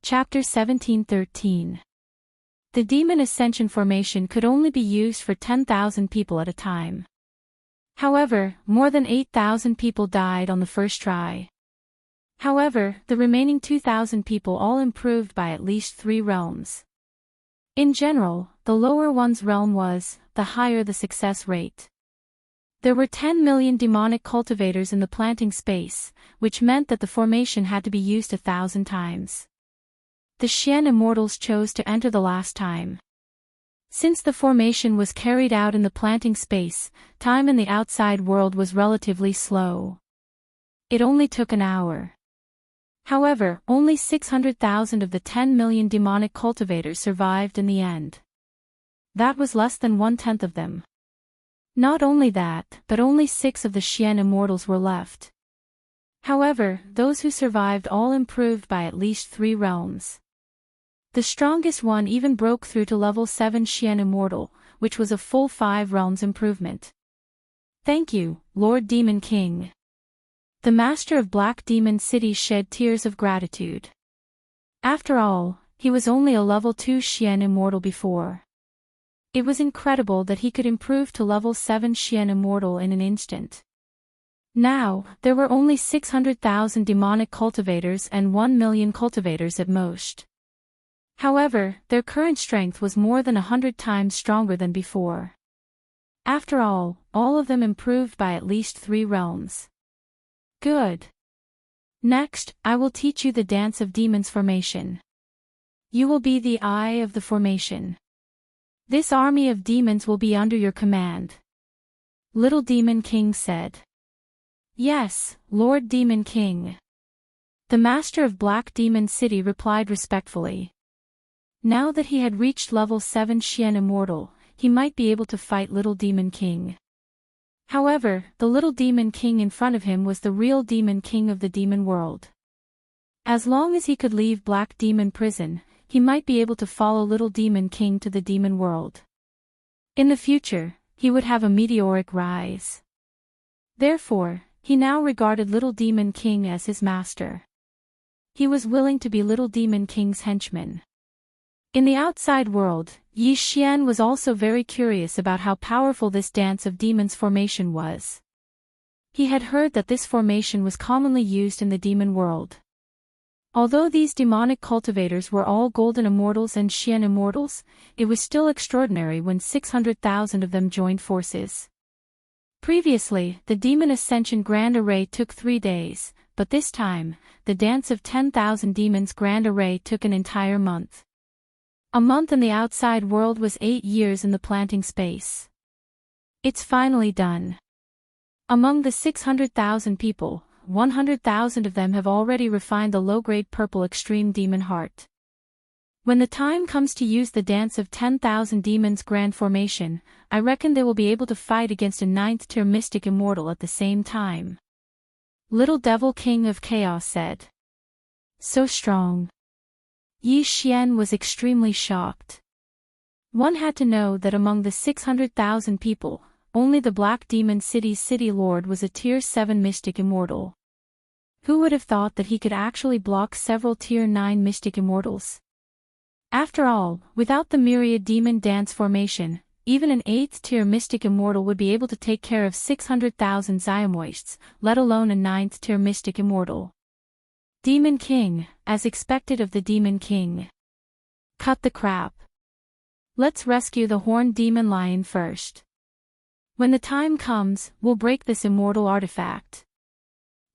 Chapter 17:13. The demon ascension formation could only be used for 10,000 people at a time. However, more than 8,000 people died on the first try. However, the remaining 2,000 people all improved by at least 3 realms. In general, the lower one's realm was, the higher the success rate. There were 10 million demonic cultivators in the planting space, which meant that the formation had to be used 1,000 times. The Xian immortals chose to enter the last time. Since the formation was carried out in the planting space, time in the outside world was relatively slow. It only took an hour. However, only 600,000 of the 10 million demonic cultivators survived in the end. That was less than 1/10 of them. Not only that, but only 6 of the Xian immortals were left. However, those who survived all improved by at least 3 realms. The strongest one even broke through to level 7 Xian immortal, which was a full 5 realms improvement. Thank you, Lord Demon King. The master of Black Demon City shed tears of gratitude. After all, he was only a level 2 Xian immortal before. It was incredible that he could improve to level 7 Xian immortal in an instant. Now, there were only 600,000 demonic cultivators and 1 million cultivators at most. However, their current strength was more than 100 times stronger than before. After all of them improved by at least 3 realms. Good. Next, I will teach you the Dance of Demons formation. You will be the eye of the formation. This army of demons will be under your command. Little Demon King said. Yes, Lord Demon King. The master of Black Demon City replied respectfully. Now that he had reached level 7 Xian immortal, he might be able to fight Little Demon King. However, the Little Demon King in front of him was the real Demon King of the demon world. As long as he could leave Black Demon Prison, he might be able to follow Little Demon King to the demon world. In the future, he would have a meteoric rise. Therefore, he now regarded Little Demon King as his master. He was willing to be Little Demon King's henchman. In the outside world, Yi Xian was also very curious about how powerful this Dance of Demons formation was. He had heard that this formation was commonly used in the demon world. Although these demonic cultivators were all golden immortals and Xian immortals, it was still extraordinary when 600,000 of them joined forces. Previously, the Demon Ascension Grand Array took 3 days, but this time, the Dance of 10,000 Demons Grand Array took an entire month. A month in the outside world was 8 years in the planting space. It's finally done. Among the 600,000 people, 100,000 of them have already refined the low-grade purple extreme demon heart. When the time comes to use the Dance of 10,000 Demons Grand Formation, I reckon they will be able to fight against a 9th tier mystic immortal at the same time. Little Devil King of Chaos said. So strong. Yi Xian was extremely shocked. One had to know that among the 600,000 people, only the Black Demon City's City Lord was a Tier 7 Mystic Immortal. Who would have thought that he could actually block several Tier 9 Mystic Immortals? After all, without the Myriad Demon Dance formation, even an 8th tier Mystic Immortal would be able to take care of 600,000 Xiaomoists, let alone a 9th tier Mystic Immortal. Demon King, as expected of the Demon King. Cut the crap. Let's rescue the Horned Demon Lion first. When the time comes, we'll break this immortal artifact.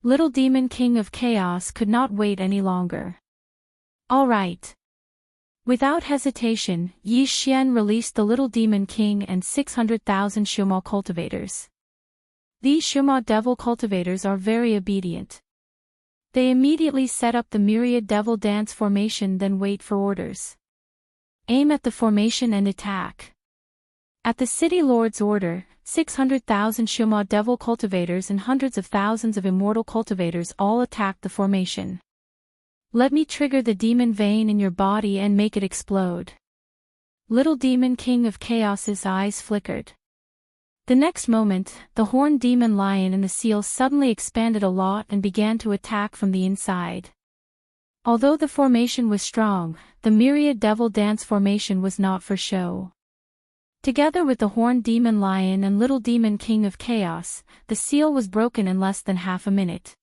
Little Demon King of Chaos could not wait any longer. All right. Without hesitation, Yi Xian released the Little Demon King and 600,000 Shuma cultivators. These Shuma devil cultivators are very obedient. They immediately set up the Myriad Devil Dance formation, then wait for orders. Aim at the formation and attack. At the City Lord's order, 600,000 Shuma devil cultivators and hundreds of thousands of immortal cultivators all attacked the formation. Let me trigger the demon vein in your body and make it explode. Little Demon King of Chaos's eyes flickered. The next moment, the Horned Demon Lion and the seal suddenly expanded a lot and began to attack from the inside. Although the formation was strong, the myriad devil dance formation was not for show. Together with the horned demon lion and little demon king of chaos, the seal was broken in less than half a minute.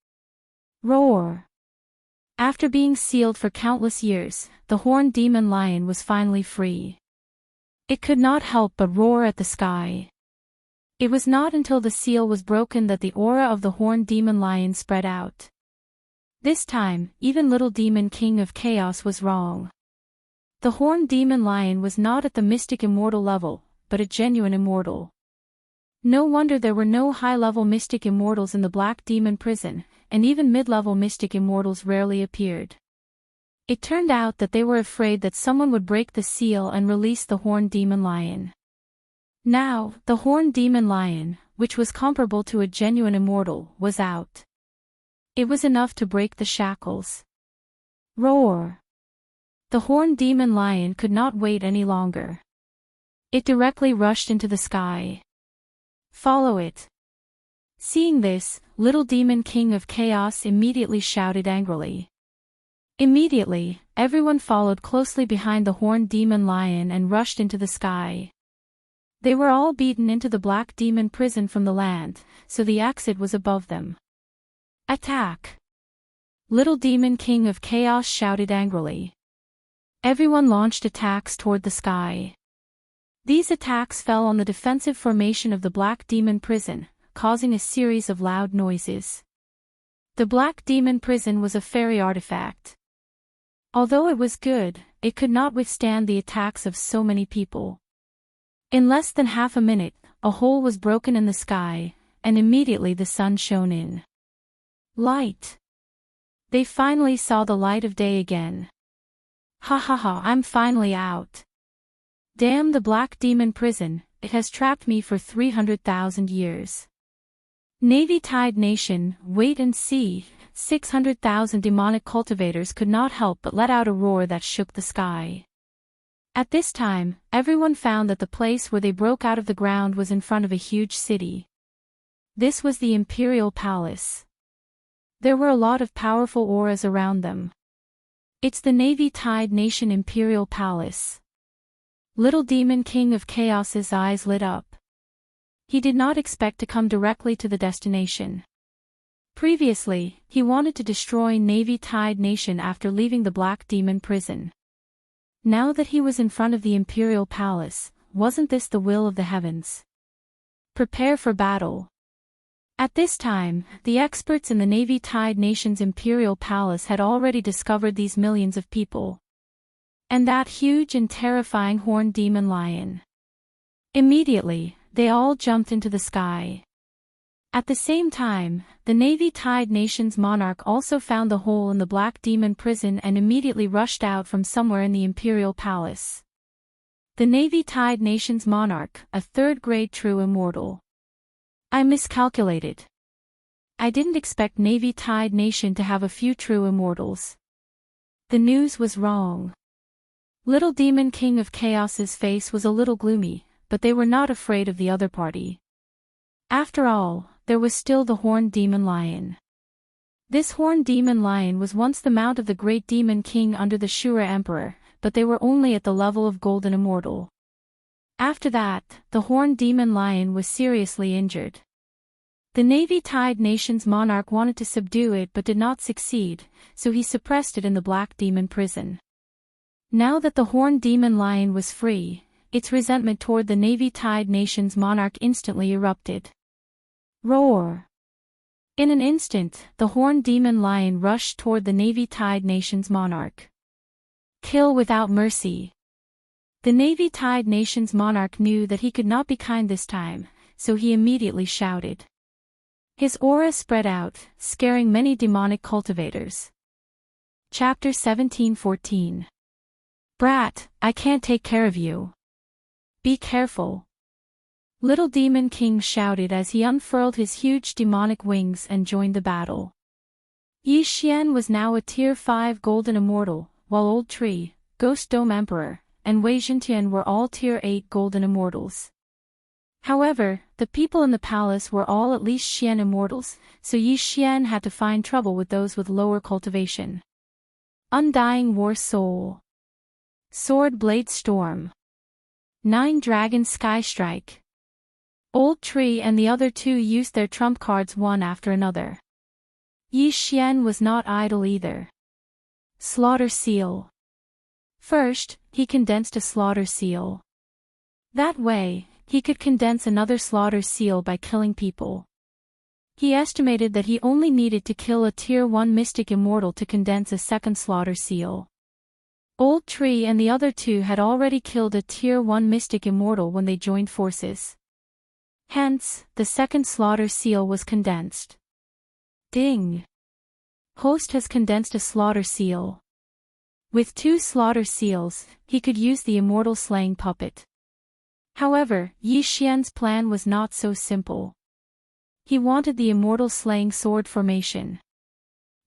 Roar! After being sealed for countless years, the horned demon lion was finally free. It could not help but roar at the sky. It was not until the seal was broken that the aura of the horned demon lion spread out. This time, even little demon king of chaos was wrong. The horned demon lion was not at the mystic immortal level, but a genuine immortal. No wonder there were no high-level mystic immortals in the Black Demon prison, and even mid-level mystic immortals rarely appeared. It turned out that they were afraid that someone would break the seal and release the horned demon lion. Now, the horned demon lion, which was comparable to a genuine immortal, was out. It was enough to break the shackles. Roar! The horned demon lion could not wait any longer. It directly rushed into the sky. Follow it. Seeing this, little demon king of chaos immediately shouted angrily. Immediately, everyone followed closely behind the horned demon lion and rushed into the sky. They were all beaten into the Black Demon prison from the land, so the exit was above them. Attack! Little demon king of chaos shouted angrily. Everyone launched attacks toward the sky. These attacks fell on the defensive formation of the Black Demon prison, causing a series of loud noises. The Black Demon prison was a fairy artifact. Although it was good, it could not withstand the attacks of so many people. In less than half a minute, a hole was broken in the sky, and immediately the sun shone in. Light! They finally saw the light of day again. Ha ha ha, I'm finally out. Damn the Black Demon prison, it has trapped me for 300,000 years. Navy Tide Nation, wait and see. 600,000 demonic cultivators could not help but let out a roar that shook the sky. At this time, everyone found that the place where they broke out of the ground was in front of a huge city. This was the Imperial Palace. There were a lot of powerful auras around them. It's the Navy Tide Nation Imperial Palace. Little Demon King of Chaos's eyes lit up. He did not expect to come directly to the destination. Previously, he wanted to destroy Navy Tide Nation after leaving the Black Demon prison. Now that he was in front of the Imperial Palace, wasn't this the will of the heavens? Prepare for battle. At this time, the experts in the Navy Tide Nation's Imperial Palace had already discovered these millions of people. And that huge and terrifying horned demon lion. Immediately, they all jumped into the sky. At the same time, the Navy Tide Nation's monarch also found the hole in the Black Demon prison and immediately rushed out from somewhere in the Imperial Palace. The Navy Tide Nation's monarch, a third-grade true immortal. I miscalculated. I didn't expect Navy Tide Nation to have a few true immortals. The news was wrong. Little Demon King of Chaos's face was a little gloomy, but they were not afraid of the other party. After all, there was still the horned demon lion. This horned demon lion was once the mount of the great demon king under the Shura Emperor, but they were only at the level of golden immortal. After that, the horned demon lion was seriously injured. The Navy Tide Nation's monarch wanted to subdue it but did not succeed, so he suppressed it in the Black Demon prison. Now that the horned demon lion was free, its resentment toward the Navy Tide Nation's monarch instantly erupted. Roar! In an instant, the horned demon lion rushed toward the Navy Tide Nation's monarch. Kill without mercy. The Navy Tide Nation's monarch knew that he could not be kind this time, so he immediately shouted. His aura spread out, scaring many demonic cultivators. Chapter 17:14. Brat, I can't take care of you. Be careful. Little Demon King shouted as he unfurled his huge demonic wings and joined the battle. Yi Xian was now a Tier 5 Golden Immortal, while Old Tree, Ghost Dome Emperor, and Wei Zhentian were all Tier 8 Golden Immortals. However, the people in the palace were all at least Xian Immortals, so Yi Xian had to find trouble with those with lower cultivation. Undying War Soul. Sword Blade Storm. 9 Dragon Sky Strike. Old Tree and the other two used their trump cards one after another. Yi Xian was not idle either. Slaughter Seal. First, he condensed a Slaughter Seal. That way, he could condense another Slaughter Seal by killing people. He estimated that he only needed to kill a Tier 1 Mystic Immortal to condense a second Slaughter Seal. Old Tree and the other two had already killed a Tier 1 Mystic Immortal when they joined forces. Hence, the second Slaughter Seal was condensed. Ding! Host has condensed a Slaughter Seal. With 2 Slaughter Seals, he could use the Immortal Slaying Puppet. However, Yi Xian's plan was not so simple. He wanted the Immortal Slaying Sword formation.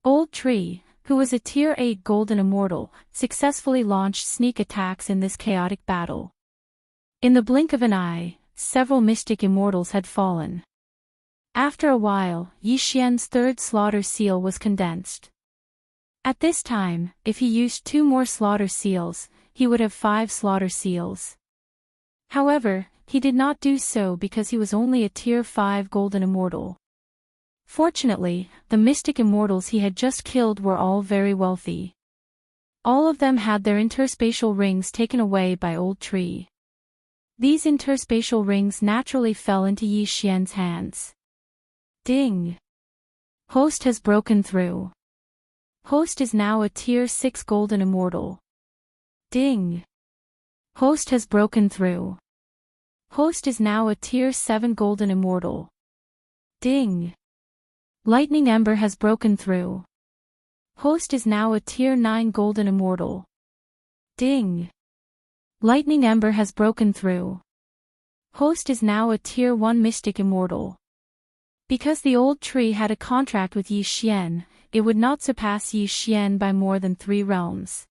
Old Tree, who was a Tier 8 Golden Immortal, successfully launched sneak attacks in this chaotic battle. In the blink of an eye, several Mystic Immortals had fallen. After a while, Yi Xian's third Slaughter Seal was condensed. At this time, if he used 2 more Slaughter Seals, he would have 5 Slaughter Seals. However, he did not do so because he was only a Tier 5 Golden Immortal. Fortunately, the Mystic Immortals he had just killed were all very wealthy. All of them had their interspatial rings taken away by Old Tree. These interspatial rings naturally fell into Yi Xian's hands. Ding! Host has broken through. Host is now a Tier 6 Golden Immortal. Ding! Host has broken through. Host is now a Tier 7 Golden Immortal. Ding! Lightning Ember has broken through. Host is now a Tier 9 Golden Immortal. Ding! Lightning Ember has broken through. Host is now a Tier 1 Mystic Immortal. Because the Old Tree had a contract with Yi Xian, it would not surpass Yi Xian by more than 3 realms.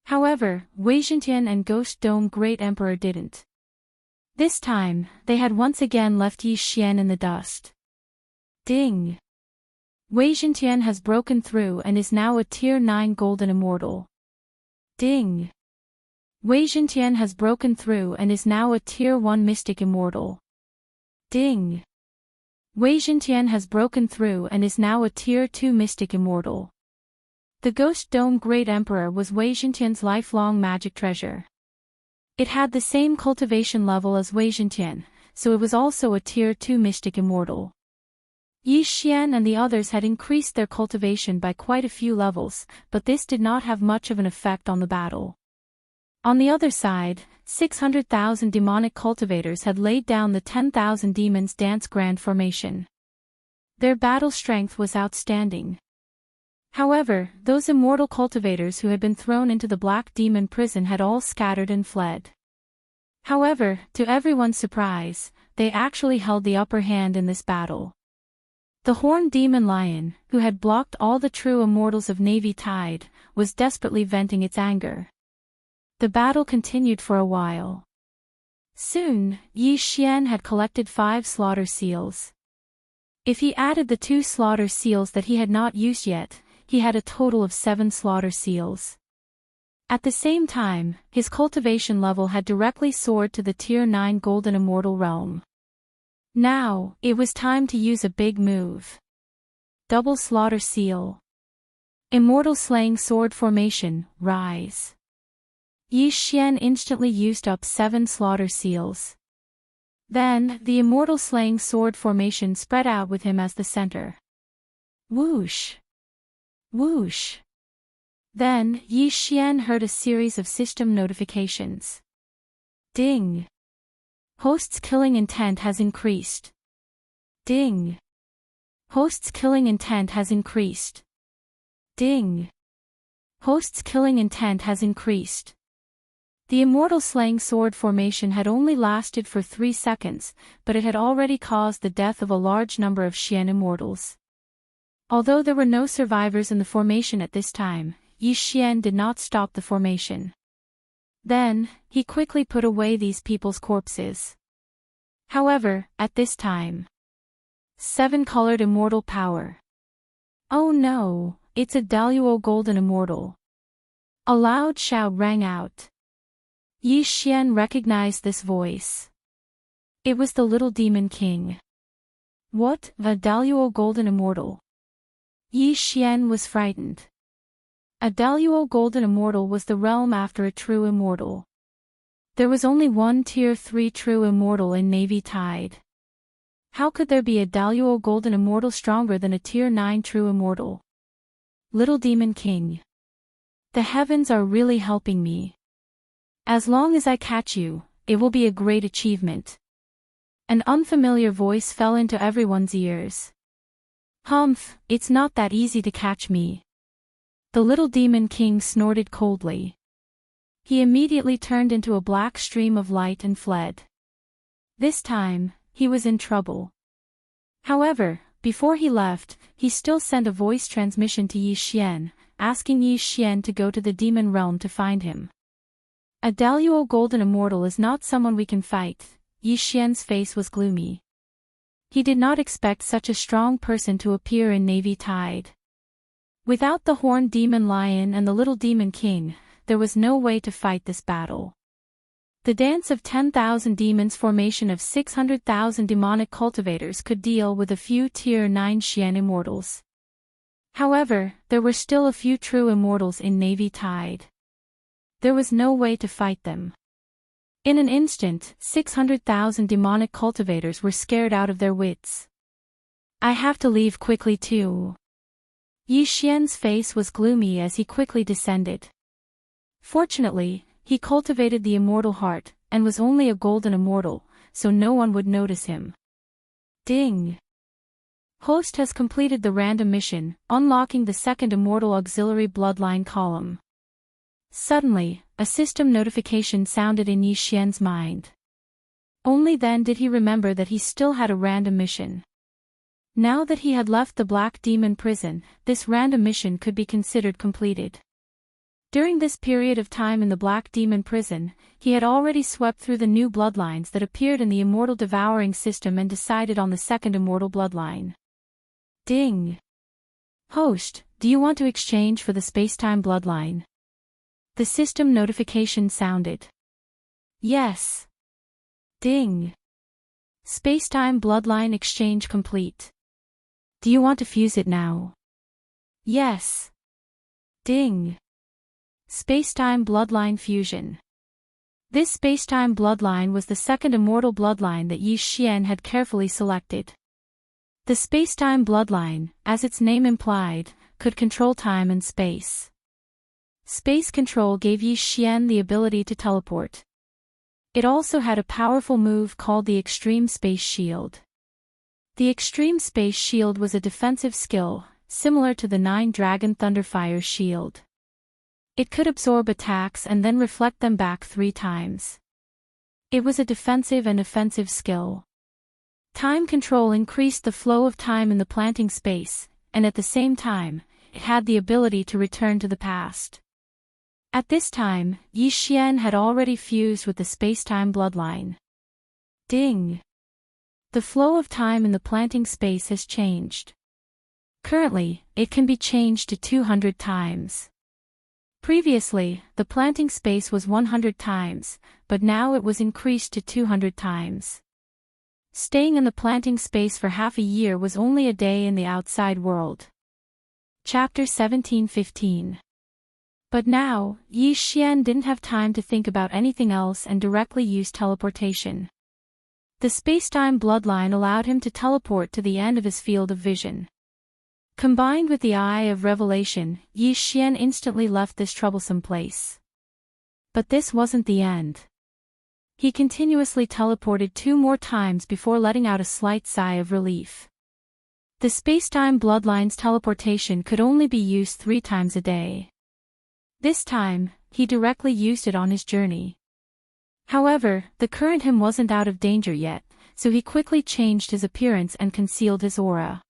However, Wei Zhentian and Ghost Dome Great Emperor didn't. This time, they had once again left Yi Xian in the dust. Ding! Wei Zhentian has broken through and is now a Tier 9 Golden Immortal. Ding! Wei Zhentian has broken through and is now a Tier 1 Mystic Immortal. Ding! Wei Zhentian has broken through and is now a Tier 2 Mystic Immortal. The Ghost Dome Great Emperor was Wei Zhentian's lifelong magic treasure. It had the same cultivation level as Wei Zhentian, so it was also a Tier 2 Mystic Immortal. Yi Xian and the others had increased their cultivation by quite a few levels, but this did not have much of an effect on the battle. On the other side, 600,000 demonic cultivators had laid down the 10,000 demons dance grand formation. Their battle strength was outstanding. However, those immortal cultivators who had been thrown into the Black Demon prison had all scattered and fled. However, to everyone's surprise, they actually held the upper hand in this battle. The Horned Demon Lion, who had blocked all the true immortals of Navy Tide, was desperately venting its anger. The battle continued for a while. Soon, Yi Xian had collected 5 Slaughter Seals. If he added the 2 Slaughter Seals that he had not used yet, he had a total of 7 Slaughter Seals. At the same time, his cultivation level had directly soared to the Tier 9 Golden Immortal realm. Now, it was time to use a big move. Double Slaughter Seal. Immortal Slaying Sword Formation, Rise. Yi Xian instantly used up 7 Slaughter Seals. Then, the Immortal Slaying Sword Formation spread out with him as the center. Whoosh! Whoosh! Then, Yi Xian heard a series of system notifications. Ding! Host's killing intent has increased. Ding! Host's killing intent has increased. Ding! Host's killing intent has increased. The Immortal Slaying Sword formation had only lasted for 3 seconds, but it had already caused the death of a large number of Xian immortals. Although there were no survivors in the formation at this time, Yi Xian did not stop the formation. Then, he quickly put away these people's corpses. However, at this time, 7-colored immortal power. Oh no, it's a Daluo Golden Immortal. A loud shout rang out. Yi Xian recognized this voice. It was the little demon king. What, a Daluo golden immortal? Yi Xian was frightened. A Daluo golden immortal was the realm after a true immortal. There was only one Tier 3 true immortal in Navy Tide. How could there be a Daluo golden immortal stronger than a Tier 9 true immortal? Little demon king. The heavens are really helping me. As long as I catch you, it will be a great achievement. An unfamiliar voice fell into everyone's ears. Humph, it's not that easy to catch me. The little demon king snorted coldly. He immediately turned into a black stream of light and fled. This time, he was in trouble. However, before he left, he still sent a voice transmission to Yi Xian, asking Yi Xian to go to the demon realm to find him. A Daluo golden immortal is not someone we can fight. Yi Xian's face was gloomy. He did not expect such a strong person to appear in Navy Tide. Without the horned demon lion and the little demon king, there was no way to fight this battle. The dance of 10,000 demons formation of 600,000 demonic cultivators could deal with a few Tier 9 Xian immortals. However, there were still a few true immortals in Navy Tide. There was no way to fight them. In an instant, 600,000 demonic cultivators were scared out of their wits. I have to leave quickly too. Yi Xian's face was gloomy as he quickly descended. Fortunately, he cultivated the immortal heart, and was only a golden immortal, so no one would notice him. Ding! Host has completed the random mission, unlocking the second immortal auxiliary bloodline column. Suddenly, a system notification sounded in Yi Xian's mind. Only then did he remember that he still had a random mission. Now that he had left the Black Demon prison, this random mission could be considered completed. During this period of time in the Black Demon prison, he had already swept through the new bloodlines that appeared in the Immortal Devouring system and decided on the second immortal bloodline. Ding! Host, do you want to exchange for the Spacetime bloodline? The system notification sounded. Yes. Ding! Spacetime bloodline exchange complete. Do you want to fuse it now? Yes. Ding! Spacetime bloodline fusion. This spacetime bloodline was the second immortal bloodline that Yi Xian had carefully selected. The spacetime bloodline, as its name implied, could control time and space. Space control gave Yi Xian the ability to teleport. It also had a powerful move called the Extreme Space Shield. The Extreme Space Shield was a defensive skill, similar to the 9-Dragon Thunderfire Shield. It could absorb attacks and then reflect them back 3 times. It was a defensive and offensive skill. Time control increased the flow of time in the planting space, and at the same time, it had the ability to return to the past. At this time, Yi Xian had already fused with the spacetime bloodline. Ding! The flow of time in the planting space has changed. Currently, it can be changed to 200 times. Previously, the planting space was 100 times, but now it was increased to 200 times. Staying in the planting space for half a year was only a day in the outside world. Chapter 17:15. But now, Yi Xian didn't have time to think about anything else and directly used teleportation. The spacetime bloodline allowed him to teleport to the end of his field of vision. Combined with the Eye of Revelation, Yi Xian instantly left this troublesome place. But this wasn't the end. He continuously teleported 2 more times before letting out a slight sigh of relief. The spacetime bloodline's teleportation could only be used 3 times a day. This time, he directly used it on his journey. However, the current him wasn't out of danger yet, so he quickly changed his appearance and concealed his aura.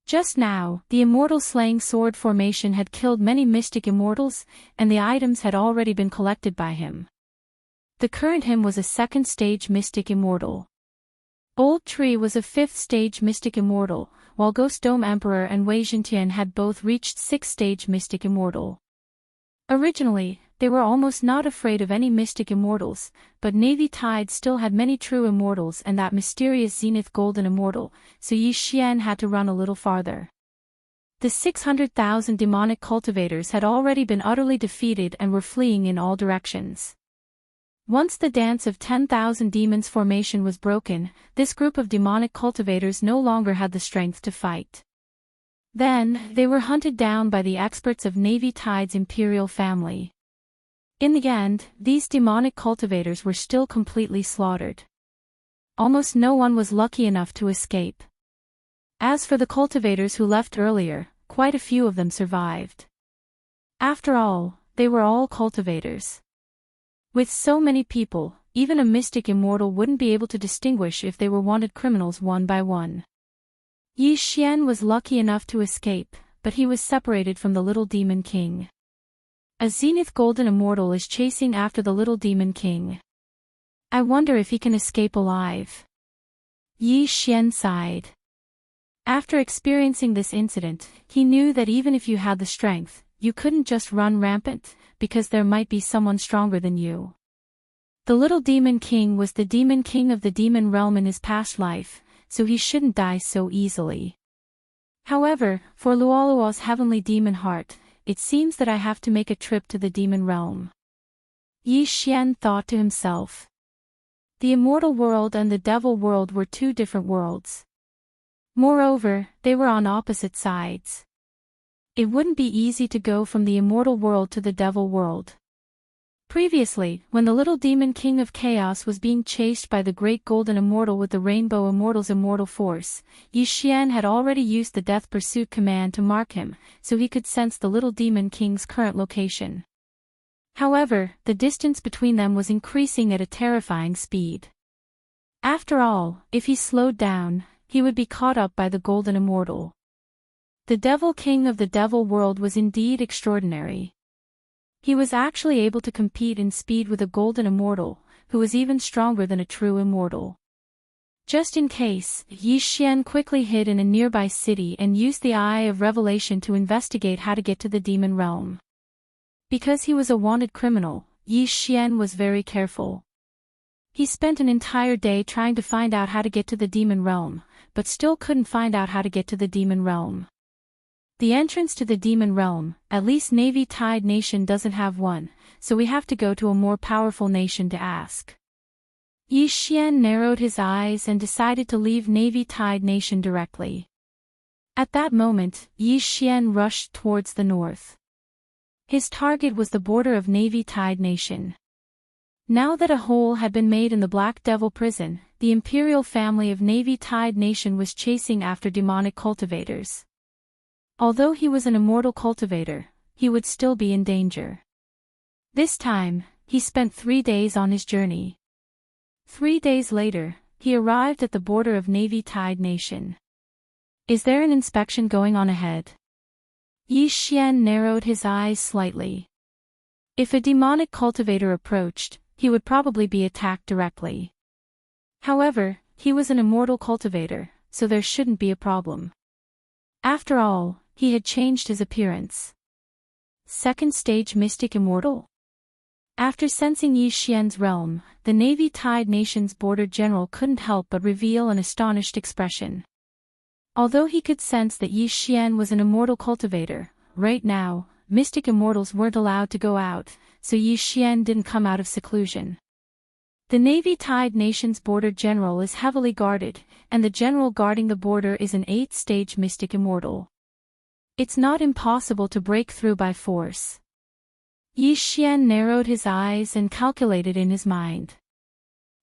Just now, the immortal slaying sword formation had killed many mystic immortals, and the items had already been collected by him. The current him was a 2nd stage mystic immortal. Old Tree was a 5th stage mystic immortal, while Ghost Dome Emperor and Wei Jintian had both reached 6th stage mystic immortal. Originally, they were almost not afraid of any mystic immortals, but Navy Tide still had many true immortals and that mysterious Zenith Golden Immortal, so Yi Xian had to run a little farther. The 600,000 demonic cultivators had already been utterly defeated and were fleeing in all directions. Once the dance of 10,000 demons formation was broken, this group of demonic cultivators no longer had the strength to fight. Then, they were hunted down by the experts of Navy Tide's imperial family. In the end, these demonic cultivators were still completely slaughtered. Almost no one was lucky enough to escape. As for the cultivators who left earlier, quite a few of them survived. After all, they were all cultivators. With so many people, even a mystic immortal wouldn't be able to distinguish if they were wanted criminals one by one. Yi Xian was lucky enough to escape, but he was separated from the little demon king. A Zenith Golden Immortal is chasing after the little demon king. I wonder if he can escape alive. Yi Xian sighed. After experiencing this incident, he knew that even if you had the strength, you couldn't just run rampant, because there might be someone stronger than you. The little demon king was the demon king of the demon realm in his past life, so he shouldn't die so easily. However, for Luoluo's heavenly demon heart, it seems that I have to make a trip to the demon realm. Yi Xian thought to himself. The immortal world and the devil world were two different worlds. Moreover, they were on opposite sides. It wouldn't be easy to go from the immortal world to the devil world. Previously, when the little demon king of chaos was being chased by the great golden immortal with the rainbow immortal's immortal force, Yi Xian had already used the death pursuit command to mark him, so he could sense the little demon king's current location. However, the distance between them was increasing at a terrifying speed. After all, if he slowed down, he would be caught up by the golden immortal. The devil king of the devil world was indeed extraordinary. He was actually able to compete in speed with a golden immortal, who was even stronger than a true immortal. Just in case, Yi Xian quickly hid in a nearby city and used the Eye of Revelation to investigate how to get to the demon realm. Because he was a wanted criminal, Yi Xian was very careful. He spent an entire day trying to find out how to get to the demon realm, but still couldn't find out how to get to the demon realm. The entrance to the demon realm, at least Navy Tide Nation doesn't have one, so we have to go to a more powerful nation to ask. Yi Xian narrowed his eyes and decided to leave Navy Tide Nation directly. At that moment, Yi Xian rushed towards the north. His target was the border of Navy Tide Nation. Now that a hole had been made in the Black Devil prison, the imperial family of Navy Tide Nation was chasing after demonic cultivators. Although he was an immortal cultivator, he would still be in danger. This time, he spent 3 days on his journey. 3 days later, he arrived at the border of Navy Tide Nation. Is there an inspection going on ahead? Yi Xian narrowed his eyes slightly. If a demonic cultivator approached, he would probably be attacked directly. However, he was an immortal cultivator, so there shouldn't be a problem. After all, he had changed his appearance. Second stage mystic immortal? After sensing Yi Xian's realm, the Navy Tide Nation's border general couldn't help but reveal an astonished expression. Although he could sense that Yi Xian was an immortal cultivator, right now, mystic immortals weren't allowed to go out, so Yi Xian didn't come out of seclusion. The Navy Tide Nation's border general is heavily guarded, and the general guarding the border is an 8th-stage mystic immortal. It's not impossible to break through by force. Yi Xian narrowed his eyes and calculated in his mind.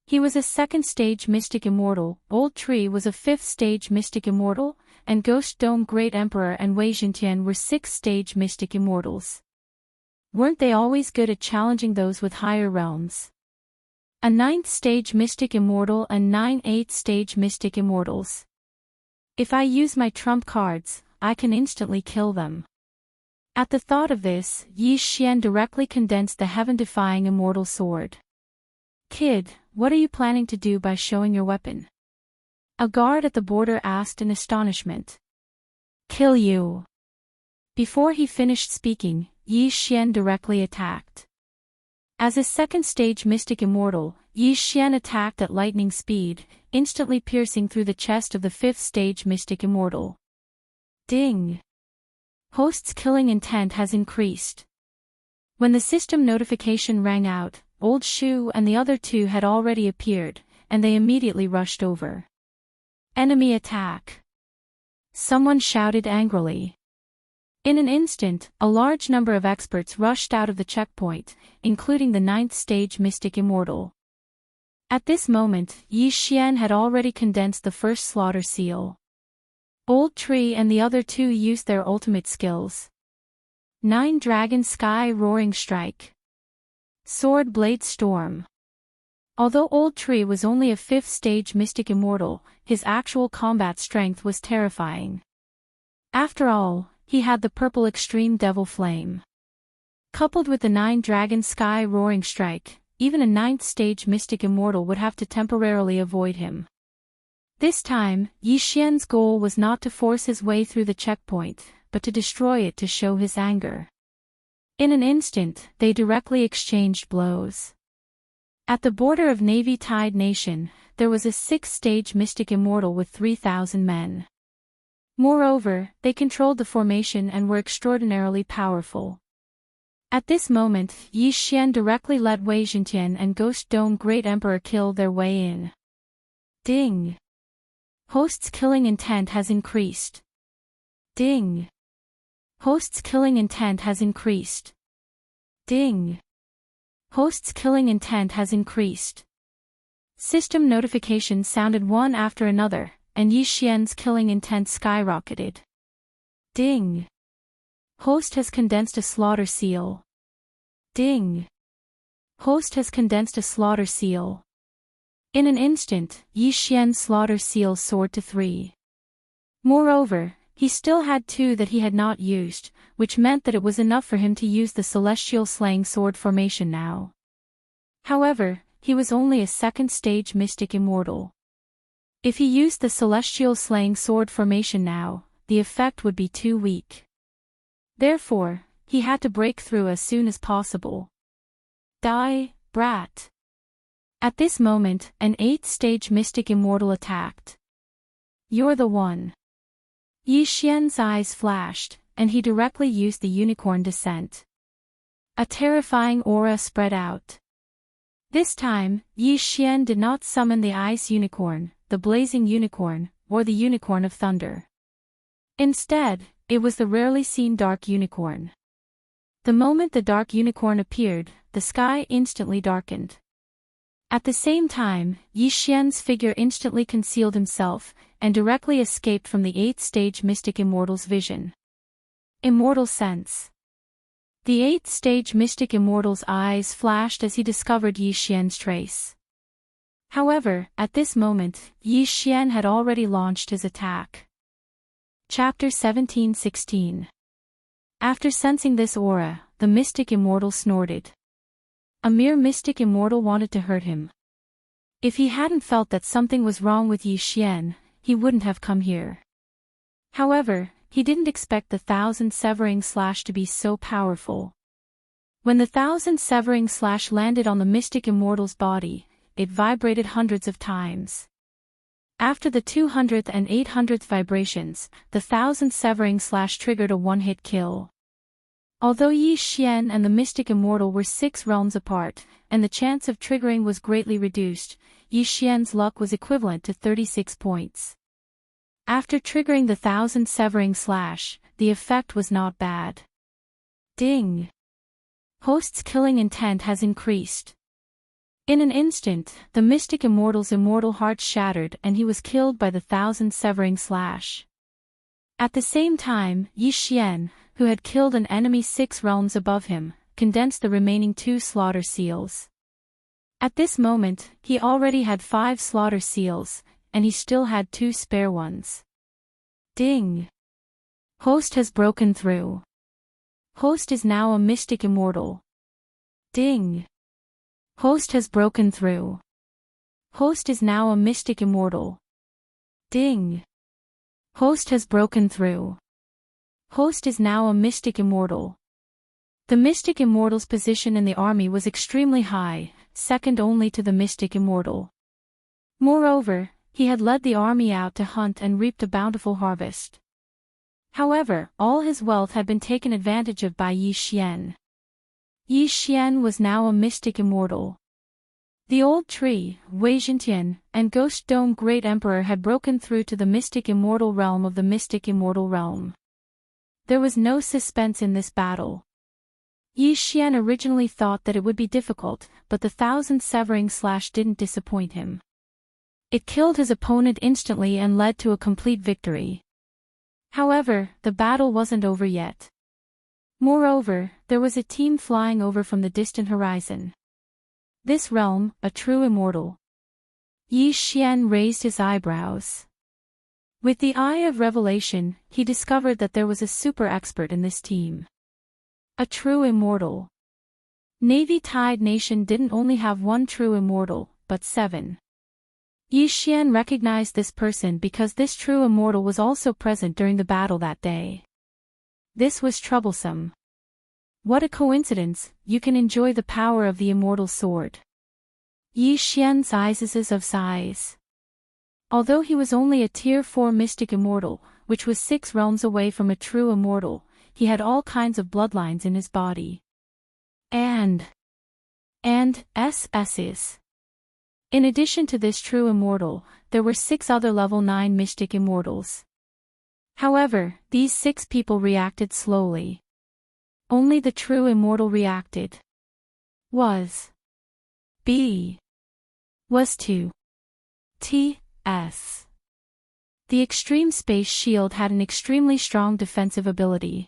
He was a 2nd-stage mystic immortal, Old Tree was a 5th-stage mystic immortal, and Ghost Dome Great Emperor and Wei Zhentian were 6th-stage mystic immortals. Weren't they always good at challenging those with higher realms? A 9th-stage mystic immortal and 9 8th-stage mystic immortals. If I use my trump cards, I can instantly kill them. At the thought of this, Yi Xian directly condensed the heaven-defying immortal sword. Kid, what are you planning to do by showing your weapon? A guard at the border asked in astonishment. Kill you. Before he finished speaking, Yi Xian directly attacked. As a second-stage mystic immortal, Yi Xian attacked at lightning speed, instantly piercing through the chest of the fifth-stage mystic immortal. Ding! Host's killing intent has increased. When the system notification rang out, Old Shu and the other two had already appeared, and they immediately rushed over. Enemy attack! Someone shouted angrily. In an instant, a large number of experts rushed out of the checkpoint, including the ninth-stage mystic immortal. At this moment, Yi Xian had already condensed the first slaughter seal. Old Tree and the other two used their ultimate skills. 9 Dragon Sky Roaring Strike. Sword Blade Storm. Although Old Tree was only a 5th-stage mystic immortal, his actual combat strength was terrifying. After all, he had the purple extreme devil flame. Coupled with the 9 Dragon Sky Roaring Strike, even a 9th-stage mystic immortal would have to temporarily avoid him. This time, Yi Xian's goal was not to force his way through the checkpoint, but to destroy it to show his anger. In an instant, they directly exchanged blows. At the border of Navy Tide Nation, there was a 6th-stage mystic immortal with 3,000 men. Moreover, they controlled the formation and were extraordinarily powerful. At this moment, Yi Xian directly let Wei Zhentian and Ghost Dome Great Emperor kill their way in. Ding! Host's killing intent has increased. Ding! Host's killing intent has increased. Ding! Host's killing intent has increased. System notifications sounded one after another, and Yi Xian's killing intent skyrocketed. Ding! Host has condensed a slaughter seal. Ding! Host has condensed a slaughter seal. In an instant, Yi Xian's slaughter seal soared to 3. Moreover, he still had 2 that he had not used, which meant that it was enough for him to use the Celestial Slaying Sword formation now. However, he was only a 2nd-stage mystic immortal. If he used the Celestial Slaying Sword formation now, the effect would be too weak. Therefore, he had to break through as soon as possible. Die, brat! At this moment, an 8th-stage mystic immortal attacked. You're the one. Yi Xian's eyes flashed, and he directly used the unicorn descent. A terrifying aura spread out. This time, Yi Xian did not summon the ice unicorn, the blazing unicorn, or the unicorn of thunder. Instead, it was the rarely seen dark unicorn. The moment the dark unicorn appeared, the sky instantly darkened. At the same time, Yi Xian's figure instantly concealed himself, and directly escaped from the 8th-stage mystic immortal's vision. Immortal Sense. The 8th-stage mystic immortal's eyes flashed as he discovered Yi Xian's trace. However, at this moment, Yi Xian had already launched his attack. Chapter 17:16. After sensing this aura, the mystic immortal snorted. A mere mystic immortal wanted to hurt him. If he hadn't felt that something was wrong with Yi Xian, he wouldn't have come here. However, he didn't expect the 1,000 severing slash to be so powerful. When the 1,000 severing slash landed on the mystic immortal's body, it vibrated hundreds of times. After the 200th and 800th vibrations, the 1,000 severing slash triggered a one-hit kill. Although Yi Xian and the mystic immortal were 6 realms apart, and the chance of triggering was greatly reduced, Yi Xian's luck was equivalent to 36 points. After triggering the 1,000 severing slash, the effect was not bad. Ding! Host's killing intent has increased. In an instant, the mystic immortal's immortal heart shattered and he was killed by the 1,000 severing slash. At the same time, Yi Xian, who had killed an enemy 6 realms above him, condensed the remaining 2 slaughter seals. At this moment, he already had 5 slaughter seals, and he still had 2 spare ones. Ding! Host has broken through. Host is now a mystic immortal. Ding! Host has broken through. Host is now a mystic immortal. Ding! Host has broken through. Host is now a mystic immortal. The Mystic Immortal's position in the army was extremely high, second only to the Mystic Immortal. Moreover, he had led the army out to hunt and reaped a bountiful harvest. However, all his wealth had been taken advantage of by Yi Xian. Yi Xian was now a Mystic Immortal. The old tree, Wei Zhentian, and Ghost Dome Great Emperor had broken through to the Mystic Immortal realm of the Mystic Immortal realm. There was no suspense in this battle. Yi Xian originally thought that it would be difficult, but the thousand severing slash didn't disappoint him. It killed his opponent instantly and led to a complete victory. However, the battle wasn't over yet. Moreover, there was a team flying over from the distant horizon. This realm, a true immortal. Yi Xian raised his eyebrows. With the eye of revelation, he discovered that there was a super expert in this team. A true immortal. Navy Tide Nation didn't only have one true immortal, but 7. Yi Xian recognized this person because this true immortal was also present during the battle that day. This was troublesome. What a coincidence, you can enjoy the power of the immortal sword. Yi Xian's eyes is of size. Although he was only a tier 4 mystic immortal, which was 6 realms away from a true immortal, he had all kinds of bloodlines in his body. And SS's. In addition to this true immortal, there were 6 other level 9 mystic immortals. However, these 6 people reacted slowly. Only the true immortal reacted. Was to TS. The extreme space shield had an extremely strong defensive ability.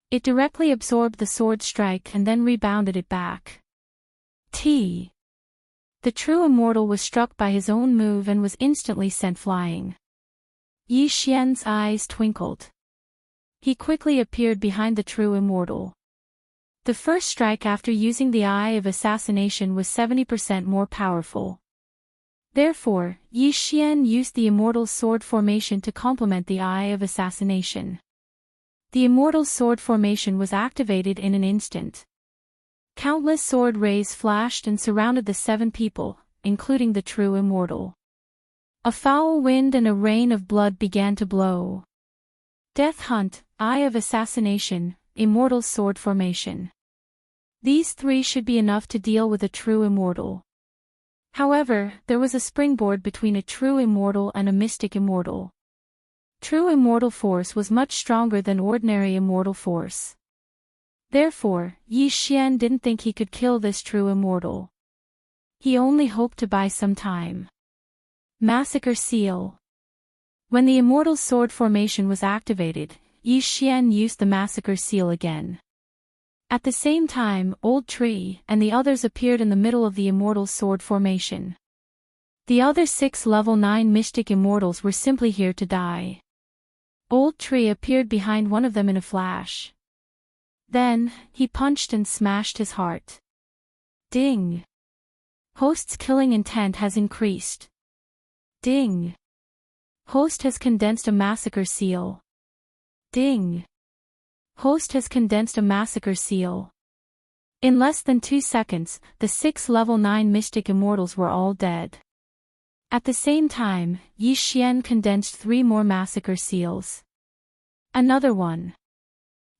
It directly absorbed the sword strike and then rebounded it back. The true immortal was struck by his own move and was instantly sent flying. Yi Xian's eyes twinkled. He quickly appeared behind the true immortal. The first strike after using the Eye of Assassination was 70% more powerful. Therefore, Yi Xian used the Immortal's sword formation to complement the Eye of Assassination. The Immortal's sword formation was activated in an instant. Countless sword rays flashed and surrounded the 7 people, including the true immortal. A foul wind and a rain of blood began to blow. Death Hunt, Eye of Assassination, Immortal's sword formation. These 3 should be enough to deal with a true immortal. However, there was a springboard between a true immortal and a mystic immortal. True immortal force was much stronger than ordinary immortal force. Therefore, Yi Xian didn't think he could kill this true immortal. He only hoped to buy some time. Massacre Seal. When the immortal's sword formation was activated, Yi Xian used the Massacre Seal again. At the same time, Old Tree and the others appeared in the middle of the immortal's sword formation. The other 6 level 9 mystic immortals were simply here to die. Old Tree appeared behind one of them in a flash. Then, he punched and smashed his heart. Ding! Host's killing intent has increased. Ding! Host has condensed a Massacre Seal. Ding! Host has condensed a Massacre Seal. In less than 2 seconds, the 6 level 9 mystic immortals were all dead. At the same time, Yi Xian condensed 3 more Massacre Seals. Another one.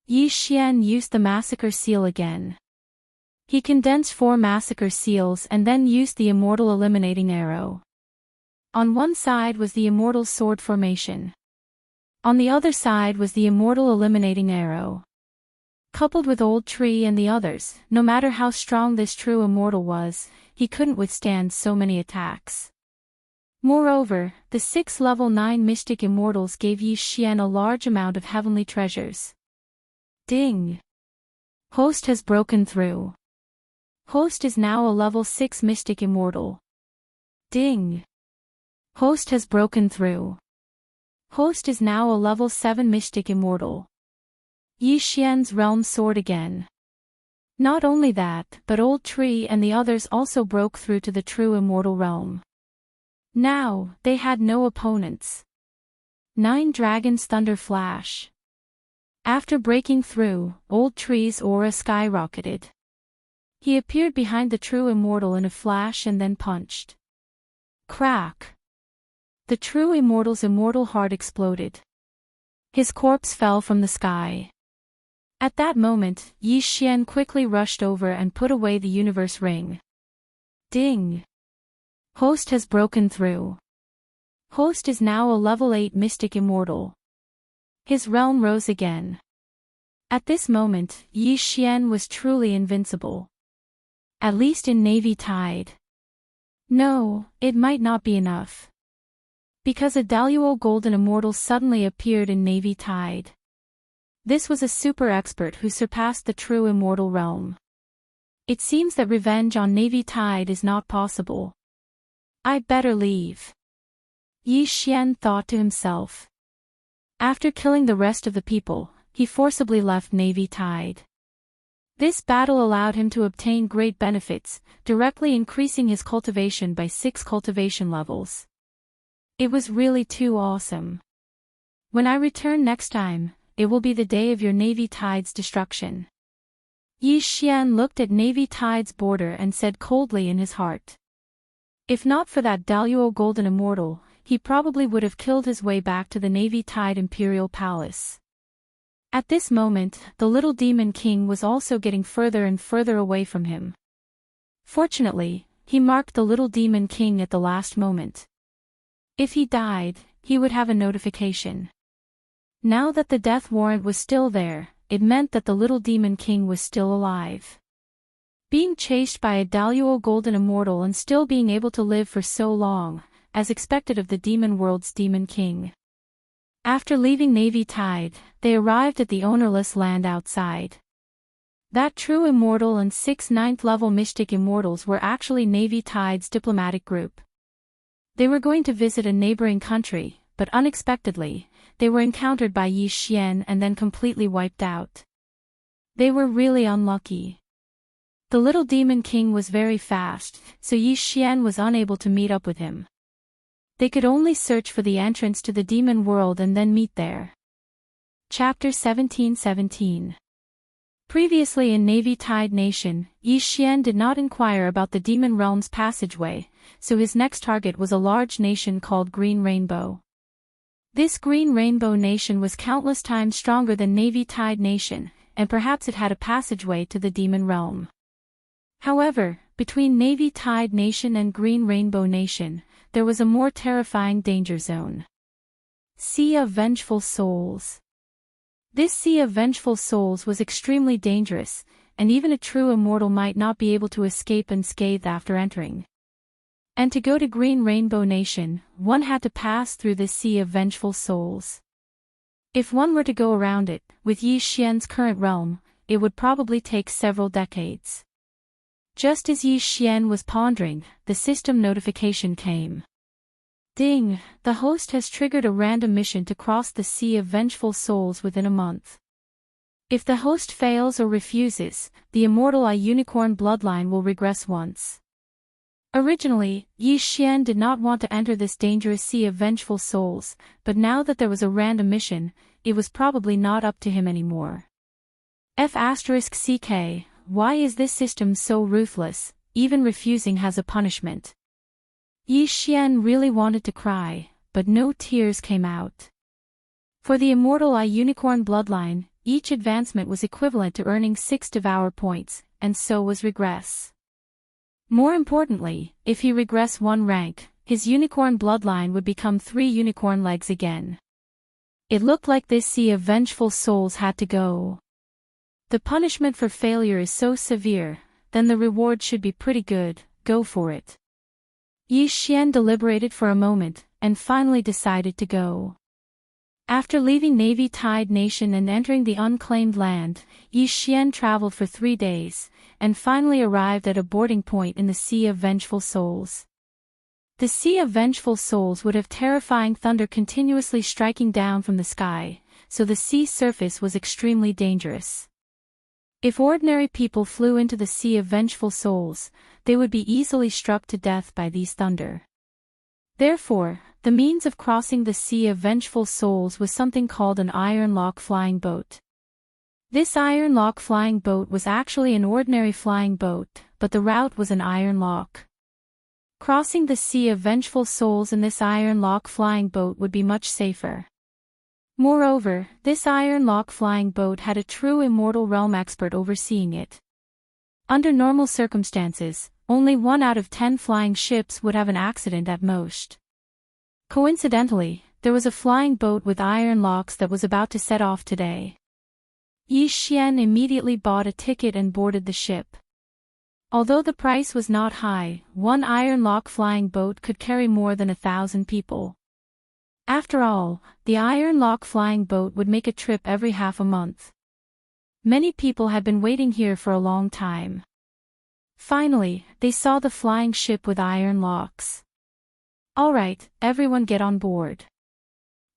Yi Xian used the Massacre Seal again. He condensed 4 Massacre Seals and then used the Immortal Eliminating Arrow. On one side was the Immortal's sword formation. On the other side was the Immortal Eliminating Arrow. Coupled with Old Tree and the others, no matter how strong this true immortal was, he couldn't withstand so many attacks. Moreover, the 6 level 9 mystic immortals gave Yi Xian a large amount of heavenly treasures. Ding! Host has broken through. Host is now a level 6 mystic immortal. Ding! Host has broken through. Host is now a level 7 mystic immortal. Yi Xian's realm soared again. Not only that, but Old Tree and the others also broke through to the true immortal realm. Now, they had no opponents. 9 Dragons Thunder Flash. After breaking through, old tree's aura skyrocketed. He appeared behind the true immortal in a flash and then punched. Crack! The true immortal's immortal heart exploded. His corpse fell from the sky. At that moment, Yi Xian quickly rushed over and put away the universe ring. Ding! Host has broken through. Host is now a level 8 mystic immortal. His realm rose again. At this moment, Yi Xian was truly invincible. At least in Navy Tide. No, it might not be enough. Because a Daluo Golden Immortal suddenly appeared in Navy Tide. This was a super expert who surpassed the true immortal realm. It seems that revenge on Navy Tide is not possible. I better leave. Yi Xian thought to himself. After killing the rest of the people, he forcibly left Navy Tide. This battle allowed him to obtain great benefits, directly increasing his cultivation by 6 cultivation levels. It was really too awesome. When I return next time, it will be the day of your Navy Tide's destruction. Yi Xian looked at Navy Tide's border and said coldly in his heart. If not for that Daluo Golden Immortal, he probably would have killed his way back to the Navy Tide Imperial Palace. At this moment, the little demon king was also getting further and further away from him. Fortunately, he marked the little demon king at the last moment. If he died, he would have a notification. Now that the death warrant was still there, it meant that the little demon king was still alive. Being chased by a Daluo Golden Immortal and still being able to live for so long, as expected of the demon world's demon king. After leaving Navy Tide, they arrived at the ownerless land outside. That true immortal and 6 9th-level mystic immortals were actually Navy Tide's diplomatic group. They were going to visit a neighboring country, but unexpectedly, they were encountered by Yi Xian and then completely wiped out. They were really unlucky. The little demon king was very fast, so Yi Xian was unable to meet up with him. They could only search for the entrance to the demon world and then meet there. Chapter 17:17. Previously in Navy Tide Nation, Yi Xian did not inquire about the demon realm's passageway, so his next target was a large nation called Green Rainbow. This Green Rainbow Nation was countless times stronger than Navy Tide Nation, and perhaps it had a passageway to the demon realm. However, between Navy Tide Nation and Green Rainbow Nation, there was a more terrifying danger zone. Sea of Vengeful Souls. This Sea of Vengeful Souls was extremely dangerous, and even a true immortal might not be able to escape unscathed after entering. And to go to Green Rainbow Nation, one had to pass through this Sea of Vengeful Souls. If one were to go around it, with Yi Xian's current realm, it would probably take several decades. Just as Yi Xian was pondering, the system notification came. Ding! The host has triggered a random mission to cross the Sea of Vengeful Souls within a month. If the host fails or refuses, the immortal unicorn bloodline will regress once. Originally, Yi Xian did not want to enter this dangerous Sea of Vengeful Souls, but now that there was a random mission, it was probably not up to him anymore. F***CK, why is this system so ruthless? Even refusing has a punishment. Yi Xian really wanted to cry, but no tears came out. For the immortal unicorn bloodline, each advancement was equivalent to earning 6 devour points, and so was regress. More importantly, if he regressed 1 rank, his unicorn bloodline would become 3 unicorn legs again. It looked like this Sea of Vengeful Souls had to go. The punishment for failure is so severe, then the reward should be pretty good, go for it. Yi Xian deliberated for a moment, and finally decided to go. After leaving Navy Tide Nation and entering the unclaimed land, Yi Xian traveled for 3 days, and finally arrived at a boarding point in the Sea of Vengeful Souls. The Sea of Vengeful Souls would have terrifying thunder continuously striking down from the sky, so the sea surface was extremely dangerous. If ordinary people flew into the Sea of Vengeful Souls, they would be easily struck to death by these thunder. Therefore, the means of crossing the Sea of Vengeful Souls was something called an iron lock flying boat. This iron lock flying boat was actually an ordinary flying boat, but the route was an iron lock. Crossing the sea of vengeful souls in this iron lock flying boat would be much safer. Moreover, this iron lock flying boat had a true immortal realm expert overseeing it. Under normal circumstances, only 1 out of 10 flying ships would have an accident at most. Coincidentally, there was a flying boat with iron locks that was about to set off today. Yi Xian immediately bought a ticket and boarded the ship. Although the price was not high, 1 iron lock flying boat could carry more than 1,000 people. After all, the iron lock flying boat would make a trip every half a month. Many people had been waiting here for a long time. Finally, they saw the flying ship with iron locks. All right, everyone get on board.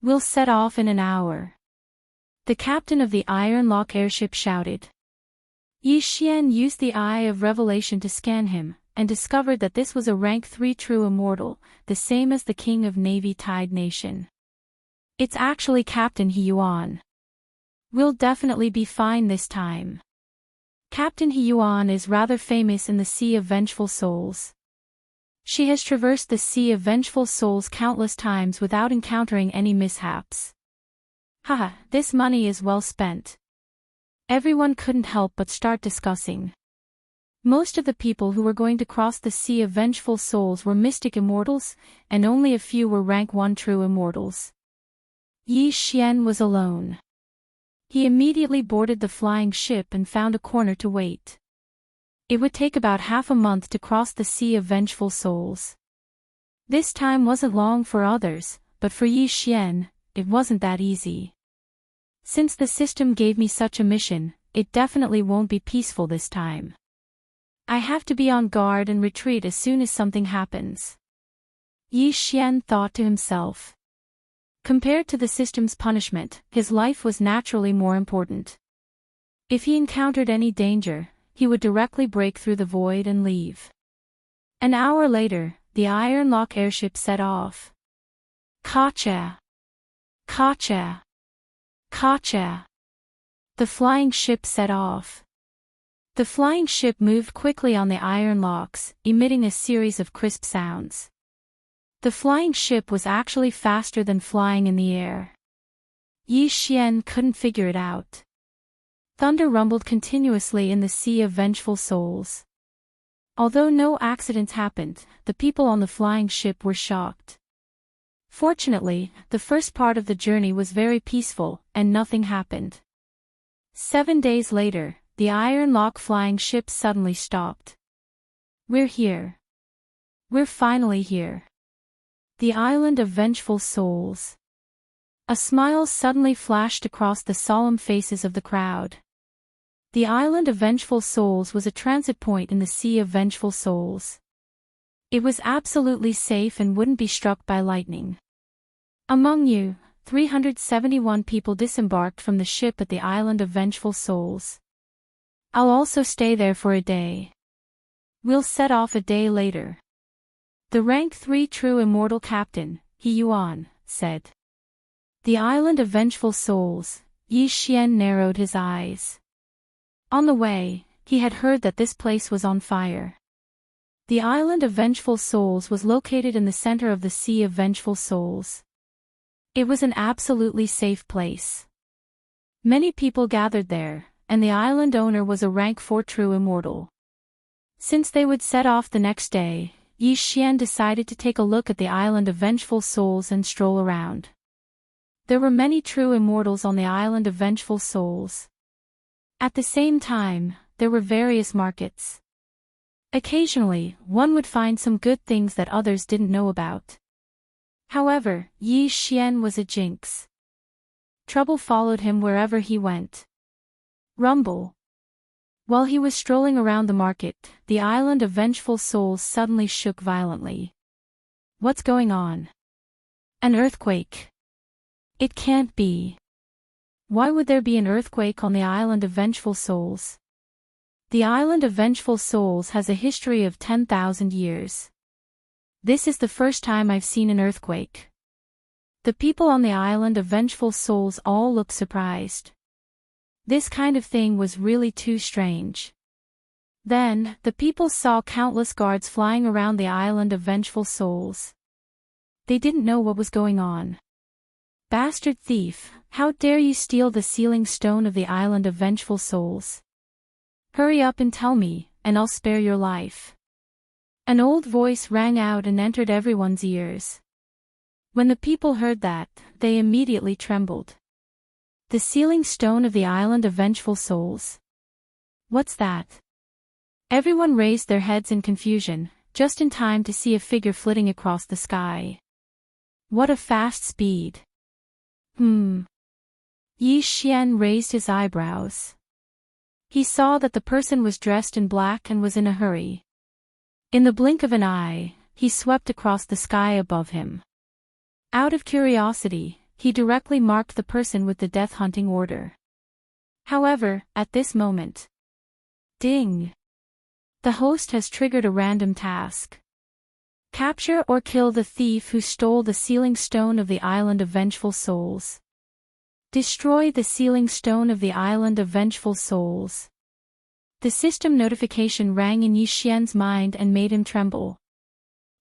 We'll set off in an hour. The captain of the iron lock airship shouted. Yi Xian used the Eye of Revelation to scan him, and discovered that this was a rank 3 true immortal, the same as the king of Navy Tide Nation. It's actually Captain He Yuan. We'll definitely be fine this time. Captain He Yuan is rather famous in the Sea of Vengeful Souls. She has traversed the Sea of Vengeful Souls countless times without encountering any mishaps. Haha, this money is well spent. Everyone couldn't help but start discussing. Most of the people who were going to cross the Sea of Vengeful Souls were mystic immortals, and only a few were rank 1 true immortals. Yi Xian was alone. He immediately boarded the flying ship and found a corner to wait. It would take about half a month to cross the Sea of Vengeful Souls. This time wasn't long for others, but for Yi Xian, it wasn't that easy. Since the system gave me such a mission, it definitely won't be peaceful this time. I have to be on guard and retreat as soon as something happens. Yi Xian thought to himself. Compared to the system's punishment, his life was naturally more important. If he encountered any danger, he would directly break through the void and leave. An hour later, the iron lock airship set off. Ka-cha! Ka-cha! Ka-cha! The flying ship set off. The flying ship moved quickly on the iron locks, emitting a series of crisp sounds. The flying ship was actually faster than flying in the air. Yi Xian couldn't figure it out. Thunder rumbled continuously in the Sea of Vengeful Souls. Although no accidents happened, the people on the flying ship were shocked. Fortunately, the first part of the journey was very peaceful, and nothing happened. 7 days later, the iron lock flying ship suddenly stopped. We're here. We're finally here. The island of vengeful souls. A smile suddenly flashed across the solemn faces of the crowd. The island of vengeful souls was a transit point in the Sea of Vengeful Souls. It was absolutely safe and wouldn't be struck by lightning. Among you, 371 people disembarked from the ship at the island of Vengeful Souls. I'll also stay there for a day. We'll set off a day later. The rank 3 true immortal captain, He Yuan, said. The island of Vengeful Souls. Yi Xian narrowed his eyes. On the way, he had heard that this place was on fire. The island of Vengeful Souls was located in the center of the Sea of Vengeful Souls. It was an absolutely safe place. Many people gathered there, and the island owner was a rank 4 true immortal. Since they would set off the next day, Yi Xian decided to take a look at the island of Vengeful Souls and stroll around. There were many true immortals on the island of Vengeful Souls. At the same time, there were various markets. Occasionally, one would find some good things that others didn't know about. However, Yi Xian was a jinx. Trouble followed him wherever he went. Rumble. While he was strolling around the market, the island of Vengeful Souls suddenly shook violently. What's going on? An earthquake. It can't be. Why would there be an earthquake on the island of Vengeful Souls? The island of Vengeful Souls has a history of 10,000 years. This is the first time I've seen an earthquake. The people on the island of Vengeful Souls all looked surprised. This kind of thing was really too strange. Then, the people saw countless guards flying around the island of vengeful souls. They didn't know what was going on. "Bastard thief, how dare you steal the sealing stone of the island of vengeful souls? Hurry up and tell me, and I'll spare your life." An old voice rang out and entered everyone's ears. When the people heard that, they immediately trembled. "The sealing stone of the island of vengeful souls? What's that?" Everyone raised their heads in confusion, just in time to see a figure flitting across the sky. What a fast speed! Yi Xian raised his eyebrows. He saw that the person was dressed in black and was in a hurry. In the blink of an eye, he swept across the sky above him. Out of curiosity, he directly marked the person with the death-hunting order. However, at this moment, ding! The host has triggered a random task. Capture or kill the thief who stole the sealing stone of the island of vengeful souls. Destroy the sealing stone of the island of vengeful souls. The system notification rang in Yi Xian's mind and made him tremble.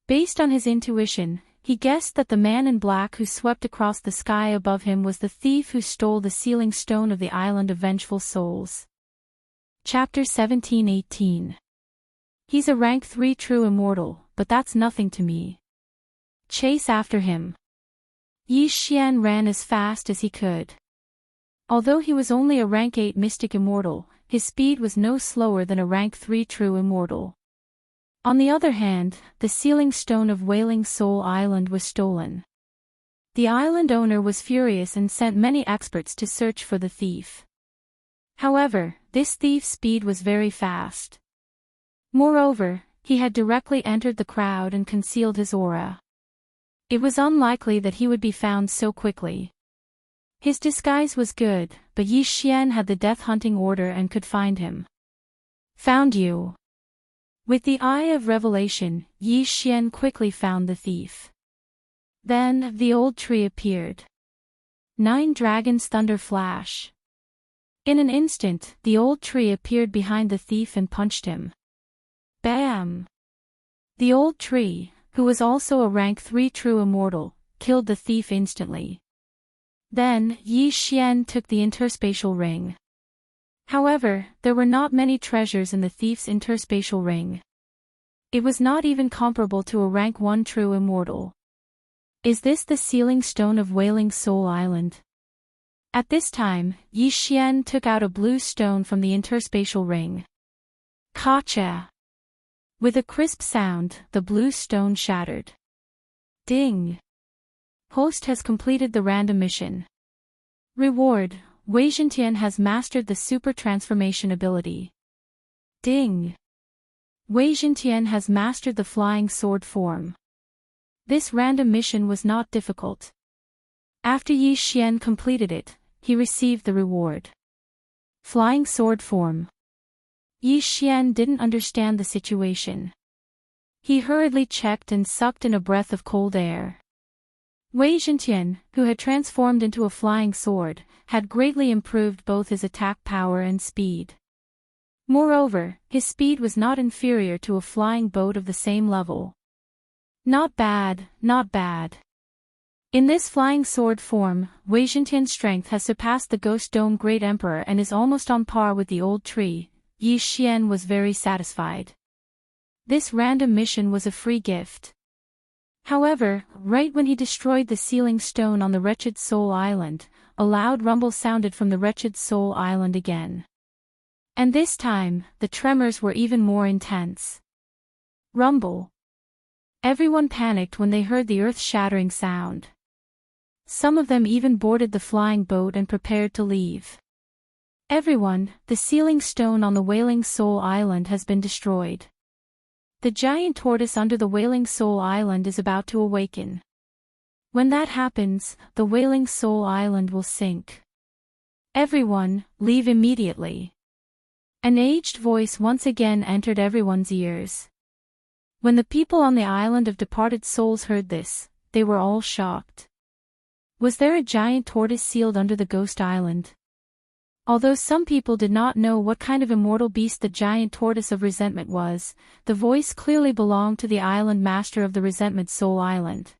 Based on his intuition, he guessed that the man in black who swept across the sky above him was the thief who stole the sealing stone of the island of vengeful souls. Chapter 17-18. He's a rank 3 true immortal, but that's nothing to me. Chase after him. Yi Xian ran as fast as he could. Although he was only a rank 8 mystic immortal, his speed was no slower than a rank 3 true immortal. On the other hand, the sealing stone of Wailing Soul Island was stolen. The island owner was furious and sent many experts to search for the thief. However, this thief's speed was very fast. Moreover, he had directly entered the crowd and concealed his aura. It was unlikely that he would be found so quickly. His disguise was good, but Yi Xian had the death-hunting order and could find him. Found you. With the eye of revelation, Yi Xian quickly found the thief. Then, the old tree appeared. 9 dragons thunder flash. In an instant, the old tree appeared behind the thief and punched him. Bam! The old tree, who was also a rank 3 true immortal, killed the thief instantly. Then, Yi Xian took the interspatial ring. However, there were not many treasures in the thief's interspatial ring. It was not even comparable to a rank 1 true immortal. Is this the sealing stone of Wailing Soul Island? At this time, Yi Xian took out a blue stone from the interspatial ring. Gotcha! With a crisp sound, the blue stone shattered. Ding! Host has completed the random mission. Reward: Wei Zhentian has mastered the super transformation ability. Ding! Wei Zhentian has mastered the flying sword form. This random mission was not difficult. After Yi Xian completed it, he received the reward. Flying sword form. Yi Xian didn't understand the situation. He hurriedly checked and sucked in a breath of cold air. Wei Zhentian, who had transformed into a flying sword, had greatly improved both his attack power and speed. Moreover, his speed was not inferior to a flying boat of the same level. Not bad, not bad. In this flying sword form, Wei Zhentian's strength has surpassed the Ghost Dome Great Emperor and is almost on par with the old tree. Yi Xian was very satisfied. This random mission was a free gift. However, right when he destroyed the sealing stone on the Wretched Soul Island, a loud rumble sounded from the Wretched Soul Island again. And this time, the tremors were even more intense. Rumble. Everyone panicked when they heard the earth-shattering sound. Some of them even boarded the flying boat and prepared to leave. Everyone, the sealing stone on the Wailing Soul Island has been destroyed. The giant tortoise under the Wailing Soul Island is about to awaken. When that happens, the Wailing Soul Island will sink. Everyone, leave immediately. An aged voice once again entered everyone's ears. When the people on the island of departed souls heard this, they were all shocked. Was there a giant tortoise sealed under the Ghost Island? Although some people did not know what kind of immortal beast the giant tortoise of resentment was, the voice clearly belonged to the island master of the resentment soul island.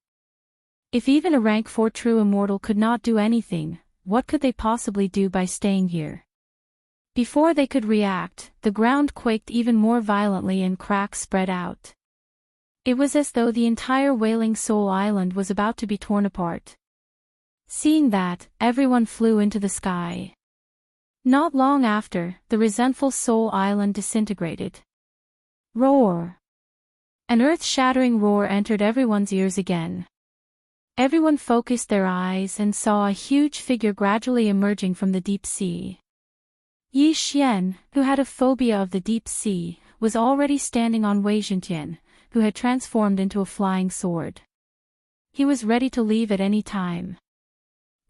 If even a rank 4 true immortal could not do anything, what could they possibly do by staying here? Before they could react, the ground quaked even more violently and cracks spread out. It was as though the entire Wailing Soul Island was about to be torn apart. Seeing that, everyone flew into the sky. Not long after, the resentful Soul Island disintegrated. Roar! An earth-shattering roar entered everyone's ears again. Everyone focused their eyes and saw a huge figure gradually emerging from the deep sea. Yi Xian, who had a phobia of the deep sea, was already standing on Wei Zhentian, who had transformed into a flying sword. He was ready to leave at any time.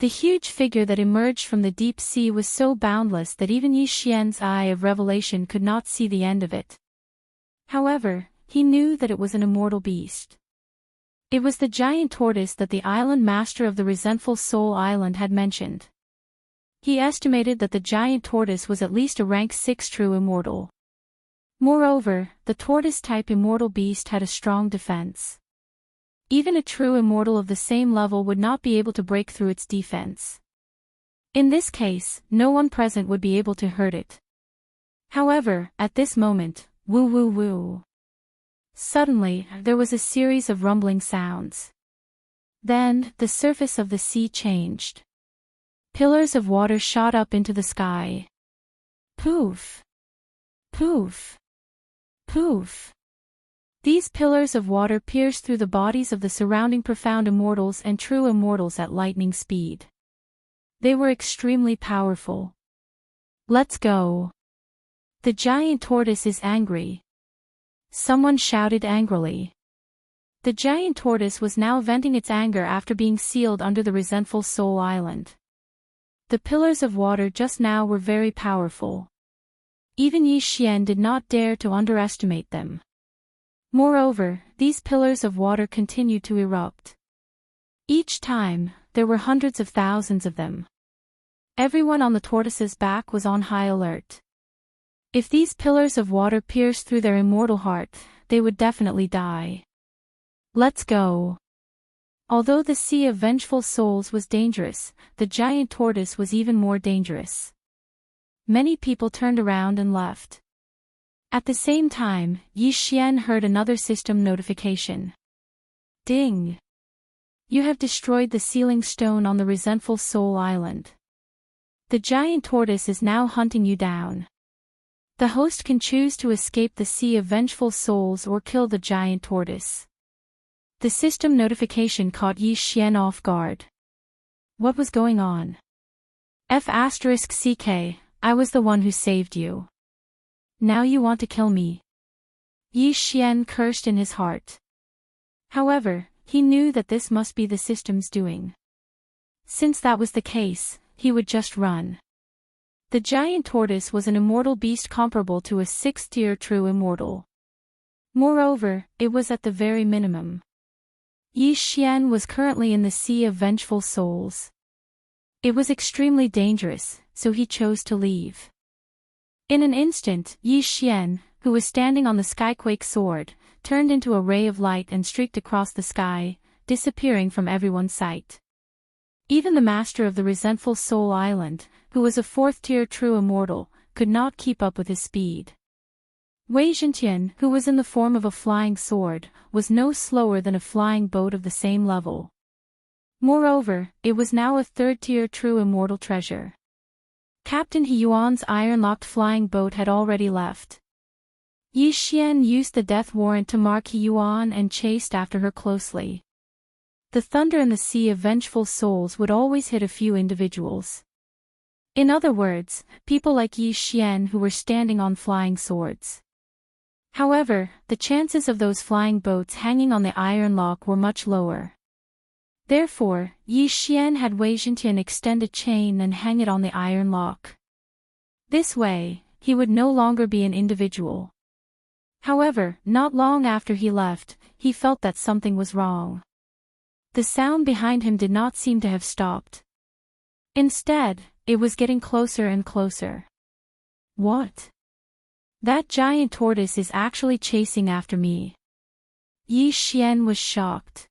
The huge figure that emerged from the deep sea was so boundless that even Yi Xian's eye of revelation could not see the end of it. However, he knew that it was an immortal beast. It was the giant tortoise that the island master of the resentful Soul Island had mentioned. He estimated that the giant tortoise was at least a rank 6 true immortal. Moreover, the tortoise-type immortal beast had a strong defense. Even a true immortal of the same level would not be able to break through its defense. In this case, no one present would be able to hurt it. However, at this moment, woo woo woo. Suddenly, there was a series of rumbling sounds. Then, the surface of the sea changed. Pillars of water shot up into the sky. Poof! Poof! Poof! These pillars of water pierced through the bodies of the surrounding profound immortals and true immortals at lightning speed. They were extremely powerful. Let's go! The giant tortoise is angry. Someone shouted angrily. The giant tortoise was now venting its anger after being sealed under the resentful Soul Island. The pillars of water just now were very powerful. Even Yi Xian did not dare to underestimate them. Moreover, these pillars of water continued to erupt. Each time, there were hundreds of thousands of them. Everyone on the tortoise's back was on high alert. If these pillars of water pierced through their immortal heart, they would definitely die. Let's go! Although the sea of vengeful souls was dangerous, the giant tortoise was even more dangerous. Many people turned around and left. At the same time, Yi Xian heard another system notification. Ding! You have destroyed the sealing stone on the resentful Soul Island. The giant tortoise is now hunting you down. The host can choose to escape the sea of vengeful souls or kill the giant tortoise. The system notification caught Yi Xian off guard. What was going on? F***CK, I was the one who saved you. Now you want to kill me. Yi Xian cursed in his heart. However, he knew that this must be the system's doing. Since that was the case, he would just run. The giant tortoise was an immortal beast comparable to a 6th-tier true immortal. Moreover, it was at the very minimum. Yi Xian was currently in the sea of vengeful souls. It was extremely dangerous, so he chose to leave. In an instant, Yi Xian, who was standing on the Skyquake sword, turned into a ray of light and streaked across the sky, disappearing from everyone's sight. Even the master of the resentful Soul Island, who was a 4th-tier true immortal, could not keep up with his speed. Wei Zhentian, who was in the form of a flying sword, was no slower than a flying boat of the same level. Moreover, it was now a 3rd-tier true immortal treasure. Captain He Yuan's iron-locked flying boat had already left. Yi Xian used the death warrant to mark He Yuan and chased after her closely. The thunder in the sea of vengeful souls would always hit a few individuals. In other words, people like Yi Xian who were standing on flying swords. However, the chances of those flying boats hanging on the iron lock were much lower. Therefore, Yi Xian had Wei Zhentian extend a chain and hang it on the iron lock. This way, he would no longer be an individual. However, not long after he left, he felt that something was wrong. The sound behind him did not seem to have stopped. Instead, It was getting closer and closer. What? That giant tortoise is actually chasing after me. Yi Xian was shocked.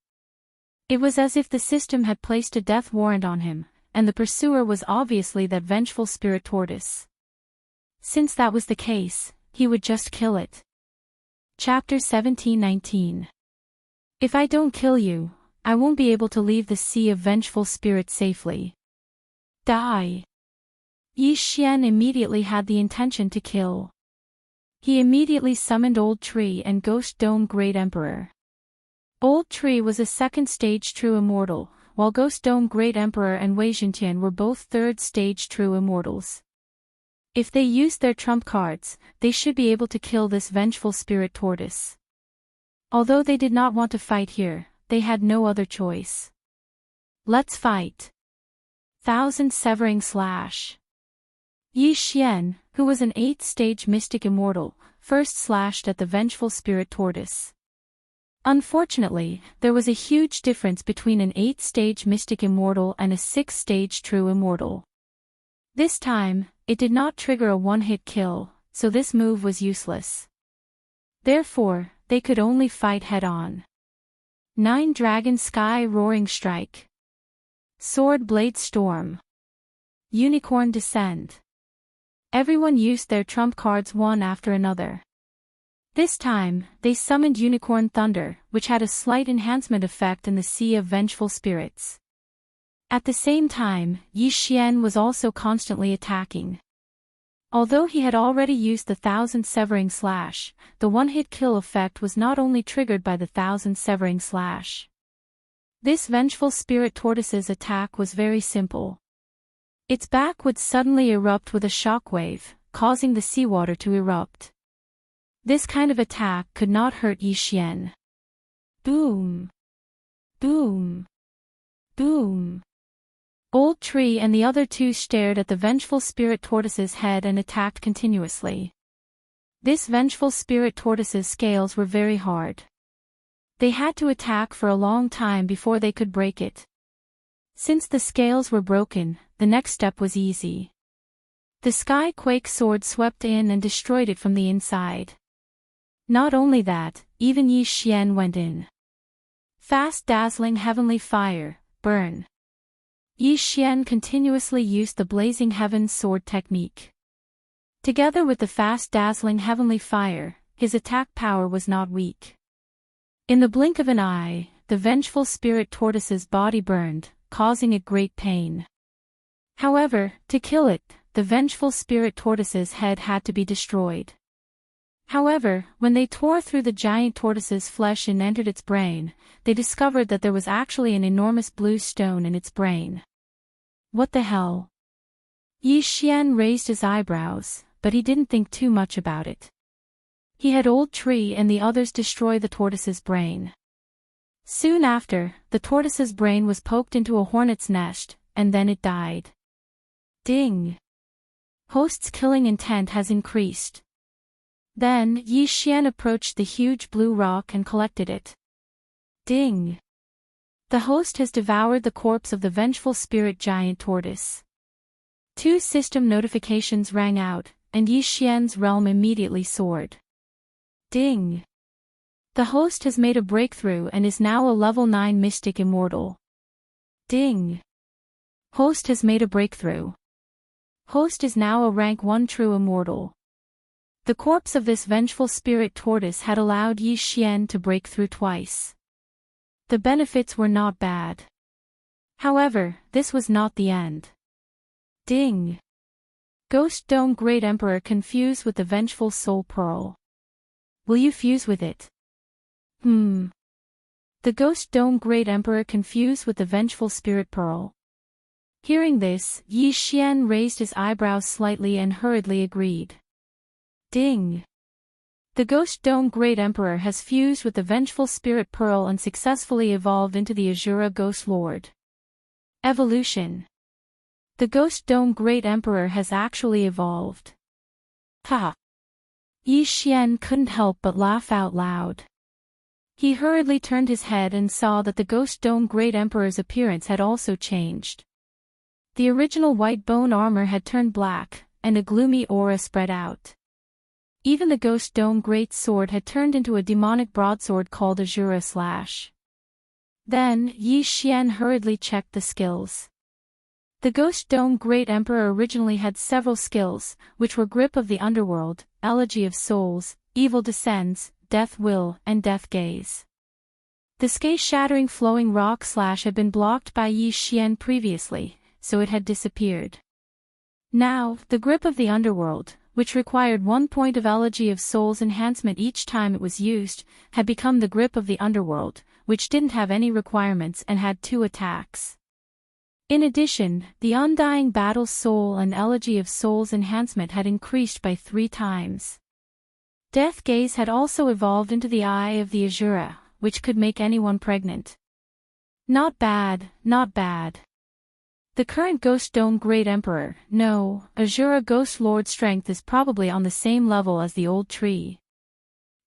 It was as if the system had placed a death warrant on him, and the pursuer was obviously that vengeful spirit tortoise. Since that was the case, he would just kill it. Chapter 17:19. If I don't kill you, I won't be able to leave the sea of vengeful spirits safely. Die. Yi Xian immediately had the intention to kill. He immediately summoned Old Tree and Ghost Dome Great Emperor. Old Tree was a second-stage true immortal, while Ghost Dome Great Emperor and Wei Zhentian were both third-stage true immortals. If they used their trump cards, they should be able to kill this vengeful spirit tortoise. Although they did not want to fight here, they had no other choice. Let's fight. Thousand Severing Slash. Yi Xian, who was an 8th-stage mystic immortal, first slashed at the vengeful spirit tortoise. Unfortunately, there was a huge difference between an 8th-stage mystic immortal and a 6th-stage true immortal. This time, it did not trigger a one-hit kill, so this move was useless. Therefore, they could only fight head-on. 9 Dragon Sky Roaring Strike. Sword Blade Storm. Unicorn Descent. Everyone used their trump cards one after another. This time, they summoned Unicorn Thunder, which had a slight enhancement effect in the Sea of Vengeful Spirits. At the same time, Yi Xian was also constantly attacking. Although he had already used the Thousand Severing Slash, the one-hit kill effect was not only triggered by the Thousand Severing Slash. This vengeful spirit tortoise's attack was very simple. Its back would suddenly erupt with a shockwave, causing the seawater to erupt. This kind of attack could not hurt Yi Xian. Boom! Boom! Boom! Old Tree and the other two stared at the vengeful spirit tortoise's head and attacked continuously. This vengeful spirit tortoise's scales were very hard. They had to attack for a long time before they could break it. Since the scales were broken, the next step was easy. The Sky Quake sword swept in and destroyed it from the inside. Not only that, even Yi Xian went in. Fast Dazzling Heavenly Fire, Burn. Yi Xian continuously used the Blazing Heavens sword technique. Together with the Fast Dazzling Heavenly Fire, his attack power was not weak. In the blink of an eye, the vengeful spirit tortoise's body burned, causing it great pain. However, to kill it, the vengeful spirit tortoise's head had to be destroyed. However, when they tore through the giant tortoise's flesh and entered its brain, they discovered that there was actually an enormous blue stone in its brain. What the hell? Yi Xian raised his eyebrows, but he didn't think too much about it. He had Old Tree and the others destroy the tortoise's brain. Soon after, the tortoise's brain was poked into a hornet's nest, and then it died. Ding! Host's killing intent has increased. Then, Yi Xian approached the huge blue rock and collected it. Ding! The host has devoured the corpse of the vengeful spirit giant tortoise. 2 system notifications rang out, and Yi Xian's realm immediately soared. Ding! The host has made a breakthrough and is now a level 9 mystic immortal. Ding! Host has made a breakthrough. Host is now a rank 1 true immortal. The corpse of this vengeful spirit tortoise had allowed Yi Xian to break through twice. The benefits were not bad. However, this was not the end. Ding! Ghost Dome Great Emperor confused with the vengeful soul pearl. Will you fuse with it? The Ghost Dome Great Emperor confused with the vengeful spirit pearl. Hearing this, Yi Xian raised his eyebrows slightly and hurriedly agreed. Ding! The Ghost Dome Great Emperor has fused with the vengeful spirit pearl and successfully evolved into the Azura Ghost Lord. Evolution. The Ghost Dome Great Emperor has actually evolved. Ha! Yi Xian couldn't help but laugh out loud. He hurriedly turned his head and saw that the Ghost Dome Great Emperor's appearance had also changed. The original white bone armor had turned black, and a gloomy aura spread out. Even the Ghost Dome Great Sword had turned into a demonic broadsword called Azura Slash. Then, Yi Xian hurriedly checked the skills. The Ghost Dome Great Emperor originally had several skills, which were Grip of the Underworld, Elegy of Souls, Evil Descends, Death Will, and Death Gaze. The sky-shattering flowing rock slash had been blocked by Yi Xian previously, so it had disappeared. Now, the Grip of the Underworld, which required 1 point of Elegy of Souls enhancement each time it was used, had become the Grip of the Underworld, which didn't have any requirements and had 2 attacks. In addition, the Undying Battle Soul and Elegy of Souls enhancement had increased by 3 times. Death Gaze had also evolved into the Eye of the Azura, which could make anyone pregnant. Not bad, not bad. The current Ghost Dome Great Emperor, no, Azura Ghost Lord strength is probably on the same level as the old tree.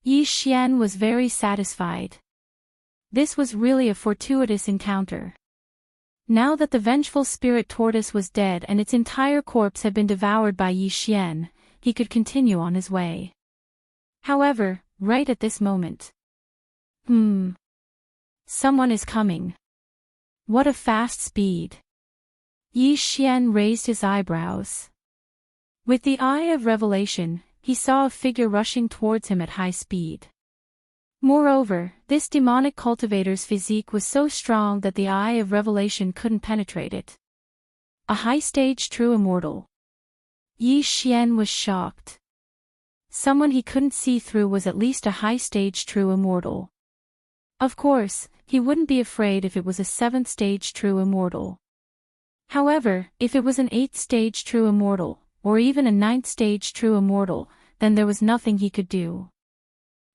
Yi Xian was very satisfied. This was really a fortuitous encounter. Now that the vengeful spirit tortoise was dead and its entire corpse had been devoured by Yi Xian, he could continue on his way. However, right at this moment. Someone is coming. What a fast speed. Yi Xian raised his eyebrows. With the eye of revelation, he saw a figure rushing towards him at high speed. Moreover, this demonic cultivator's physique was so strong that the eye of revelation couldn't penetrate it. A high-stage true immortal. Yi Xian was shocked. Someone he couldn't see through was at least a high-stage true immortal. Of course, he wouldn't be afraid if it was a 7th-stage true immortal. However, if it was an 8th-stage true immortal, or even a 9th-stage true immortal, then there was nothing he could do.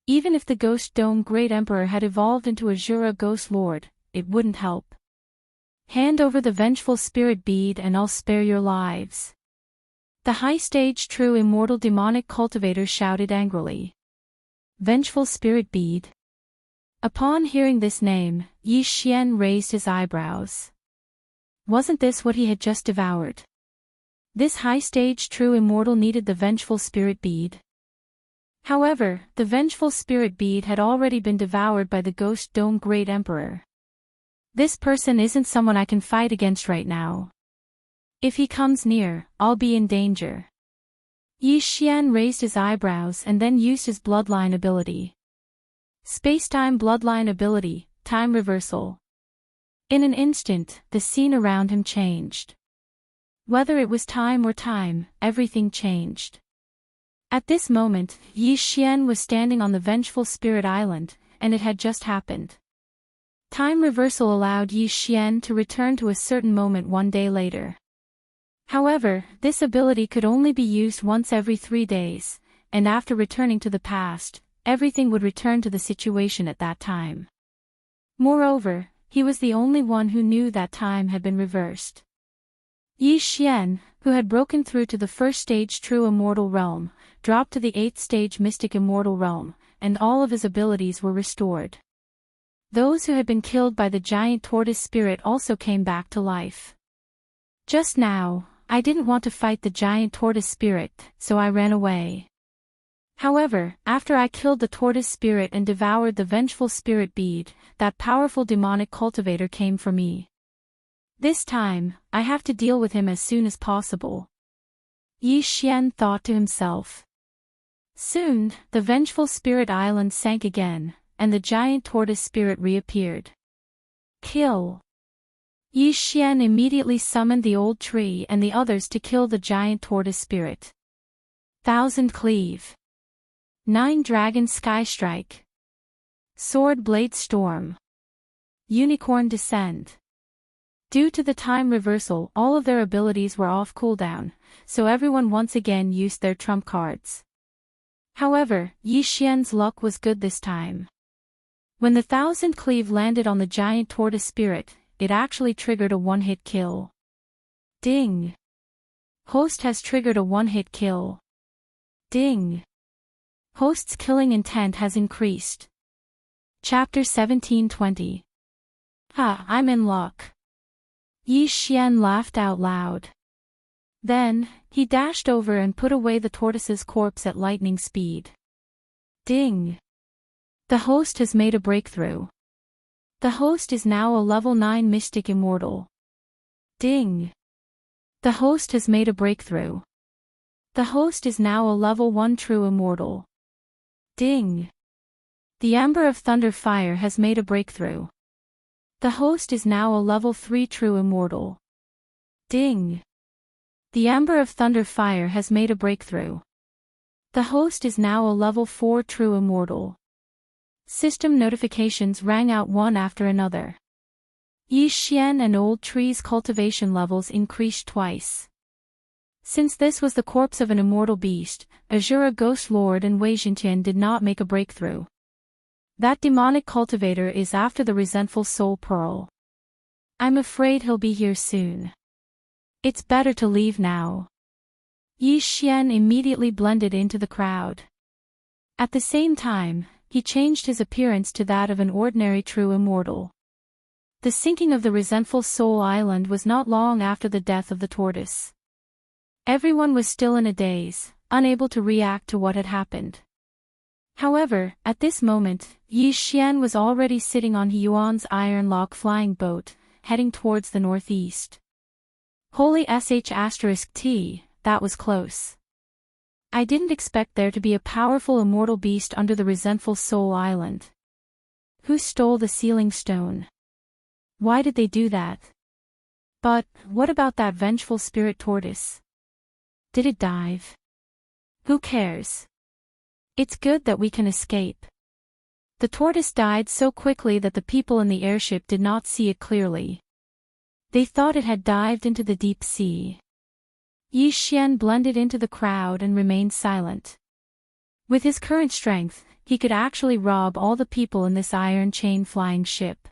Even if the Ghost Dome Great Emperor had evolved into Azura Ghost Lord, it wouldn't help. Hand over the Vengeful Spirit Bead and I'll spare your lives. The high-stage true immortal demonic cultivator shouted angrily. Vengeful Spirit Bead. Upon hearing this name, Yi Xian raised his eyebrows. Wasn't this what he had just devoured? This high-stage true immortal needed the Vengeful Spirit Bead. However, the Vengeful Spirit Bead had already been devoured by the Ghost Dome Great Emperor. This person isn't someone I can fight against right now. If he comes near, I'll be in danger. Yi Xian raised his eyebrows and then used his bloodline ability. Spacetime bloodline ability, time reversal. In an instant, the scene around him changed. Whether it was time or time, everything changed. At this moment, Yi Xian was standing on the Vengeful Spirit Island, and it had just happened. Time reversal allowed Yi Xian to return to a certain moment 1 day later. However, this ability could only be used once every 3 days, and after returning to the past, everything would return to the situation at that time. Moreover, he was the only one who knew that time had been reversed. Yi Xian, who had broken through to the 1st stage true immortal realm, dropped to the 8th stage mystic immortal realm, and all of his abilities were restored. Those who had been killed by the giant tortoise spirit also came back to life. Just now, I didn't want to fight the giant tortoise spirit, so I ran away. However, after I killed the tortoise spirit and devoured the Vengeful Spirit Bead, that powerful demonic cultivator came for me. This time, I have to deal with him as soon as possible. Yi Xian thought to himself. Soon, the Vengeful Spirit Island sank again, and the giant tortoise spirit reappeared. Kill! Yi Xian immediately summoned the old tree and the others to kill the giant tortoise spirit. 1000 Cleave. 9 Dragon Sky Strike. Sword Blade Storm. Unicorn Descend. Due to the time reversal, all of their abilities were off cooldown, so everyone once again used their trump cards. However, Yi Xian's luck was good this time. When the 1000 Cleave landed on the giant tortoise spirit, it actually triggered a one-hit kill. Ding! Host has triggered a one-hit kill. Ding! Host's killing intent has increased. Chapter 1720. Ha, I'm in luck. Yi Xian laughed out loud. Then, he dashed over and put away the tortoise's corpse at lightning speed. Ding! The host has made a breakthrough. The host is now a level 9 mystic immortal. Ding! The host has made a breakthrough. The host is now a level 1 true immortal. Ding! The Ember of Thunder Fire has made a breakthrough. The host is now a level 3 true immortal. Ding! The Ember of Thunder Fire has made a breakthrough. The host is now a level 4 true immortal. System notifications rang out one after another. Yi Xian and Old Tree's cultivation levels increased twice. Since this was the corpse of an immortal beast, Azura Ghost Lord and Wei Jintian did not make a breakthrough. That demonic cultivator is after the resentful soul pearl. I'm afraid he'll be here soon. It's better to leave now. Yi Xian immediately blended into the crowd. At the same time, he changed his appearance to that of an ordinary true immortal. The sinking of the resentful soul island was not long after the death of the tortoise. Everyone was still in a daze, unable to react to what had happened. However, at this moment, Yi Xian was already sitting on He Yuan's iron log flying boat, heading towards the northeast. Holy sh*t, that was close. I didn't expect there to be a powerful immortal beast under the resentful soul island. Who stole the sealing stone? Why did they do that? But, what about that vengeful spirit tortoise? Did it dive? Who cares? It's good that we can escape. The tortoise died so quickly that the people in the airship did not see it clearly. They thought it had dived into the deep sea. Yi Xian blended into the crowd and remained silent. With his current strength, he could actually rob all the people in this iron chain flying ship.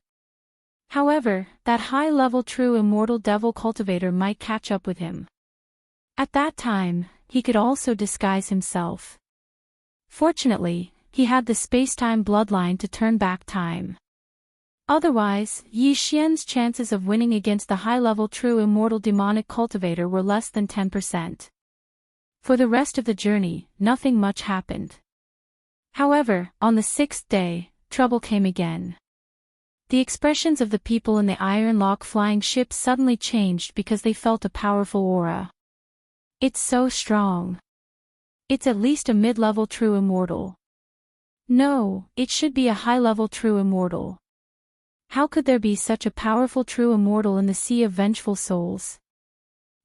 However, that high-level true immortal devil cultivator might catch up with him. At that time, he could also disguise himself. Fortunately, he had the space-time bloodline to turn back time. Otherwise, Yi Xian's chances of winning against the high-level true immortal demonic cultivator were less than 10%. For the rest of the journey, nothing much happened. However, on the 6th day, trouble came again. The expressions of the people in the iron log flying ship suddenly changed because they felt a powerful aura. It's so strong. It's at least a mid-level true immortal. No, it should be a high-level true immortal. How could there be such a powerful true immortal in the Sea of Vengeful Souls?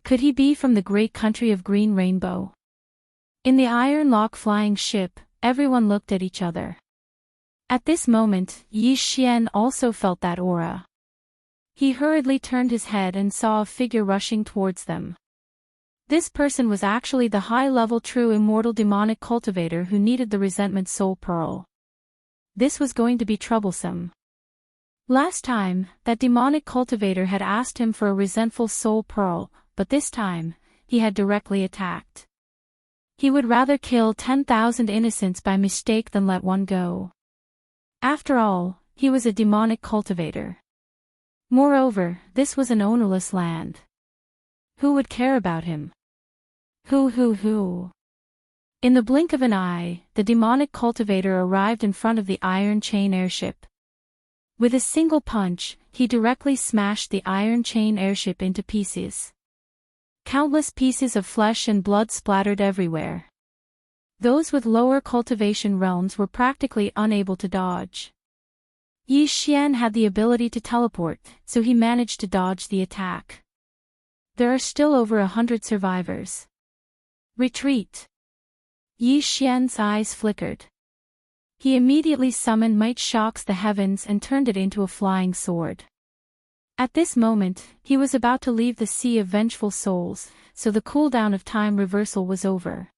Could he be from the great country of Green Rainbow? In the iron log flying ship, everyone looked at each other. At this moment, Yi Xian also felt that aura. He hurriedly turned his head and saw a figure rushing towards them. This person was actually the high-level true immortal demonic cultivator who needed the resentment soul pearl. This was going to be troublesome. Last time, that demonic cultivator had asked him for a resentful soul pearl, but this time, he had directly attacked. He would rather kill 10,000 innocents by mistake than let one go. After all, he was a demonic cultivator. Moreover, this was an ownerless land. Who would care about him? Who? In the blink of an eye, the demonic cultivator arrived in front of the iron chain airship. With a single punch, he directly smashed the iron chain airship into pieces. Countless pieces of flesh and blood splattered everywhere. Those with lower cultivation realms were practically unable to dodge. Yi Xian had the ability to teleport, so he managed to dodge the attack. There are still over 100 survivors. Retreat. Yi Xian's eyes flickered. He immediately summoned Might Shocks the Heavens and turned it into a flying sword. At this moment, he was about to leave the Sea of Vengeful Souls, so the cooldown of time reversal was over.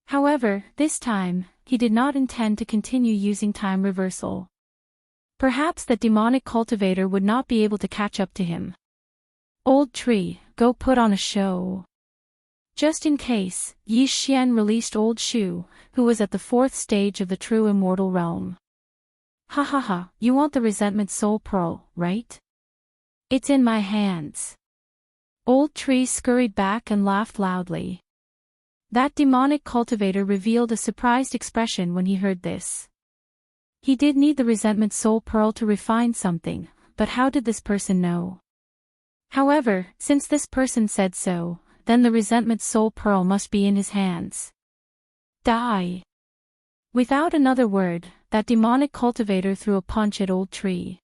However, this time, he did not intend to continue using time reversal. Perhaps that demonic cultivator would not be able to catch up to him. Old Tree, go put on a show. Just in case, Yi Xian released Old Shu, who was at the 4th stage of the true immortal realm. Ha, you want the resentment soul pearl, right? It's in my hands. Old Tree scurried back and laughed loudly. That demonic cultivator revealed a surprised expression when he heard this. He did need the resentment soul pearl to refine something, but how did this person know? However, since this person said so, then the resentment soul pearl must be in his hands. Die! Without another word, that demonic cultivator threw a punch at Old Tree.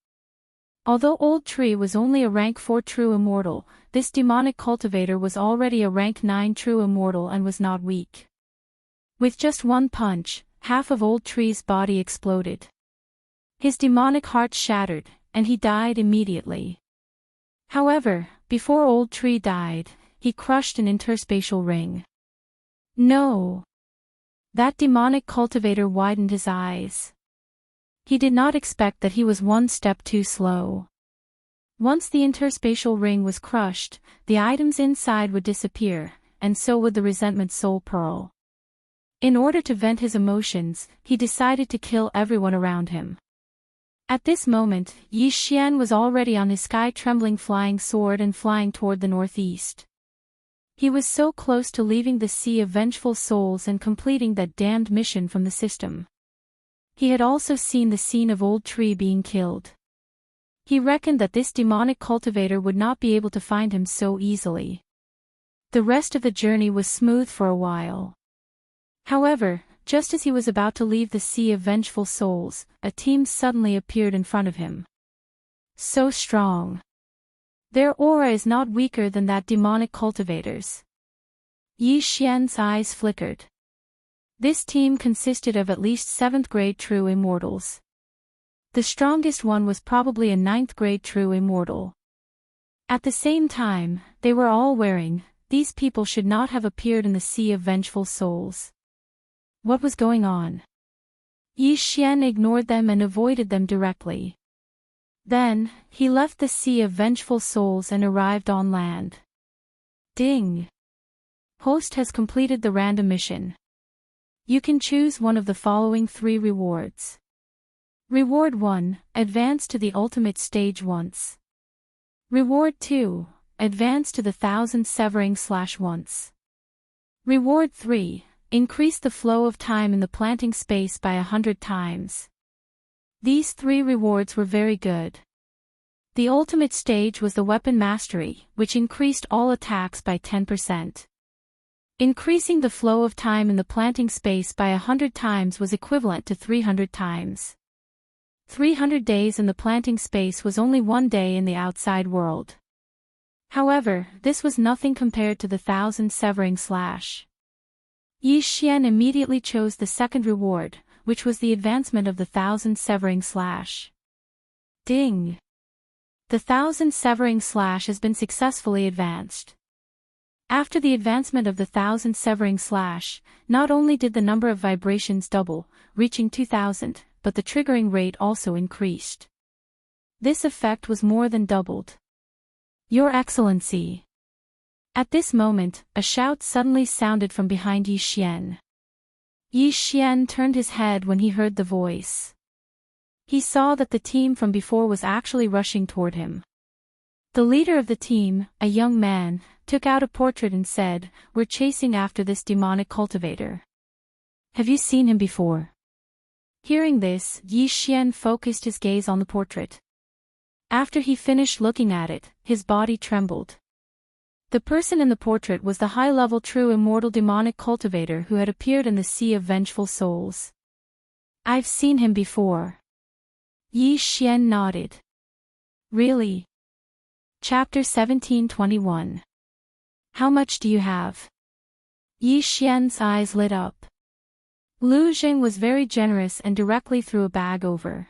Although Old Tree was only a rank 4 true immortal, this demonic cultivator was already a rank 9 true immortal and was not weak. With just one punch, half of Old Tree's body exploded. His demonic heart shattered, and he died immediately. However, before Old Tree died, he crushed an interspatial ring. No! That demonic cultivator widened his eyes. He did not expect that he was one step too slow. Once the interspatial ring was crushed, the items inside would disappear, and so would the resentment soul pearl. In order to vent his emotions, he decided to kill everyone around him. At this moment, Yi Xian was already on his sky-trembling flying sword and flying toward the northeast. He was so close to leaving the Sea of Vengeful Souls and completing that damned mission from the system. He had also seen the scene of Old Tree being killed. He reckoned that this demonic cultivator would not be able to find him so easily. The rest of the journey was smooth for a while. However, just as he was about to leave the Sea of Vengeful Souls, a team suddenly appeared in front of him. So strong. Their aura is not weaker than that demonic cultivator's. Yi Xian's eyes flickered. This team consisted of at least 7th grade true immortals. The strongest one was probably a 9th grade true immortal. At the same time, they were all wearing, these people should not have appeared in the Sea of Vengeful Souls. What was going on? Yi Xian ignored them and avoided them directly. Then, he left the Sea of Vengeful Souls and arrived on land. Ding! Host has completed the random mission. You can choose one of the following 3 rewards. Reward 1, advance to the ultimate stage once. Reward 2, advance to the 1000 severing / once. Reward 3, increase the flow of time in the planting space by 100 times. These 3 rewards were very good. The ultimate stage was the weapon mastery, which increased all attacks by 10%. Increasing the flow of time in the planting space by 100 times was equivalent to 300 times. 300 days in the planting space was only 1 day in the outside world. However, this was nothing compared to the 1000 severing /. Yi Xian immediately chose the second reward, which was the advancement of the 1000 severing /. Ding! The 1000 severing / has been successfully advanced. After the advancement of the 1000 severing /, not only did the number of vibrations double, reaching 2000, but the triggering rate also increased. This effect was more than doubled. Your Excellency! At this moment, a shout suddenly sounded from behind Yi Xian. Yi Xian turned his head when he heard the voice. He saw that the team from before was actually rushing toward him. The leader of the team, a young man, took out a portrait and said, "We're chasing after this demonic cultivator. Have you seen him before?" Hearing this, Yi Xian focused his gaze on the portrait. After he finished looking at it, his body trembled. The person in the portrait was the high-level true immortal demonic cultivator who had appeared in the Sea of Vengeful Souls. I've seen him before. Yi Xian nodded. Really? Chapter 1721. How much do you have? Yi Xian's eyes lit up. Lu Jing was very generous and directly threw a bag over.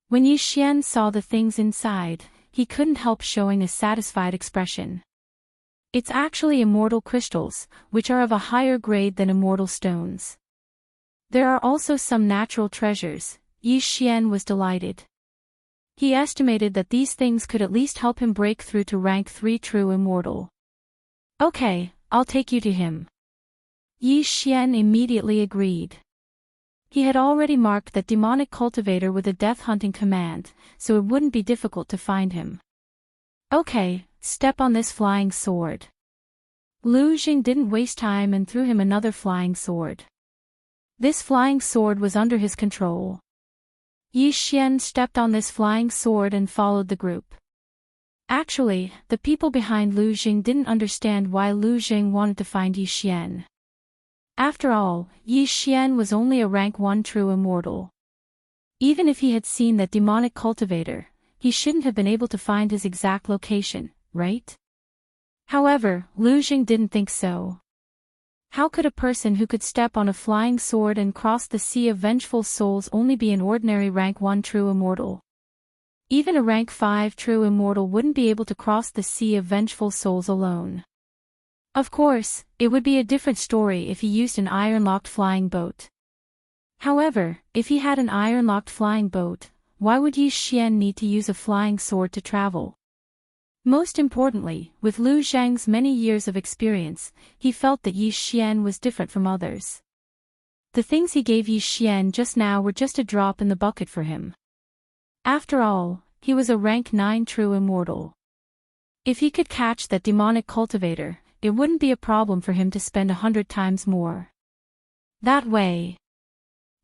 When Yi Xian saw the things inside, he couldn't help showing a satisfied expression. It's actually immortal crystals, which are of a higher grade than immortal stones. There are also some natural treasures. Yi Xian was delighted. He estimated that these things could at least help him break through to rank 3 true immortal. Okay, I'll take you to him. Yi Xian immediately agreed. He had already marked that demonic cultivator with a death hunting command, so it wouldn't be difficult to find him. Okay, step on this flying sword. Lu Jing didn't waste time and threw him another flying sword. This flying sword was under his control. Yi Xian stepped on this flying sword and followed the group. Actually, the people behind Lu Jing didn't understand why Lu Jing wanted to find Yi Xian. After all, Yi Xian was only a rank 1 true immortal. Even if he had seen that demonic cultivator, he shouldn't have been able to find his exact location, right? However, Lu Jing didn't think so. How could a person who could step on a flying sword and cross the sea of vengeful souls only be an ordinary rank 1 true immortal? Even a rank 5 true immortal wouldn't be able to cross the sea of vengeful souls alone. Of course, it would be a different story if he used an iron-locked flying boat. However, if he had an iron-locked flying boat, why would Yi Xian need to use a flying sword to travel? Most importantly, with Lu Zhang's many years of experience, he felt that Yi Xian was different from others. The things he gave Yi Xian just now were just a drop in the bucket for him. After all, he was a rank 9 true immortal. If he could catch that demonic cultivator, it wouldn't be a problem for him to spend 100 times more. That way.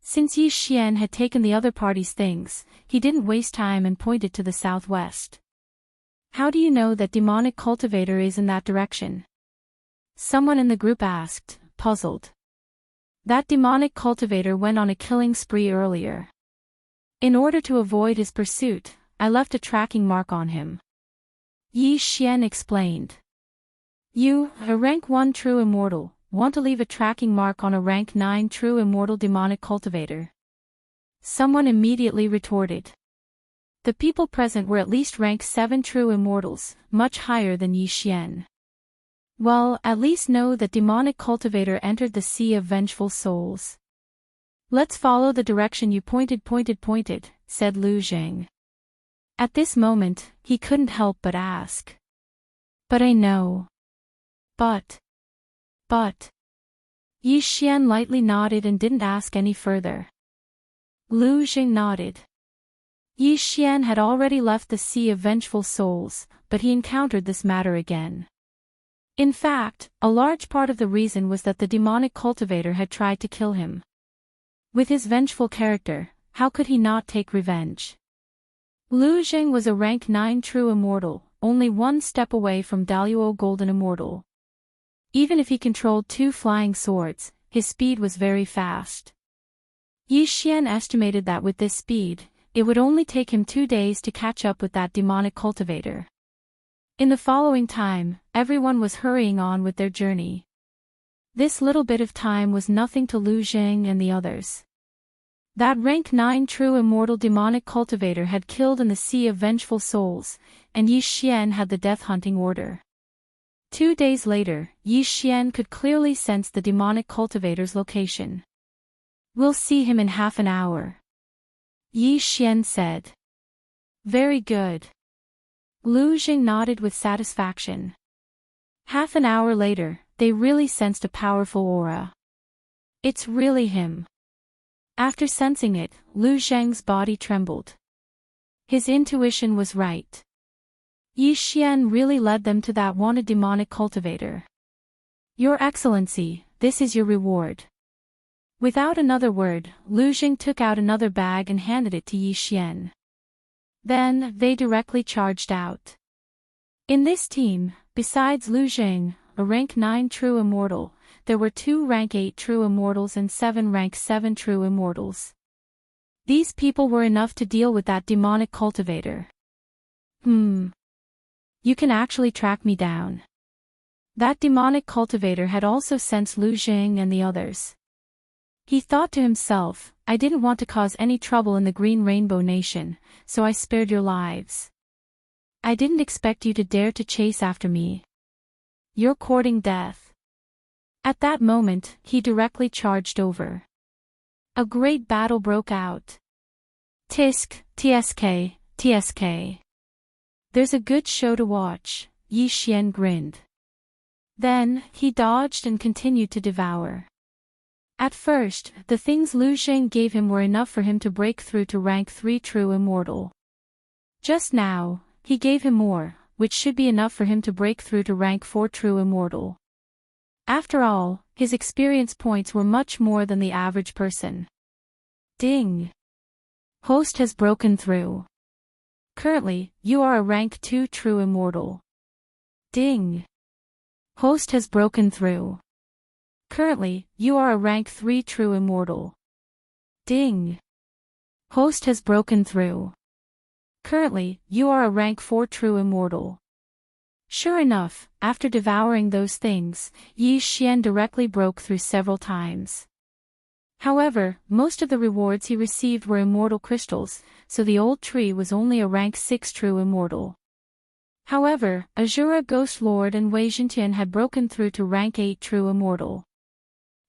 Since Yi Xian had taken the other party's things, he didn't waste time and pointed to the southwest. How do you know that demonic cultivator is in that direction? Someone in the group asked, puzzled. That demonic cultivator went on a killing spree earlier. In order to avoid his pursuit, I left a tracking mark on him. Yi Xian explained. You, a rank 1 true immortal, want to leave a tracking mark on a rank 9 true immortal demonic cultivator? Someone immediately retorted. The people present were at least rank 7 true immortals, much higher than Yi Xian. Well, at least know that demonic cultivator entered the sea of vengeful souls. Let's follow the direction you pointed, said Lu Jing. At this moment, he couldn't help but ask. But I know. But. Yi Xian lightly nodded and didn't ask any further. Lu Jing nodded. Yi Xian had already left the sea of vengeful souls, but he encountered this matter again. In fact, a large part of the reason was that the demonic cultivator had tried to kill him. With his vengeful character, how could he not take revenge? Lu Jing was a rank 9 true immortal, only one step away from Daluo Golden Immortal. Even if he controlled 2 flying swords, his speed was very fast. Yi Xian estimated that with this speed, it would only take him 2 days to catch up with that demonic cultivator. In the following time, everyone was hurrying on with their journey. This little bit of time was nothing to Lu Jing and the others. That rank 9 true immortal demonic cultivator had killed in the sea of vengeful souls, and Yi Xian had the death hunting order. 2 days later, Yi Xian could clearly sense the demonic cultivator's location. We'll see him in half an hour. Yi Xian said. Very good. Lu Jing nodded with satisfaction. Half an hour later, they really sensed a powerful aura. It's really him. After sensing it, Lu Zheng's body trembled. His intuition was right. Yi Xian really led them to that wanted demonic cultivator. Your Excellency, this is your reward. Without another word, Lu Jing took out another bag and handed it to Yi Xian. Then, they directly charged out. In this team, besides Lu Jing, a rank 9 true immortal, there were 2 rank 8 true immortals and 7 rank 7 true immortals. These people were enough to deal with that demonic cultivator. You can actually track me down. That demonic cultivator had also sensed Lu Jing and the others. He thought to himself, I didn't want to cause any trouble in the Green Rainbow Nation, so I spared your lives. I didn't expect you to dare to chase after me. You're courting death. At that moment, he directly charged over. A great battle broke out. Tisk, TSK, TSK. There's a good show to watch, Yi Xian grinned. Then, he dodged and continued to devour. At first, the things Lu Jing gave him were enough for him to break through to rank 3 true immortal. Just now, he gave him more, which should be enough for him to break through to rank 4 True Immortal. After all, his experience points were much more than the average person. Ding! Host has broken through. Currently, you are a rank 2 True Immortal. Ding! Host has broken through. Currently, you are a rank 3 True Immortal. Ding! Host has broken through. Currently, you are a rank 4 True Immortal. Sure enough, after devouring those things, Yi Xian directly broke through several times. However, most of the rewards he received were immortal crystals, so the old tree was only a rank 6 True Immortal. However, Azura Ghost Lord and Wei Zhentian had broken through to rank 8 True Immortal.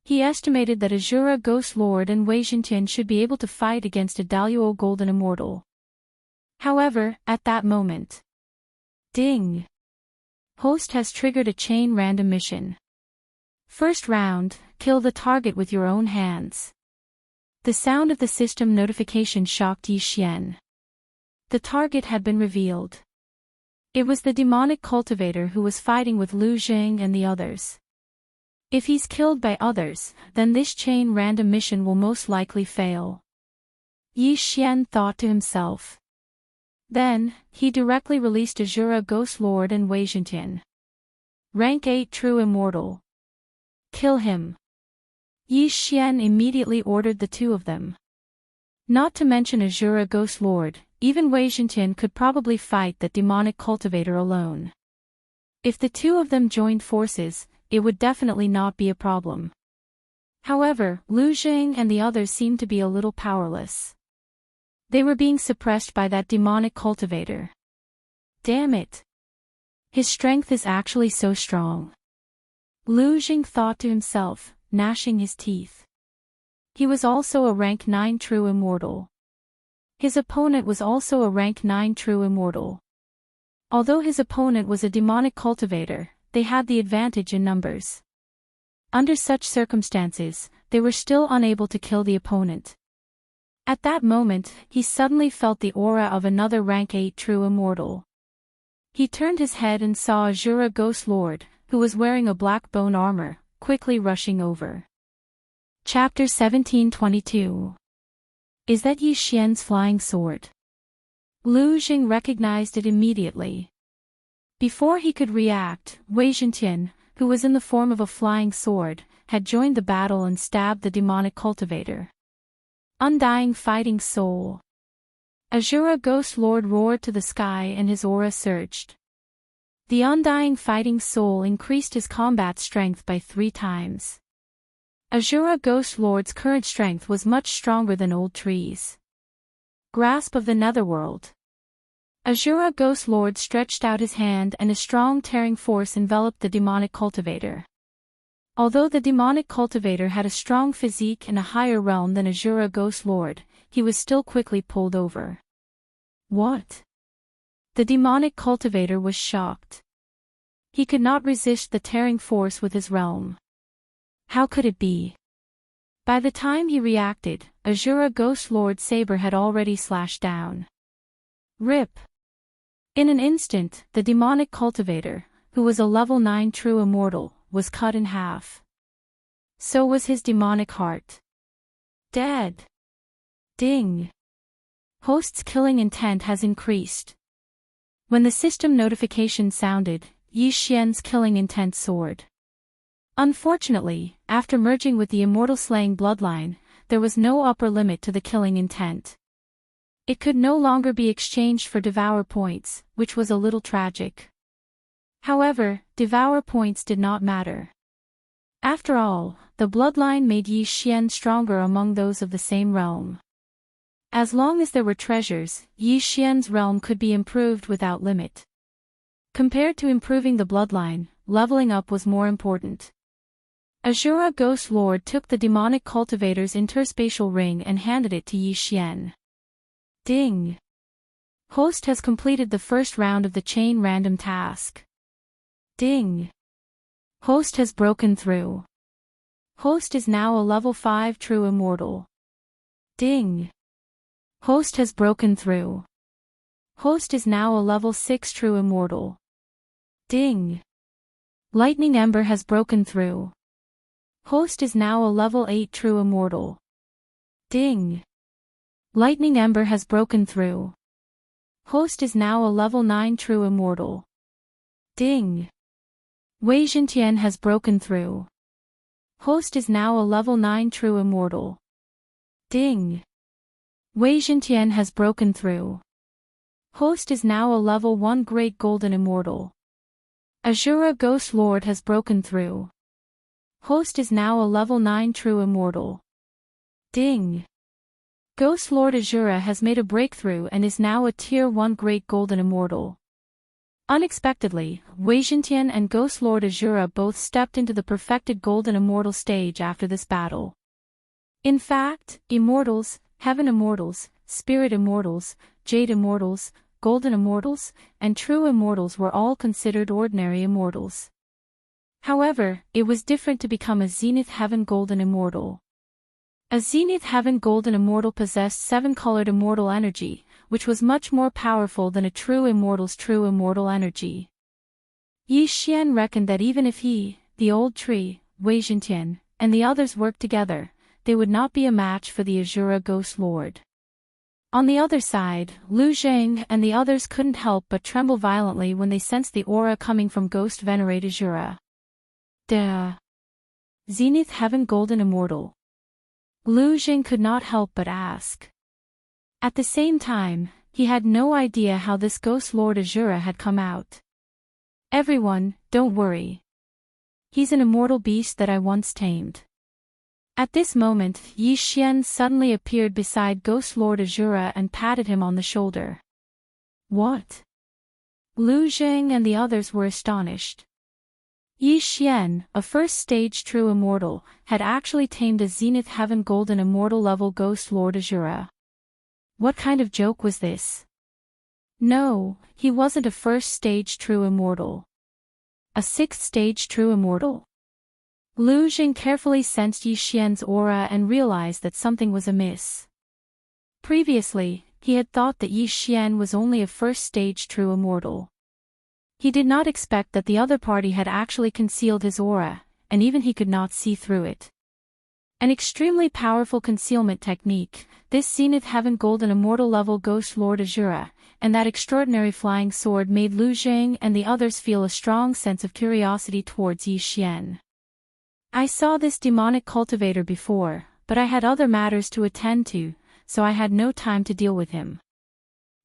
He estimated that Azura Ghost Lord and Wei Zhentian should be able to fight against a Daluo Golden Immortal. However, at that moment, ding! Host has triggered a chain random mission. First round, kill the target with your own hands. The sound of the system notification shocked Yi Xian. The target had been revealed. It was the demonic cultivator who was fighting with Lu Jing and the others. If he's killed by others, then this chain random mission will most likely fail. Yi Xian thought to himself. Then, he directly released Azura Ghost Lord and Wei Zhentian. Rank 8 True Immortal. Kill him. Yi Xian immediately ordered the two of them. Not to mention Azura Ghost Lord, even Wei Zhentian could probably fight that demonic cultivator alone. If the two of them joined forces, it would definitely not be a problem. However, Lu Jing and the others seemed to be a little powerless. They were being suppressed by that demonic cultivator. Damn it! His strength is actually so strong. Lu Jing thought to himself, gnashing his teeth. He was also a rank 9 True Immortal. His opponent was also a rank 9 True Immortal. Although his opponent was a demonic cultivator, they had the advantage in numbers. Under such circumstances, they were still unable to kill the opponent. At that moment, he suddenly felt the aura of another rank 8 True Immortal. He turned his head and saw Azura Ghost Lord, who was wearing a black bone armor, quickly rushing over. Chapter 1722. Is that Yi Xian's flying sword? Lu Jing recognized it immediately. Before he could react, Wei Zhentian, who was in the form of a flying sword, had joined the battle and stabbed the demonic cultivator. Undying Fighting Soul. Azura Ghost Lord roared to the sky and his aura surged. The Undying Fighting Soul increased his combat strength by 3 times. Azura Ghost Lord's current strength was much stronger than Old Tree's. Grasp of the Netherworld. Azura Ghost Lord stretched out his hand and a strong tearing force enveloped the demonic cultivator. Although the demonic cultivator had a strong physique and a higher realm than Azura Ghost Lord, he was still quickly pulled over. What? The demonic cultivator was shocked. He could not resist the tearing force with his realm. How could it be? By the time he reacted, Azura Ghost Lord's saber had already slashed down. Rip! In an instant, the demonic cultivator, who was a level 9 True Immortal, was cut in half. So was his demonic heart. Dead. Ding. Host's killing intent has increased. When the system notification sounded, Yi Xian's killing intent soared. Unfortunately, after merging with the immortal slaying bloodline, there was no upper limit to the killing intent. It could no longer be exchanged for devour points, which was a little tragic. However, devour points did not matter. After all, the bloodline made Yi Xian stronger among those of the same realm. As long as there were treasures, Yi Xian's realm could be improved without limit. Compared to improving the bloodline, leveling up was more important. Azura Ghost Lord took the demonic cultivator's interspatial ring and handed it to Yi Xian. Ding! Host has completed the first round of the chain random task. Ding! Host has broken through. Host is now a level 5 True Immortal. Ding! Host has broken through. Host is now a level 6 true immortal. Ding! Lightning Ember has broken through. Host is now a level 8 true immortal. Ding! Lightning Ember has broken through. Host is now a level 9 true immortal. Ding! Wei Jintian has broken through. Host is now a level 9 true immortal. Ding! Wei Jintian has broken through. Host is now a level 1 great golden immortal. Azura Ghost Lord has broken through. Host is now a level 9 true immortal. Ding! Ghost Lord Azura has made a breakthrough and is now a tier 1 great golden immortal. Unexpectedly, Wei Jintian and Ghost Lord Azura both stepped into the perfected golden immortal stage after this battle. In fact, immortals, heaven immortals, spirit immortals, jade immortals, golden immortals, and true immortals were all considered ordinary immortals. However, it was different to become a Zenith Heaven Golden Immortal. A Zenith Heaven Golden Immortal possessed 7-colored immortal energy, which was much more powerful than a true immortal's true immortal energy. Yi Xian reckoned that even if he, the old tree, Wei Jintian, and the others worked together, they would not be a match for the Azura Ghost Lord. On the other side, Lu Zhang and the others couldn't help but tremble violently when they sensed the aura coming from Ghost Venerate Azura. Duh! Zenith Heaven Golden Immortal. Lu Zhang could not help but ask. At the same time, he had no idea how this Ghost Lord Azura had come out. Everyone, don't worry. He's an immortal beast that I once tamed. At this moment, Yi Xian suddenly appeared beside Ghost Lord Azura and patted him on the shoulder. What? Lu Zhang and the others were astonished. Yi Xian, a first-stage true immortal, had actually tamed a Zenith Heaven Golden Immortal level Ghost Lord Azura. What kind of joke was this? No, he wasn't a first-stage true immortal. A sixth-stage true immortal? Lu Zhang carefully sensed Yi Xian's aura and realized that something was amiss. Previously, he had thought that Yi Xian was only a first-stage true immortal. He did not expect that the other party had actually concealed his aura, and even he could not see through it. An extremely powerful concealment technique, this Zenith Heaven Golden Immortal level Ghost Lord Azura, and that extraordinary flying sword made Lu Zhang and the others feel a strong sense of curiosity towards Yi Xian. I saw this demonic cultivator before, but I had other matters to attend to, so I had no time to deal with him.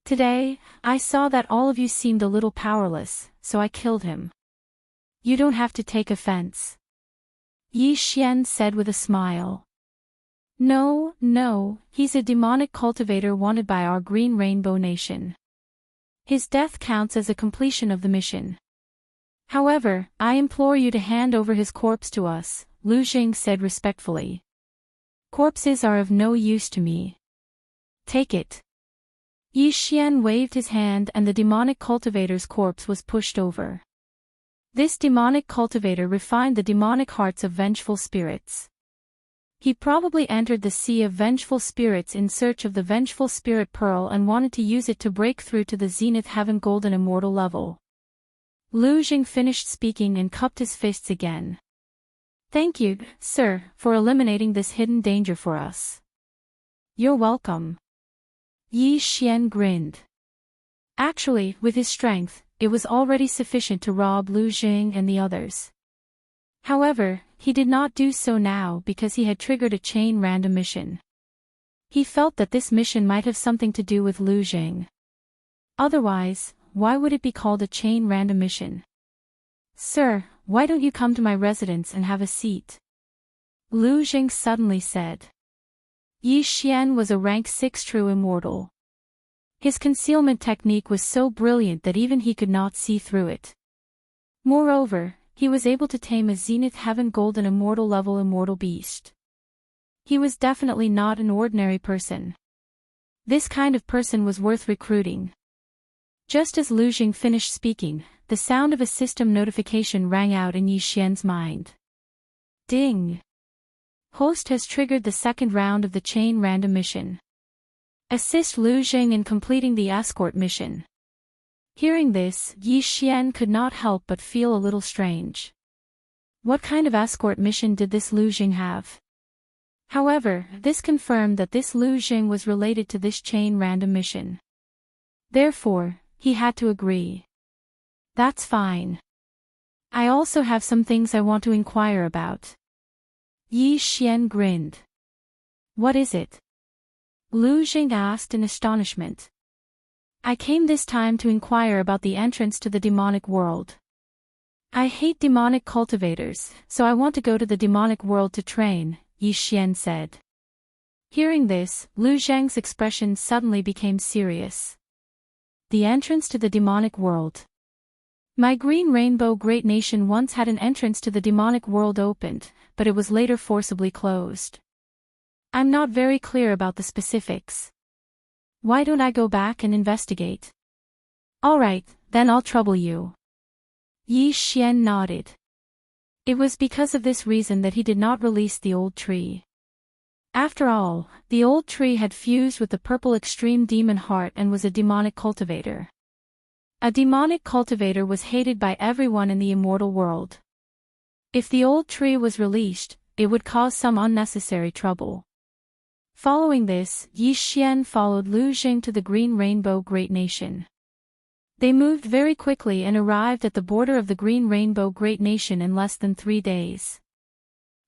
Today, I saw that all of you seemed a little powerless, so I killed him. You don't have to take offense. Yi Xian said with a smile. No, he's a demonic cultivator wanted by our Green Rainbow Nation. His death counts as a completion of the mission. However, I implore you to hand over his corpse to us, Lu Zhang said respectfully. Corpses are of no use to me. Take it. Yi Xian waved his hand and the demonic cultivator's corpse was pushed over. This demonic cultivator refined the demonic hearts of vengeful spirits. He probably entered the sea of vengeful spirits in search of the vengeful spirit pearl and wanted to use it to break through to the Zenith Heaven Golden Immortal level. Lu Zhang finished speaking and cupped his fists again. Thank you, sir, for eliminating this hidden danger for us. You're welcome. Yi Xian grinned. Actually, with his strength, it was already sufficient to rob Lu Zhang and the others. However, he did not do so now because he had triggered a chain random mission. He felt that this mission might have something to do with Lu Zhang. Otherwise, why would it be called a chain random mission? Sir, why don't you come to my residence and have a seat? Lu Zhang suddenly said. Yi Xian was a rank 6 true immortal. His concealment technique was so brilliant that even he could not see through it. Moreover, he was able to tame a Zenith Heaven Golden Immortal level immortal beast. He was definitely not an ordinary person. This kind of person was worth recruiting. Just as Lu Zhang finished speaking, the sound of a system notification rang out in Yi Xian's mind. Ding! Host has triggered the second round of the chain random mission. Assist Lu Xing in completing the escort mission. Hearing this, Yi Xian could not help but feel a little strange. What kind of escort mission did this Lu Xing have? However, this confirmed that this Lu Xing was related to this chain random mission. Therefore, he had to agree. That's fine. I also have some things I want to inquire about. Yi Xian grinned. What is it? Lu Xing asked in astonishment. I came this time to inquire about the entrance to the demonic world. I hate demonic cultivators, so I want to go to the demonic world to train, Yi Xian said. Hearing this, Lu Zhang's expression suddenly became serious. The entrance to the demonic world. My Green Rainbow Great Nation once had an entrance to the demonic world opened, but it was later forcibly closed. I'm not very clear about the specifics. Why don't I go back and investigate? Alright, then I'll trouble you. Yi Xian nodded. It was because of this reason that he did not release the old tree. After all, the old tree had fused with the purple extreme demon heart and was a demonic cultivator. A demonic cultivator was hated by everyone in the immortal world. If the old tree was released, it would cause some unnecessary trouble. Following this, Yi Xian followed Lu Xing to the Green Rainbow Great Nation. They moved very quickly and arrived at the border of the Green Rainbow Great Nation in less than 3 days.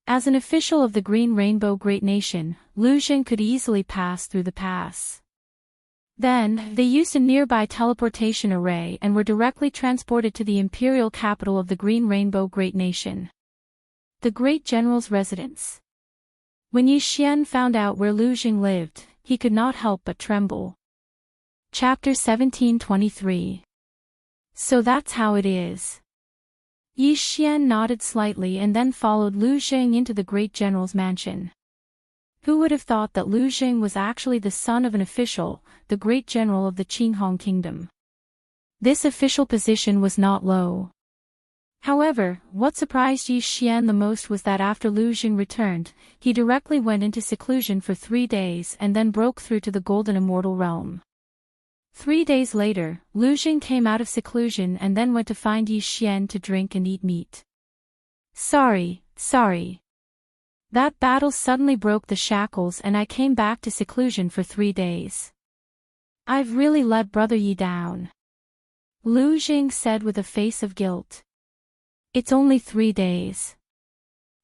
As an official of the Green Rainbow Great Nation, Lu Xing could easily pass through the pass. Then, they used a nearby teleportation array and were directly transported to the imperial capital of the Green Rainbow Great Nation. The Great General's residence. When Yi Xian found out where Lu Xing lived, he could not help but tremble. Chapter 1723. So that's how it is. Yi Xian nodded slightly and then followed Lu Xing into the Great General's mansion. Who would have thought that Lu Xing was actually the son of an official, the Great General of the Qinghong Kingdom? This official position was not low. However, what surprised Yi Xian the most was that after Lu Xing returned, he directly went into seclusion for 3 days and then broke through to the Golden Immortal Realm. 3 days later, Lu Xing came out of seclusion and then went to find Yi Xian to drink and eat meat. Sorry. That battle suddenly broke the shackles and I came back to seclusion for 3 days. I've really let Brother Yi down. Lu Xing said with a face of guilt. It's only 3 days.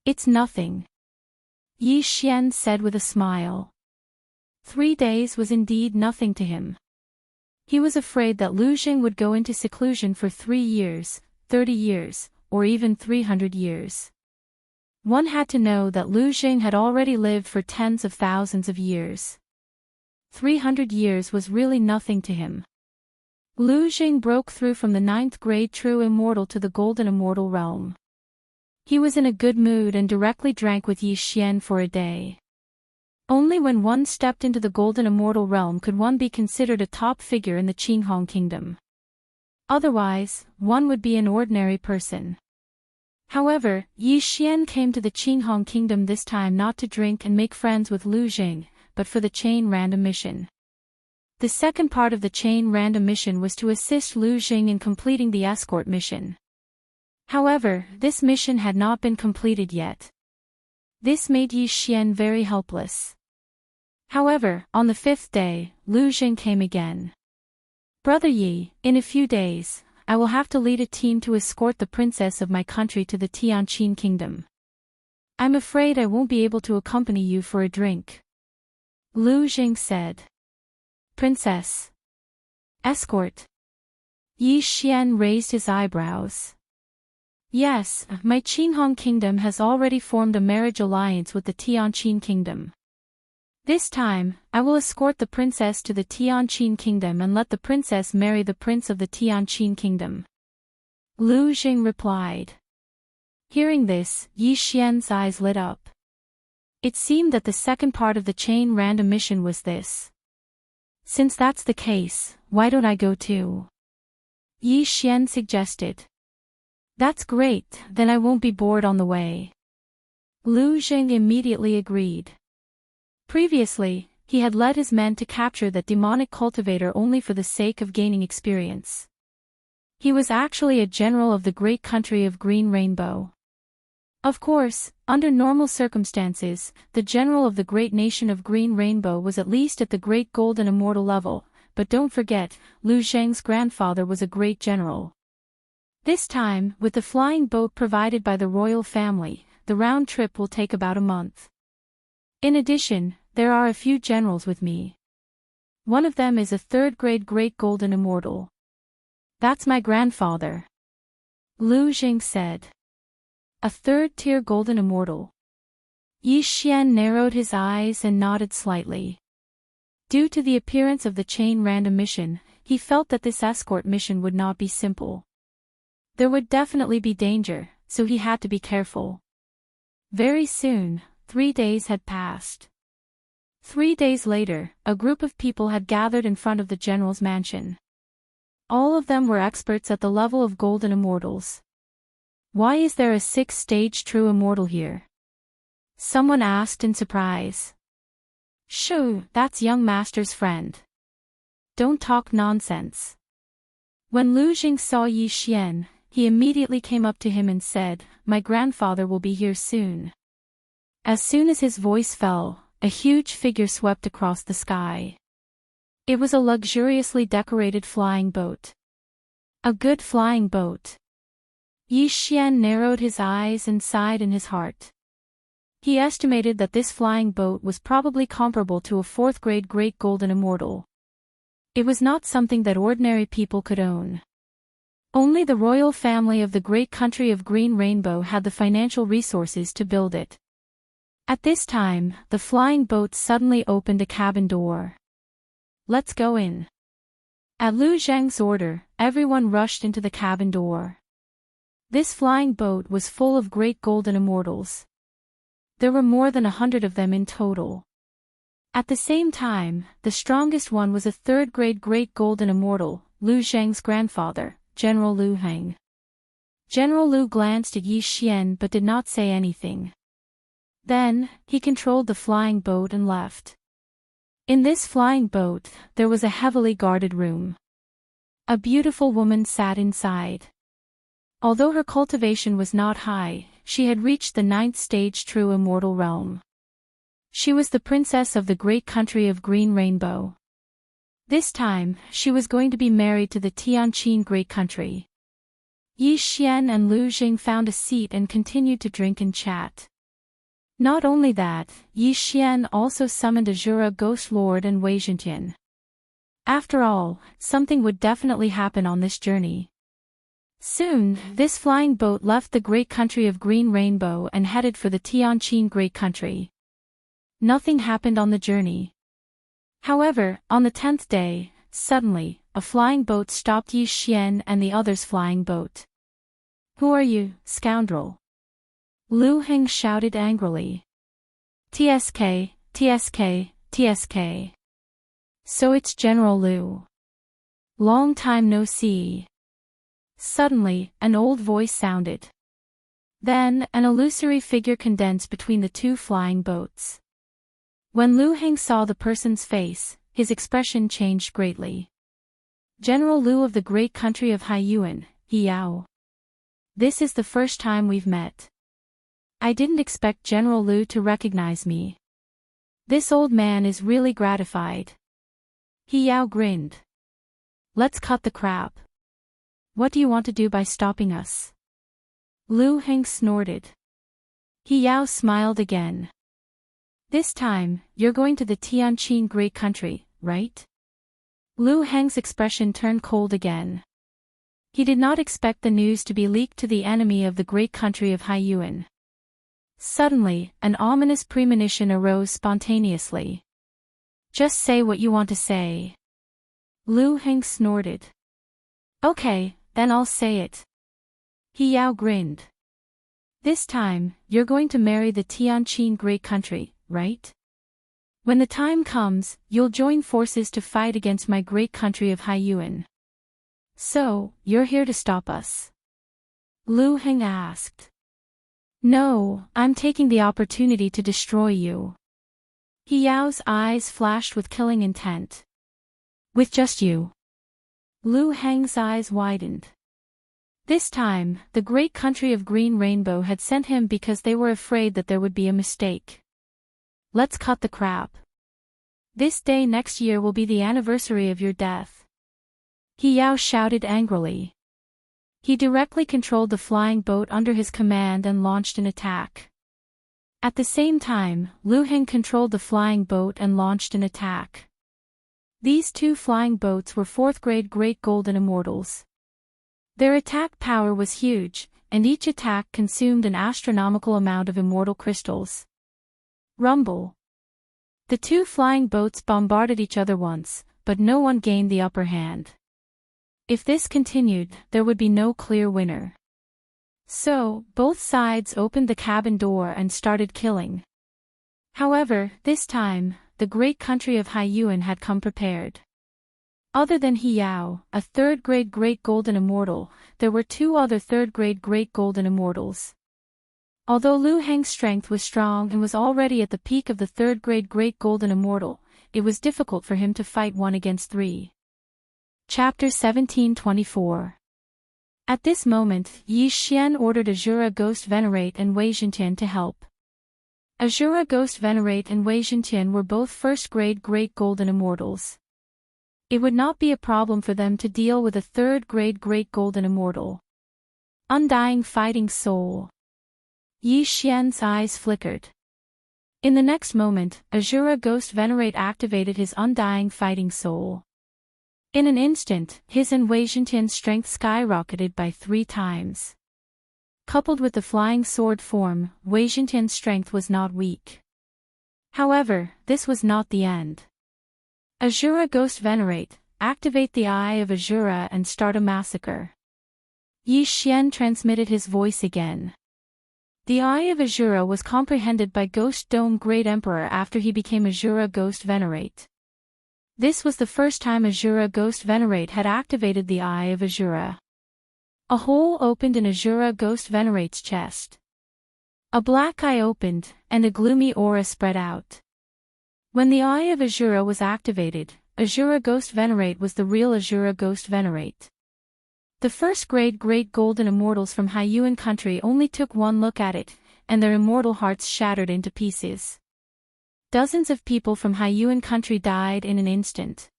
It's nothing. Yi Xian said with a smile. 3 days was indeed nothing to him. He was afraid that Lu Xing would go into seclusion for 3 years, 30 years, or even 300 years. One had to know that Lu Xing had already lived for tens of thousands of years. 300 years was really nothing to him. Lu Xing broke through from the 9th grade true immortal to the golden immortal realm. He was in a good mood and directly drank with Yi Xian for a day. Only when one stepped into the golden immortal realm could one be considered a top figure in the Qinghong Kingdom. Otherwise, one would be an ordinary person. However, Yi Xian came to the Qinghong Kingdom this time not to drink and make friends with Lu Xing, but for the chain random mission. The second part of the chain random mission was to assist Lu Xing in completing the escort mission. However, this mission had not been completed yet. This made Yi Xian very helpless. However, on the 5th day, Lu Xing came again. Brother Yi, in a few days, I will have to lead a team to escort the princess of my country to the Tianqin Kingdom. I'm afraid I won't be able to accompany you for a drink. Lu Xing said. Princess. Escort. Yi Xian raised his eyebrows. Yes, my Qinghong Kingdom has already formed a marriage alliance with the Tianqin Kingdom. This time, I will escort the princess to the Tianqin Kingdom and let the princess marry the prince of the Tianqin Kingdom. Lu Xing replied. Hearing this, Yi Xian's eyes lit up. It seemed that the second part of the chain random mission was this. Since that's the case, why don't I go too? Yi Xian suggested. That's great, then I won't be bored on the way. Lu Xing immediately agreed. Previously, he had led his men to capture that demonic cultivator only for the sake of gaining experience. He was actually a general of the great country of Green Rainbow. Of course, under normal circumstances, the general of the great nation of Green Rainbow was at least at the great golden immortal level, but don't forget, Lu Zheng's grandfather was a great general. This time, with the flying boat provided by the royal family, the round trip will take about a month. In addition, there are a few generals with me. One of them is a third-grade great golden immortal. That's my grandfather. Lu Zheng said. A third-tier golden immortal. Yi Xian narrowed his eyes and nodded slightly. Due to the appearance of the chain random mission, he felt that this escort mission would not be simple. There would definitely be danger, so he had to be careful. Very soon, 3 days had passed. 3 days later, a group of people had gathered in front of the general's mansion. All of them were experts at the level of golden immortals. Why is there a 6th-stage true immortal here? Someone asked in surprise. Shoo, that's young master's friend. Don't talk nonsense. When Lu Jing saw Yi Xian, he immediately came up to him and said, "My grandfather will be here soon." As soon as his voice fell, a huge figure swept across the sky. It was a luxuriously decorated flying boat. A good flying boat. Yi Xian narrowed his eyes and sighed in his heart. He estimated that this flying boat was probably comparable to a 4th-grade great golden immortal. It was not something that ordinary people could own. Only the royal family of the great country of Green Rainbow had the financial resources to build it. At this time, the flying boat suddenly opened a cabin door. "Let's go in." At Lu Zheng's order, everyone rushed into the cabin door. This flying boat was full of great golden immortals. There were more than 100 of them in total. At the same time, the strongest one was a 3rd-grade great golden immortal, Lu Zheng's grandfather, General Lu Heng. General Lu glanced at Yi Xian but did not say anything. Then, he controlled the flying boat and left. In this flying boat, there was a heavily guarded room. A beautiful woman sat inside. Although her cultivation was not high, she had reached the 9th-stage true immortal realm. She was the princess of the great country of Green Rainbow. This time, she was going to be married to the Tianqin great country. Yi Xian and Lu Jing found a seat and continued to drink and chat. Not only that, Yi Xian also summoned Azura Ghost Lord and Wei Zhentian. After all, something would definitely happen on this journey. Soon, this flying boat left the great country of Green Rainbow and headed for the Tianqin great country. Nothing happened on the journey. However, on the 10th day, suddenly, a flying boat stopped Yi Xian and the others' flying boat. "Who are you, scoundrel?" Lu Heng shouted angrily. "TSK, TSK, TSK. So it's General Lu. Long time no see." Suddenly, an old voice sounded. Then, an illusory figure condensed between the two flying boats. When Lu Heng saw the person's face, his expression changed greatly. "General Lu of the great country of Haiyuan, Yao. This is the first time we've met. I didn't expect General Lu to recognize me. This old man is really gratified." Yao grinned. "Let's cut the crap. What do you want to do by stopping us?" Lu Heng snorted. Yao smiled again. "This time, you're going to the Tianqin great country, right?" Lu Heng's expression turned cold again. He did not expect the news to be leaked to the enemy of the great country of Haiyuan. Suddenly, an ominous premonition arose spontaneously. "Just say what you want to say." Lu Heng snorted. "Okay, then I'll say it." Yao grinned. "This time, you're going to marry the Tianqin great country, right? When the time comes, you'll join forces to fight against my great country of Haiyuan. So, you're here to stop us?" Lu Heng asked. "No, I'm taking the opportunity to destroy you." He Yao's eyes flashed with killing intent. With just you. Lu Heng's eyes widened. This time, the great country of Green Rainbow had sent him because they were afraid that there would be a mistake. Let's cut the crap. This day next year will be the anniversary of your death. He Yao shouted angrily. He directly controlled the flying boat under his command and launched an attack. At the same time, Lu Heng controlled the flying boat and launched an attack. These two flying boats were 4th grade Great Golden Immortals. Their attack power was huge, and each attack consumed an astronomical amount of immortal crystals. Rumble. The two flying boats bombarded each other once, but no one gained the upper hand. If this continued, there would be no clear winner. So, both sides opened the cabin door and started killing. However, this time, the great country of Haiyuan had come prepared. Other than He Yao, a 3rd grade Great Golden Immortal, there were 2 other 3rd grade Great Golden Immortals. Although Lu Heng's strength was strong and was already at the peak of the 3rd grade Great Golden Immortal, it was difficult for him to fight 1 against 3. Chapter 1724. At this moment, Yi Xian ordered Azura Ghost Venerate and Wei Zhentian to help. Azura Ghost Venerate and Wei Zhentian were both 1st grade Great Golden Immortals. It would not be a problem for them to deal with a 3rd grade Great Golden Immortal. Undying Fighting Soul. Yi Xian's eyes flickered. In the next moment, Azura Ghost Venerate activated his Undying Fighting Soul. In an instant, his and Wei Zhentian's strength skyrocketed by 3 times. Coupled with the flying sword form, Wei Zhentian's strength was not weak. However, this was not the end. Azura Ghost Venerate, activate the Eye of Azura and start a massacre. Yi Xian transmitted his voice again. The Eye of Azura was comprehended by Ghost Dome Great Emperor after he became Azura Ghost Venerate. This was the first time Azura Ghost Venerate had activated the Eye of Azura. A hole opened in Azura Ghost Venerate's chest. A black eye opened, and a gloomy aura spread out. When the Eye of Azura was activated, Azura Ghost Venerate was the real Azura Ghost Venerate. The 1st grade Great Golden Immortals from Haiyuan country only took 1 look at it, and their immortal hearts shattered into pieces. Dozens of people from Haiyuan country died in an instant.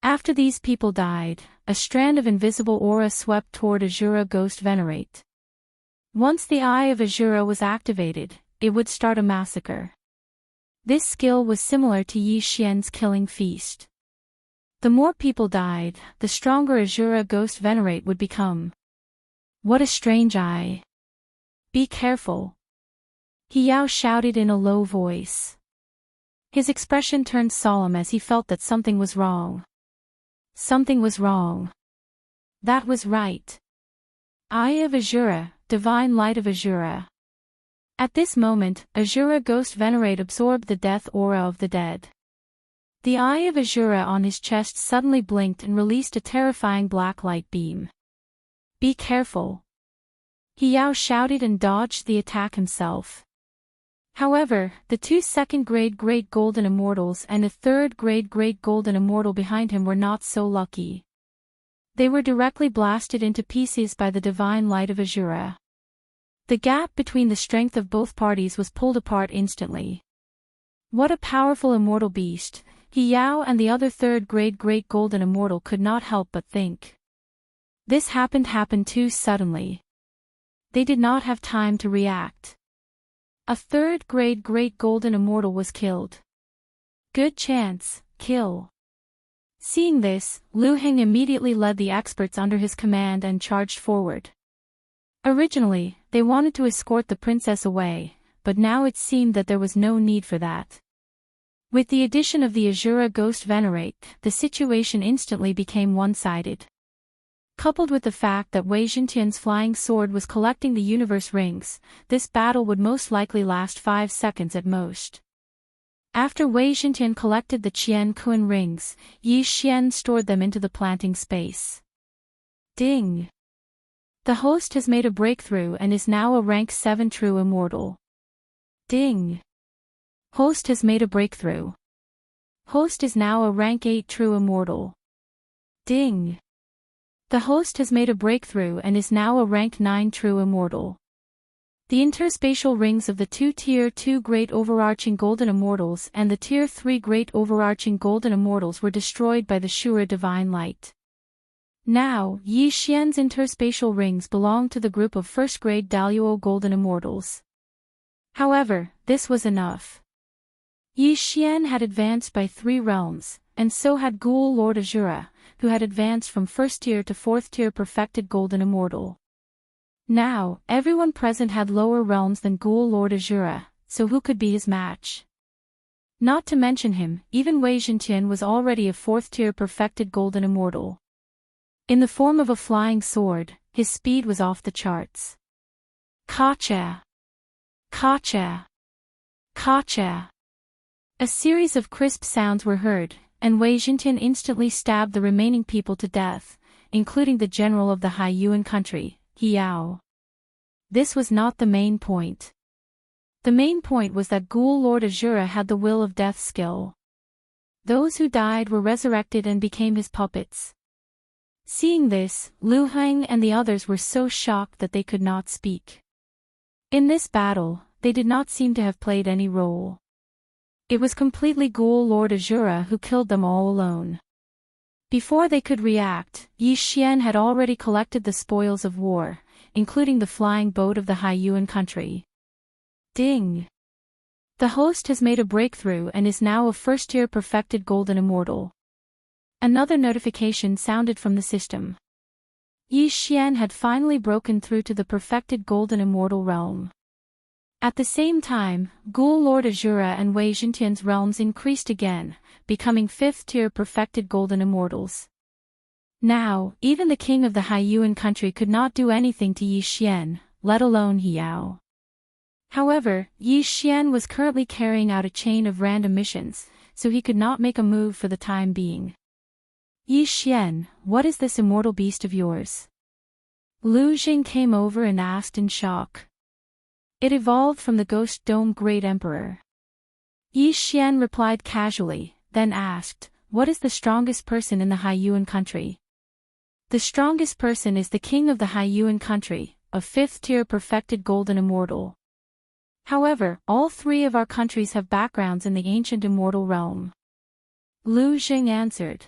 After these people died, a strand of invisible aura swept toward Azura Ghost Venerate. Once the Eye of Azura was activated, it would start a massacre. This skill was similar to Yi Xian's killing feast. The more people died, the stronger Azura Ghost Venerate would become. What a strange eye. Be careful. He Yao shouted in a low voice. His expression turned solemn as he felt that something was wrong. Something was wrong. That was right. Eye of Azura, Divine Light of Azura. At this moment, Azura Ghost Venerate absorbed the death aura of the dead. The Eye of Azura on his chest suddenly blinked and released a terrifying black light beam. Be careful. He Yao shouted and dodged the attack himself. However, the 2 2nd grade Great Golden Immortals and a 3rd grade Great Golden Immortal behind him were not so lucky. They were directly blasted into pieces by the Divine Light of Azura. The gap between the strength of both parties was pulled apart instantly. What a powerful immortal beast, He Yao and the other 3rd grade Great Golden Immortal could not help but think. This happened too suddenly. They did not have time to react. A 3rd grade Great Golden Immortal was killed. Good chance, kill. Seeing this, Lu Heng immediately led the experts under his command and charged forward. Originally, they wanted to escort the princess away, but now it seemed that there was no need for that. With the addition of the Azura Ghost Venerate, the situation instantly became one-sided. Coupled with the fact that Wei Zhentian's flying sword was collecting the universe rings, this battle would most likely last 5 seconds at most. After Wei Zhentian collected the Qian Kun rings, Yi Xian stored them into the planting space. Ding! The host has made a breakthrough and is now a rank 7 true immortal. Ding! Host has made a breakthrough. Host is now a rank 8 true immortal. Ding! The host has made a breakthrough and is now a rank 9 true immortal. The interspatial rings of the Tier 2 Great Overarching Golden Immortals and the Tier 3 Great Overarching Golden Immortals were destroyed by the Shura Divine Light. Now, Yi Xian's interspatial rings belong to the group of first-grade Daluo Golden Immortals. However, this was enough. Yi Xian had advanced by 3 realms, and so had Ghoul Lord Azura, who had advanced from 1st tier to 4th tier perfected Golden Immortal. Now, everyone present had lower realms than Ghoul Lord Azura, so who could be his match? Not to mention him, even Wei Zhentian was already a 4th tier perfected Golden Immortal. In the form of a flying sword, his speed was off the charts. Ka-cha! Ka-cha! Ka-cha! A series of crisp sounds were heard, and Wei Zhentian instantly stabbed the remaining people to death, including the general of the Haiyuan country, Hiao. This was not the main point. The main point was that Ghoul Lord Azura had the will of death skill. Those who died were resurrected and became his puppets. Seeing this, Lu Heng and the others were so shocked that they could not speak. In this battle, they did not seem to have played any role. It was completely Ghoul Lord Azura who killed them all alone. Before they could react, Yi Xian had already collected the spoils of war, including the flying boat of the Haiyuan country. Ding! The host has made a breakthrough and is now a first-tier perfected Golden Immortal. Another notification sounded from the system. Yi Xian had finally broken through to the perfected Golden Immortal realm. At the same time, Ghoul Lord Azura and Wei Zhentian's realms increased again, becoming 5th-tier perfected Golden Immortals. Now, even the king of the Haiyuan country could not do anything to Yi Xian, let alone Hiao. However, Yi Xian was currently carrying out a chain of random missions, so he could not make a move for the time being. Yi Xian, what is this immortal beast of yours? Lu Jing came over and asked in shock. It evolved from the Ghost Dome Great Emperor. Yi Xian replied casually, then asked, what is the strongest person in the Haiyuan country? The strongest person is the king of the Haiyuan country, a 5th-tier perfected Golden Immortal. However, all 3 of our countries have backgrounds in the ancient immortal realm. Lu Jing answered.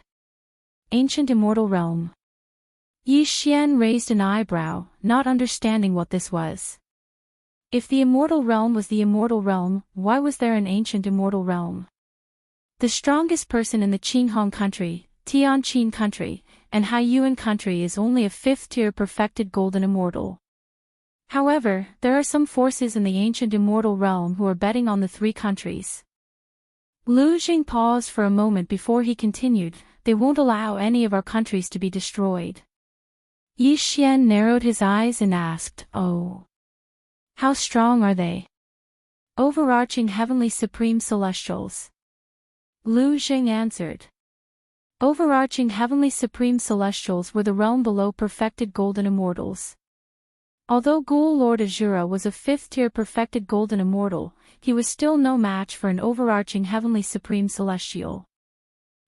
Ancient immortal realm. Yi Xian raised an eyebrow, not understanding what this was. If the immortal realm was the immortal realm, why was there an ancient immortal realm? The strongest person in the Qinghong country, Tianqin country, and Haiyuan country is only a 5th-tier perfected Golden Immortal. However, there are some forces in the ancient immortal realm who are betting on the 3 countries. Lu Jing paused for a moment before he continued, they won't allow any of our countries to be destroyed. Yi Xian narrowed his eyes and asked, oh. How strong are they? Overarching Heavenly Supreme Celestials. Lu Jing answered. Overarching Heavenly Supreme Celestials were the realm below perfected Golden Immortals. Although Ghoul Lord Azura was a 5th-tier perfected Golden Immortal, he was still no match for an overarching Heavenly Supreme Celestial.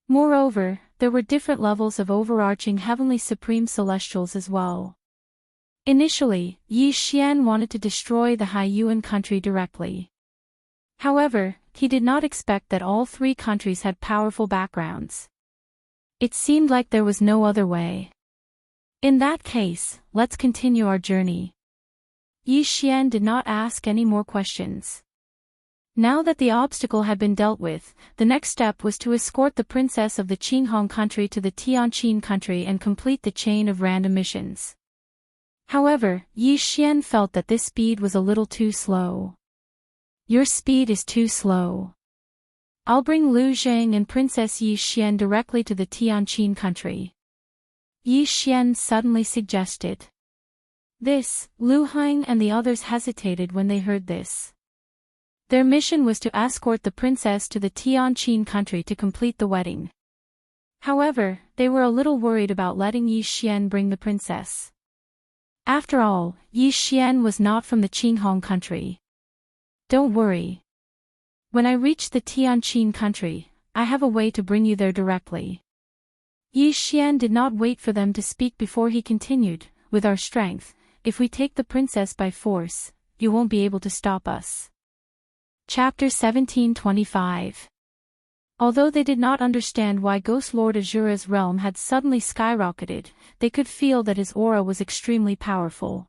Moreover, there were different levels of overarching Heavenly Supreme Celestials as well. Initially, Yi Xian wanted to destroy the Haiyuan country directly. However, he did not expect that all 3 countries had powerful backgrounds. It seemed like there was no other way. In that case, let's continue our journey. Yi Xian did not ask any more questions. Now that the obstacle had been dealt with, the next step was to escort the princess of the Qinghong country to the Tianqin country and complete the chain of random missions. However, Yi Xian felt that this speed was a little too slow. Your speed is too slow. I'll bring Lu Jing and Princess Yi Xian directly to the Tianqin country. Yi Xian suddenly suggested. This, Lu Heng and the others hesitated when they heard this. Their mission was to escort the princess to the Tianqin country to complete the wedding. However, they were a little worried about letting Yi Xian bring the princess. After all, Yi Xian was not from the Qinghong country. Don't worry. When I reach the Tianqin country, I have a way to bring you there directly. Yi Xian did not wait for them to speak before he continued, with our strength, if we take the princess by force, you won't be able to stop us. Chapter 1725. Although they did not understand why Ghost Lord Azura's realm had suddenly skyrocketed, they could feel that his aura was extremely powerful.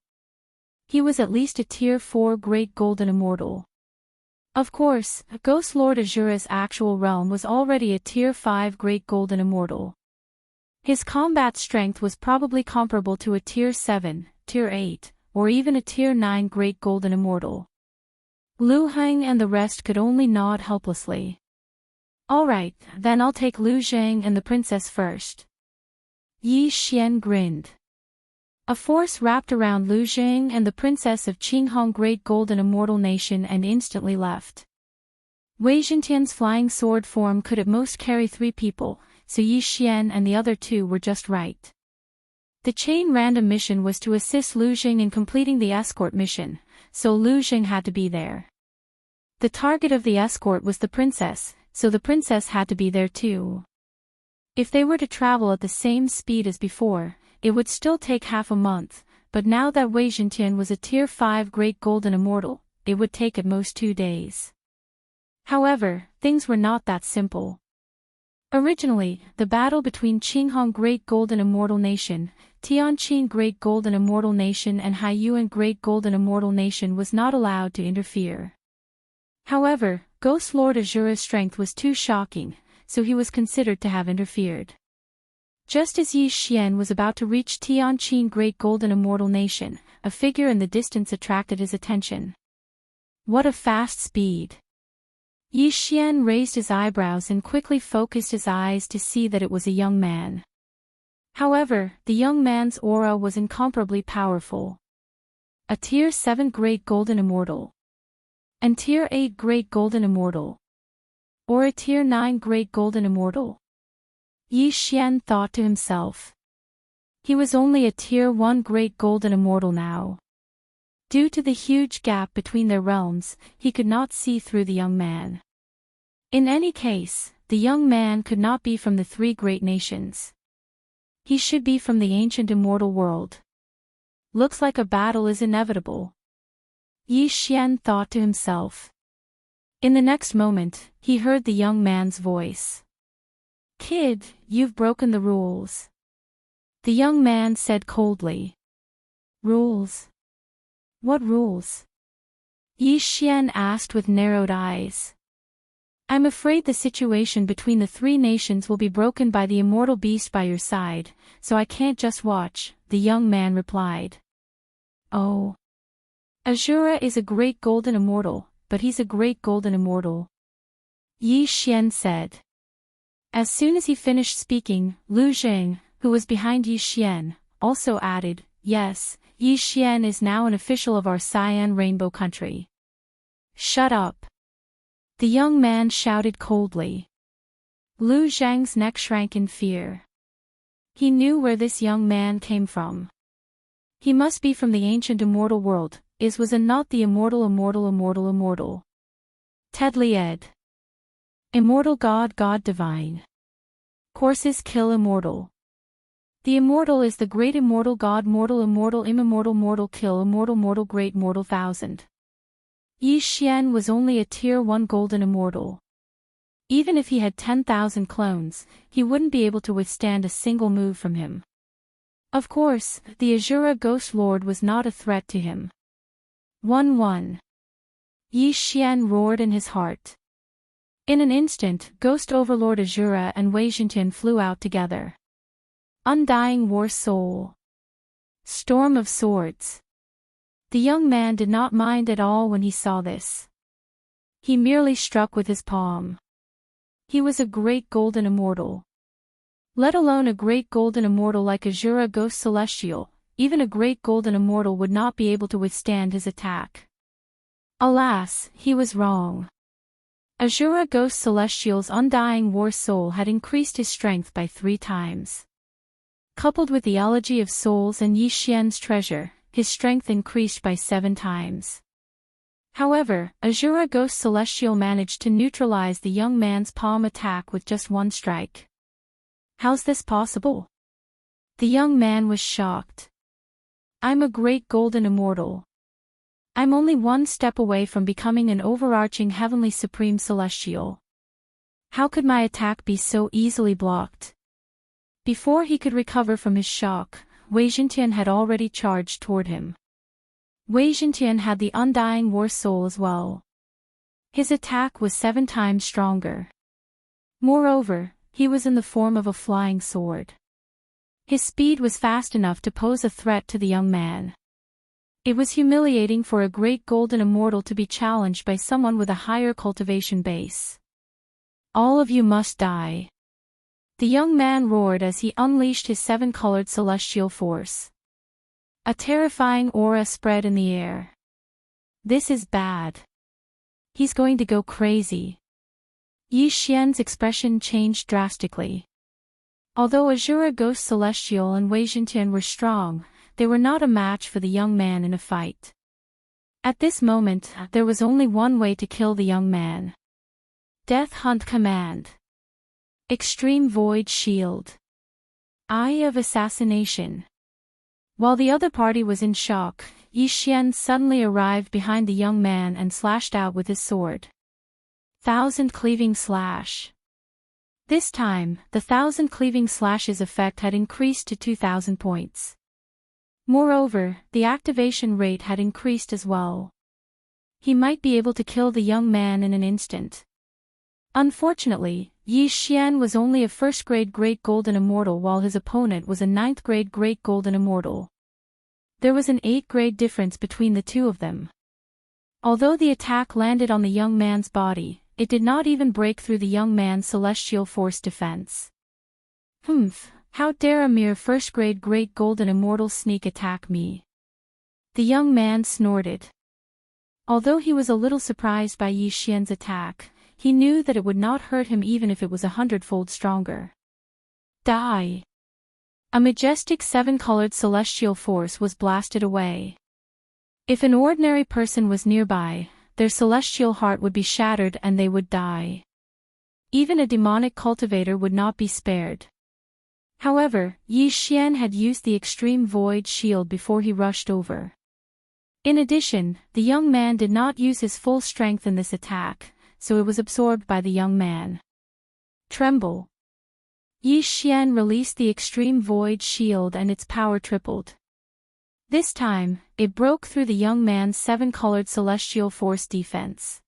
He was at least a Tier 4 Great Golden Immortal. Of course, Ghost Lord Azura's actual realm was already a Tier 5 Great Golden Immortal. His combat strength was probably comparable to a Tier 7, Tier 8, or even a Tier 9 Great Golden Immortal. Lu Heng and the rest could only nod helplessly. Alright, then I'll take Lu Zhang and the princess first. Yi Xian grinned. A force wrapped around Lu Zhang and the princess of Qinghong Great Golden Immortal Nation and instantly left. Wei Zhentian's flying sword form could at most carry 3 people, so Yi Xian and the other 2 were just right. The chain random mission was to assist Lu Zhang in completing the escort mission, so Lu Zhang had to be there. The target of the escort was the princess, so the princess had to be there too. If they were to travel at the same speed as before, it would still take half a month, but now that Wei Zhentian was a Tier 5 Great Golden Immortal, it would take at most 2 days. However, things were not that simple. Originally, the battle between Qinghong Great Golden Immortal Nation, Tianqin Great Golden Immortal Nation and Haiyuan Great Golden Immortal Nation was not allowed to interfere. However, Ghost Lord Azura's strength was too shocking, so he was considered to have interfered. Just as Yi Xian was about to reach Tianqin Great Golden Immortal Nation, a figure in the distance attracted his attention. What a fast speed! Yi Xian raised his eyebrows and quickly focused his eyes to see that it was a young man. However, the young man's aura was incomparably powerful. A Tier 7 Great Golden Immortal. And Tier 8 Great Golden Immortal. Or a Tier 9 Great Golden Immortal? Yi Xian thought to himself. He was only a Tier 1 Great Golden Immortal now. Due to the huge gap between their realms, he could not see through the young man. In any case, the young man could not be from the 3 great nations. He should be from the ancient immortal world. Looks like a battle is inevitable. Yi Xian thought to himself. In the next moment, he heard the young man's voice. Kid, you've broken the rules. The young man said coldly. Rules? What rules? Yi Xian asked with narrowed eyes. I'm afraid the situation between the 3 nations will be broken by the immortal beast by your side, so I can't just watch, the young man replied. Oh. Azura is a Great Golden Immortal, but he's a Great Golden Immortal. Yi Xian said. As soon as he finished speaking, Lu Zhang, who was behind Yi Xian, also added, Yes, Yi Xian is now an official of our Cyan Rainbow Country. Shut up. The young man shouted coldly. Lu Zhang's neck shrank in fear. He knew where this young man came from. He must be from the ancient immortal world, was a not the immortal. Tedly Ed. Immortal God Divine. Courses kill immortal. The immortal is the great immortal God immortal immortal kill immortal great mortal 1000. Yi Xian was only a Tier 1 Golden Immortal. Even if he had 10,000 clones, he wouldn't be able to withstand a single move from him. Of course, the Azura Ghost Lord was not a threat to him. 1-1. Yi Xian roared in his heart. In an instant, Ghost Overlord Azura and Wei Zhentian flew out together. Undying War Soul. Storm of Swords. The young man did not mind at all when he saw this. He merely struck with his palm. He was a Great Golden Immortal. Let alone a Great Golden Immortal like Azura Ghost Celestial, even a Great Golden Immortal would not be able to withstand his attack. Alas, he was wrong. Azura Ghost Celestial's Undying War Soul had increased his strength by 3 times. Coupled with the Elegy of Souls and Yi Xian's treasure, his strength increased by 7 times. However, Azura Ghost Celestial managed to neutralize the young man's palm attack with just one strike. How's this possible? The young man was shocked. I'm a great golden immortal. I'm only one step away from becoming an overarching heavenly supreme celestial. How could my attack be so easily blocked? Before he could recover from his shock, Wei Jingtian had already charged toward him. Wei Jingtian had the undying war soul as well. His attack was 7 times stronger. Moreover, he was in the form of a flying sword. His speed was fast enough to pose a threat to the young man. It was humiliating for a great golden immortal to be challenged by someone with a higher cultivation base. All of you must die. The young man roared as he unleashed his 7-colored celestial force. A terrifying aura spread in the air. This is bad. He's going to go crazy. Yi Xian's expression changed drastically. Although Azura Ghost Celestial and Wei Jingtian were strong, they were not a match for the young man in a fight. At this moment, there was only one way to kill the young man. Death Hunt Command. Extreme Void Shield. Eye of Assassination. While the other party was in shock, Yi Xian suddenly arrived behind the young man and slashed out with his sword. 1,000 Cleaving Slash. This time, the 1,000 cleaving slashes effect had increased to 2,000 points. Moreover, the activation rate had increased as well. He might be able to kill the young man in an instant. Unfortunately, Yi Xian was only a first-grade Great Golden Immortal while his opponent was a 9th-grade Great Golden Immortal. There was an 8th-grade difference between the two of them. Although the attack landed on the young man's body, it did not even break through the young man's celestial force defense. How dare a mere first-grade Great Golden Immortal sneak attack me? The young man snorted. Although he was a little surprised by Yi Xian's attack, he knew that it would not hurt him even if it was 100-fold stronger. Die! A majestic 7-colored celestial force was blasted away. If an ordinary person was nearby, their celestial heart would be shattered and they would die. Even a demonic cultivator would not be spared. However, Yi Xian had used the extreme void shield before he rushed over. In addition, the young man did not use his full strength in this attack, so it was absorbed by the young man. Tremble. Yi Xian released the extreme void shield and its power tripled. This time, it broke through the young man's 7-colored celestial force defense.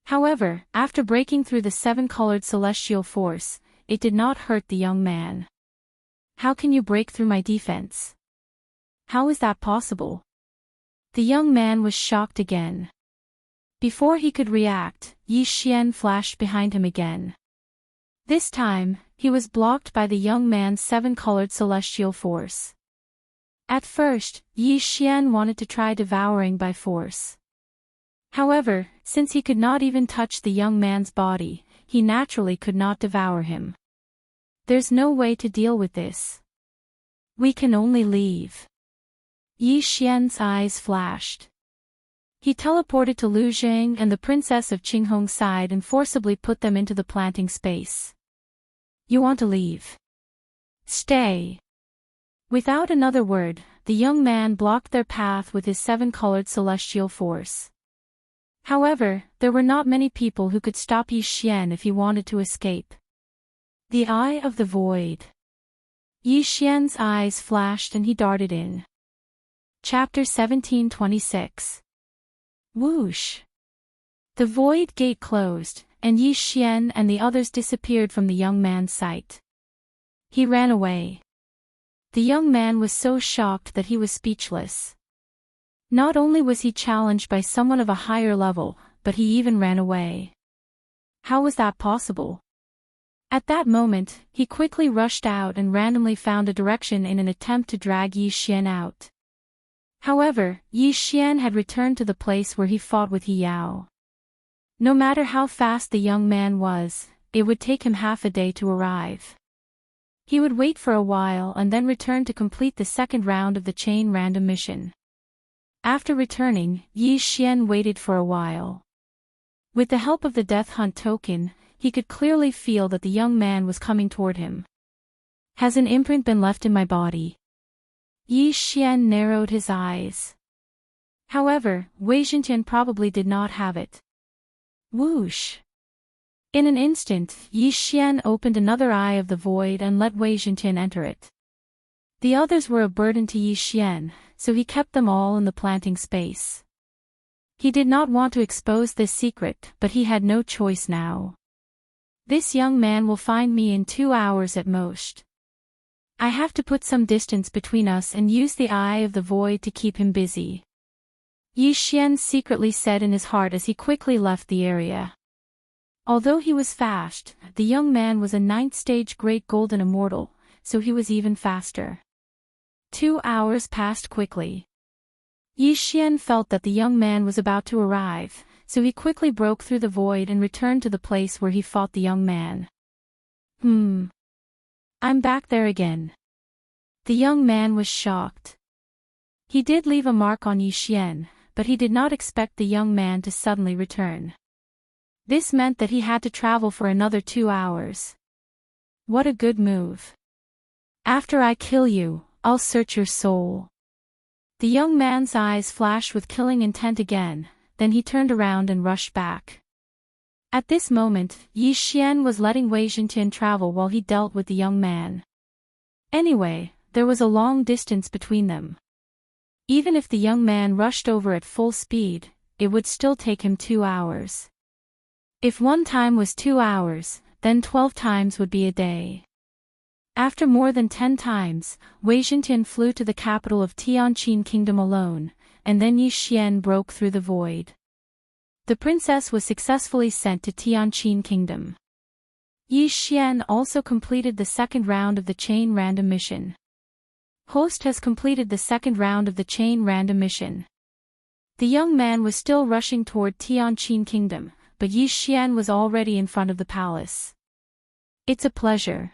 However, after breaking through the 7-colored celestial force, it did not hurt the young man. How can you break through my defense? How is that possible? The young man was shocked again. Before he could react, Yi Xian flashed behind him again. This time, he was blocked by the young man's 7-colored celestial force. At first, Yi Xian wanted to try devouring by force. However, since he could not even touch the young man's body, he naturally could not devour him. There's no way to deal with this. We can only leave. Yi Xian's eyes flashed. He teleported to Lu Zhang and the princess of Qinghong's side and forcibly put them into the planting space. You want to leave? Stay. Without another word, the young man blocked their path with his 7-colored celestial force. However, there were not many people who could stop Yi Xian if he wanted to escape. The Eye of the Void. Yi Xian's eyes flashed and he darted in. Chapter 1726. Whoosh! The void gate closed, and Yi Xian and the others disappeared from the young man's sight. He ran away. The young man was so shocked that he was speechless. Not only was he challenged by someone of a higher level, but he even ran away. How was that possible? At that moment, he quickly rushed out and randomly found a direction in an attempt to drag Yi Xian out. However, Yi Xian had returned to the place where he fought with He Yao. No matter how fast the young man was, it would take him half a day to arrive. He would wait for a while and then return to complete the second round of the chain random mission. After returning, Yi Xian waited for a while. With the help of the death hunt token, he could clearly feel that the young man was coming toward him. Has an imprint been left in my body? Yi Xian narrowed his eyes. However, Wei Zhintian probably did not have it. Whoosh! In an instant, Yi Xian opened another eye of the void and let Wei Zhintian enter it. The others were a burden to Yi Xian, so he kept them all in the planting space. He did not want to expose this secret, but he had no choice now. This young man will find me in 2 hours at most. I have to put some distance between us and use the eye of the void to keep him busy. Yi Xian secretly said in his heart as he quickly left the area. Although he was fast, the young man was a 9th stage Great Golden Immortal, so he was even faster. 2 hours passed quickly. Yi Xian felt that the young man was about to arrive, so he quickly broke through the void and returned to the place where he fought the young man. I'm back there again. The young man was shocked. He did leave a mark on Yi Xian, but he did not expect the young man to suddenly return. This meant that he had to travel for another 2 hours. What a good move. After I kill you, I'll search your soul. The young man's eyes flashed with killing intent again, then he turned around and rushed back. At this moment, Yi Xian was letting Wei Zhintian travel while he dealt with the young man. Anyway, there was a long distance between them. Even if the young man rushed over at full speed, it would still take him 2 hours. If one time was 2 hours, then 12 times would be a day. After more than 10 times, Wei Zhintian flew to the capital of Tianqin Kingdom alone, and then Yi Xian broke through the void. The princess was successfully sent to Tianqin Kingdom. Yi Xian also completed the second round of the chain random mission. Host has completed the second round of the chain random mission. The young man was still rushing toward Tianqin Kingdom, but Yi Xian was already in front of the palace. It's a pleasure.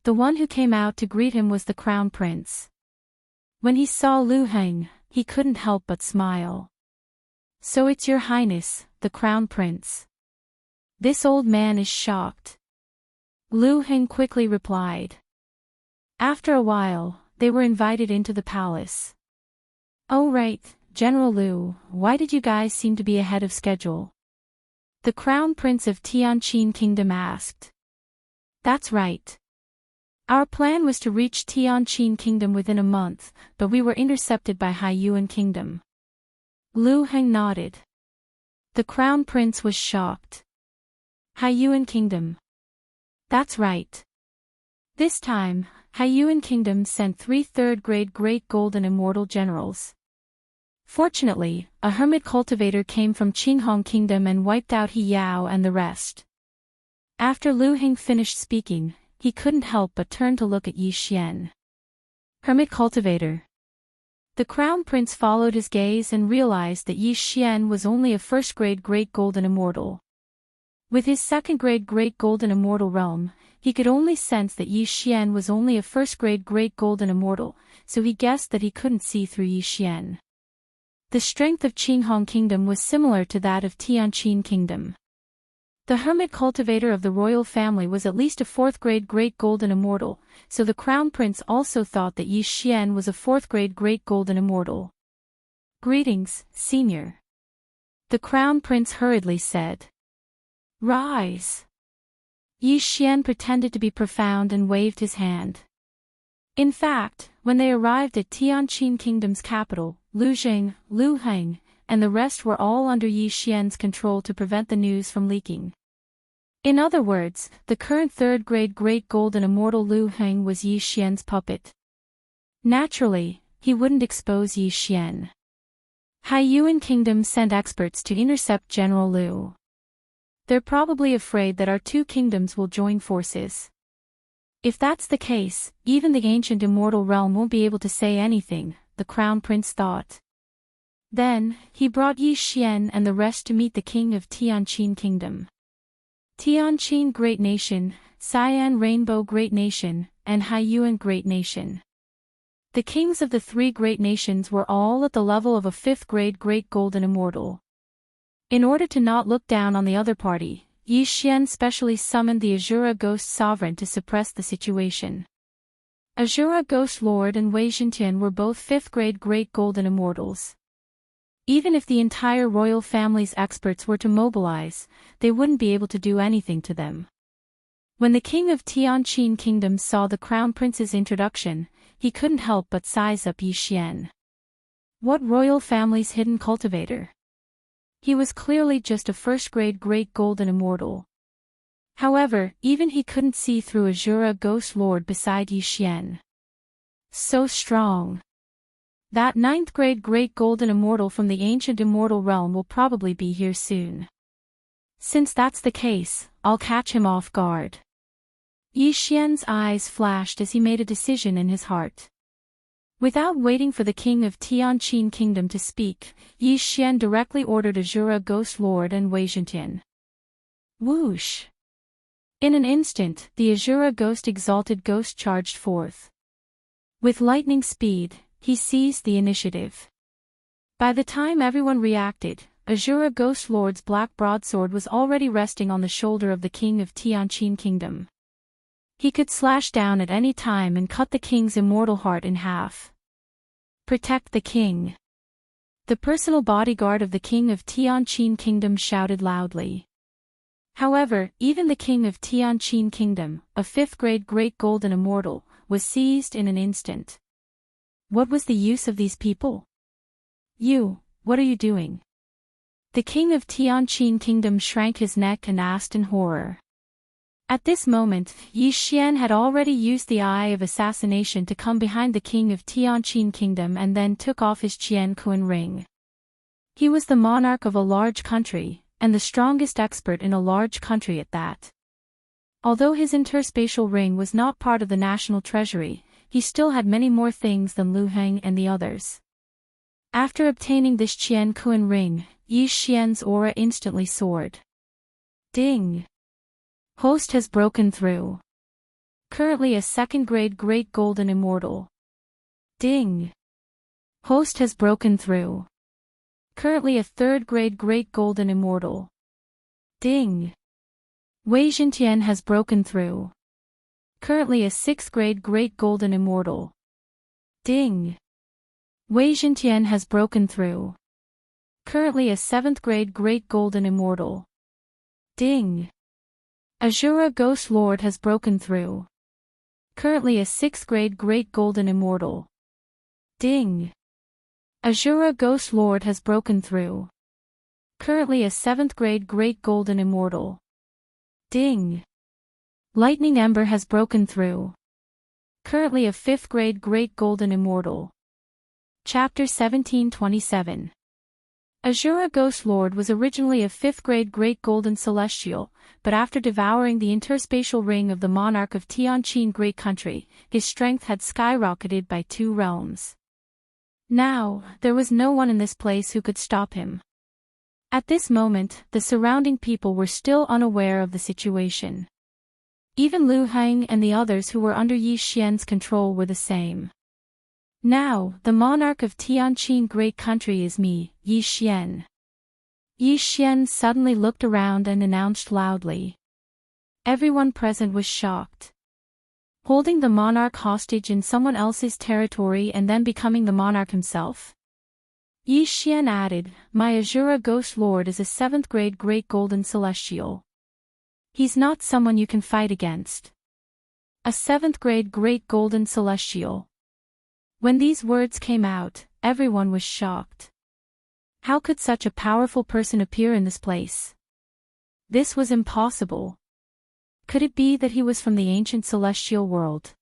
The one who came out to greet him was the crown prince. When he saw Lu Heng, he couldn't help but smile. So it's your highness, the crown prince. This old man is shocked. Lu Heng quickly replied. After a while, they were invited into the palace. Oh right, General Lu, why did you guys seem to be ahead of schedule? The crown prince of Tianqin Kingdom asked. That's right. Our plan was to reach Tianqin Kingdom within a month, but we were intercepted by Haiyuan Kingdom. Lu Heng nodded. The crown prince was shocked. Haiyuan Kingdom. That's right. This time, Haiyuan Kingdom sent 3 3rd-grade Great Golden Immortal Generals. Fortunately, a hermit cultivator came from Qinghong Kingdom and wiped out He Yao and the rest. After Lu Heng finished speaking, he couldn't help but turn to look at Yi Xian. Hermit cultivator. The crown prince followed his gaze and realized that Yi Xian was only a 1st-grade Great Golden Immortal. With his 2nd-grade Great Golden Immortal realm, he could only sense that Yi Xian was only a 1st-grade Great Golden Immortal, so he guessed that he couldn't see through Yi Xian. The strength of Qinghong Kingdom was similar to that of Tianqin Kingdom. The hermit cultivator of the royal family was at least a 4th-grade Great Golden Immortal, so the crown prince also thought that Yi Xian was a 4th-grade Great Golden Immortal. Greetings, senior. The crown prince hurriedly said. Rise. Yi Xian pretended to be profound and waved his hand. In fact, when they arrived at Tianqin Kingdom's capital, Lu Jing, Lu Heng, and the rest were all under Yi Xian's control to prevent the news from leaking. In other words, the current 3rd-grade Great Golden Immortal Lu Heng was Yi Xian's puppet. Naturally, he wouldn't expose Yi Xian. Haiyuan Kingdom sent experts to intercept General Lu. They're probably afraid that our 2 kingdoms will join forces. If that's the case, even the ancient immortal realm won't be able to say anything, the crown prince thought. Then, he brought Yi Xian and the rest to meet the king of Tianqin Kingdom. Tianqin Great Nation, Sian Rainbow Great Nation, and Haiyuan Great Nation. The kings of the three great nations were all at the level of a fifth-grade great golden immortal. In order to not look down on the other party, Yi Xian specially summoned the Azura Ghost Sovereign to suppress the situation. Azura Ghost Lord and Wei Zhentian were both fifth-grade great golden immortals. Even if the entire royal family's experts were to mobilize, they wouldn't be able to do anything to them. When the king of Tianqin Kingdom saw the crown prince's introduction, he couldn't help but size up Yi Xian. What royal family's hidden cultivator? He was clearly just a first-grade great golden immortal. However, even he couldn't see through Azura Ghost Lord beside Yi Xian. So strong. That ninth-grade great golden immortal from the ancient immortal realm will probably be here soon. Since that's the case, I'll catch him off guard. Yi Xian's eyes flashed as he made a decision in his heart. Without waiting for the king of Tianqin Kingdom to speak, Yi Xian directly ordered Azura Ghost Lord and Wei Zhentian. Whoosh! In an instant, the Azura Ghost Exalted Ghost charged forth. With lightning speed, he seized the initiative. By the time everyone reacted, Azura Ghost Lord's black broadsword was already resting on the shoulder of the king of Tianqin Kingdom. He could slash down at any time and cut the king's immortal heart in half. Protect the king! The personal bodyguard of the king of Tianqin Kingdom shouted loudly. However, even the king of Tianqin Kingdom, a fifth-grade great golden immortal, was seized in an instant. What was the use of these people? You, what are you doing? The king of Tianqin Kingdom shrank his neck and asked in horror. At this moment, Yi Xian had already used the Eye of Assassination to come behind the king of Tianqin Kingdom and then took off his Qian Kun ring. He was the monarch of a large country, and the strongest expert in a large country at that. Although his interspatial ring was not part of the national treasury, he still had many more things than Lu Heng and the others. After obtaining this Qian Kun ring, Yi Xian's aura instantly soared. Ding! Host has broken through. Currently a second-grade great golden immortal. Ding! Host has broken through. Currently a third-grade great golden immortal. Ding! Wei Zhentian has broken through. Currently a sixth-grade great golden immortal. Ding! Wei Zhentian has broken through. Currently a seventh-grade great golden immortal. Ding! Azura Ghost Lord has broken through. Currently a sixth-grade great golden immortal. Ding! Azura Ghost Lord has broken through. Currently a seventh-grade great golden immortal. Ding! Lightning Ember has broken through. Currently a fifth-grade great golden immortal. Chapter 1727. Azura Ghost Lord was originally a fifth-grade great golden celestial, but after devouring the interspatial ring of the monarch of Tianqin Great Country, his strength had skyrocketed by 2 realms. Now, there was no one in this place who could stop him. At this moment, the surrounding people were still unaware of the situation. Even Lu Heng and the others who were under Yi Xian's control were the same. Now, the monarch of Tianqin Great Country is me, Yi Xian. Yi Xian suddenly looked around and announced loudly. Everyone present was shocked. Holding the monarch hostage in someone else's territory and then becoming the monarch himself. Yi Xian added, my Azura Ghost Lord is a seventh-grade great golden celestial. He's not someone you can fight against. A seventh-grade great golden celestial. When these words came out, everyone was shocked. How could such a powerful person appear in this place? This was impossible. Could it be that he was from the ancient celestial world?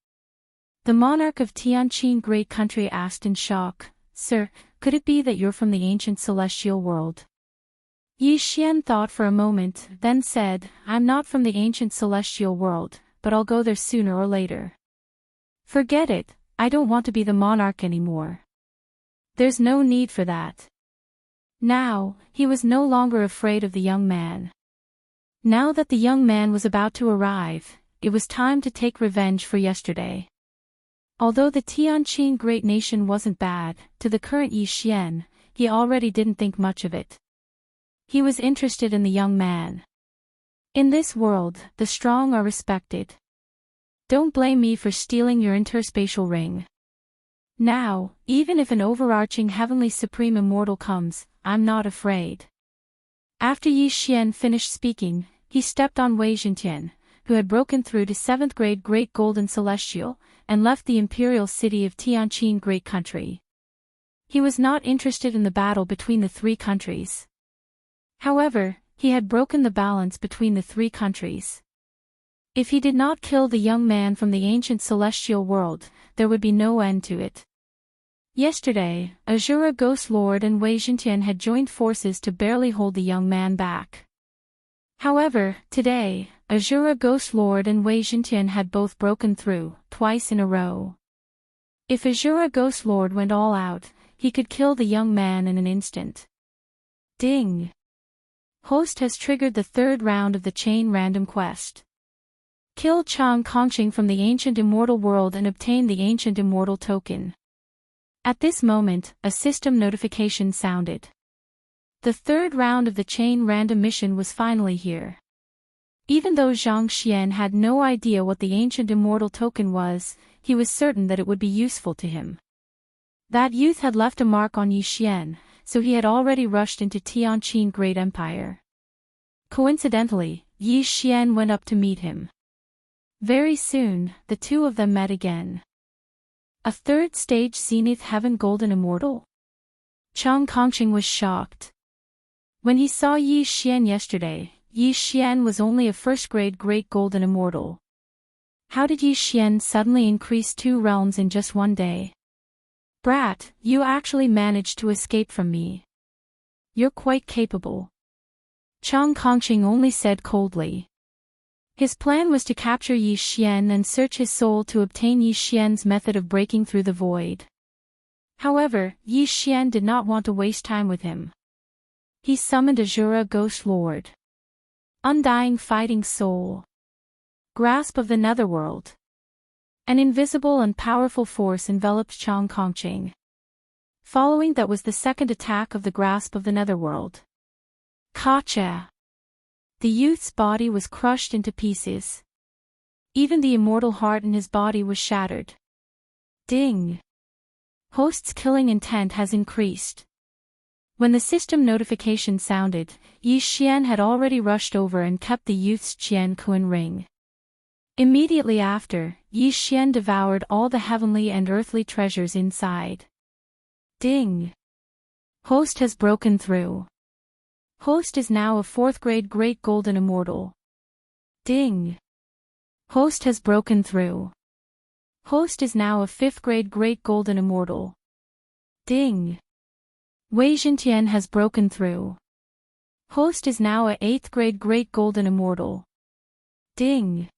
The monarch of Tianqin Great Country asked in shock, Sir, could it be that you're from the ancient celestial world? Yi Xian thought for a moment, then said, I'm not from the ancient celestial world, but I'll go there sooner or later. Forget it, I don't want to be the monarch anymore. There's no need for that. Now, he was no longer afraid of the young man. Now that the young man was about to arrive, it was time to take revenge for yesterday. Although the Tianqin great nation wasn't bad, to the current Yi Xian, he already didn't think much of it. He was interested in the young man. In this world, the strong are respected. Don't blame me for stealing your interspatial ring. Now, even if an overarching heavenly supreme immortal comes, I'm not afraid. After Yi Xian finished speaking, he stepped on Wei Zhentian, who had broken through to 7th grade Great Golden Celestial, and left the imperial city of Tianqin Great Country. He was not interested in the battle between the three countries. However, he had broken the balance between the three countries. If he did not kill the young man from the ancient celestial world, there would be no end to it. Yesterday, Azura Ghost Lord and Wei Zhentian had joined forces to barely hold the young man back. However, today, Azura Ghost Lord and Wei Zhentian had both broken through, twice in a row. If Azura Ghost Lord went all out, he could kill the young man in an instant. Ding! Host has triggered the 3rd round of the chain random quest. Kill Chang Kongqing from the ancient immortal world and obtain the ancient immortal token. At this moment, a system notification sounded. The 3rd round of the chain random mission was finally here. Even though Zhang Xian had no idea what the ancient immortal token was, he was certain that it would be useful to him. That youth had left a mark on Yi Xian, so he had already rushed into Tianqin Great Empire. Coincidentally, Yi Xian went up to meet him. Very soon, the two of them met again. A 3rd stage Zenith Heaven Golden Immortal? Chang Kongqing was shocked. When he saw Yi Xian yesterday, Yi Xian was only a 1st grade Great Golden Immortal. How did Yi Xian suddenly increase 2 realms in just one day? Brat, you actually managed to escape from me. You're quite capable. Chang Kongqing only said coldly. His plan was to capture Yi Xian and search his soul to obtain Yi Xian's method of breaking through the void. However, Yi Xian did not want to waste time with him. He summoned Azura Ghost Lord. Undying Fighting Soul. Grasp of the Netherworld. An invisible and powerful force enveloped Chang Kongqing. Following that was the 2nd attack of the Grasp of the Netherworld. Kacha! The youth's body was crushed into pieces. Even the immortal heart in his body was shattered. Ding! Host's killing intent has increased. When the system notification sounded, Yi Xian had already rushed over and kept the youth's Qian Kun ring. Immediately after, Yi Xian devoured all the heavenly and earthly treasures inside. Ding! Host has broken through. Host is now a 4th grade Great Golden Immortal. Ding! Host has broken through. Host is now a 5th grade Great Golden Immortal. Ding! Wei Zhentian has broken through. Host is now a 8th grade Great Golden Immortal. Ding!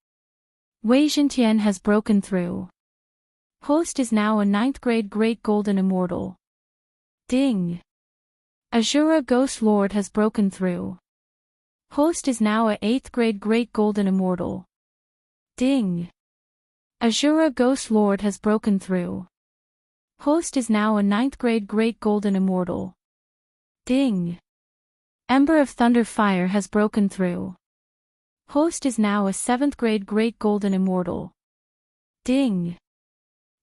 Wei Zhentian has broken through. Host is now a 9th grade Great Golden Immortal. Ding! Azura Ghost Lord has broken through. Host is now a 8th grade Great Golden Immortal. Ding! Azura Ghost Lord has broken through. Host is now a 9th grade Great Golden Immortal. Ding! Ember of Thunder Fire has broken through. Host is now a 7th grade Great Golden Immortal. Ding!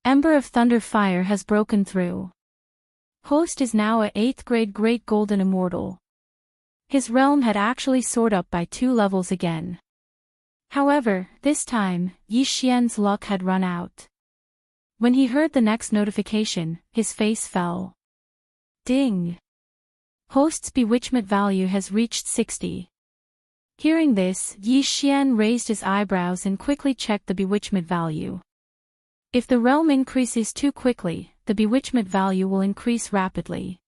Ember of Thunder Fire has broken through. Host is now a 8th grade Great Golden Immortal. His realm had actually soared up by 2 levels again. However, this time, Yi Xian's luck had run out. When he heard the next notification, his face fell. Ding! Host's bewitchment value has reached 60. Hearing this, Yi Xian raised his eyebrows and quickly checked the bewitchment value. If the realm increases too quickly, the bewitchment value will increase rapidly.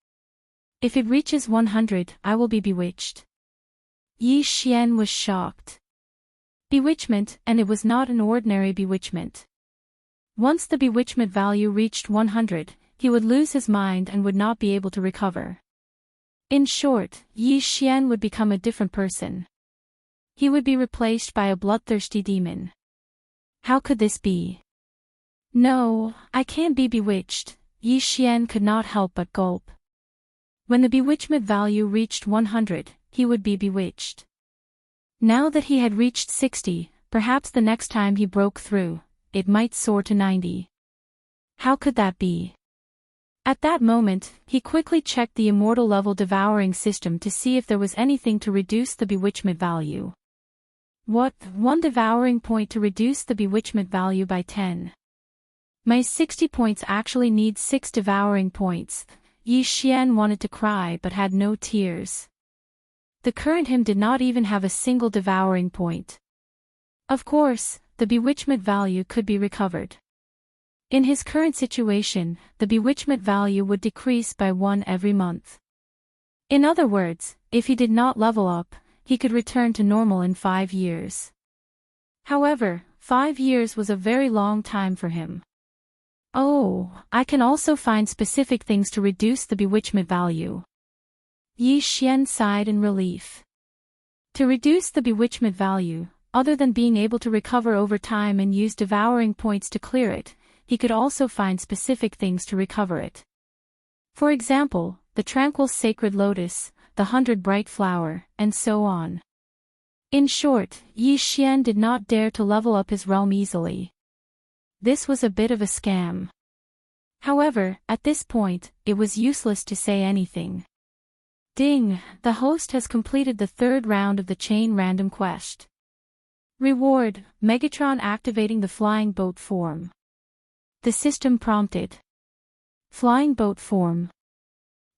If it reaches 100, I will be bewitched. Yi Xian was shocked. Bewitchment, and it was not an ordinary bewitchment. Once the bewitchment value reached 100, he would lose his mind and would not be able to recover. In short, Yi Xian would become a different person. He would be replaced by a bloodthirsty demon. How could this be? No, I can't be bewitched. Yi Xian could not help but gulp. When the bewitchment value reached 100, he would be bewitched. Now that he had reached 60, perhaps the next time he broke through, it might soar to 90. How could that be? At that moment, he quickly checked the immortal level devouring system to see if there was anything to reduce the bewitchment value. What, 1 devouring point to reduce the bewitchment value by 10? My 60 points actually need 6 devouring points. Yi Xian wanted to cry but had no tears. The current him did not even have a single devouring point. Of course, the bewitchment value could be recovered. In his current situation, the bewitchment value would decrease by 1 every month. In other words, if he did not level up, he could return to normal in 5 years. However, 5 years was a very long time for him. Oh, I can also find specific things to reduce the bewitchment value. Yi Xian sighed in relief. To reduce the bewitchment value, other than being able to recover over time and use devouring points to clear it, he could also find specific things to recover it. For example, the tranquil sacred lotus, the 100 bright flower, and so on. In short, Yi Xian did not dare to level up his realm easily. This was a bit of a scam. However, at this point, it was useless to say anything. Ding, the host has completed the 3rd round of the chain random quest. Reward, Megatron activating the flying boat form. The system prompted. Flying boat form.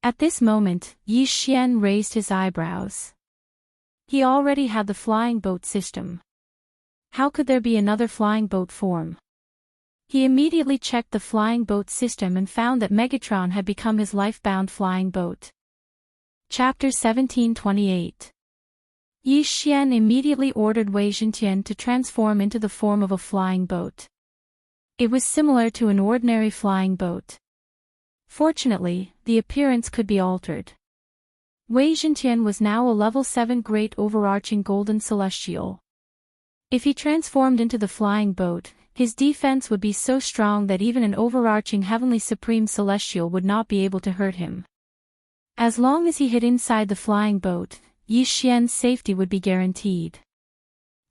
At this moment, Yi Xian raised his eyebrows. He already had the flying boat system. How could there be another flying boat form? He immediately checked the flying boat system and found that Megatron had become his life-bound flying boat. Chapter 1728. Yi Xian immediately ordered Wei Zhentian to transform into the form of a flying boat. It was similar to an ordinary flying boat. Fortunately, the appearance could be altered. Wei Zhentian was now a level 7 great overarching golden celestial. If he transformed into the flying boat, his defense would be so strong that even an overarching heavenly supreme celestial would not be able to hurt him. As long as he hid inside the flying boat, Yi Xian's safety would be guaranteed.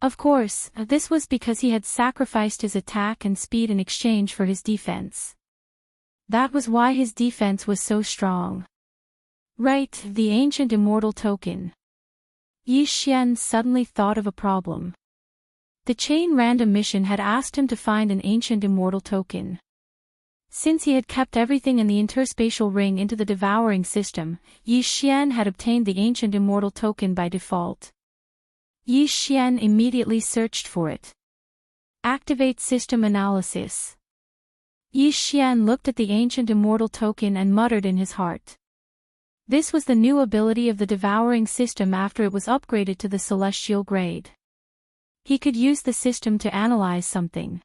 Of course, this was because he had sacrificed his attack and speed in exchange for his defense. That was why his defense was so strong. Right, the ancient immortal token. Yi Xian suddenly thought of a problem. The chain random mission had asked him to find an ancient immortal token. Since he had kept everything in the interspatial ring into the devouring system, Yi Xian had obtained the ancient immortal token by default. Yi Xian immediately searched for it. Activate system analysis. Yi Xian looked at the ancient immortal token and muttered in his heart. This was the new ability of the devouring system after it was upgraded to the celestial grade. He could use the system to analyze something.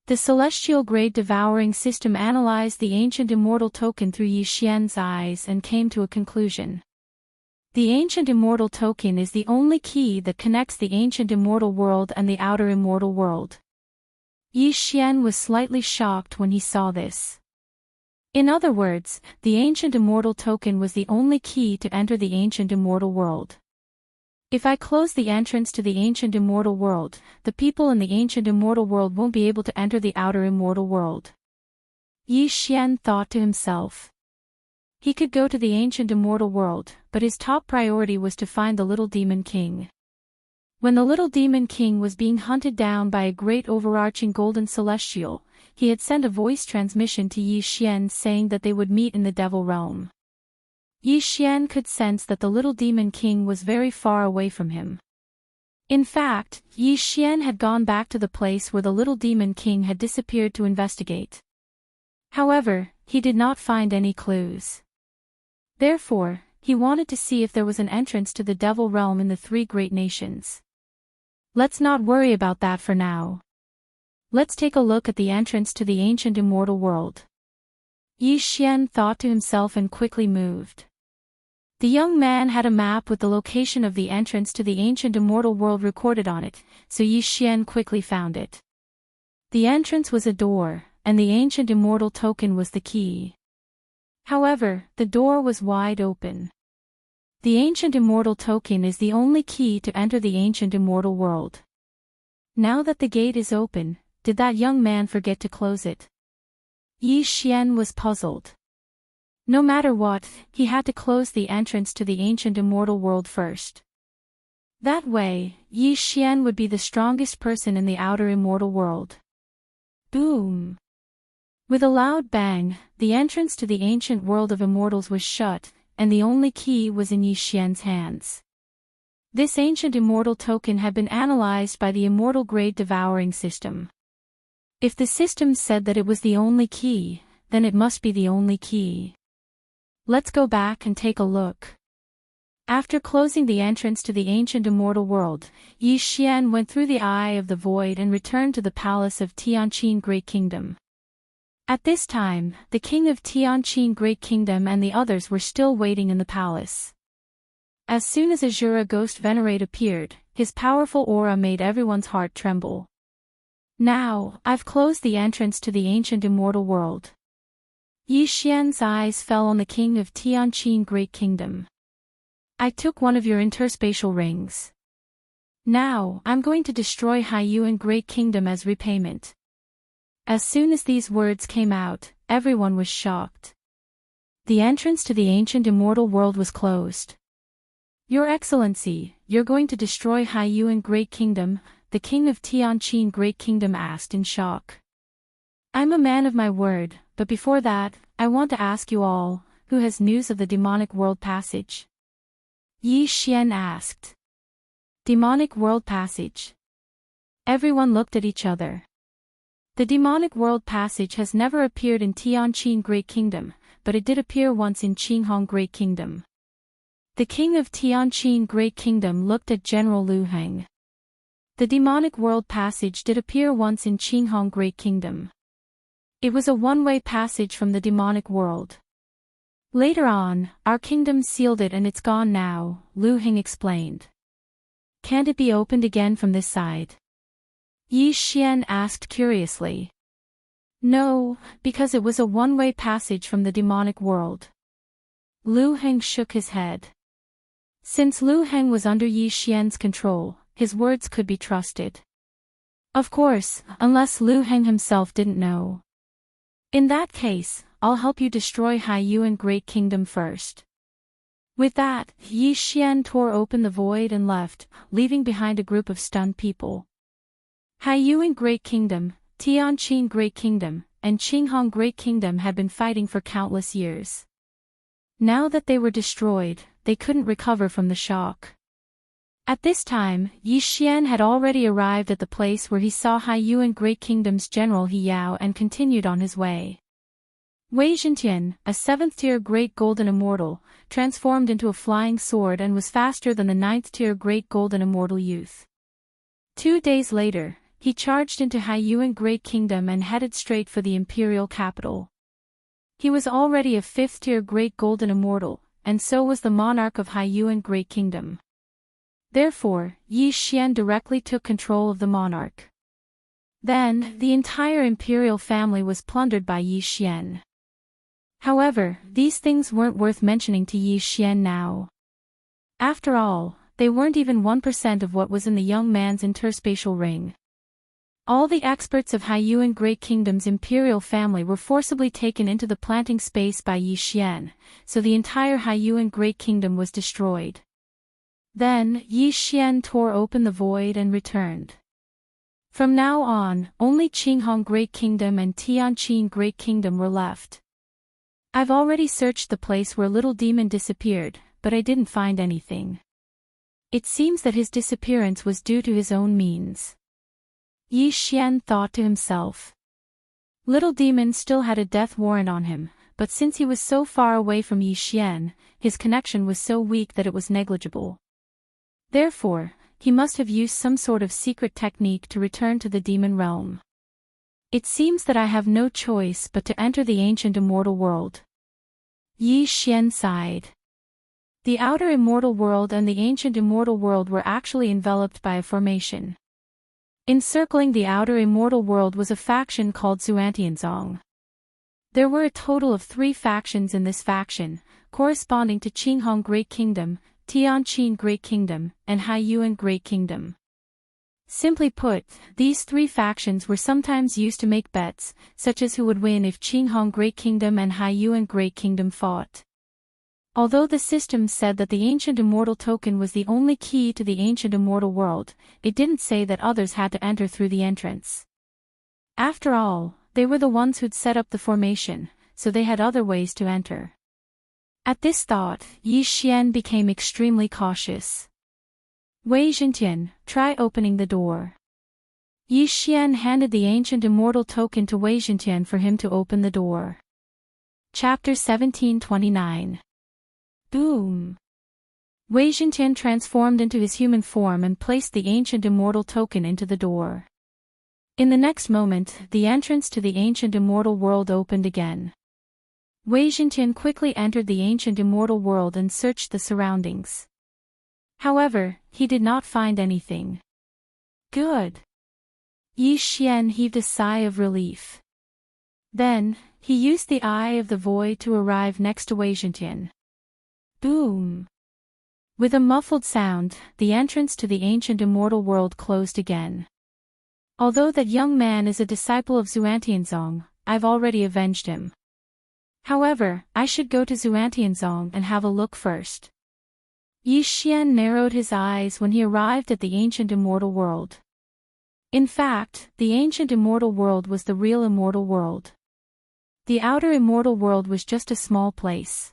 The celestial grade devouring system analyzed the ancient immortal token through Yi Xian's eyes and came to a conclusion. The ancient immortal token is the only key that connects the ancient immortal world and the outer immortal world. Yi Xian was slightly shocked when he saw this. In other words, the ancient immortal token was the only key to enter the ancient immortal world. If I close the entrance to the ancient immortal world, the people in the ancient immortal world won't be able to enter the outer immortal world. Yi Xian thought to himself. He could go to the ancient immortal world, but his top priority was to find the little demon king. When the little demon king was being hunted down by a great overarching golden celestial, he had sent a voice transmission to Yi Xian saying that they would meet in the devil realm. Yi Xian could sense that the little demon king was very far away from him. In fact, Yi Xian had gone back to the place where the little demon king had disappeared to investigate. However, he did not find any clues. Therefore, he wanted to see if there was an entrance to the devil realm in the 3 great nations. Let's not worry about that for now. Let's take a look at the entrance to the ancient immortal world. Yi Xian thought to himself and quickly moved. The young man had a map with the location of the entrance to the ancient immortal world recorded on it, so Yi Xian quickly found it. The entrance was a door, and the ancient immortal token was the key. However, the door was wide open. The ancient immortal token is the only key to enter the ancient immortal world. Now that the gate is open, did that young man forget to close it? Yi Xian was puzzled. No matter what, he had to close the entrance to the ancient immortal world first. That way, Yi Xian would be the strongest person in the outer immortal world. Boom! With a loud bang, the entrance to the ancient world of immortals was shut, and the only key was in Yi Xian's hands. This ancient immortal token had been analyzed by the immortal grade devouring system. If the system said that it was the only key, then it must be the only key. Let's go back and take a look. After closing the entrance to the ancient immortal world, Yi Xian went through the Eye of the Void and returned to the palace of Tianqin Great Kingdom. At this time, the king of Tianqin Great Kingdom and the others were still waiting in the palace. As soon as Azura Ghost Venerate appeared, his powerful aura made everyone's heart tremble. Now, I've closed the entrance to the ancient immortal world. Yi Xian's eyes fell on the king of Tianqin Great Kingdom. I took one of your interspatial rings. Now, I'm going to destroy Haiyuan Great Kingdom as repayment. As soon as these words came out, everyone was shocked. The entrance to the ancient immortal world was closed. Your Excellency, you're going to destroy Haiyuan Great Kingdom? The king of Tianqin Great Kingdom asked in shock. I'm a man of my word, but before that, I want to ask you all, who has news of the demonic world passage? Yi Xian asked. Demonic world passage. Everyone looked at each other. The demonic world passage has never appeared in Tianqin Great Kingdom, but it did appear once in Qinghong Great Kingdom. The king of Tianqin Great Kingdom looked at General Lu Heng. The demonic world passage did appear once in Qinghong Great Kingdom. It was a one-way passage from the demonic world. Later on, our kingdom sealed it and it's gone now, Lu Heng explained. Can't it be opened again from this side? Yi Xian asked curiously. No, because it was a one-way passage from the demonic world. Lu Heng shook his head. Since Lu Heng was under Yi Xian's control, his words could be trusted. Of course, unless Lu Heng himself didn't know. In that case, I'll help you destroy Haiyuan Great Kingdom first. With that, Yi Xian tore open the void and left, leaving behind a group of stunned people. Haiyuan Great Kingdom, Tianqin Great Kingdom, and Qinghong Great Kingdom had been fighting for countless years. Now that they were destroyed, they couldn't recover from the shock. At this time, Yi Xian had already arrived at the place where he saw Haiyuan Great Kingdom's general He Yao and continued on his way. Wei Zhentian, a 7th-tier Great Golden Immortal, transformed into a flying sword and was faster than the 9th-tier Great Golden Immortal youth. 2 days later, he charged into Haiyuan Great Kingdom and headed straight for the imperial capital. He was already a 5th-tier Great Golden Immortal, and so was the monarch of Haiyuan Great Kingdom. Therefore, Yi Xian directly took control of the monarch. Then, the entire imperial family was plundered by Yi Xian. However, these things weren't worth mentioning to Yi Xian now. After all, they weren't even 1% of what was in the young man's interspatial ring. All the experts of Haiyuan Great Kingdom's imperial family were forcibly taken into the planting space by Yi Xian, so the entire Haiyuan Great Kingdom was destroyed. Then, Yi Xian tore open the void and returned. From now on, only Qinghong Great Kingdom and Tianqin Great Kingdom were left. I've already searched the place where Little Demon disappeared, but I didn't find anything. It seems that his disappearance was due to his own means. Yi Xian thought to himself. Little Demon still had a death warrant on him, but since he was so far away from Yi Xian, his connection was so weak that it was negligible. Therefore, he must have used some sort of secret technique to return to the demon realm. It seems that I have no choice but to enter the ancient immortal world. Yi Xian sighed. The outer immortal world and the ancient immortal world were actually enveloped by a formation. Encircling the outer immortal world was a faction called Xuantianzong. There were a total of 3 factions in this faction, corresponding to Qinghong Great Kingdom, Tianqin Great Kingdom, and Haiyuan Great Kingdom. Simply put, these 3 factions were sometimes used to make bets, such as who would win if Qinghong Great Kingdom and Haiyuan Great Kingdom fought. Although the system said that the Ancient Immortal Token was the only key to the Ancient Immortal World, it didn't say that others had to enter through the entrance. After all, they were the ones who'd set up the formation, so they had other ways to enter. At this thought, Yi Xian became extremely cautious. Wei Zhentian, try opening the door. Yi Xian handed the Ancient Immortal Token to Wei Zhentian for him to open the door. Chapter 1729. Boom! Wei Zhentian transformed into his human form and placed the Ancient Immortal Token into the door. In the next moment, the entrance to the Ancient Immortal World opened again. Wei Zhentian quickly entered the Ancient Immortal World and searched the surroundings. However, he did not find anything. Good. Yi Xian heaved a sigh of relief. Then, he used the Eye of the Void to arrive next to Wei Zhentian. Boom! With a muffled sound, the entrance to the Ancient Immortal World closed again. Although that young man is a disciple of Xuantianzong, I've already avenged him. However, I should go to Xuantianzong and have a look first. Yi Xian narrowed his eyes when he arrived at the Ancient Immortal World. In fact, the Ancient Immortal World was the real immortal world. The outer immortal world was just a small place.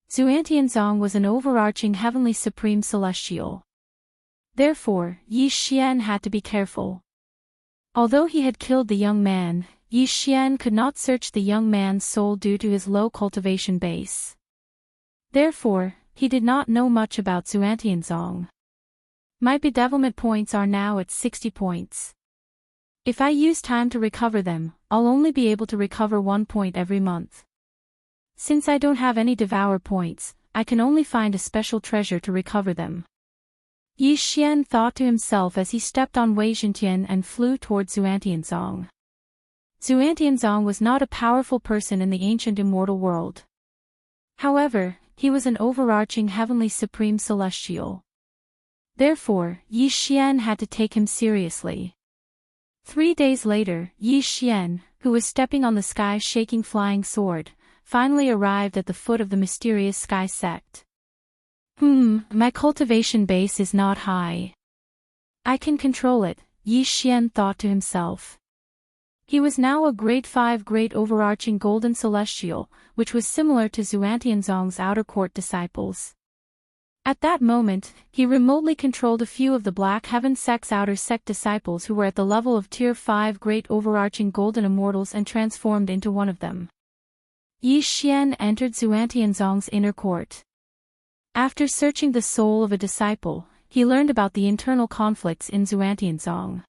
Xuantianzong was an overarching heavenly supreme celestial. Therefore, Yi Xian had to be careful. Although he had killed the young man, Yi Xian could not search the young man's soul due to his low cultivation base. Therefore, he did not know much about Xuantianzong. My bedevilment points are now at 60 points. If I use time to recover them, I'll only be able to recover 1 point every month. Since I don't have any devour points, I can only find a special treasure to recover them. Yi Xian thought to himself as he stepped on Wei Zhentian and flew towards Xuantianzong. Xuantianzong was not a powerful person in the Ancient Immortal World. However, he was an overarching heavenly supreme celestial. Therefore, Yi Xian had to take him seriously. 3 days later, Yi Xian, who was stepping on the sky-shaking flying sword, finally arrived at the foot of the mysterious sky sect. My cultivation base is not high. I can control it, Yi Xian thought to himself. He was now a grade 5 great overarching golden celestial, which was similar to Xuantianzong's outer court disciples. At that moment, he remotely controlled a few of the Black Heaven sect's outer sect disciples who were at the level of tier 5 great overarching golden immortals and transformed into one of them. Yi Xian entered Xuantianzong's inner court. After searching the soul of a disciple, he learned about the internal conflicts in Xuantianzong.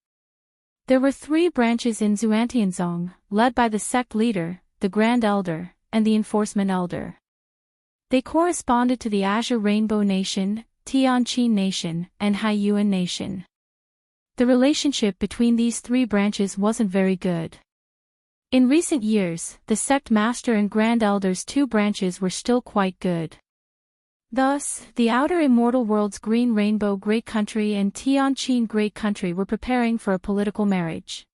There were 3 branches in Xuantianzong, led by the sect leader, the Grand Elder, and the Enforcement Elder. They corresponded to the Azure Rainbow Nation, Tianqin Nation, and Haiyuan Nation. The relationship between these 3 branches wasn't very good. In recent years, the sect master and Grand Elder's 2 branches were still quite good. Thus, the outer immortal world's Green Rainbow Great Country and Tianqin Great Country were preparing for a political marriage.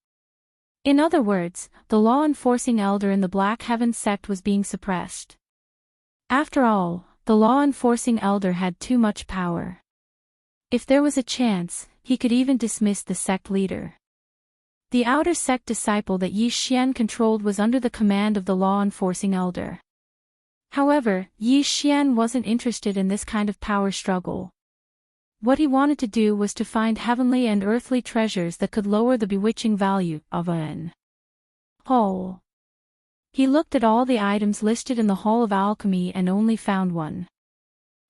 In other words, the law-enforcing elder in the Black Heaven sect was being suppressed. After all, the law-enforcing elder had too much power. If there was a chance, he could even dismiss the sect leader. The outer sect disciple that Yi Xian controlled was under the command of the law-enforcing elder. However, Yi Xian wasn't interested in this kind of power struggle. What he wanted to do was to find heavenly and earthly treasures that could lower the bewitching value of an hall. He looked at all the items listed in the Hall of Alchemy and only found one.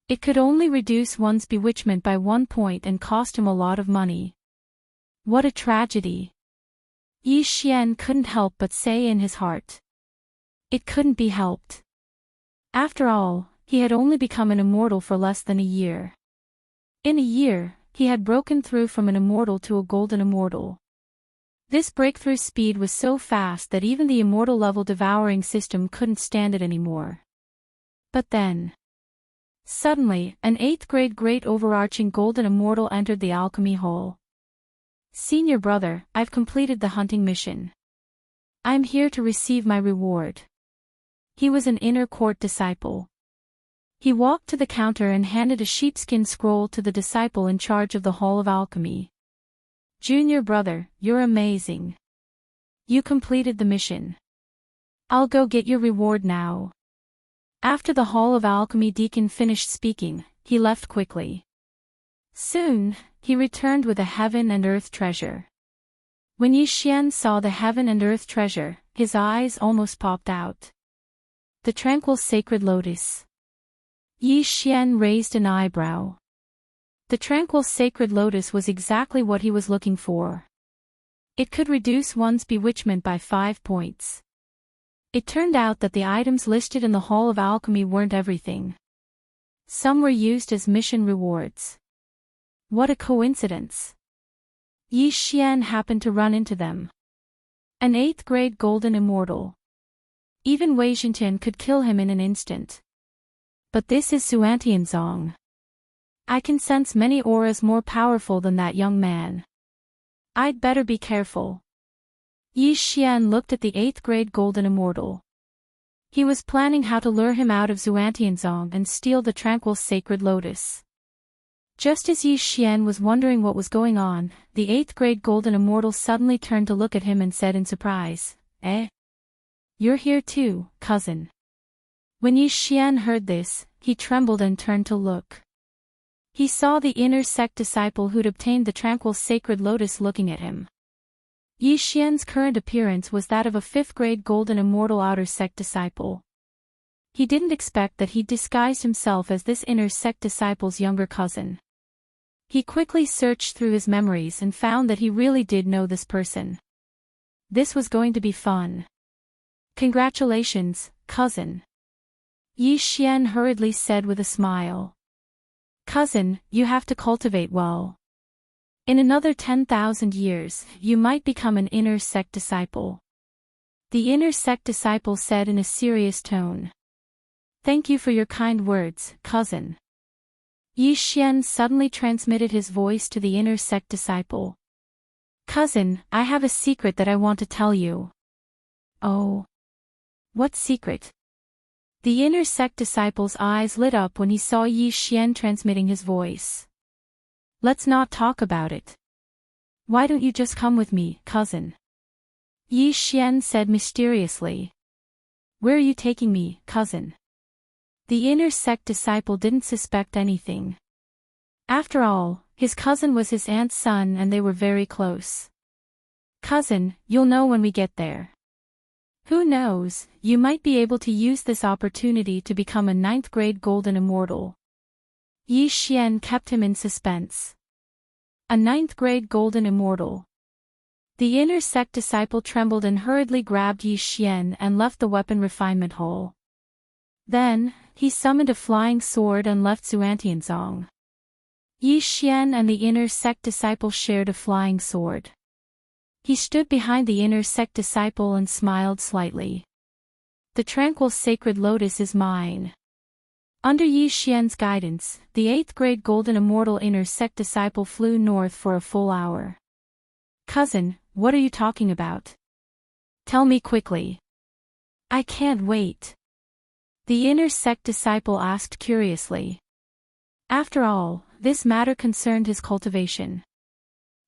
It could only reduce one's bewitchment by 1 point and cost him a lot of money. What a tragedy! Yi Xian couldn't help but say in his heart. It couldn't be helped. After all, he had only become an immortal for less than a year. In a year, he had broken through from an immortal to a golden immortal. This breakthrough speed was so fast that even the immortal-level devouring system couldn't stand it anymore. But then, suddenly, an 8th-grade great overarching golden immortal entered the alchemy hall. "Senior brother, I've completed the hunting mission. I'm here to receive my reward." He was an inner court disciple. He walked to the counter and handed a sheepskin scroll to the disciple in charge of the Hall of Alchemy. "Junior brother, you're amazing. You completed the mission. I'll go get your reward now." After the Hall of Alchemy deacon finished speaking, he left quickly. Soon, he returned with a heaven and earth treasure. When Yi Xian saw the heaven and earth treasure, his eyes almost popped out. The tranquil sacred lotus. Yi Xian raised an eyebrow. The tranquil sacred lotus was exactly what he was looking for. It could reduce one's bewitchment by 5 points. It turned out that the items listed in the Hall of Alchemy weren't everything. Some were used as mission rewards. What a coincidence! Yi Xian happened to run into them. An 8th-grade golden immortal. Even Wei Zhentian could kill him in an instant. But this is Xuantianzong. I can sense many auras more powerful than that young man. I'd better be careful. Yi Xian looked at the 8th-grade golden immortal. He was planning how to lure him out of Xuantianzong and steal the tranquil sacred lotus. Just as Yi Xian was wondering what was going on, the 8th-grade golden immortal suddenly turned to look at him and said in surprise, "Eh? You're here too, cousin." When Yi Xian heard this, he trembled and turned to look. He saw the inner sect disciple who'd obtained the tranquil sacred lotus looking at him. Yi Xian's current appearance was that of a 5th-grade golden immortal outer sect disciple. He didn't expect that he'd disguised himself as this inner sect disciple's younger cousin. He quickly searched through his memories and found that he really did know this person. This was going to be fun. "Congratulations, cousin," Yi Xian hurriedly said with a smile. "Cousin, you have to cultivate well. In another 10,000 years, you might become an inner sect disciple." The inner sect disciple said in a serious tone. "Thank you for your kind words, cousin." Yi Xian suddenly transmitted his voice to the inner sect disciple. "Cousin, I have a secret that I want to tell you." "Oh? What secret?" The inner sect disciple's eyes lit up when he saw Yi Xian transmitting his voice. "Let's not talk about it. Why don't you just come with me, cousin?" Yi Xian said mysteriously. "Where are you taking me, cousin?" The inner sect disciple didn't suspect anything. After all, his cousin was his aunt's son and they were very close. "Cousin, you'll know when we get there. Who knows, you might be able to use this opportunity to become a 9th-grade golden immortal." Yi Xian kept him in suspense. A 9th-grade golden immortal. The inner sect disciple trembled and hurriedly grabbed Yi Xian and left the weapon refinement hall. Then, he summoned a flying sword and left Xuantianzong. Yi Xian and the inner sect disciple shared a flying sword. He stood behind the inner sect disciple and smiled slightly. "The tranquil sacred lotus is mine." Under Yi Xian's guidance, the 8th-grade golden immortal inner sect disciple flew north for a full hour. "Cousin, what are you talking about? Tell me quickly." "I can't wait," the inner sect disciple asked curiously. After all, this matter concerned his cultivation.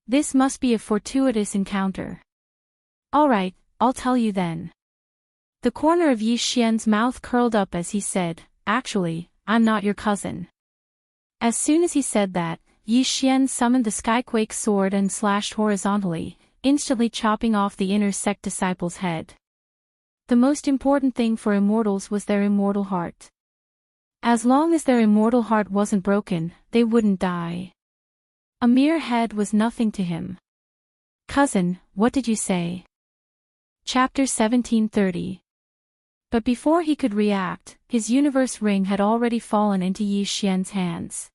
This must be a fortuitous encounter. "All right, I'll tell you then." The corner of Yi Xian's mouth curled up as he said, "Actually, I'm not your cousin." As soon as he said that, Yi Xian summoned the Skyquake sword and slashed horizontally, instantly chopping off the inner sect disciple's head. The most important thing for immortals was their immortal heart. As long as their immortal heart wasn't broken, they wouldn't die. A mere head was nothing to him. "Cousin, what did you say?" Chapter 1730. But before he could react, his universe ring had already fallen into Yi Xian's hands.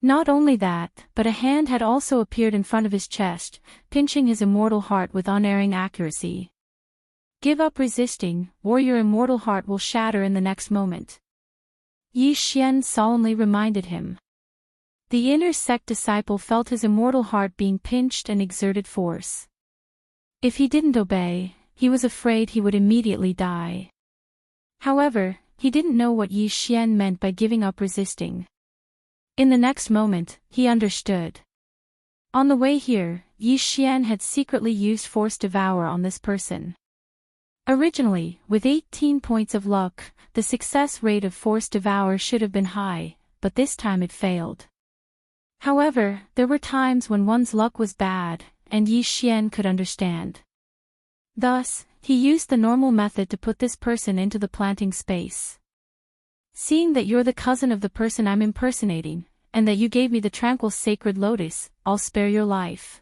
Not only that, but a hand had also appeared in front of his chest, pinching his immortal heart with unerring accuracy. Give up resisting, or your immortal heart will shatter in the next moment. Yi Xian solemnly reminded him. The inner sect disciple felt his immortal heart being pinched and exerted force. If he didn't obey, he was afraid he would immediately die. However, he didn't know what Yi Xian meant by giving up resisting. In the next moment, he understood. On the way here, Yi Xian had secretly used Force Devour on this person. Originally, with 18 points of luck, the success rate of Force Devour should have been high, but this time it failed. However, there were times when one's luck was bad, and Yi Xian could understand. Thus, he used the normal method to put this person into the planting space. Seeing that you're the cousin of the person I'm impersonating, and that you gave me the tranquil sacred lotus, I'll spare your life.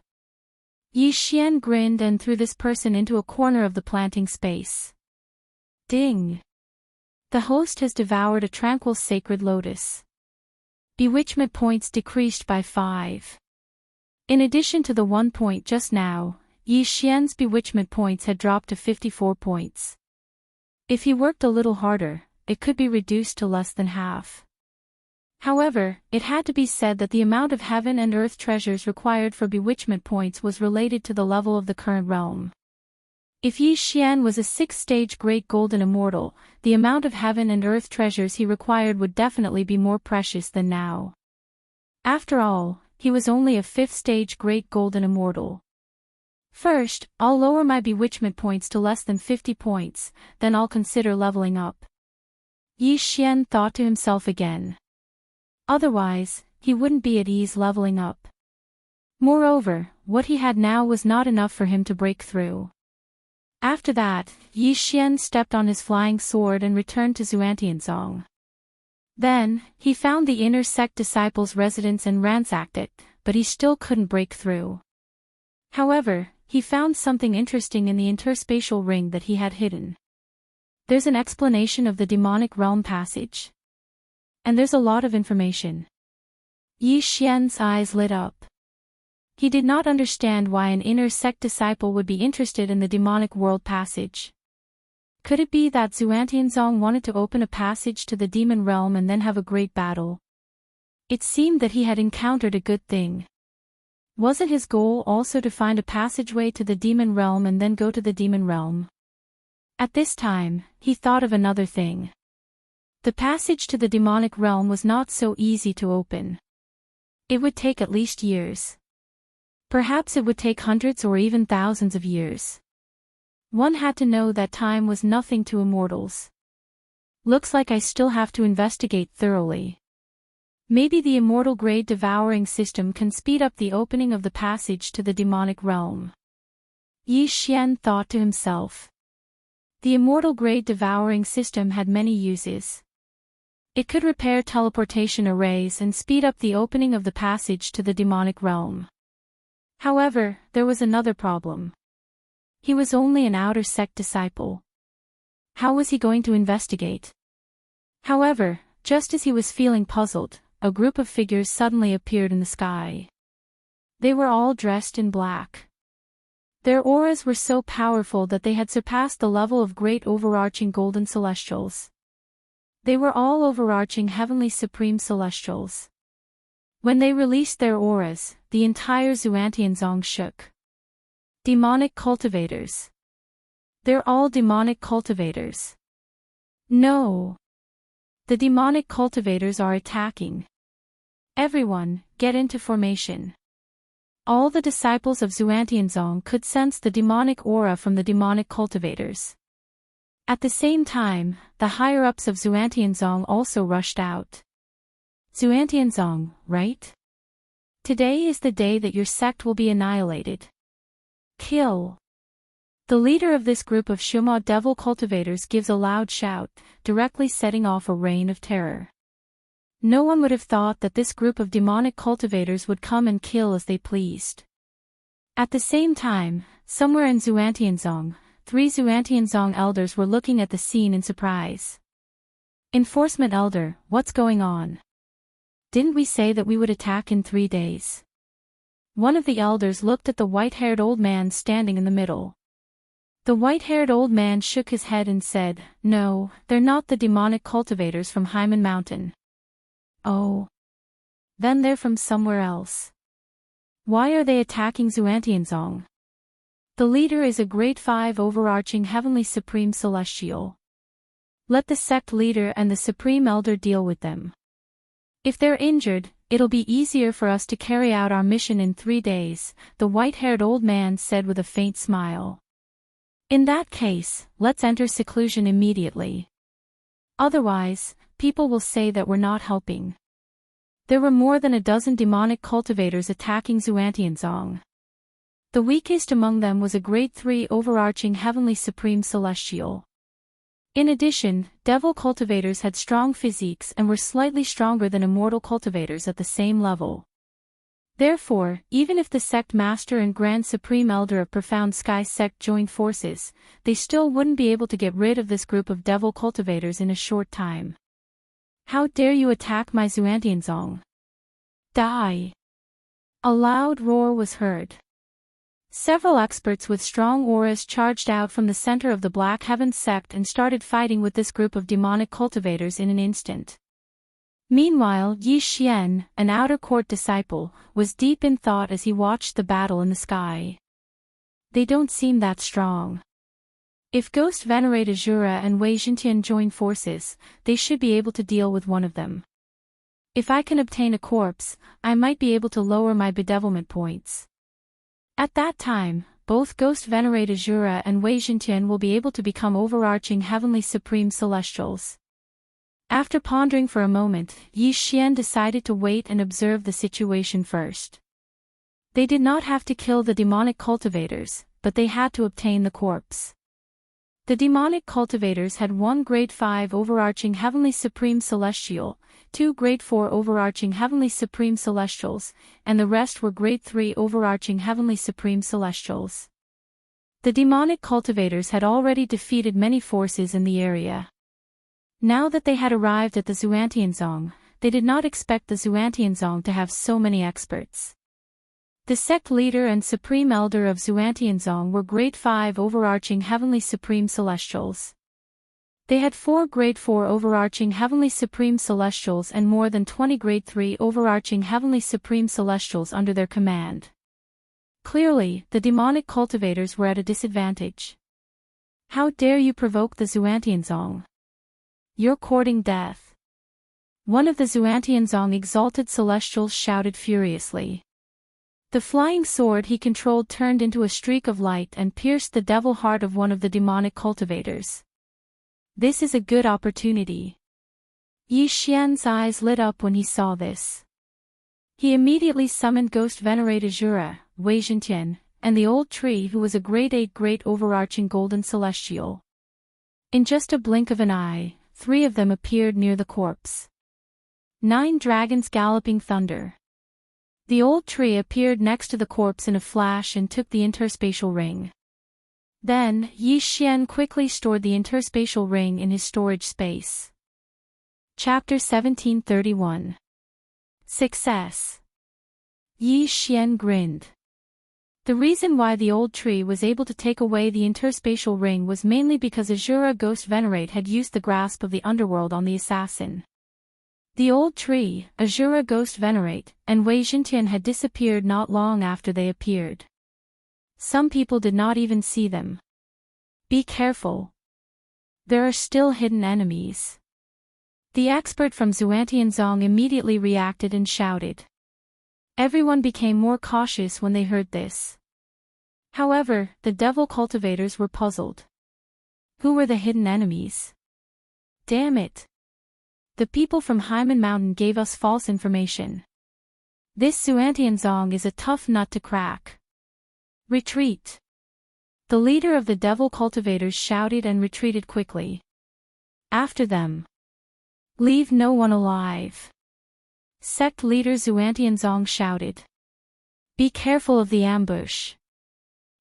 Yi Xian grinned and threw this person into a corner of the planting space. Ding! The host has devoured a tranquil sacred lotus. Bewitchment points decreased by 5. In addition to the 1 point just now, Yi Xian's bewitchment points had dropped to 54 points. If he worked a little harder, it could be reduced to less than half. However, it had to be said that the amount of heaven and earth treasures required for bewitchment points was related to the level of the current realm. If Yi Xian was a 6th-stage Great Golden Immortal, the amount of heaven and earth treasures he required would definitely be more precious than now. After all, he was only a 5th-stage Great Golden Immortal. First, I'll lower my bewitchment points to less than 50 points, then I'll consider leveling up. Yi Xian thought to himself again. Otherwise, he wouldn't be at ease leveling up. Moreover, what he had now was not enough for him to break through. After that, Yi Xian stepped on his flying sword and returned to Xuantianzong. Then, he found the inner sect disciples' residence and ransacked it, but he still couldn't break through. However, he found something interesting in the interspatial ring that he had hidden. There's an explanation of the demonic realm passage. And there's a lot of information. Yi Xian's eyes lit up. He did not understand why an inner sect disciple would be interested in the demonic world passage. Could it be that Xuantianzong wanted to open a passage to the demon realm and then have a great battle? It seemed that he had encountered a good thing. Wasn't his goal also to find a passageway to the demon realm and then go to the demon realm? At this time, he thought of another thing. The passage to the demonic realm was not so easy to open. It would take at least years. Perhaps it would take hundreds or even thousands of years. One had to know that time was nothing to immortals. Looks like I still have to investigate thoroughly. Maybe the immortal grade devouring system can speed up the opening of the passage to the demonic realm. Yi Xian thought to himself. The immortal grade devouring system had many uses. It could repair teleportation arrays and speed up the opening of the passage to the demonic realm. However, there was another problem. He was only an outer sect disciple. How was he going to investigate? However, just as he was feeling puzzled, a group of figures suddenly appeared in the sky. They were all dressed in black. Their auras were so powerful that they had surpassed the level of great overarching golden celestials. They were all overarching heavenly supreme celestials. When they released their auras, the entire Xuantianzong shook. Demonic cultivators. They're all demonic cultivators. No. The demonic cultivators are attacking. Everyone, get into formation. All the disciples of Xuantianzong could sense the demonic aura from the demonic cultivators. At the same time, the higher-ups of Xuantianzong also rushed out. Xuantianzong, right? Today is the day that your sect will be annihilated. Kill. The leader of this group of Shuma devil cultivators gives a loud shout, directly setting off a reign of terror. No one would have thought that this group of demonic cultivators would come and kill as they pleased. At the same time, somewhere in Xuantianzong, 3 Xuantianzong elders were looking at the scene in surprise. Enforcement elder, what's going on? Didn't we say that we would attack in 3 days? One of the elders looked at the white-haired old man standing in the middle. The white-haired old man shook his head and said, "No, they're not the demonic cultivators from Hyman Mountain." "Oh. Then they're from somewhere else. Why are they attacking Xuantianzong?" "The leader is a Grade 5 overarching heavenly supreme celestial. Let the sect leader and the supreme elder deal with them. If they're injured, it'll be easier for us to carry out our mission in 3 days," the white-haired old man said with a faint smile. "In that case, let's enter seclusion immediately. Otherwise, people will say that we're not helping." There were more than a dozen demonic cultivators attacking Xuantianzong. The weakest among them was a Grade 3 overarching heavenly supreme celestial. In addition, devil cultivators had strong physiques and were slightly stronger than immortal cultivators at the same level. Therefore, even if the sect master and grand supreme elder of Profound Sky sect joined forces, they still wouldn't be able to get rid of this group of devil cultivators in a short time. "How dare you attack my Xuantianzong? Die!" A loud roar was heard. Several experts with strong auras charged out from the center of the Black Heaven sect and started fighting with this group of demonic cultivators in an instant. Meanwhile, Yi Xian, an outer court disciple, was deep in thought as he watched the battle in the sky. They don't seem that strong. If Ghost Venerate Azura and Wei Jintian join forces, they should be able to deal with one of them. If I can obtain a corpse, I might be able to lower my bedevilment points. At that time, both Ghost Venerate Azura and Wei Jintian will be able to become overarching heavenly supreme celestials. After pondering for a moment, Yi Xian decided to wait and observe the situation first. They did not have to kill the demonic cultivators, but they had to obtain the corpse. The demonic cultivators had 1 Grade 5 overarching heavenly supreme celestial, 2 Grade 4 overarching heavenly supreme celestials, and the rest were Grade 3 overarching heavenly supreme celestials. The demonic cultivators had already defeated many forces in the area. Now that they had arrived at the Xuantianzong, they did not expect the Xuantianzong to have so many experts. The sect leader and supreme elder of Xuantianzong were Grade 5 overarching heavenly supreme celestials. They had 4 Grade 4 overarching heavenly supreme celestials and more than 20 Grade 3 overarching heavenly supreme celestials under their command. Clearly, the demonic cultivators were at a disadvantage. "How dare you provoke the Xuantianzong? You're courting death." One of the Xuantianzong exalted celestials shouted furiously. The flying sword he controlled turned into a streak of light and pierced the devil heart of one of the demonic cultivators. "This is a good opportunity." Yi Xian's eyes lit up when he saw this. He immediately summoned Ghost Venerate Azura, Wei Jintian, and the old tree who was a Grade 8 great overarching golden celestial. In just a blink of an eye, 3 of them appeared near the corpse. 9 dragons galloping thunder. The old tree appeared next to the corpse in a flash and took the interspatial ring. Then, Yi Xian quickly stored the interspatial ring in his storage space. Chapter 1731. Success. Yi Xian grinned. The reason why the old tree was able to take away the interspatial ring was mainly because Azura Ghost Venerate had used the grasp of the underworld on the assassin. The old tree, Azura Ghost Venerate, and Wei Jintian had disappeared not long after they appeared. Some people did not even see them. Be careful. There are still hidden enemies. The expert from Xuantianzong immediately reacted and shouted. Everyone became more cautious when they heard this. However, the devil cultivators were puzzled. Who were the hidden enemies? Damn it! The people from Hyman Mountain gave us false information. This Xuantianzong is a tough nut to crack. Retreat! The leader of the devil cultivators shouted and retreated quickly. After them. Leave no one alive. Sect leader Xuantianzong shouted. Be careful of the ambush.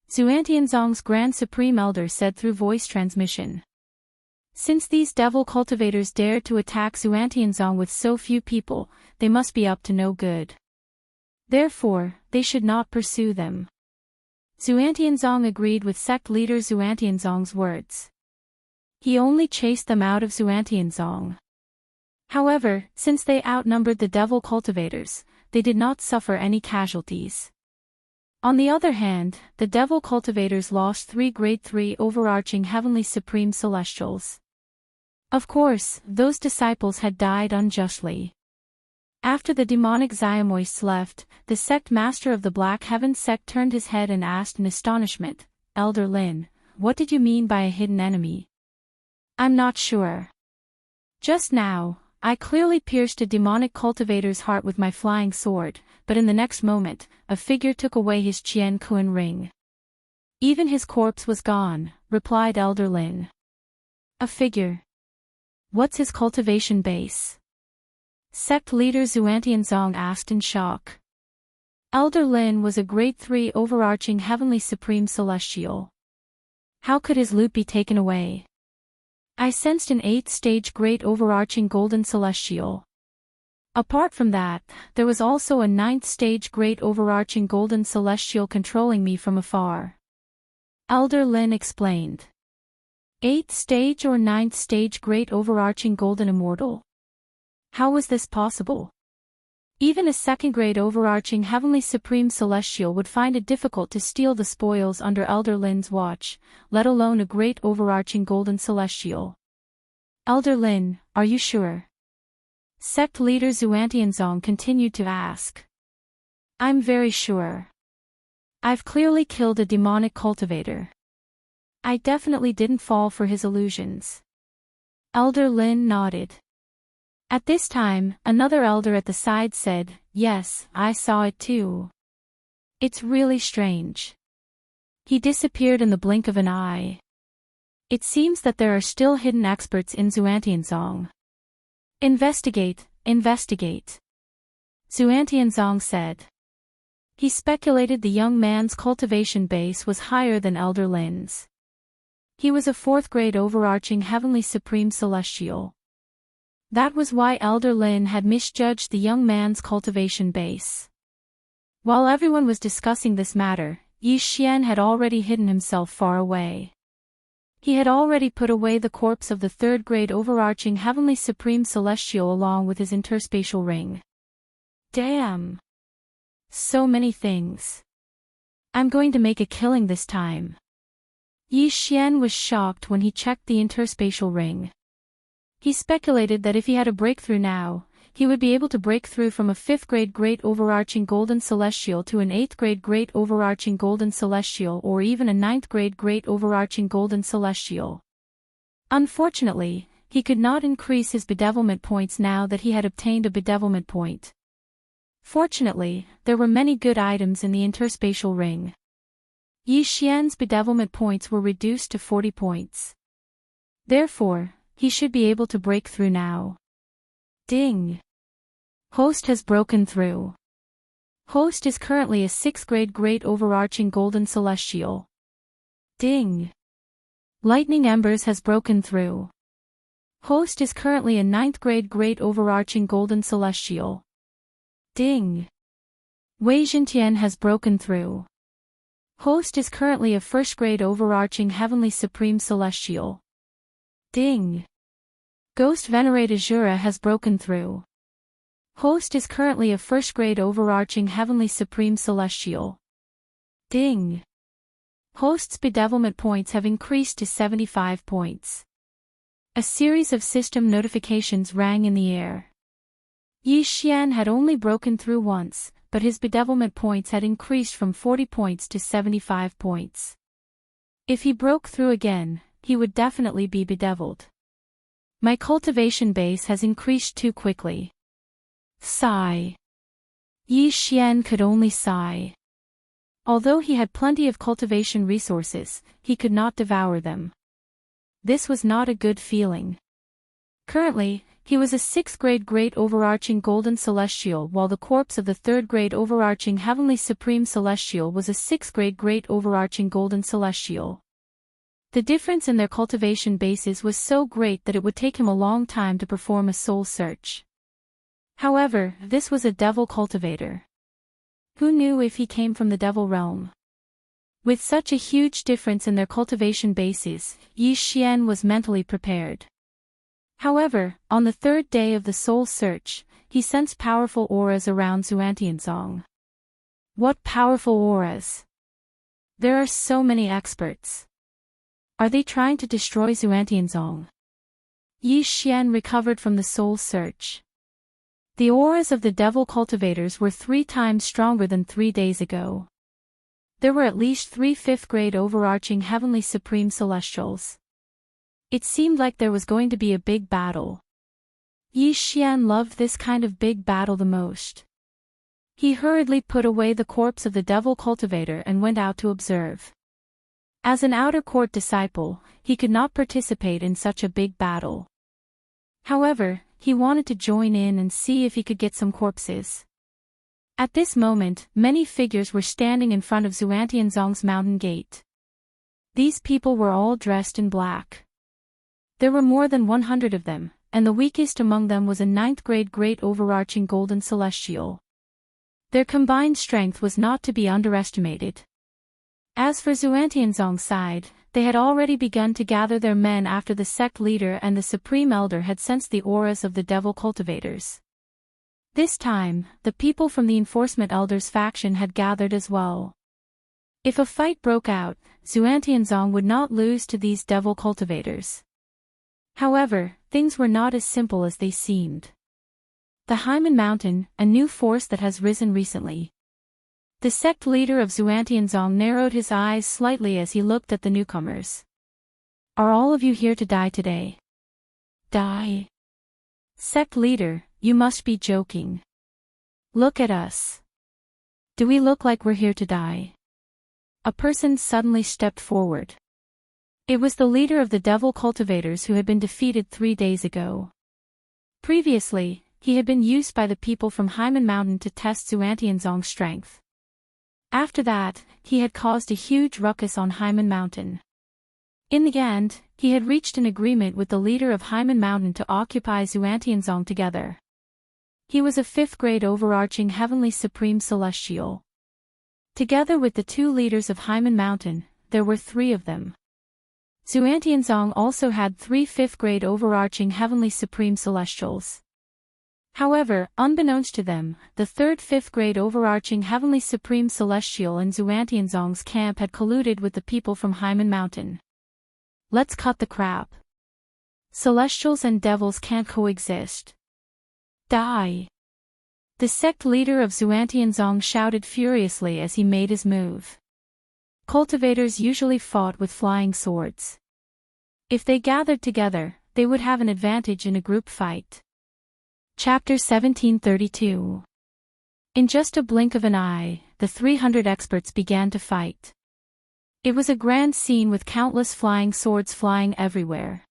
Xuantianzong's Grand Supreme Elder said through voice transmission. Since these devil cultivators dared to attack Xuantianzong with so few people, they must be up to no good. Therefore, they should not pursue them. Xuantianzong agreed with sect leader Xuantianzong's words. He only chased them out of Xuantianzong. However, since they outnumbered the devil cultivators, they did not suffer any casualties. On the other hand, the devil cultivators lost 3 grade 3 overarching heavenly supreme celestials. Of course, those disciples had died unjustly. After the demonic Xiamoists left, the sect master of the Black Heaven sect turned his head and asked in astonishment, "Elder Lin, what did you mean by a hidden enemy?" "I'm not sure. Just now, I clearly pierced a demonic cultivator's heart with my flying sword, but in the next moment, a figure took away his Qian Kun ring. Even his corpse was gone," replied Elder Lin. "A figure? What's his cultivation base?" Sect leader Xuantianzong asked in shock. Elder Lin was a grade 3 overarching heavenly supreme celestial. How could his loot be taken away? I sensed an 8th stage great overarching golden celestial. Apart from that, there was also a 9th stage great overarching golden celestial controlling me from afar. Elder Lin explained. 8th stage or 9th stage great overarching golden immortal? How was this possible? Even a 2nd grade overarching heavenly supreme celestial would find it difficult to steal the spoils under Elder Lin's watch, let alone a great overarching golden celestial. "Elder Lin, are you sure?" Sect leader Xuantianzong continued to ask. "I'm very sure. I've clearly killed a demonic cultivator. I definitely didn't fall for his illusions." Elder Lin nodded. At this time, another elder at the side said, "Yes, I saw it too. It's really strange. He disappeared in the blink of an eye. It seems that there are still hidden experts in Xuantianzong." "Investigate, investigate," Xuantianzong said. He speculated the young man's cultivation base was higher than Elder Lin's. He was a 4th grade overarching heavenly supreme celestial. That was why Elder Lin had misjudged the young man's cultivation base. While everyone was discussing this matter, Yi Xian had already hidden himself far away. He had already put away the corpse of the 3rd grade overarching heavenly supreme celestial along with his interspatial ring. Damn! So many things. I'm going to make a killing this time. Yi Xian was shocked when he checked the interspatial ring. He speculated that if he had a breakthrough now, he would be able to break through from a 5th grade great overarching golden celestial to an 8th grade great overarching golden celestial or even a 9th grade great overarching golden celestial. Unfortunately, he could not increase his bedevilment points now that he had obtained a bedevilment point. Fortunately, there were many good items in the interspatial ring. Yi Xian's bedevilment points were reduced to 40 points. Therefore, he should be able to break through now. Ding! Host has broken through. Host is currently a 6th grade great overarching golden celestial. Ding! Lightning Embers has broken through. Host is currently a 9th grade great overarching golden celestial. Ding! Wei Jintian has broken through. Host is currently a 1st grade overarching heavenly supreme celestial. Ding! Ghost Venerate Azura has broken through. Host is currently a 1st grade overarching heavenly supreme celestial. Ding! Host's bedevilment points have increased to 75 points. A series of system notifications rang in the air. Yi Xian had only broken through once, but his bedevilment points had increased from 40 points to 75 points. If he broke through again, he would definitely be bedeviled. My cultivation base has increased too quickly. Sigh. Yi Xian could only sigh. Although he had plenty of cultivation resources, he could not devour them. This was not a good feeling. Currently, he was a 6th grade great overarching golden celestial while the corpse of the 3rd grade overarching heavenly supreme celestial was a 6th grade great overarching golden celestial. The difference in their cultivation bases was so great that it would take him a long time to perform a soul search. However, this was a devil cultivator. Who knew if he came from the devil realm? With such a huge difference in their cultivation bases, Yi Xian was mentally prepared. However, on the third day of the soul search, he sensed powerful auras around Xuantianzong. What powerful auras! There are so many experts. Are they trying to destroy Xuantianzong? Yi Xian recovered from the soul search. The auras of the devil cultivators were 3 times stronger than 3 days ago. There were at least 3 fifth-grade overarching heavenly supreme celestials. It seemed like there was going to be a big battle. Yi Xian loved this kind of big battle the most. He hurriedly put away the corpse of the devil cultivator and went out to observe. As an outer court disciple, he could not participate in such a big battle. However, he wanted to join in and see if he could get some corpses. At this moment, many figures were standing in front of Xuantianzong's mountain gate. These people were all dressed in black. There were more than 100 of them, and the weakest among them was a 9th-grade great overarching golden celestial. Their combined strength was not to be underestimated. As for Xuantianzong's side, they had already begun to gather their men after the sect leader and the supreme elder had sensed the auras of the devil cultivators. This time, the people from the enforcement elders faction had gathered as well. If a fight broke out, Xuantianzong would not lose to these devil cultivators. However, things were not as simple as they seemed. The Hyman Mountain, a new force that has risen recently. The sect leader of Xuantianzong narrowed his eyes slightly as he looked at the newcomers. Are all of you here to die today? Die? Sect leader, you must be joking. Look at us. Do we look like we're here to die? A person suddenly stepped forward. It was the leader of the devil cultivators who had been defeated 3 days ago. Previously, he had been used by the people from Hyman Mountain to test Xuantianzong's strength. After that, he had caused a huge ruckus on Hyman Mountain. In the end, he had reached an agreement with the leader of Hyman Mountain to occupy Xuantianzong together. He was a 5th-grade overarching heavenly supreme celestial. Together with the 2 leaders of Hyman Mountain, there were 3 of them. Xuantianzong also had 3 5th-grade overarching heavenly supreme celestials. However, unbeknownst to them, the 3rd 5th-grade overarching heavenly supreme celestial in Xuantianzong's camp had colluded with the people from Hyman Mountain. Let's cut the crap. Celestials and devils can't coexist. Die! The sect leader of Xuantianzong shouted furiously as he made his move. Cultivators usually fought with flying swords. If they gathered together, they would have an advantage in a group fight. Chapter 1732. In just a blink of an eye, the 300 experts began to fight. It was a grand scene with countless flying swords flying everywhere.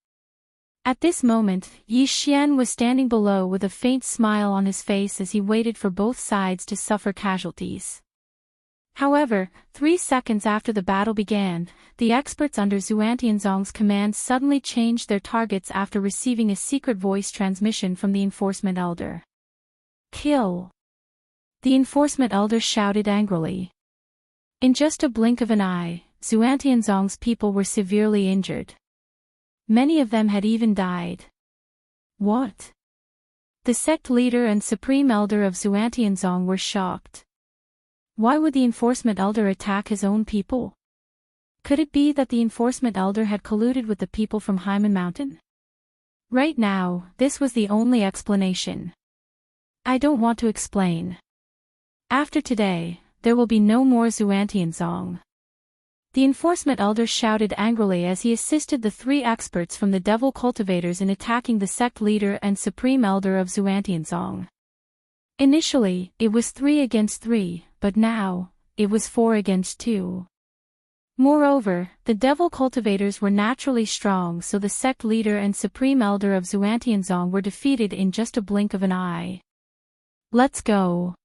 At this moment, Yi Xian was standing below with a faint smile on his face as he waited for both sides to suffer casualties. However, 3 seconds after the battle began, the experts under Xuantianzong's command suddenly changed their targets after receiving a secret voice transmission from the enforcement elder. Kill! The enforcement elder shouted angrily. In just a blink of an eye, Xuantianzong's people were severely injured. Many of them had even died. What? The sect leader and supreme elder of Xuantianzong were shocked. Why would the enforcement elder attack his own people? Could it be that the enforcement elder had colluded with the people from Hyman Mountain? Right now, this was the only explanation. I don't want to explain. After today, there will be no more Xuantianzong. The enforcement elder shouted angrily as he assisted the 3 experts from the devil cultivators in attacking the sect leader and supreme elder of Xuantianzong. Initially, it was 3 against 3, but now, it was 4 against 2. Moreover, the devil cultivators were naturally strong, so the sect leader and supreme elder of Xuantianzong were defeated in just a blink of an eye. Let's go.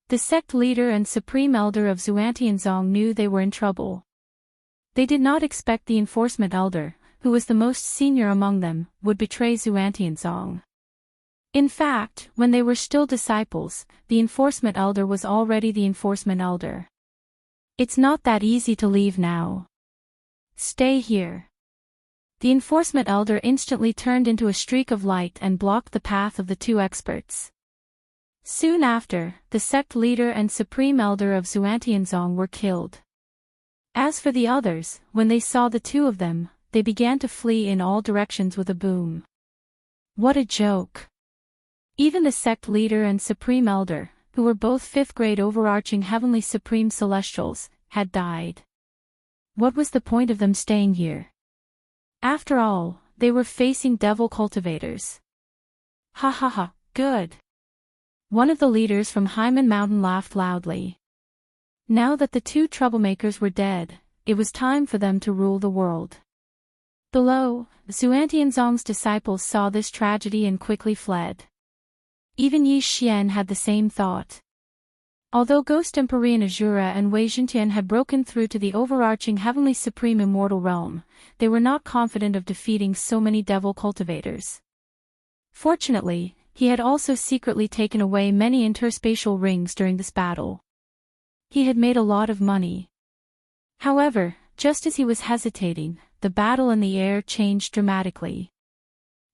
The sect leader and supreme elder of Xuantianzong knew they were in trouble. They did not expect the enforcement elder, who was the most senior among them, would betray Xuantianzong. In fact, when they were still disciples, the enforcement elder was already the enforcement elder. It's not that easy to leave now. Stay here. The enforcement elder instantly turned into a streak of light and blocked the path of the two experts. Soon after, the sect leader and supreme elder of Xuantianzong were killed. As for the others, when they saw the two of them, they began to flee in all directions with a boom. What a joke! Even the sect leader and supreme elder, who were both fifth-grade overarching heavenly supreme celestials, had died. What was the point of them staying here? After all, they were facing devil cultivators. Ha ha ha, good. One of the leaders from Hyman Mountain laughed loudly. Now that the two troublemakers were dead, it was time for them to rule the world. Below, Xuantianzong's disciples saw this tragedy and quickly fled. Even Yi Xian had the same thought. Although Ghost Empyrean Azura and Wei Jintian had broken through to the overarching heavenly supreme immortal realm, they were not confident of defeating so many devil cultivators. Fortunately, he had also secretly taken away many interspatial rings during this battle. He had made a lot of money. However, just as he was hesitating, the battle in the air changed dramatically.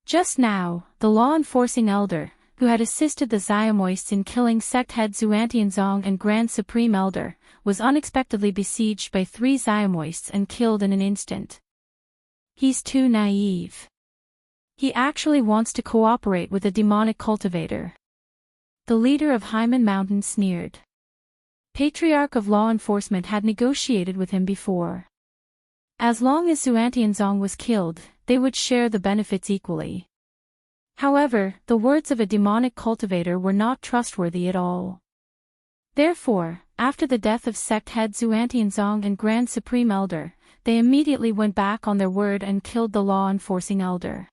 Just now, the law-enforcing elder, who had assisted the Xiaomoists in killing sect head Xuantianzong and Grand Supreme Elder, was unexpectedly besieged by 3 Xiaomoists and killed in an instant. He's too naive. He actually wants to cooperate with a demonic cultivator. The leader of Hyman Mountain sneered. Patriarch of Law Enforcement had negotiated with him before. As long as Xuantianzong was killed, they would share the benefits equally. However, the words of a demonic cultivator were not trustworthy at all. Therefore, after the death of sect head Xuantianzong and Grand Supreme Elder, they immediately went back on their word and killed the law-enforcing elder.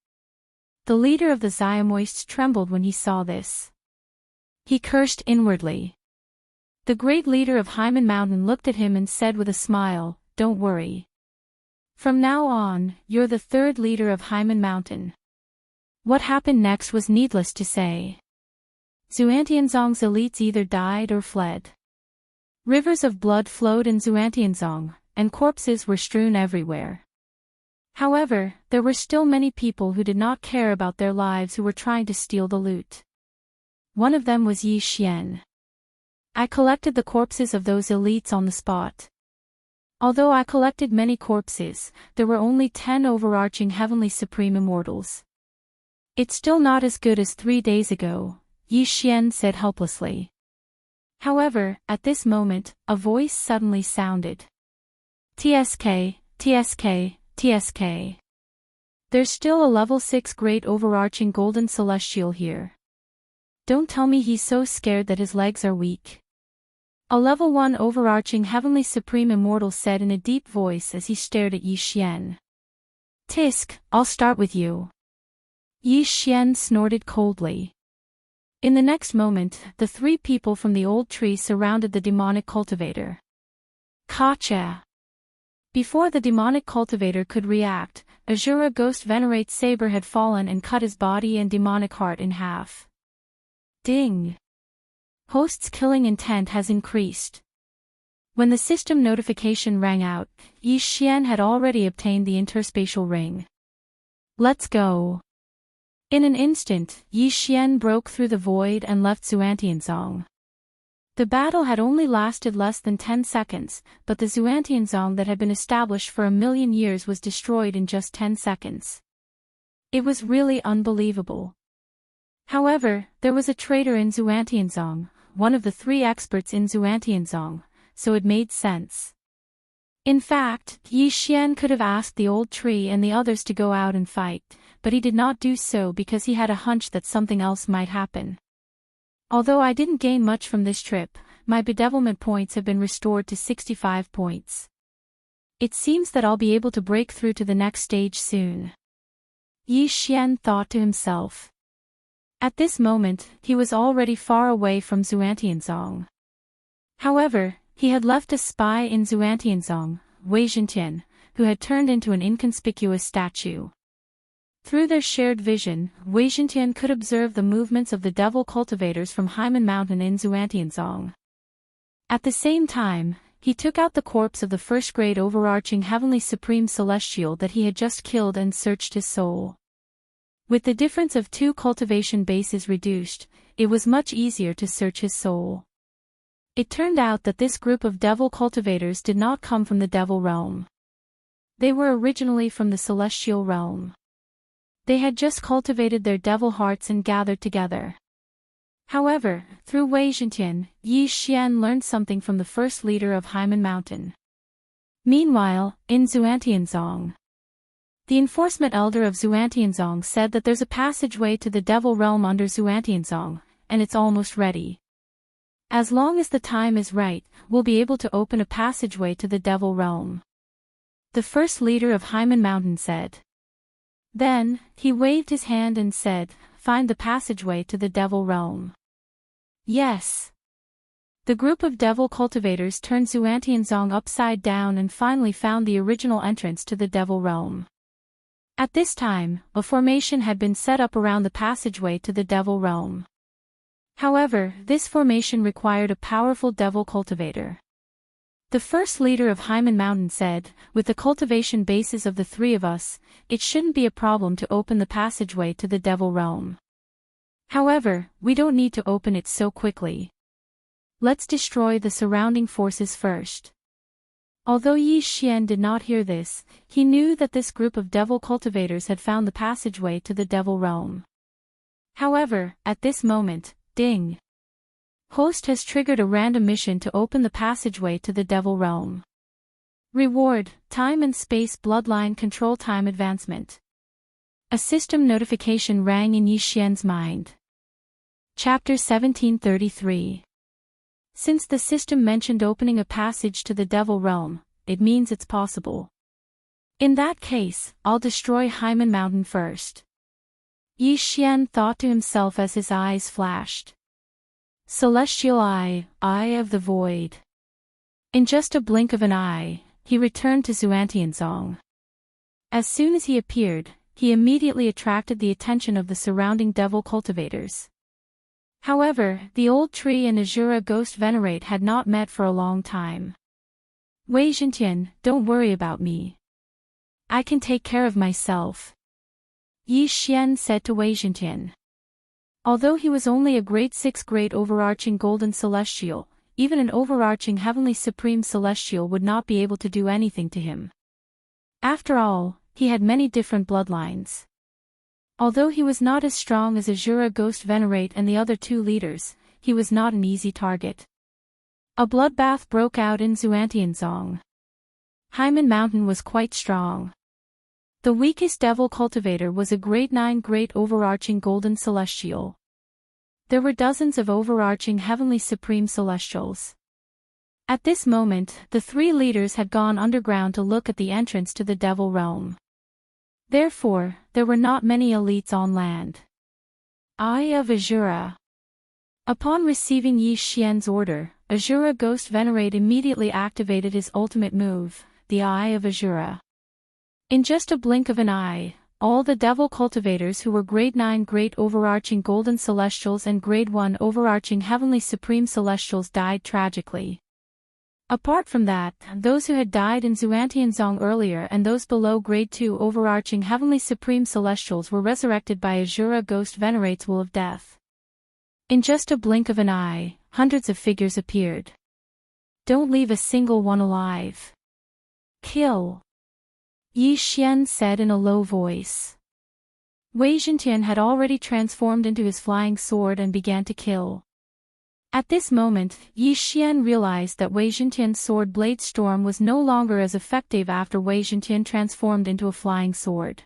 The leader of the Xiaomoists trembled when he saw this. He cursed inwardly. The great leader of Hyman Mountain looked at him and said with a smile, "Don't worry. From now on, you're the 3rd leader of Hyman Mountain." What happened next was needless to say. Xuantianzong's elites either died or fled. Rivers of blood flowed in Xuantianzong, and corpses were strewn everywhere. However, there were still many people who did not care about their lives who were trying to steal the loot. One of them was Yi Xian. I collected the corpses of those elites on the spot. Although I collected many corpses, there were only 10 overarching heavenly supreme immortals. It's still not as good as 3 days ago, Yi Xian said helplessly. However, at this moment, a voice suddenly sounded. TSK, TSK, TSK. There's still a level 6 great overarching golden celestial here. Don't tell me he's so scared that his legs are weak. A level 1 overarching heavenly supreme immortal said in a deep voice as he stared at Yi Xian. Tisk, I'll start with you. Yi Xian snorted coldly. In the next moment, the 3 people from the old tree surrounded the demonic cultivator. Kacha! Before the demonic cultivator could react, Azura Ghost Venerate Saber had fallen and cut his body and demonic heart in half. Ding! Host's killing intent has increased. When the system notification rang out, Yi Xian had already obtained the interspatial ring. Let's go! In an instant, Yi Xian broke through the void and left Xuantianzong. The battle had only lasted less than 10 seconds, but the Xuantianzong that had been established for 1,000,000 years was destroyed in just 10 seconds. It was really unbelievable. However, there was a traitor in Xuantianzong, one of the 3 experts in Xuantianzong, so it made sense. In fact, Yi Xian could have asked the old tree and the others to go out and fight, but he did not do so because he had a hunch that something else might happen. Although I didn't gain much from this trip, my bedevilment points have been restored to 65 points. It seems that I'll be able to break through to the next stage soon. Yi Xian thought to himself. At this moment, he was already far away from Xuantianzong. However, he had left a spy in Xuantianzong, Wei Jintian, who had turned into an inconspicuous statue. Through their shared vision, Wei Zhentian could observe the movements of the devil cultivators from Haimen Mountain in Xuantianzong. At the same time, he took out the corpse of the first-grade overarching heavenly supreme celestial that he had just killed and searched his soul. With the difference of 2 cultivation bases reduced, it was much easier to search his soul. It turned out that this group of devil cultivators did not come from the devil realm. They were originally from the celestial realm. They had just cultivated their devil hearts and gathered together. However, through Wei Zhentian, Yi Xian learned something from the first leader of Haimen Mountain. Meanwhile, in Xuantianzong, the enforcement elder of Xuantianzong said that there's a passageway to the devil realm under Xuantianzong, and it's almost ready. As long as the time is right, we'll be able to open a passageway to the devil realm. The first leader of Haimen Mountain said. Then, he waved his hand and said, "Find the passageway to the devil realm." Yes. The group of devil cultivators turned Xuantianzong upside down and finally found the original entrance to the devil realm. At this time, a formation had been set up around the passageway to the devil realm. However, this formation required a powerful devil cultivator. The first leader of Haimen Mountain said, "With the cultivation bases of the 3 of us, it shouldn't be a problem to open the passageway to the devil realm. However, we don't need to open it so quickly. Let's destroy the surrounding forces first." Although Yi Xian did not hear this, he knew that this group of devil cultivators had found the passageway to the devil realm. However, at this moment, ding! Host has triggered a random mission to open the passageway to the devil realm. Reward, Time and Space Bloodline Control Time Advancement. A system notification rang in Yi Xian's mind. Chapter 1733. Since the system mentioned opening a passage to the devil realm, it means it's possible. In that case, I'll destroy Haimen Mountain first. Yi Xian thought to himself as his eyes flashed. Celestial Eye, Eye of the Void. In just a blink of an eye, he returned to Xuantianzong. As soon as he appeared, he immediately attracted the attention of the surrounding devil cultivators. However, the old tree and Azura ghost venerate had not met for a long time. "Wei Zhentian, don't worry about me. I can take care of myself," Yi Xian said to Wei Zhentian. Although he was only a grade 6 great overarching golden celestial, even an overarching heavenly supreme celestial would not be able to do anything to him. After all, he had many different bloodlines. Although he was not as strong as Azura Ghost Venerate and the other 2 leaders, he was not an easy target. A bloodbath broke out in Xuantianzong. Haimen Mountain was quite strong. The weakest devil cultivator was a grade 9 great overarching golden celestial. There were dozens of overarching heavenly supreme celestials. At this moment, the 3 leaders had gone underground to look at the entrance to the devil realm. Therefore, there were not many elites on land. Eye of Azura. Upon receiving Yi Xian's order, Azura Ghost Venerate immediately activated his ultimate move, the Eye of Azura. In just a blink of an eye, all the devil cultivators who were grade 9 great overarching golden celestials and grade 1 overarching heavenly supreme celestials died tragically. Apart from that, those who had died in Xuantianzong earlier and those below grade 2 overarching heavenly supreme celestials were resurrected by Azura Ghost Venerate's will of death. In just a blink of an eye, hundreds of figures appeared. "Don't leave a single one alive. Kill," Yi Xian said in a low voice. Wei Zhentian had already transformed into his flying sword and began to kill. At this moment, Yi Xian realized that Wei Zhentian's sword blade storm was no longer as effective after Wei Zhentian transformed into a flying sword.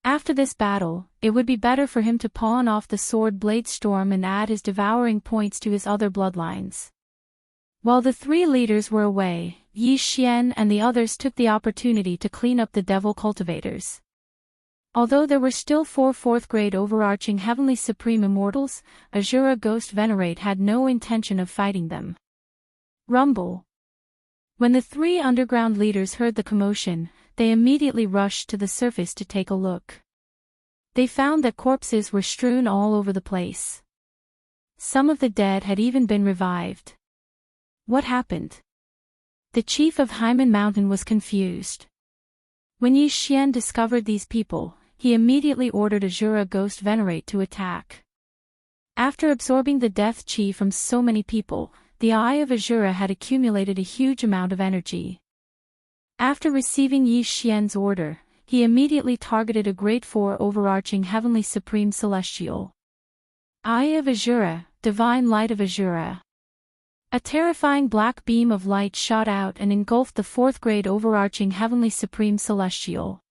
After this battle, it would be better for him to pawn off the sword blade storm and add his devouring points to his other bloodlines. While the 3 leaders were away, Yi Xian and the others took the opportunity to clean up the devil cultivators. Although there were still 4 4th-grade overarching heavenly supreme immortals, Azura Ghost Venerate had no intention of fighting them. Rumble. When the three underground leaders heard the commotion, they immediately rushed to the surface to take a look. They found that corpses were strewn all over the place. Some of the dead had even been revived. What happened? The chief of Hyman Mountain was confused. When Yi Xian discovered these people, he immediately ordered Azura Ghost Venerate to attack. After absorbing the death chi from so many people, the Eye of Azura had accumulated a huge amount of energy. After receiving Yi Xian's order, he immediately targeted a Great Four overarching Heavenly Supreme Celestial. Eye of Azura, Divine Light of Azura. A terrifying black beam of light shot out and engulfed the fourth grade overarching Heavenly Supreme Celestial.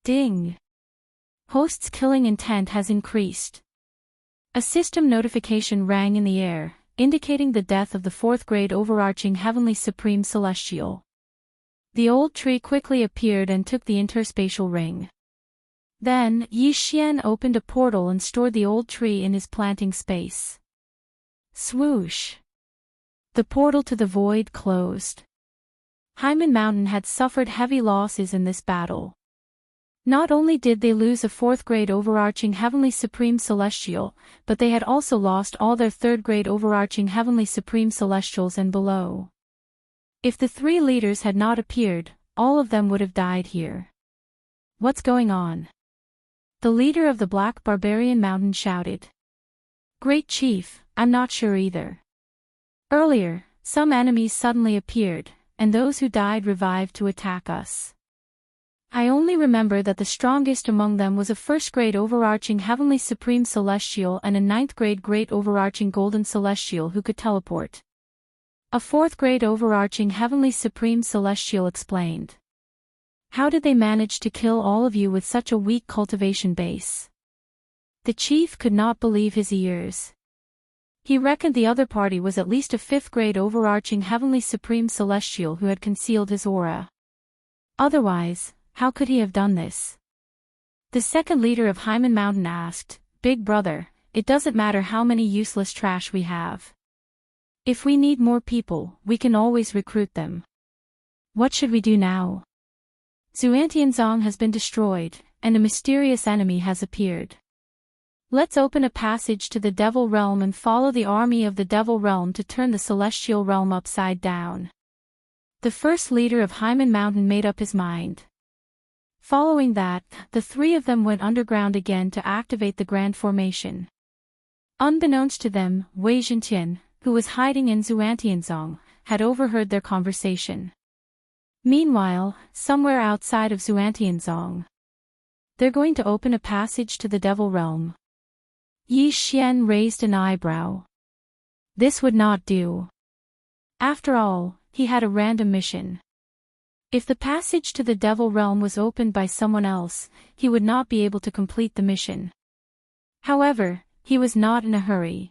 Ding! Host's killing intent has increased. A system notification rang in the air, indicating the death of the fourth grade overarching Heavenly Supreme Celestial. The old tree quickly appeared and took the interspatial ring. Then, Yi Xian opened a portal and stored the old tree in his planting space. Swoosh! The portal to the void closed. Hyman Mountain had suffered heavy losses in this battle. Not only did they lose a fourth-grade overarching Heavenly Supreme Celestial, but they had also lost all their third-grade overarching Heavenly Supreme Celestials and below. If the three leaders had not appeared, all of them would have died here. What's going on? The leader of the Black Barbarian Mountain shouted. Great Chief, I'm not sure either. Earlier, some enemies suddenly appeared, and those who died revived to attack us. I only remember that the strongest among them was a first-grade overarching Heavenly Supreme Celestial and a ninth-grade Great Overarching Golden Celestial who could teleport. A fourth-grade overarching Heavenly Supreme Celestial explained. How did they manage to kill all of you with such a weak cultivation base? The chief could not believe his ears. He reckoned the other party was at least a fifth-grade overarching Heavenly Supreme Celestial who had concealed his aura. Otherwise, how could he have done this? The second leader of Hyman Mountain asked, Big brother, it doesn't matter how many useless trash we have. If we need more people, we can always recruit them. What should we do now? Xuantianzong has been destroyed, and a mysterious enemy has appeared. Let's open a passage to the Devil Realm and follow the army of the Devil Realm to turn the Celestial Realm upside down. The first leader of Hyman Mountain made up his mind. Following that, the three of them went underground again to activate the Grand Formation. Unbeknownst to them, Wei Zhentian, who was hiding in Xuantianzong, had overheard their conversation. Meanwhile, somewhere outside of Xuantianzong, they're going to open a passage to the Devil Realm. Yi Xian raised an eyebrow. This would not do. After all, he had a random mission. If the passage to the Devil Realm was opened by someone else, he would not be able to complete the mission. However, he was not in a hurry.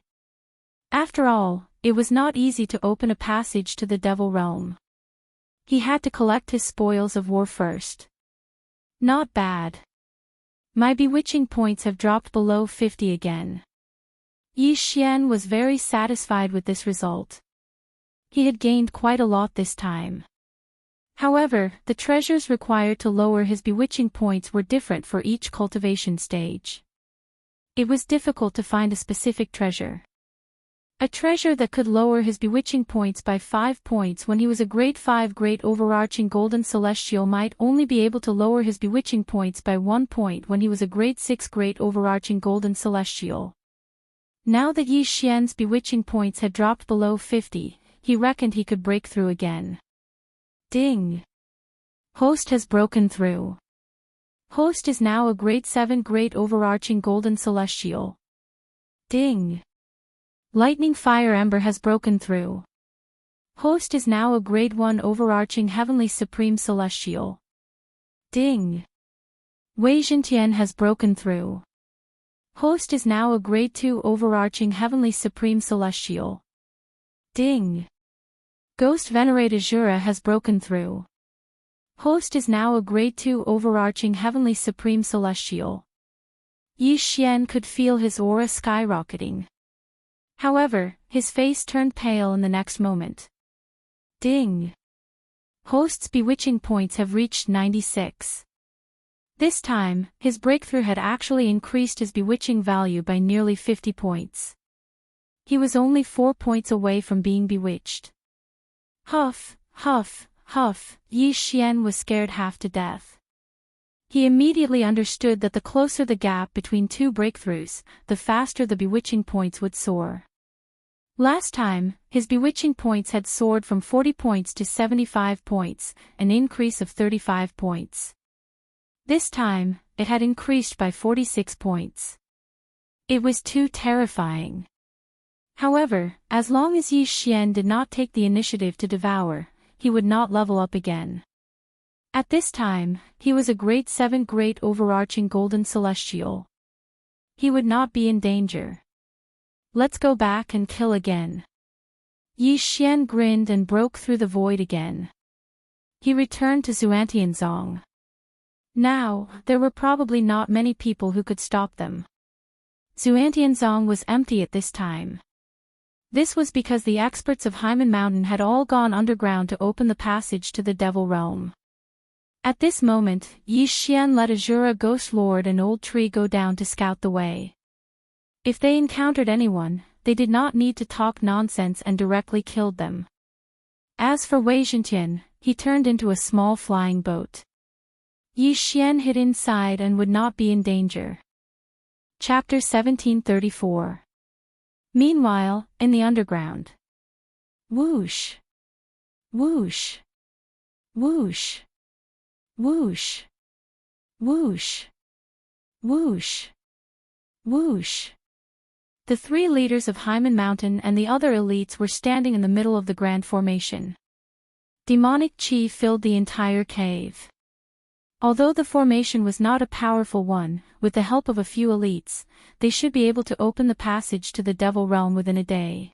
After all, it was not easy to open a passage to the Devil Realm. He had to collect his spoils of war first. Not bad. My bewitching points have dropped below 50 again. Yi Xian was very satisfied with this result. He had gained quite a lot this time. However, the treasures required to lower his bewitching points were different for each cultivation stage. It was difficult to find a specific treasure. A treasure that could lower his bewitching points by 5 points when he was a grade 5 great overarching golden celestial might only be able to lower his bewitching points by 1 point when he was a grade 6 great overarching golden celestial. Now that Yi Xian's bewitching points had dropped below 50, he reckoned he could break through again. Ding! Host has broken through. Host is now a grade 7 great overarching golden celestial. Ding! Lightning Fire Ember has broken through. Host is now a grade 1 overarching Heavenly Supreme Celestial. Ding! Wei Zhentian has broken through. Host is now a grade 2 overarching Heavenly Supreme Celestial. Ding! Ghost Venerate Azura has broken through. Host is now a grade 2 overarching Heavenly Supreme Celestial. Yi Xian could feel his aura skyrocketing. However, his face turned pale in the next moment. Ding! host's bewitching points have reached 96. This time, his breakthrough had actually increased his bewitching value by nearly 50 points. He was only 4 points away from being bewitched. Huff, huff, huff, Yi Xian was scared half to death. He immediately understood that the closer the gap between two breakthroughs, the faster the bewitching points would soar. Last time, his bewitching points had soared from 40 points to 75 points, an increase of 35 points. This time, it had increased by 46 points. It was too terrifying. However, as long as Yi Xian did not take the initiative to devour, he would not level up again. At this time, he was a grade 7 great overarching golden celestial. He would not be in danger. Let's go back and kill again. Yi Xian grinned and broke through the void again. He returned to Xuantianzong. Now, there were probably not many people who could stop them. Xuantianzong was empty at this time. This was because the experts of Haimen Mountain had all gone underground to open the passage to the Devil Realm. At this moment, Yi Xian let Azura Ghost Lord and Old Tree go down to scout the way. If they encountered anyone, they did not need to talk nonsense and directly killed them. As for Wei Zhentian, he turned into a small flying boat. Yi Xian hid inside and would not be in danger. Chapter 1734. Meanwhile, in the underground. Whoosh! Whoosh! Whoosh! Whoosh! Whoosh! Whoosh! Whoosh! The three leaders of Haimen Mountain and the other elites were standing in the middle of the grand formation. Demonic chi filled the entire cave. Although the formation was not a powerful one, with the help of a few elites, they should be able to open the passage to the Devil Realm within a day.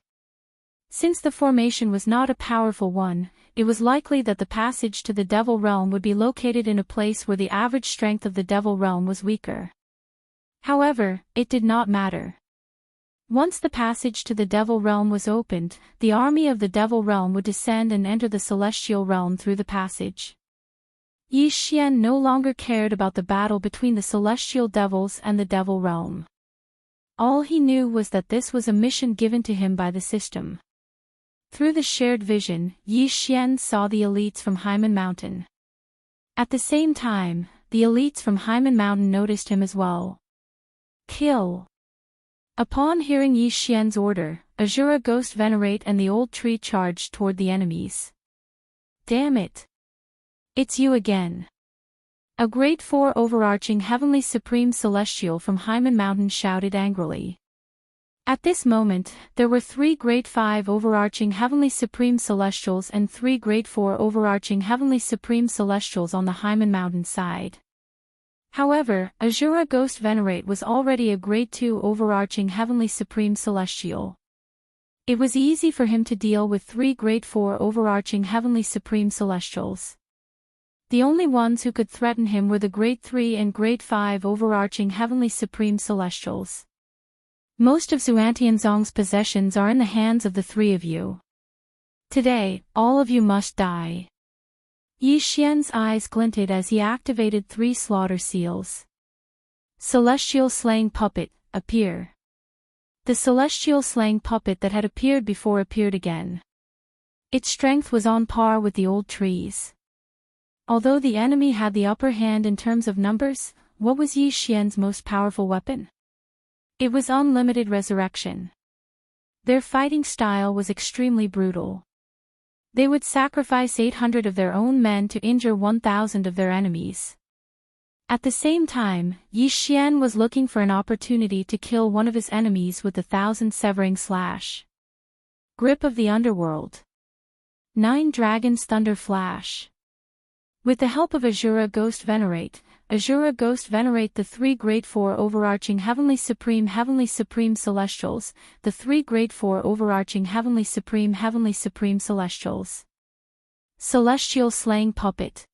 Since the formation was not a powerful one, it was likely that the passage to the Devil Realm would be located in a place where the average strength of the Devil Realm was weaker. However, it did not matter. Once the passage to the Devil Realm was opened, the army of the Devil Realm would descend and enter the Celestial Realm through the passage. Yi Xian no longer cared about the battle between the Celestial Devils and the Devil Realm. All he knew was that this was a mission given to him by the system. Through the shared vision, Yi Xian saw the elites from Haimen Mountain. At the same time, the elites from Haimen Mountain noticed him as well. Kill! Upon hearing Yi Xian's order, Azura Ghost Venerate and the Old Tree charged toward the enemies. Damn it! It's you again! A Grade 4 overarching Heavenly Supreme Celestial from Haimen Mountain shouted angrily. At this moment, there were 3 Grade 5 overarching Heavenly Supreme Celestials and 3 Grade 4 overarching Heavenly Supreme Celestials on the Haimen Mountain side. However, Azura Ghost Venerate was already a Grade 2 overarching Heavenly Supreme Celestial. It was easy for him to deal with 3 Grade 4 overarching Heavenly Supreme Celestials. The only ones who could threaten him were the Grade 3 and Grade 5 overarching Heavenly Supreme Celestials. Most of Xuantianzong's possessions are in the hands of the 3 of you. Today, all of you must die. Yi Xian's eyes glinted as he activated 3 slaughter seals. Celestial Slaying Puppet, appear. The celestial slaying puppet that had appeared before appeared again. Its strength was on par with the Old Tree's. Although the enemy had the upper hand in terms of numbers, what was Yi Xian's most powerful weapon? It was unlimited resurrection. Their fighting style was extremely brutal. They would sacrifice 800 of their own men to injure 1,000 of their enemies. At the same time, Yi Xian was looking for an opportunity to kill one of his enemies with the 1,000 severing slash. Grip of the Underworld. 9 Dragons Thunder Flash. With the help of Azura Ghost Venerate the 3 Grade 4 overarching Heavenly Supreme Celestials, the 3 Grade 4 overarching Heavenly Supreme Celestials. Celestial Slaying Puppet.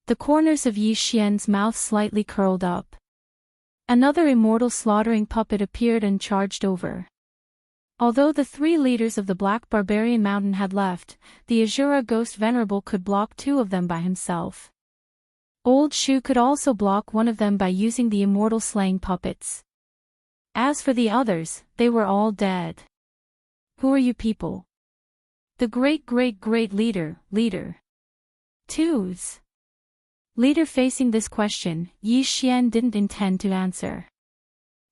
The corners of Yi Xian's mouth slightly curled up. Another immortal slaughtering puppet appeared and charged over. Although the 3 leaders of the Black Barbarian Mountain had left, the Azura Ghost Venerable could block 2 of them by himself. Old Shu could also block one of them by using the immortal slaying puppets. As for the others, they were all dead. Who are you people? The great leader. Twos. Leader facing this question, Yi Xian didn't intend to answer.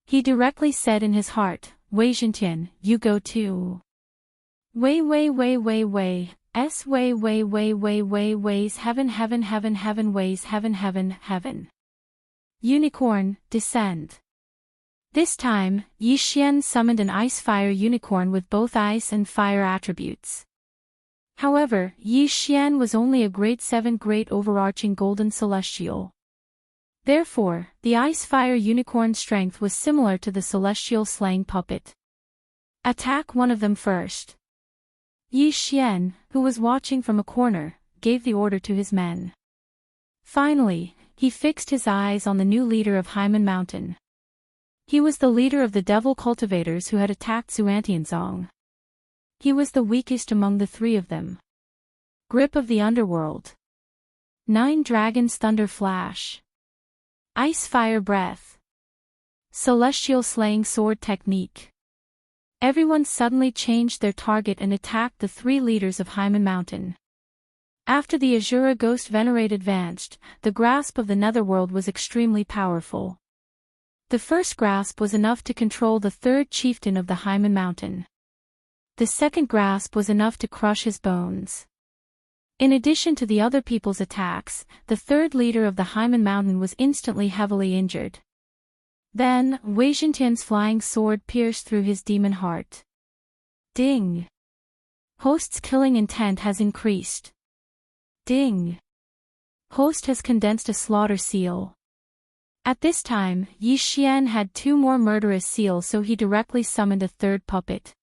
He directly said in his heart, Wei Zhentian, you go too. Wei, s ways heaven ways heaven. Unicorn, descend. This time, Yi Xian summoned an ice-fire unicorn with both ice and fire attributes. However, Yi Xian was only a grade 7 great overarching golden celestial. Therefore, the ice-fire unicorn's strength was similar to the celestial slaying puppet. Attack one of them first. Yi Xian, who was watching from a corner, gave the order to his men. Finally, he fixed his eyes on the new leader of Haimen Mountain. He was the leader of the devil cultivators who had attacked Xuantianzong. He was the weakest among the 3 of them. Grip of the Underworld. 9 Dragons Thunder Flash. Ice Fire Breath. Celestial Slaying Sword Technique. Everyone suddenly changed their target and attacked the 3 leaders of Haimen Mountain. After the Azura Ghost Venerate advanced, the grasp of the Netherworld was extremely powerful. The first grasp was enough to control the 3rd chieftain of the Haimen Mountain. The second grasp was enough to crush his bones. In addition to the other people's attacks, the 3rd leader of the Haimen Mountain was instantly heavily injured. Then, Wei Zhentian's flying sword pierced through his demon heart. Ding! Host's killing intent has increased. Ding! Host has condensed a slaughter seal. At this time, Yi Xian had 2 more murderous seals, so he directly summoned a 3rd puppet.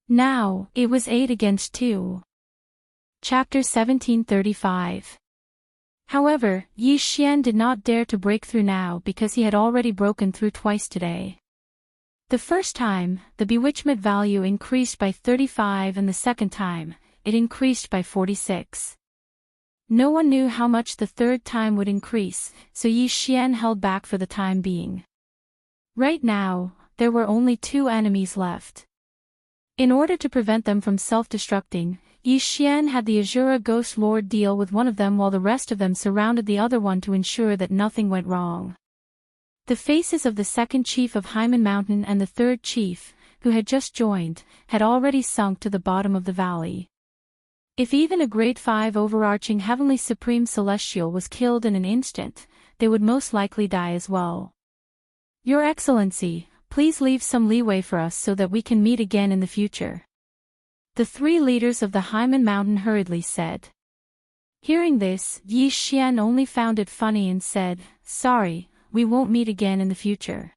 Now, it was 8 against 2. Chapter 1735. However, Yi Xian did not dare to break through now because he had already broken through twice today. The first time, the bewitchment value increased by 35, and the second time, it increased by 46. No one knew how much the 3rd time would increase, so Yi Xian held back for the time being. Right now, there were only 2 enemies left. In order to prevent them from self-destructing, Yi Xian had the Azura Ghost Lord deal with one of them while the rest of them surrounded the other one to ensure that nothing went wrong. The faces of the 2nd chief of Haimen Mountain and the 3rd chief, who had just joined, had already sunk to the bottom of the valley. If even a grade 5 overarching heavenly supreme celestial was killed in an instant, they would most likely die as well. Your Excellency, please leave some leeway for us so that we can meet again in the future. The 3 leaders of the Haimen Mountain hurriedly said. Hearing this, Yi Xian only found it funny and said, Sorry, we won't meet again in the future.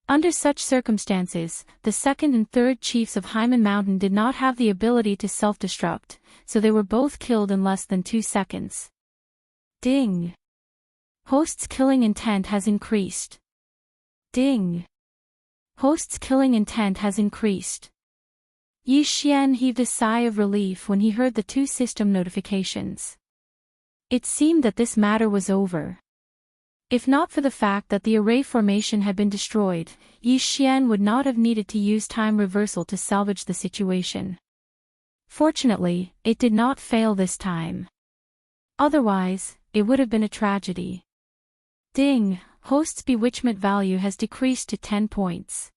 Under such circumstances, the 2nd and 3rd chiefs of Haimen Mountain did not have the ability to self-destruct, so they were both killed in less than 2 seconds. Ding! Host's killing intent has increased. Ding! Host's killing intent has increased. Yi Xian heaved a sigh of relief when he heard the 2 system notifications. It seemed that this matter was over. If not for the fact that the array formation had been destroyed, Yi Xian would not have needed to use time reversal to salvage the situation. Fortunately, it did not fail this time. Otherwise, it would have been a tragedy. Ding! Host's bewitchment value has decreased to 10 points.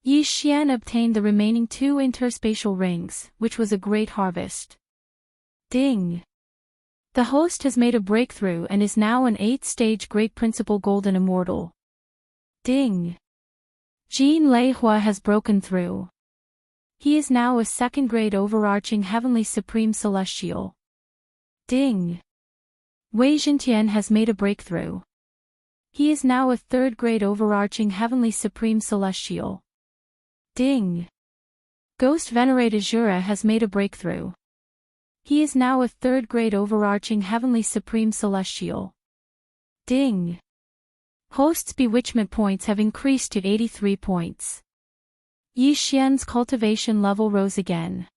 Yi Xian obtained the remaining 2 interspatial rings, which was a great harvest. Ding! The host has made a breakthrough and is now an 8th-stage Great Principal Golden Immortal. Ding! Jean Leihua has broken through. He is now a 2nd-grade overarching Heavenly Supreme Celestial. Ding! Wei Zhentian has made a breakthrough. He is now a 3rd-grade overarching Heavenly Supreme Celestial. Ding! Ghost Venerate Azura has made a breakthrough. He is now a 3rd-grade overarching Heavenly Supreme Celestial. Ding! Host's bewitchment points have increased to 83 points. Yi Xian's cultivation level rose again.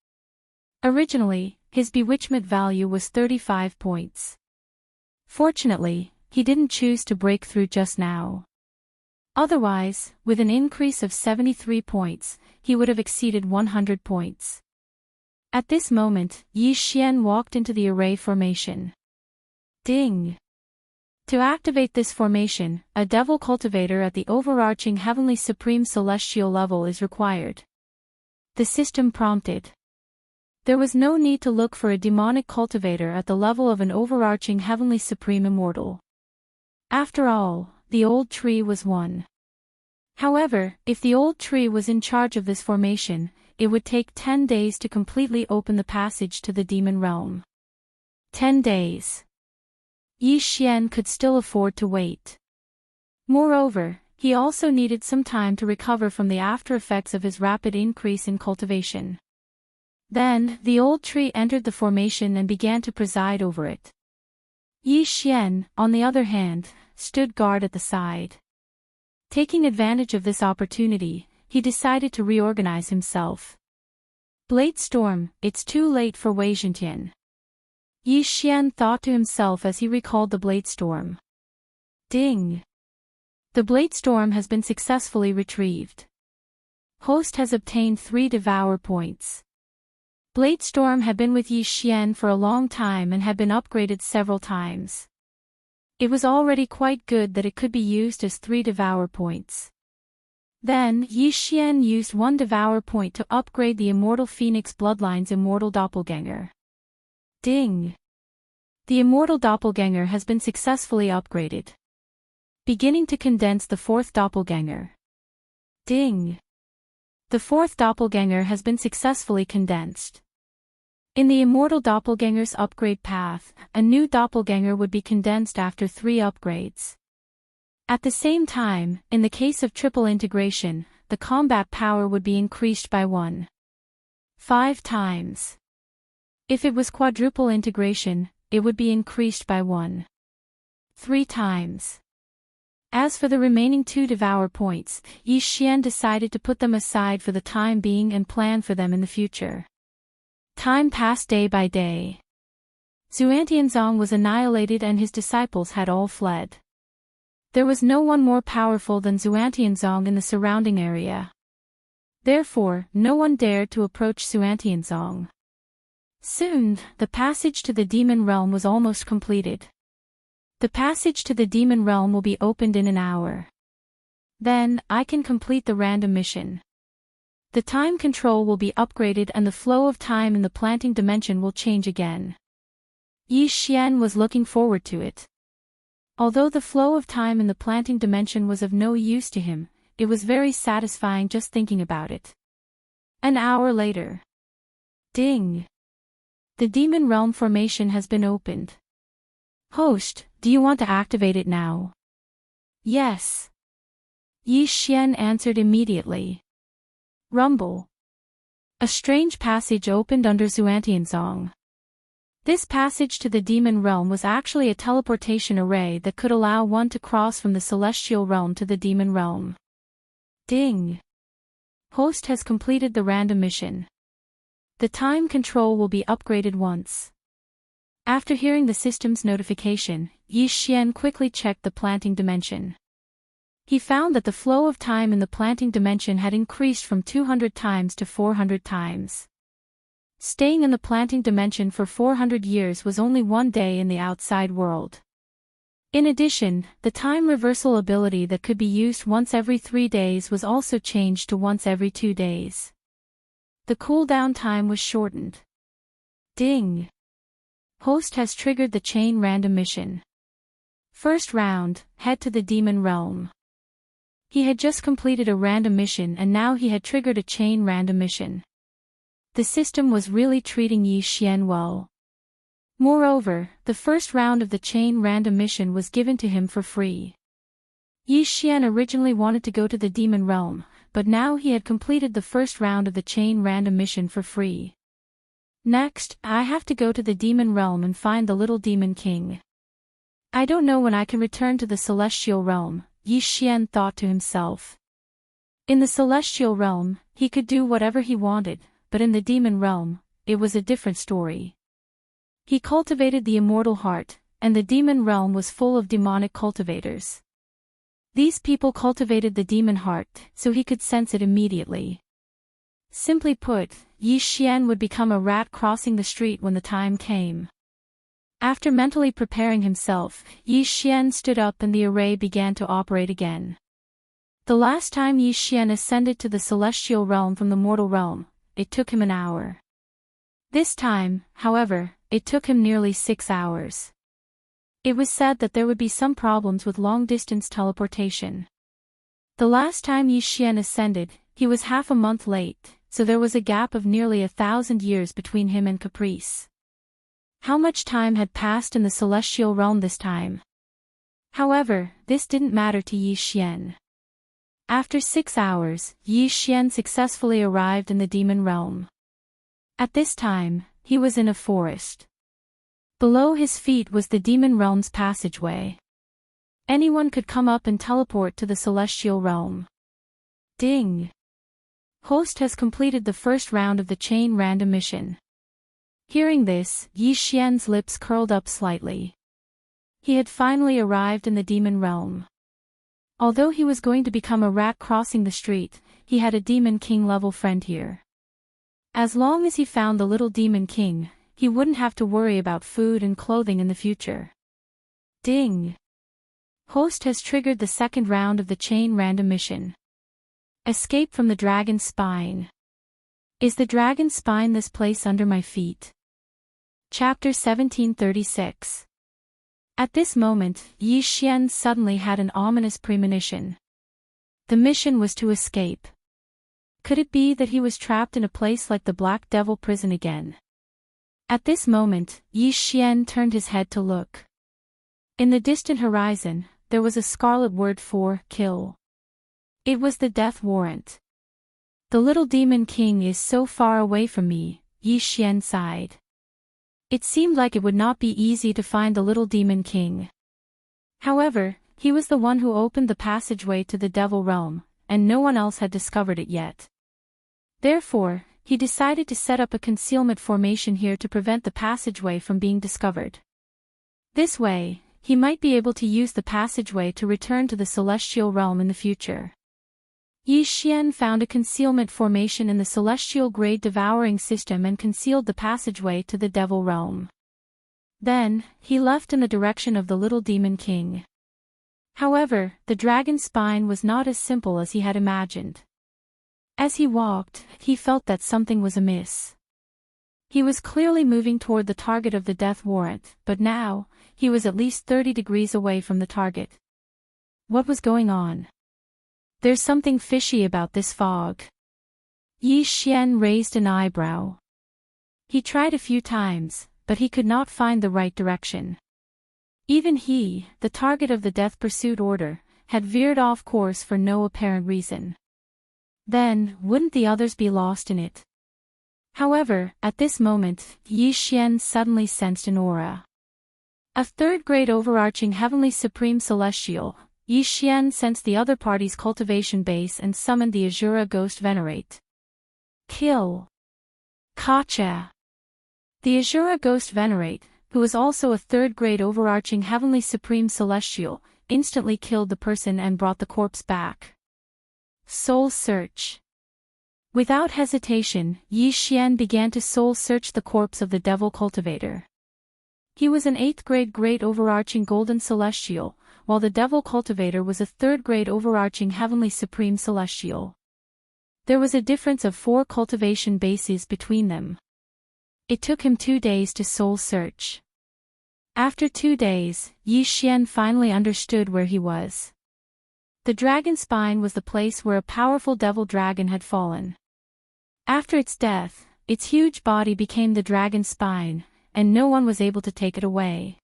Originally, his bewitchment value was 35 points. Fortunately, he didn't choose to break through just now. Otherwise, with an increase of 73 points, he would have exceeded 100 points. At this moment, Yi Xian walked into the array formation. Ding! To activate this formation, a devil cultivator at the overarching heavenly supreme celestial level is required. The system prompted. There was no need to look for a demonic cultivator at the level of an overarching heavenly supreme immortal. After all, the old tree was one. However, if the old tree was in charge of this formation, it would take 10 days to completely open the passage to the demon realm. 10 days. Yi Xian could still afford to wait. Moreover, he also needed some time to recover from the after effects of his rapid increase in cultivation. Then, the old tree entered the formation and began to preside over it. Yi Xian, on the other hand, stood guard at the side. Taking advantage of this opportunity, he decided to reorganize himself. Blade Storm, it's too late for Wei Zhentian. Yi Xian thought to himself as he recalled the Blade Storm. Ding! The Blade Storm has been successfully retrieved. Host has obtained 3 Devour points. Blade Storm had been with Yi Xian for a long time and had been upgraded several times. It was already quite good that it could be used as 3 Devour points. Then, Yi Xian used 1 Devour point to upgrade the Immortal Phoenix Bloodline's Immortal Doppelganger. Ding! The Immortal Doppelganger has been successfully upgraded. Beginning to condense the 4th Doppelganger. Ding! The 4th Doppelganger has been successfully condensed. In the Immortal Doppelganger's upgrade path, a new Doppelganger would be condensed after 3 upgrades. At the same time, in the case of triple integration, the combat power would be increased by 1.5 times. If it was quadruple integration, it would be increased by 1.3 times. As for the remaining 2 Devour points, Yi Xian decided to put them aside for the time being and plan for them in the future. Time passed day by day. Xuantianzong was annihilated and his disciples had all fled. There was no one more powerful than Xuantianzong in the surrounding area. Therefore, no one dared to approach Xuantianzong. Soon, the passage to the demon realm was almost completed. The passage to the demon realm will be opened in an hour. Then, I can complete the random mission. The time control will be upgraded and the flow of time in the planting dimension will change again. Yi Xian was looking forward to it. Although the flow of time in the planting dimension was of no use to him, it was very satisfying just thinking about it. An hour later. Ding! The demon realm formation has been opened. Host, do you want to activate it now? Yes. Yi Xian answered immediately. Rumble. A strange passage opened under Xuantianzong. This passage to the demon realm was actually a teleportation array that could allow one to cross from the celestial realm to the demon realm. Ding! Host has completed the random mission. The time control will be upgraded once. After hearing the system's notification, Yi Xian quickly checked the planting dimension. He found that the flow of time in the planting dimension had increased from 200 times to 400 times. Staying in the planting dimension for 400 years was only 1 day in the outside world. In addition, the time reversal ability that could be used once every 3 days was also changed to once every 2 days. The cooldown time was shortened. Ding! Host has triggered the chain random mission. First round, head to the demon realm. He had just completed a random mission and now he had triggered a chain random mission. The system was really treating Yi Xian well. Moreover, the first round of the chain random mission was given to him for free. Yi Xian originally wanted to go to the demon realm, but now he had completed the first round of the chain random mission for free. Next, I have to go to the demon realm and find the little demon king. I don't know when I can return to the celestial realm, Yi Xian thought to himself. In the celestial realm, he could do whatever he wanted, but in the demon realm, it was a different story. He cultivated the immortal heart, and the demon realm was full of demonic cultivators. These people cultivated the demon heart, so he could sense it immediately. Simply put, Yi Xian would become a rat crossing the street when the time came. After mentally preparing himself, Yi Xian stood up and the array began to operate again. The last time Yi Xian ascended to the celestial realm from the mortal realm, it took him an hour. This time, however, it took him nearly 6 hours. It was said that there would be some problems with long-distance teleportation. The last time Yi Xian ascended, he was half a month late, so there was a gap of nearly 1,000 years between him and Caprice. How much time had passed in the celestial realm this time? However, this didn't matter to Yi Xian. After 6 hours, Yi Xian successfully arrived in the demon realm. At this time, he was in a forest. Below his feet was the demon realm's passageway. Anyone could come up and teleport to the celestial realm. Ding! Host has completed the first round of the chain random mission. Hearing this, Yi Xian's lips curled up slightly. He had finally arrived in the demon realm. Although he was going to become a rat crossing the street, he had a demon king level friend here. As long as he found the little demon king, he wouldn't have to worry about food and clothing in the future. Ding! Host has triggered the second round of the chain random mission. Escape from the dragon's spine. Is the dragon's spine this place under my feet? Chapter 1736. At this moment, Yi Xian suddenly had an ominous premonition. The mission was to escape. Could it be that he was trapped in a place like the Black Devil prison again? At this moment, Yi Xian turned his head to look. In the distant horizon, there was a scarlet word for kill. It was the death warrant. The little demon king is so far away from me, Yi Xian sighed. It seemed like it would not be easy to find the little demon king. However, he was the one who opened the passageway to the devil realm, and no one else had discovered it yet. Therefore, he decided to set up a concealment formation here to prevent the passageway from being discovered. This way, he might be able to use the passageway to return to the celestial realm in the future. Yi Xian found a concealment formation in the celestial grade devouring system and concealed the passageway to the devil realm. Then, he left in the direction of the little demon king. However, the dragon's spine was not as simple as he had imagined. As he walked, he felt that something was amiss. He was clearly moving toward the target of the death warrant, but now, he was at least 30 degrees away from the target. What was going on? There's something fishy about this fog. Yi Xian raised an eyebrow. He tried a few times, but he could not find the right direction. Even he, the target of the death pursuit order, had veered off course for no apparent reason. Then, wouldn't the others be lost in it? However, at this moment, Yi Xian suddenly sensed an aura. A third-grade overarching heavenly supreme celestial, Yi Xian sensed the other party's cultivation base and summoned the Azura Ghost Venerate. Kill! Kacha! The Azura Ghost Venerate, who was also a third-grade overarching heavenly supreme celestial, instantly killed the person and brought the corpse back. Soul Search. Without hesitation, Yi Xian began to soul search the corpse of the devil cultivator. He was an 8th-grade great overarching golden celestial, while the devil cultivator was a 3rd-grade overarching heavenly supreme celestial. There was a difference of 4 cultivation bases between them. It took him 2 days to soul search. After 2 days, Yi Xian finally understood where he was. The dragon spine was the place where a powerful devil dragon had fallen. After its death, its huge body became the dragon spine, and no one was able to take it away.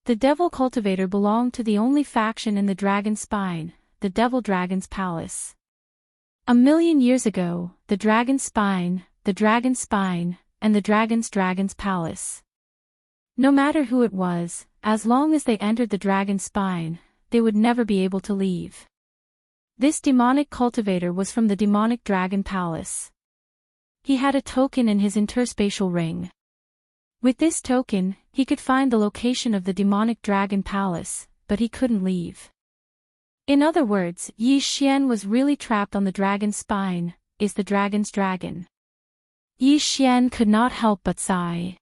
The devil cultivator belonged to the only faction in the dragon spine, the devil dragon's palace. 1,000,000 years ago, the dragon spine, and the dragon's palace. No matter who it was, as long as they entered the dragon spine, they would never be able to leave. This demonic cultivator was from the demonic dragon palace. He had a token in his interspatial ring. With this token, he could find the location of the demonic dragon palace, but he couldn't leave. In other words, Yi Xian was really trapped on the dragon's spine, is the dragon's dragon. Yi Xian could not help but sigh.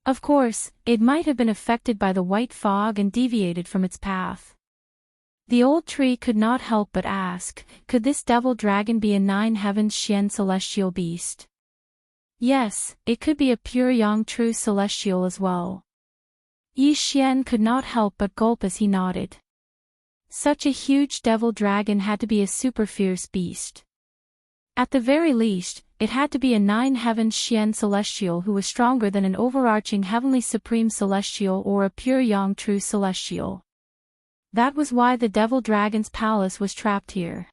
Of course, it might have been affected by the white fog and deviated from its path. The old tree could not help but ask, could this devil dragon be a nine heavens Xian celestial beast? Yes, it could be a pure yang true celestial as well. Yi Xian could not help but gulp as he nodded. Such a huge devil dragon had to be a super fierce beast. At the very least, it had to be a nine heavens Xian celestial who was stronger than an overarching heavenly supreme celestial or a pure yang true celestial. That was why the devil dragon's palace was trapped here.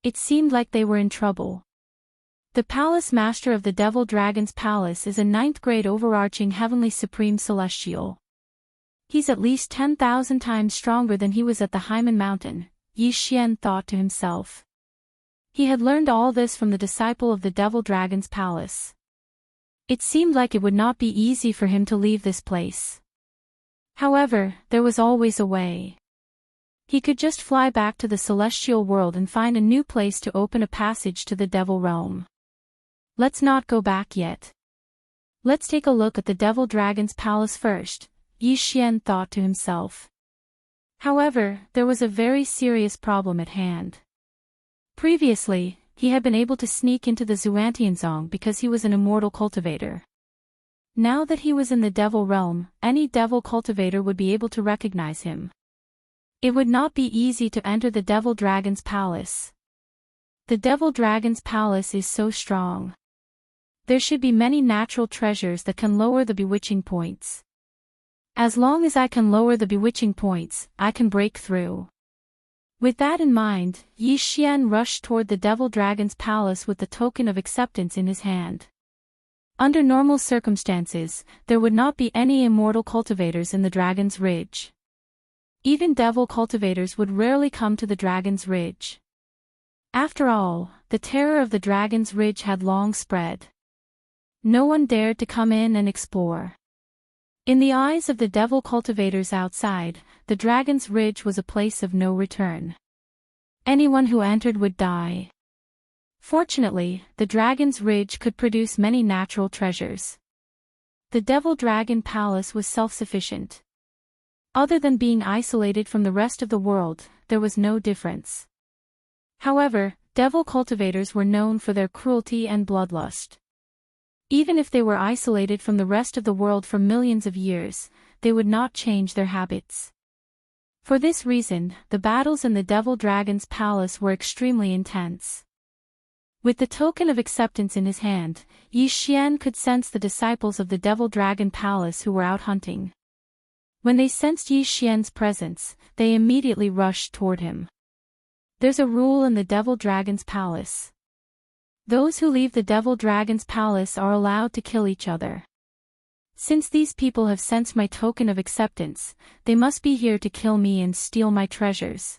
It seemed like they were in trouble. The palace master of the devil dragon's palace is a ninth grade overarching heavenly supreme celestial. He's at least 10,000 times stronger than he was at the Hyman Mountain, Yi Xian thought to himself. He had learned all this from the disciple of the devil dragon's palace. It seemed like it would not be easy for him to leave this place. However, there was always a way. He could just fly back to the celestial world and find a new place to open a passage to the devil realm. Let's not go back yet. Let's take a look at the devil dragon's palace first, Yi Xian thought to himself. However, there was a very serious problem at hand. Previously, he had been able to sneak into the Xuantianzong because he was an immortal cultivator. Now that he was in the devil realm, any devil cultivator would be able to recognize him. It would not be easy to enter the devil dragon's palace. The devil dragon's palace is so strong. There should be many natural treasures that can lower the bewitching points. As long as I can lower the bewitching points, I can break through. With that in mind, Yi Xian rushed toward the devil dragon's palace with the token of acceptance in his hand. Under normal circumstances, there would not be any immortal cultivators in the Dragon's Ridge. Even devil cultivators would rarely come to the Dragon's Ridge. After all, the terror of the Dragon's Ridge had long spread. No one dared to come in and explore. In the eyes of the devil cultivators outside, the Dragon's Ridge was a place of no return. Anyone who entered would die. Fortunately, the Dragon's Ridge could produce many natural treasures. The Devil Dragon Palace was self-sufficient. Other than being isolated from the rest of the world, there was no difference. However, devil cultivators were known for their cruelty and bloodlust. Even if they were isolated from the rest of the world for millions of years, they would not change their habits. For this reason, the battles in the Devil Dragon's Palace were extremely intense. With the token of acceptance in his hand, Yi Xian could sense the disciples of the Devil Dragon Palace who were out hunting. When they sensed Yi Xian's presence, they immediately rushed toward him. There's a rule in the Devil Dragon's Palace. Those who leave the Devil Dragon's Palace are allowed to kill each other. Since these people have sensed my token of acceptance, they must be here to kill me and steal my treasures.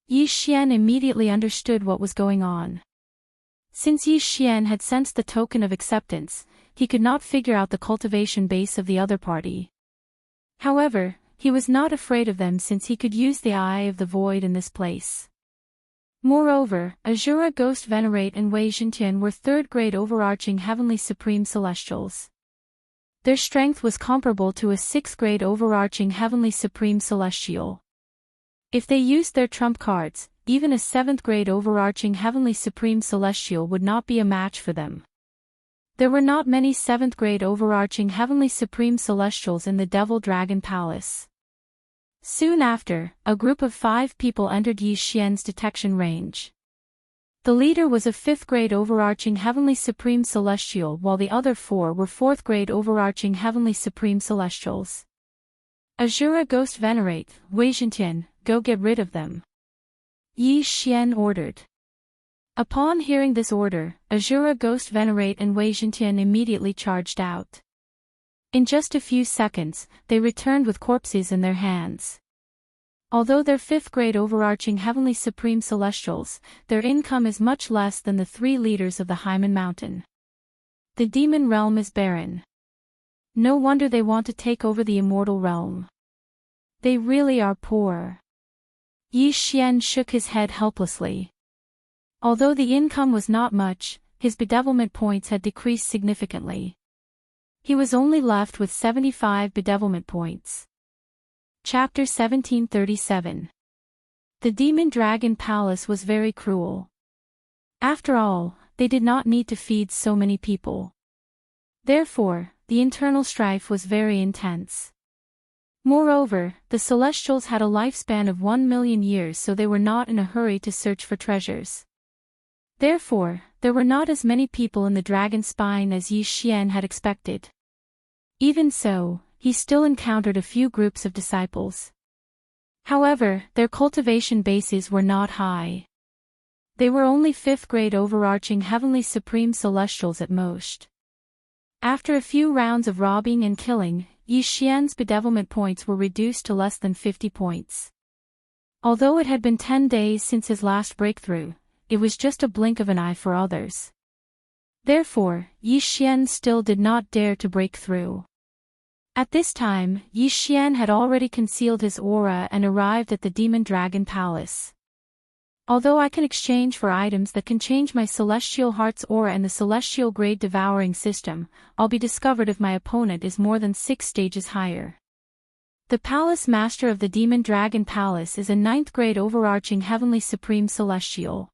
Yi Xian immediately understood what was going on. Since Yi Xian had sensed the token of acceptance, he could not figure out the cultivation base of the other party. However, he was not afraid of them since he could use the Eye of the Void in this place. Moreover, Azura Ghost Venerate and Wei Xintian were third-grade overarching heavenly supreme celestials. Their strength was comparable to a sixth-grade overarching heavenly supreme celestial. If they used their trump cards, even a seventh-grade overarching heavenly supreme celestial would not be a match for them. There were not many seventh-grade overarching heavenly supreme celestials in the Devil Dragon Palace. Soon after, a group of 5 people entered Yi Xian's detection range. The leader was a 5th-grade overarching heavenly supreme celestial while the other 4 were 4th-grade overarching heavenly supreme celestials. Azura Ghost Venerate, Wei Xintian, go get rid of them. Yi Xian ordered. Upon hearing this order, Azura Ghost Venerate and Wei Xintian immediately charged out. In just a few seconds, they returned with corpses in their hands. Although they're 5th grade overarching heavenly supreme celestials, their income is much less than the 3 leaders of the Hymen Mountain. The demon realm is barren. No wonder they want to take over the immortal realm. They really are poor. Yi Xian shook his head helplessly. Although the income was not much, his bedevilment points had decreased significantly. He was only left with 75 bedevilment points. Chapter 1737. The Demon Dragon Palace was very cruel. After all, they did not need to feed so many people. Therefore, the internal strife was very intense. Moreover, the Celestials had a lifespan of 1 million years, so they were not in a hurry to search for treasures. Therefore, there were not as many people in the dragon spine as Yi Xian had expected. Even so, he still encountered a few groups of disciples. However, their cultivation bases were not high. They were only 5th grade overarching heavenly supreme celestials at most. After a few rounds of robbing and killing, Yi Xian's bedevilment points were reduced to less than 50 points. Although it had been 10 days since his last breakthrough, it was just a blink of an eye for others. Therefore, Yi Xian still did not dare to break through. At this time, Yi Xian had already concealed his aura and arrived at the Demon Dragon Palace. Although I can exchange for items that can change my Celestial Heart's aura and the Celestial Grade Devouring System, I'll be discovered if my opponent is more than 6 stages higher. The Palace Master of the Demon Dragon Palace is a 9th grade overarching heavenly supreme celestial.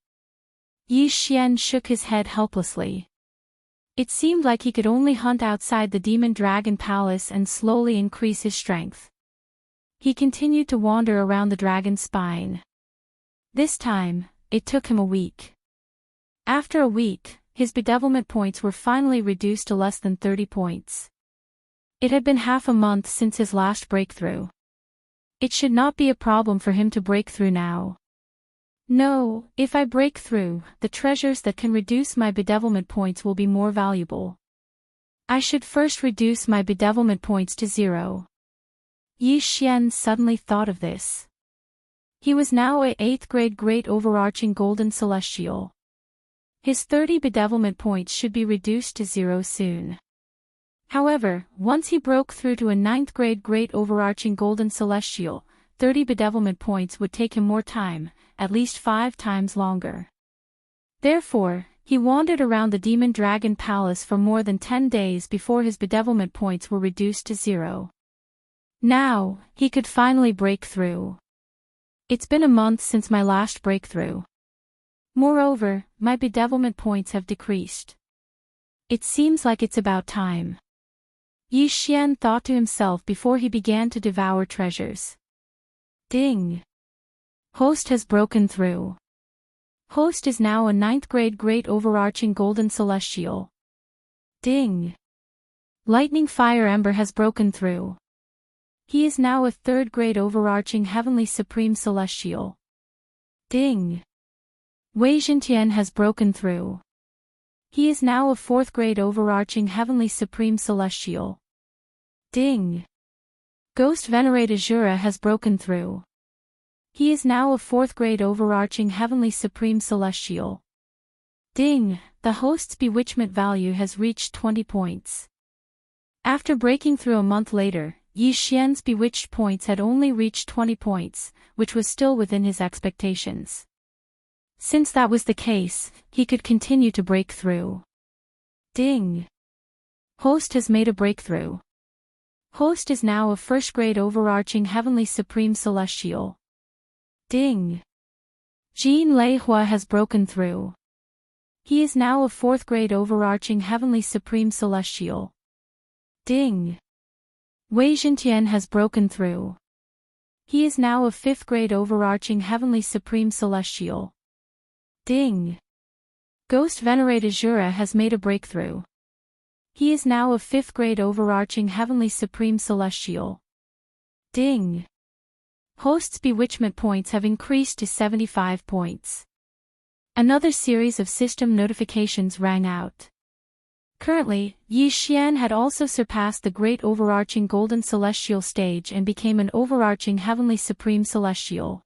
Yi Xian shook his head helplessly. It seemed like he could only hunt outside the Demon Dragon Palace and slowly increase his strength. He continued to wander around the dragon's spine. This time, it took him a week. After a week, his bedevilment points were finally reduced to less than 30 points. It had been half a month since his last breakthrough. It should not be a problem for him to break through now. No, if I break through, the treasures that can reduce my bedevilment points will be more valuable. I should first reduce my bedevilment points to 0. Yi Xian suddenly thought of this. He was now a 8th grade great overarching golden celestial. His 30 bedevilment points should be reduced to 0 soon. However, once he broke through to a 9th grade great overarching golden celestial, 30 bedevilment points would take him more time, at least 5 times longer. Therefore, he wandered around the Demon Dragon Palace for more than 10 days before his bedevilment points were reduced to 0. Now, he could finally break through. It's been a month since my last breakthrough. Moreover, my bedevilment points have decreased. It seems like it's about time. Yi Xian thought to himself before he began to devour treasures. Ding! Host has broken through. Host is now a 9th grade great overarching golden celestial. Ding! Lightning Fire Ember has broken through. He is now a 3rd grade overarching heavenly supreme celestial. Ding! Wei Zhentian has broken through. He is now a 4th grade overarching heavenly supreme celestial. Ding! Ghost Venerate Azura has broken through. He is now a 4th grade overarching heavenly supreme celestial. Ding! The host's bewitchment value has reached 20 points. After breaking through a month later, Yi Xian's bewitched points had only reached 20 points, which was still within his expectations. Since that was the case, he could continue to break through. Ding! Host has made a breakthrough. Host is now a 1st grade overarching heavenly supreme celestial. Ding! Jean Leihua has broken through. He is now a 4th grade overarching heavenly supreme celestial. Ding! Wei Zhentian has broken through. He is now a 5th grade overarching heavenly supreme celestial. Ding! Ghost Venerate Azura has made a breakthrough. He is now a 5th grade overarching heavenly supreme celestial. Ding! Host's bewitchment points have increased to 75 points. Another series of system notifications rang out. Currently, Yi Xian had also surpassed the great overarching golden celestial stage and became an overarching heavenly supreme celestial.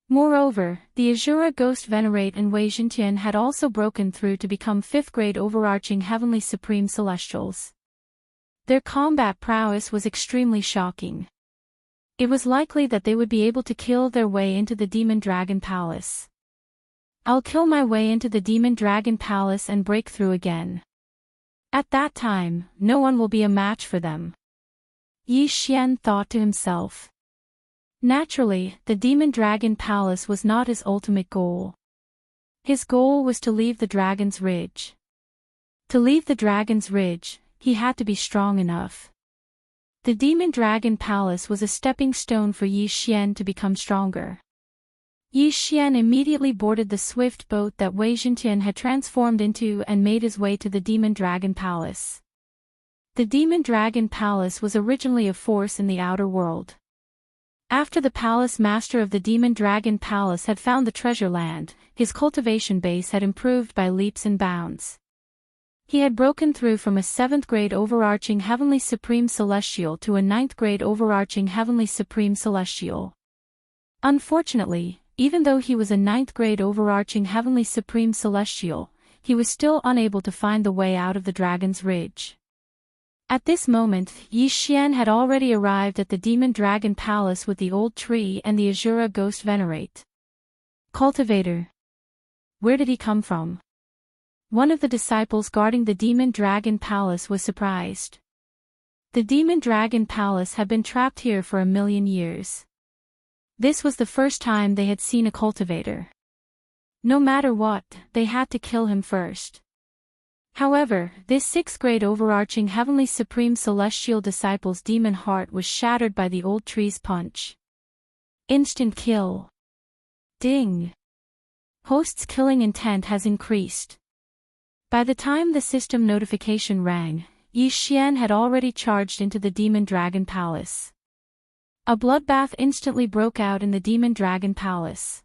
Moreover, the Azura Ghost Venerate and Wei Zhentian had also broken through to become 5th grade overarching heavenly supreme celestials. Their combat prowess was extremely shocking. It was likely that they would be able to kill their way into the Demon Dragon Palace. I'll kill my way into the Demon Dragon Palace and break through again. At that time, no one will be a match for them. Yi Xian thought to himself. Naturally, the Demon Dragon Palace was not his ultimate goal. His goal was to leave the Dragon's Ridge. To leave the Dragon's Ridge, he had to be strong enough. The Demon Dragon Palace was a stepping stone for Yi Xian to become stronger. Yi Xian immediately boarded the swift boat that Wei Zhentian had transformed into and made his way to the Demon Dragon Palace. The Demon Dragon Palace was originally a force in the outer world. After the palace master of the Demon Dragon Palace had found the treasure land, his cultivation base had improved by leaps and bounds. He had broken through from a 7th grade overarching heavenly supreme celestial to a 9th grade overarching heavenly supreme celestial. Unfortunately, even though he was a 9th grade overarching heavenly supreme celestial, he was still unable to find the way out of the Dragon's Ridge. At this moment, Yi Xian had already arrived at the Demon Dragon Palace with the old tree and the Azura Ghost Venerate. Cultivator. Where did he come from? One of the disciples guarding the Demon Dragon Palace was surprised. The Demon Dragon Palace had been trapped here for 1,000,000 years. This was the first time they had seen a cultivator. No matter what, they had to kill him first. However, this 6th grade overarching heavenly supreme celestial disciple's demon heart was shattered by the old tree's punch. Instant kill. Ding. Host's killing intent has increased. By the time the system notification rang, Yi Xian had already charged into the Demon Dragon Palace. A bloodbath instantly broke out in the Demon Dragon Palace.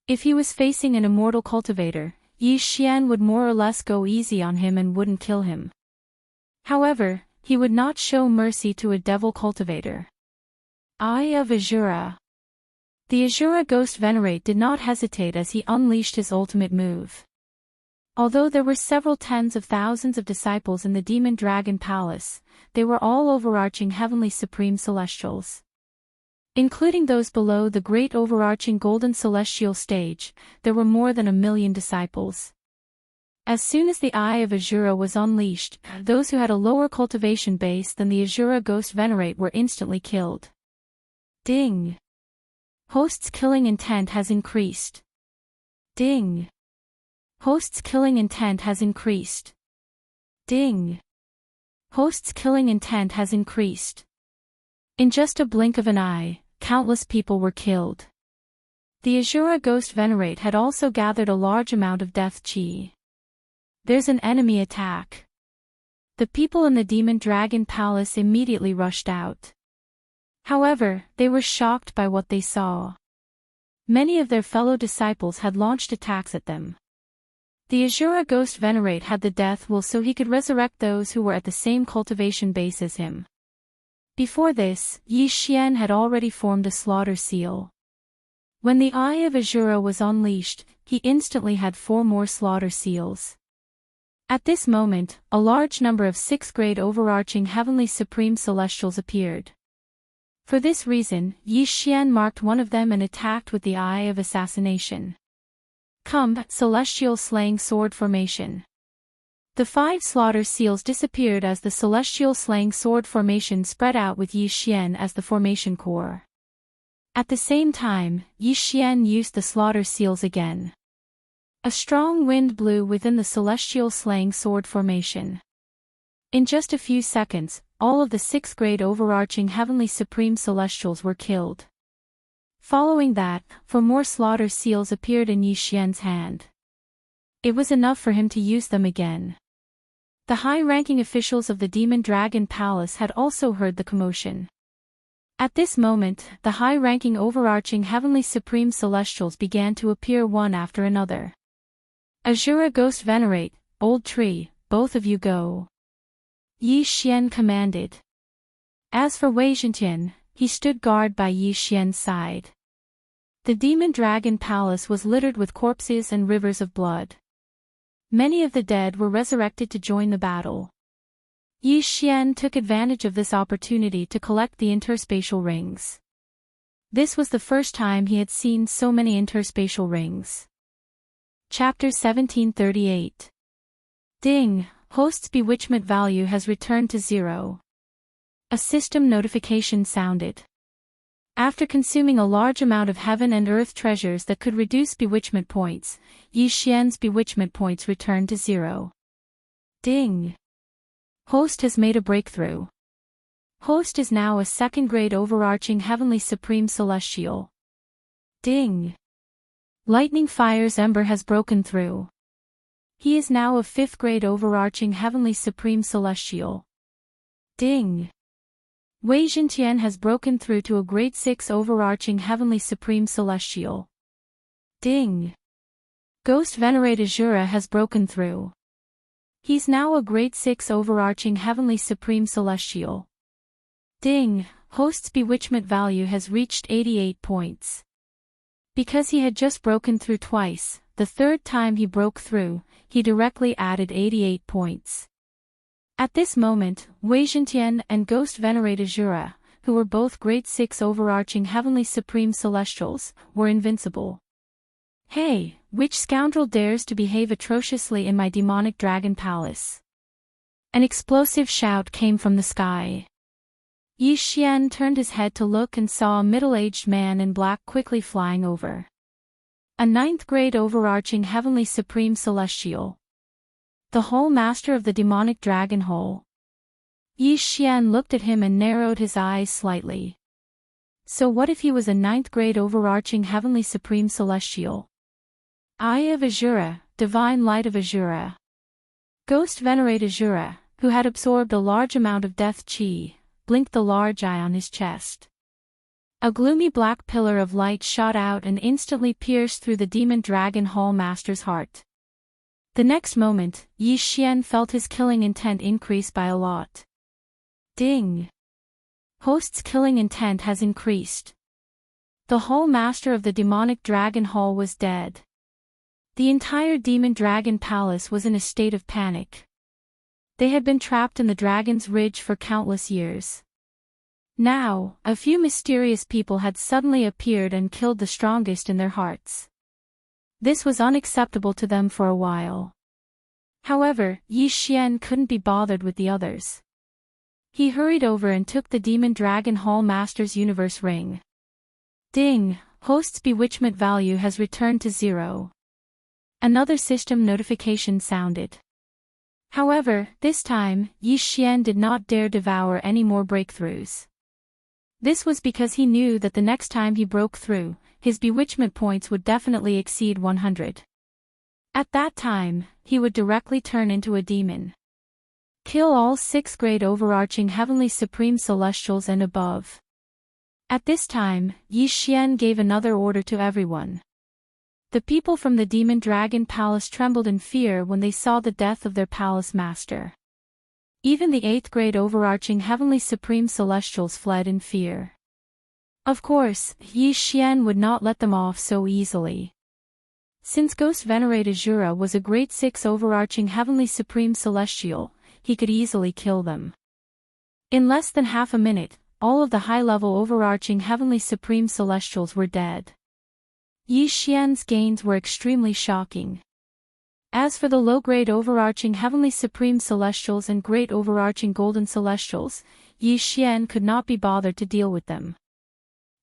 If he was facing an immortal cultivator, Yi Xian would more or less go easy on him and wouldn't kill him. However, he would not show mercy to a devil cultivator. Eye of Azura. The Azura Ghost Venerate did not hesitate as he unleashed his ultimate move. Although there were several tens of thousands of disciples in the Demon Dragon Palace, they were all overarching heavenly supreme celestials. Including those below the great overarching golden celestial stage, there were more than 1,000,000 disciples. As soon as the Eye of Azura was unleashed, those who had a lower cultivation base than the Azura Ghost Venerate were instantly killed. Ding. Host's killing intent has increased. Ding. Host's killing intent has increased. Ding. Host's killing intent has increased. In just a blink of an eye, countless people were killed. The Azura Ghost Venerate had also gathered a large amount of death chi. There's an enemy attack. The people in the Demon Dragon Palace immediately rushed out. However, they were shocked by what they saw. Many of their fellow disciples had launched attacks at them. The Azura Ghost Venerate had the death will so he could resurrect those who were at the same cultivation base as him. Before this, Yi Xian had already formed a slaughter seal. When the Eye of Azura was unleashed, he instantly had 4 more slaughter seals. At this moment, a large number of 6th grade overarching heavenly supreme celestials appeared. For this reason, Yi Xian marked one of them and attacked with the Eye of Assassination. Come, Celestial Slaying Sword Formation. The 5 slaughter seals disappeared as the Celestial Slaying Sword Formation spread out with Yi Xian as the formation core. At the same time, Yi Xian used the slaughter seals again. A strong wind blew within the Celestial Slaying Sword Formation. In just a few seconds, all of the 6th grade overarching heavenly supreme celestials were killed. Following that, 4 more slaughter seals appeared in Yi Xian's hand. It was enough for him to use them again. The high-ranking officials of the Demon Dragon Palace had also heard the commotion. At this moment, the high-ranking overarching heavenly supreme celestials began to appear one after another. Azura Ghost Venerate, Old Tree, both of you go," Yi Xian commanded. As for Wei Zhentian, he stood guard by Yi Xian's side. The demon dragon palace was littered with corpses and rivers of blood. Many of the dead were resurrected to join the battle. Yi Xian took advantage of this opportunity to collect the interspatial rings. This was the first time he had seen so many interspatial rings. Chapter 1738. Ding! Host's bewitchment value has returned to 0. A system notification sounded. After consuming a large amount of heaven and earth treasures that could reduce bewitchment points, Yi Xian's bewitchment points returned to 0. Ding! Host has made a breakthrough. Host is now a second-grade overarching heavenly supreme celestial. Ding! Lightning Fire's ember has broken through. He is now a fifth-grade overarching heavenly supreme celestial. Ding! Wei Zhentian has broken through to a grade 6 overarching heavenly supreme celestial. Ding! Ghost Venerate Azura has broken through. He's now a grade 6 overarching heavenly supreme celestial. Ding! Host's bewitchment value has reached 88 points. Because he had just broken through twice, the third time he broke through, he directly added 88 points. At this moment, Wei Zhentian and Ghost Venerate Azura, who were both grade 6 overarching heavenly supreme celestials, were invincible. Hey, which scoundrel dares to behave atrociously in my demonic dragon palace? An explosive shout came from the sky. Yi Xian turned his head to look and saw a middle-aged man in black quickly flying over. A 9th-grade overarching heavenly supreme celestial. The whole master of the demonic dragon hole. Yi Xian looked at him and narrowed his eyes slightly. So what if he was a 9th-grade overarching heavenly supreme celestial? Eye of Azura, divine light of Azura. Ghost Venerate Azura, who had absorbed a large amount of death chi, blinked the large eye on his chest. A gloomy black pillar of light shot out and instantly pierced through the demon dragon hall master's heart. The next moment, Yi Xian felt his killing intent increase by a lot. Ding! Host's killing intent has increased. The whole master of the demonic dragon hall was dead. The entire demon dragon palace was in a state of panic. They had been trapped in the dragon's ridge for countless years. Now, a few mysterious people had suddenly appeared and killed the strongest in their hearts. This was unacceptable to them for a while. However, Yi Xian couldn't be bothered with the others. He hurried over and took the demon dragon hall master's universe ring. Ding! Host's bewitchment value has returned to 0. Another system notification sounded. However, this time, Yi Xian did not dare devour any more breakthroughs. This was because he knew that the next time he broke through, his bewitchment points would definitely exceed 100. At that time, he would directly turn into a demon. Kill all 6th-grade overarching heavenly supreme celestials and above. At this time, Yi Xian gave another order to everyone. The people from the demon dragon palace trembled in fear when they saw the death of their palace master. Even the 8th-grade overarching heavenly supreme celestials fled in fear. Of course, Yi Xian would not let them off so easily. Since Ghost Venerate Azura was a grade 6 overarching heavenly supreme celestial, he could easily kill them. In less than half a minute, all of the high-level overarching heavenly supreme celestials were dead. Yi Xian's gains were extremely shocking. As for the low-grade overarching heavenly supreme celestials and great overarching golden celestials, Yi Xian could not be bothered to deal with them.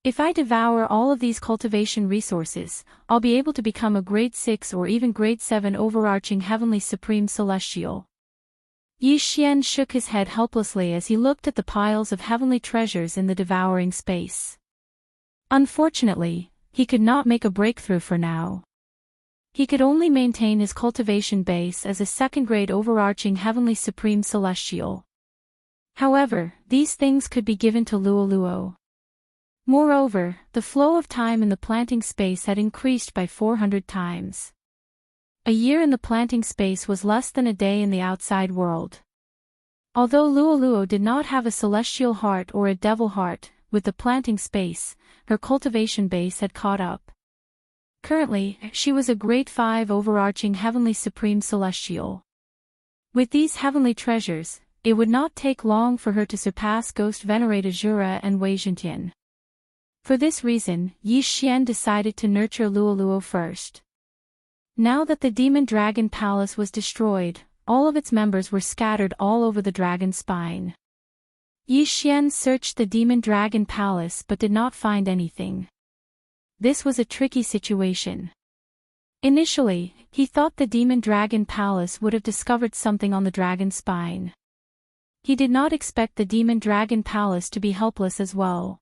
If I devour all of these cultivation resources, I'll be able to become a grade 6 or even grade 7 overarching heavenly supreme celestial. Yi Xian shook his head helplessly as he looked at the piles of heavenly treasures in the devouring space. Unfortunately, he could not make a breakthrough for now. He could only maintain his cultivation base as a second-grade overarching heavenly supreme celestial. However, these things could be given to Luoluo. Moreover, the flow of time in the planting space had increased by 400 times. A year in the planting space was less than a day in the outside world. Although Luoluo did not have a celestial heart or a devil heart, with the planting space, her cultivation base had caught up. Currently, she was a grade 5 overarching heavenly supreme celestial. With these heavenly treasures, it would not take long for her to surpass Ghost Venerate Azura and Wei Zhentian. For this reason, Yi Xian decided to nurture Luoluo first. Now that the Demon Dragon Palace was destroyed, all of its members were scattered all over the dragon spine. Yi Xian searched the Demon Dragon Palace but did not find anything. This was a tricky situation. Initially, he thought the Demon Dragon Palace would have discovered something on the dragon spine. He did not expect the Demon Dragon Palace to be helpless as well.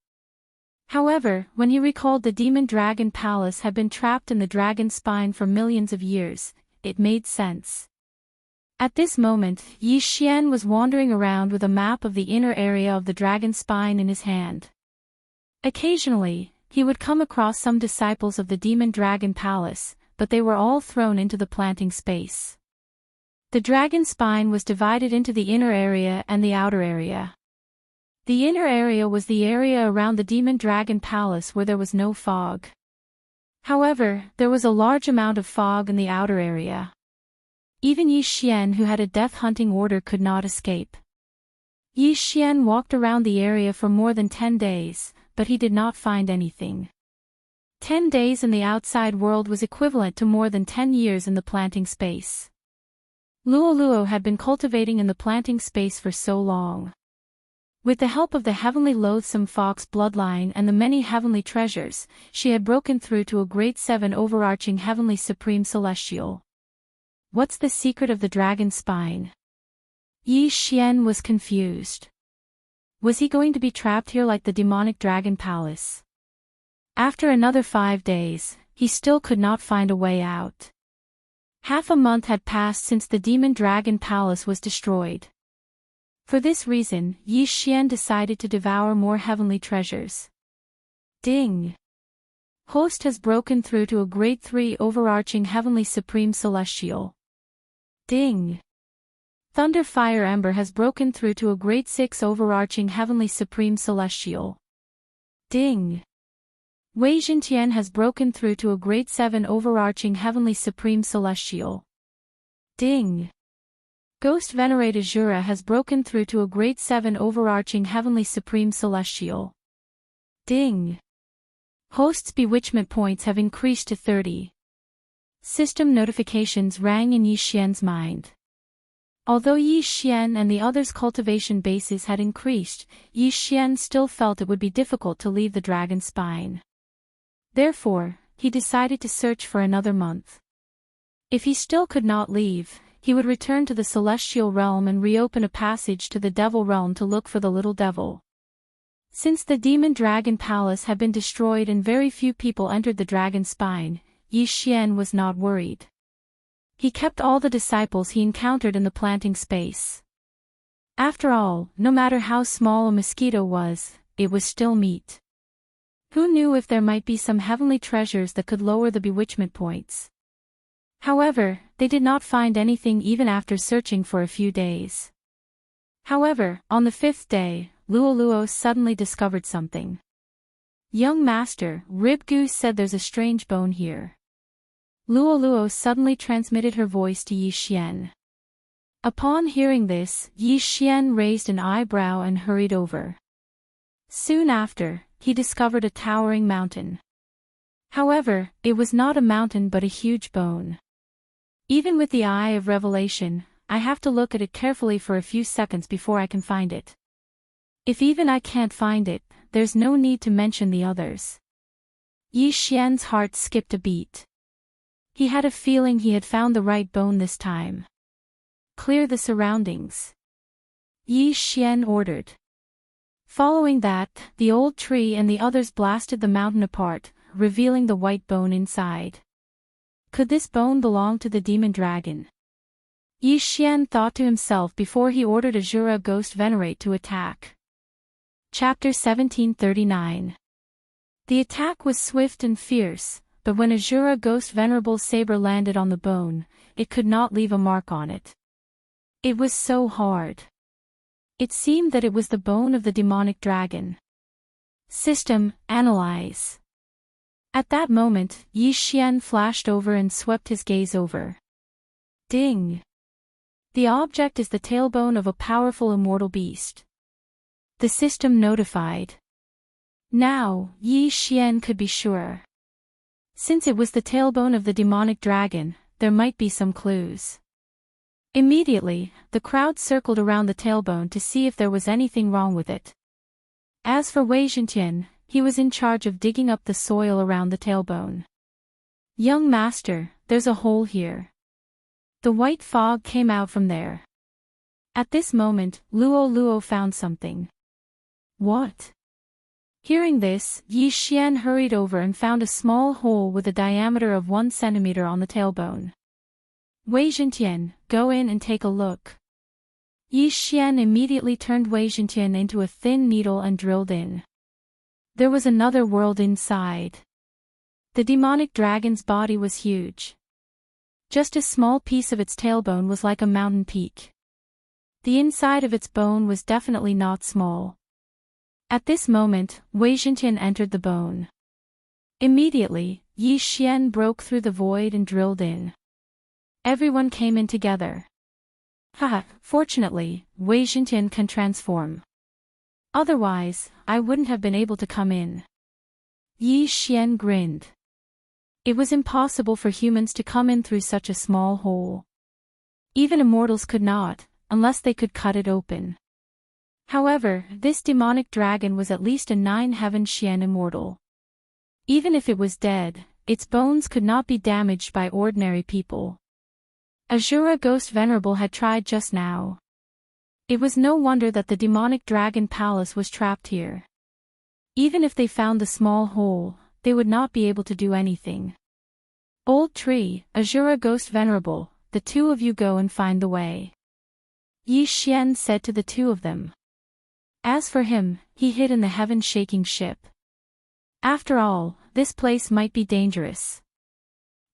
However, when he recalled the Demon Dragon Palace had been trapped in the dragon spine for millions of years, it made sense. At this moment, Yi Xian was wandering around with a map of the inner area of the dragon spine in his hand. Occasionally, he would come across some disciples of the Demon Dragon Palace, but they were all thrown into the planting space. The dragon spine was divided into the inner area and the outer area. The inner area was the area around the Demon Dragon Palace where there was no fog. However, there was a large amount of fog in the outer area. Even Yi Xian, who had a death hunting order, could not escape. Yi Xian walked around the area for more than 10 days, but he did not find anything. 10 days in the outside world was equivalent to more than 10 years in the planting space. Luoluo had been cultivating in the planting space for so long. With the help of the heavenly loathsome fox bloodline and the many heavenly treasures, she had broken through to a grade 7 overarching heavenly supreme celestial. What's the secret of the dragon spine? Yi Xian was confused. Was he going to be trapped here like the demonic dragon palace? After another 5 days, he still could not find a way out. Half a month had passed since the Demon Dragon Palace was destroyed. For this reason, Yi Xian decided to devour more heavenly treasures. Ding! Host has broken through to a grade 3 overarching heavenly supreme celestial. Ding! Thunder Fire Ember has broken through to a grade 6 overarching heavenly supreme celestial. Ding! Wei Zhentian has broken through to a grade 7 overarching heavenly supreme celestial. Ding! Ghost Venerate Azura has broken through to a grade 7 overarching heavenly supreme celestial. Ding! Host's bewitchment points have increased to 30. System notifications rang in Yi Xian's mind. Although Yi Xian and the others' cultivation bases had increased, Yi Xian still felt it would be difficult to leave the dragon spine. Therefore, he decided to search for another month. If he still could not leave, he would return to the celestial realm and reopen a passage to the devil realm to look for the little devil. Since the Demon Dragon Palace had been destroyed and very few people entered the dragon spine, Yi Xian was not worried. He kept all the disciples he encountered in the planting space. After all, no matter how small a mosquito was, it was still meat. Who knew if there might be some heavenly treasures that could lower the bewitchment points? However, they did not find anything even after searching for a few days. However, on the 5th day, Luoluo suddenly discovered something. Young master, Rib Goose said there's a strange bone here. Luoluo suddenly transmitted her voice to Yi Xian. Upon hearing this, Yi Xian raised an eyebrow and hurried over. Soon after, he discovered a towering mountain. However, it was not a mountain but a huge bone. Even with the eye of revelation, I have to look at it carefully for a few seconds before I can find it. If even I can't find it, there's no need to mention the others. Yi Xian's heart skipped a beat. He had a feeling he had found the right bone this time. Clear the surroundings, Yi Xian ordered. Following that, the old tree and the others blasted the mountain apart, revealing the white bone inside. Could this bone belong to the demon dragon? Yi Xian thought to himself before he ordered Azura Ghost Venerate to attack. Chapter 1739. The attack was swift and fierce, but when Azura Ghost Venerable's saber landed on the bone, it could not leave a mark on it. It was so hard. It seemed that it was the bone of the demonic dragon. System, analyze. At that moment, Yi Xian flashed over and swept his gaze over. Ding! The object is the tailbone of a powerful immortal beast. The system notified. Now, Yi Xian could be sure. Since it was the tailbone of the demonic dragon, there might be some clues. Immediately, the crowd circled around the tailbone to see if there was anything wrong with it. As for Wei Zhentian, he was in charge of digging up the soil around the tailbone. Young master, there's a hole here. The white fog came out from there. At this moment, Luo found something. What? Hearing this, Yi Xian hurried over and found a small hole with a diameter of 1 centimeter on the tailbone. Wei Zhentian, go in and take a look. Yi Xian immediately turned Wei Zhentian into a thin needle and drilled in. There was another world inside. The demonic dragon's body was huge. Just a small piece of its tailbone was like a mountain peak. The inside of its bone was definitely not small. At this moment, Wei Zhentian entered the bone. Immediately, Yi Xian broke through the void and drilled in. Everyone came in together. Haha, fortunately, Wei Zhentian can transform. Otherwise, I wouldn't have been able to come in. Yi Xian grinned. It was impossible for humans to come in through such a small hole. Even immortals could not, unless they could cut it open. However, this demonic dragon was at least a 9-heaven Xian immortal. Even if it was dead, its bones could not be damaged by ordinary people. Azura Ghost Venerable had tried just now. It was no wonder that the demonic dragon palace was trapped here. Even if they found the small hole, they would not be able to do anything. Old tree, Azura Ghost Venerable, the two of you go and find the way. Yi Xian said to the two of them. As for him, he hid in the heaven-shaking ship. After all, this place might be dangerous.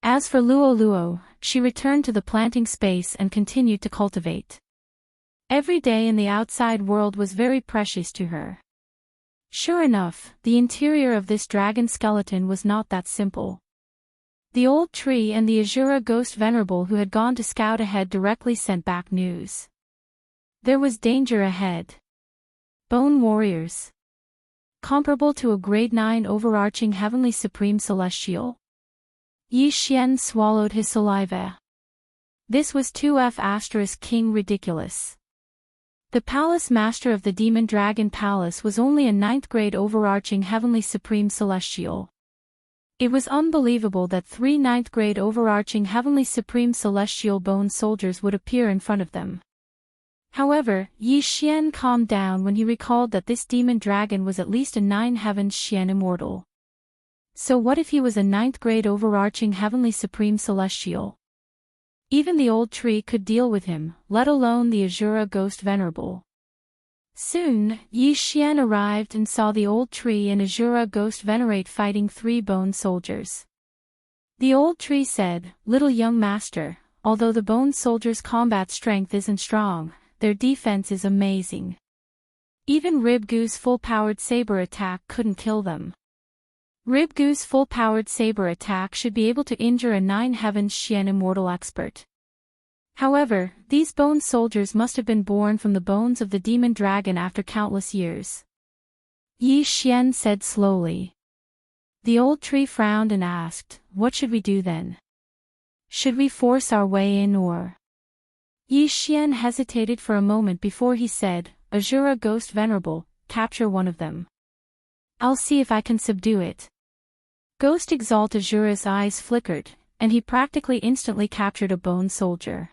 As for Luo, she returned to the planting space and continued to cultivate. Every day in the outside world was very precious to her. Sure enough, the interior of this dragon skeleton was not that simple. The old tree and the Azura Ghost Venerable who had gone to scout ahead directly sent back news. There was danger ahead. Bone warriors. Comparable to a grade 9 overarching heavenly supreme celestial. Yi Xian swallowed his saliva. This was 2F** king ridiculous. The palace master of the demon dragon palace was only a 9th grade overarching heavenly supreme celestial. It was unbelievable that 3 9th grade overarching heavenly supreme celestial bone soldiers would appear in front of them. However, Yi Xian calmed down when he recalled that this demon dragon was at least a 9 heavens Xian immortal. So what if he was a 9th grade overarching heavenly supreme celestial? Even the old tree could deal with him, let alone the Azura Ghost Venerable. Soon, Yi Xian arrived and saw the old tree and Azura Ghost Venerate fighting 3 bone soldiers. The old tree said, "Little young master, although the bone soldiers' combat strength isn't strong, their defense is amazing. Even Ribgu's full-powered saber attack couldn't kill them." Ribgu's full-powered saber attack should be able to injure a 9 heavens Xian immortal expert. However, these bone soldiers must have been born from the bones of the demon dragon after countless years. Yi Xian said slowly. The old tree frowned and asked, "What should we do then? Should we force our way in or?" Yi Xian hesitated for a moment before he said, "Azura Ghost Venerable, capture one of them. I'll see if I can subdue it." Ghost Exalt Azura's eyes flickered, and he practically instantly captured a bone soldier.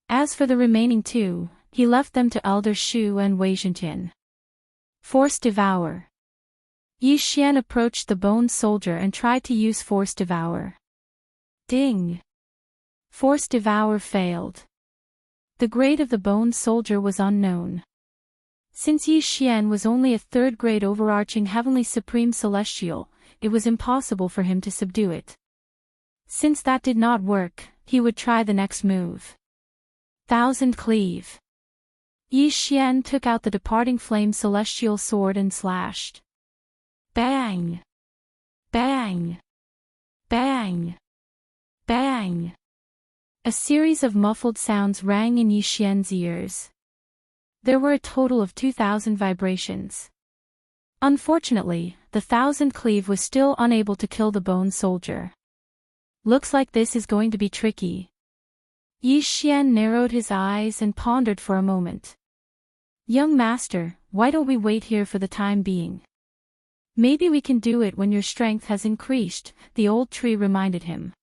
As for the remaining 2, he left them to Elder Shu and Wei Zhentian. Force Devour. Yi Xian approached the bone soldier and tried to use Force Devour. Ding! Force Devour failed. The grade of the bone soldier was unknown. Since Yi Xian was only a 3rd grade overarching heavenly supreme celestial, it was impossible for him to subdue it. Since that did not work, he would try the next move. Thousand Cleave. Yi Xian took out the departing flame celestial sword and slashed. Bang! Bang! Bang! Bang! A series of muffled sounds rang in Yi Xian's ears. There were a total of 2,000 vibrations. Unfortunately, the thousand cleave was still unable to kill the bone soldier. Looks like this is going to be tricky. Yi Xian narrowed his eyes and pondered for a moment. Young master, why don't we wait here for the time being? Maybe we can do it when your strength has increased, the old tree reminded him.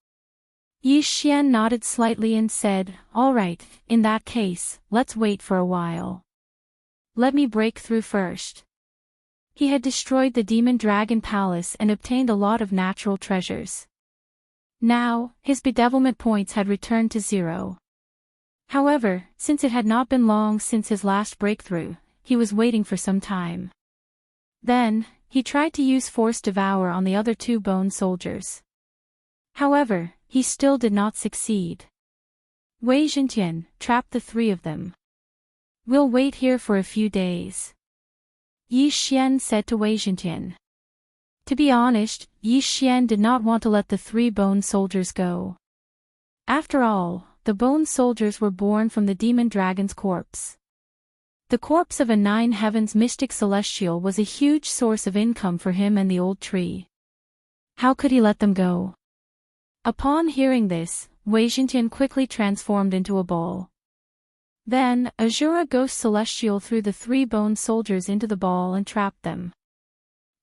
Yi Xian nodded slightly and said, all right, in that case, let's wait for a while. Let me break through first. He had destroyed the demon dragon palace and obtained a lot of natural treasures. Now, his bedevilment points had returned to 0. However, since it had not been long since his last breakthrough, he was waiting for some time. Then, he tried to use Force Devour on the other 2 bone soldiers. However, he still did not succeed. Wei Zhentian trapped the 3 of them. We'll wait here for a few days. Yi Xian said to Wei Zhentian. To be honest, Yi Xian did not want to let the 3 bone soldiers go. After all, the bone soldiers were born from the demon dragon's corpse. The corpse of a 9 heavens mystic celestial was a huge source of income for him and the old tree. How could he let them go? Upon hearing this, Wei Zhentian quickly transformed into a ball. Then, Azura Ghost Celestial threw the 3 bone soldiers into the ball and trapped them.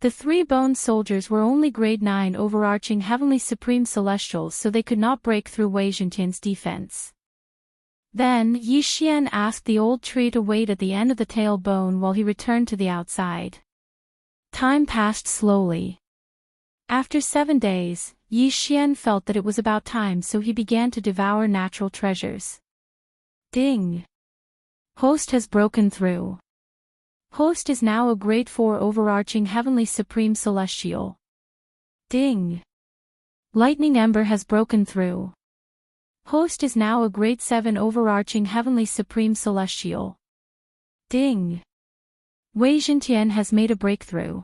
The 3 bone soldiers were only grade 9 overarching heavenly supreme celestials, so they could not break through Wei Zhentian's defense. Then, Yi Xian asked the old tree to wait at the end of the tail bone while he returned to the outside. Time passed slowly. After 7 days, Yi Xian felt that it was about time, so he began to devour natural treasures. Ding! Host has broken through. Host is now a grade 4 overarching heavenly supreme celestial. Ding! Lightning Ember has broken through. Host is now a grade 7 overarching heavenly supreme celestial. Ding! Wei Zhentian has made a breakthrough.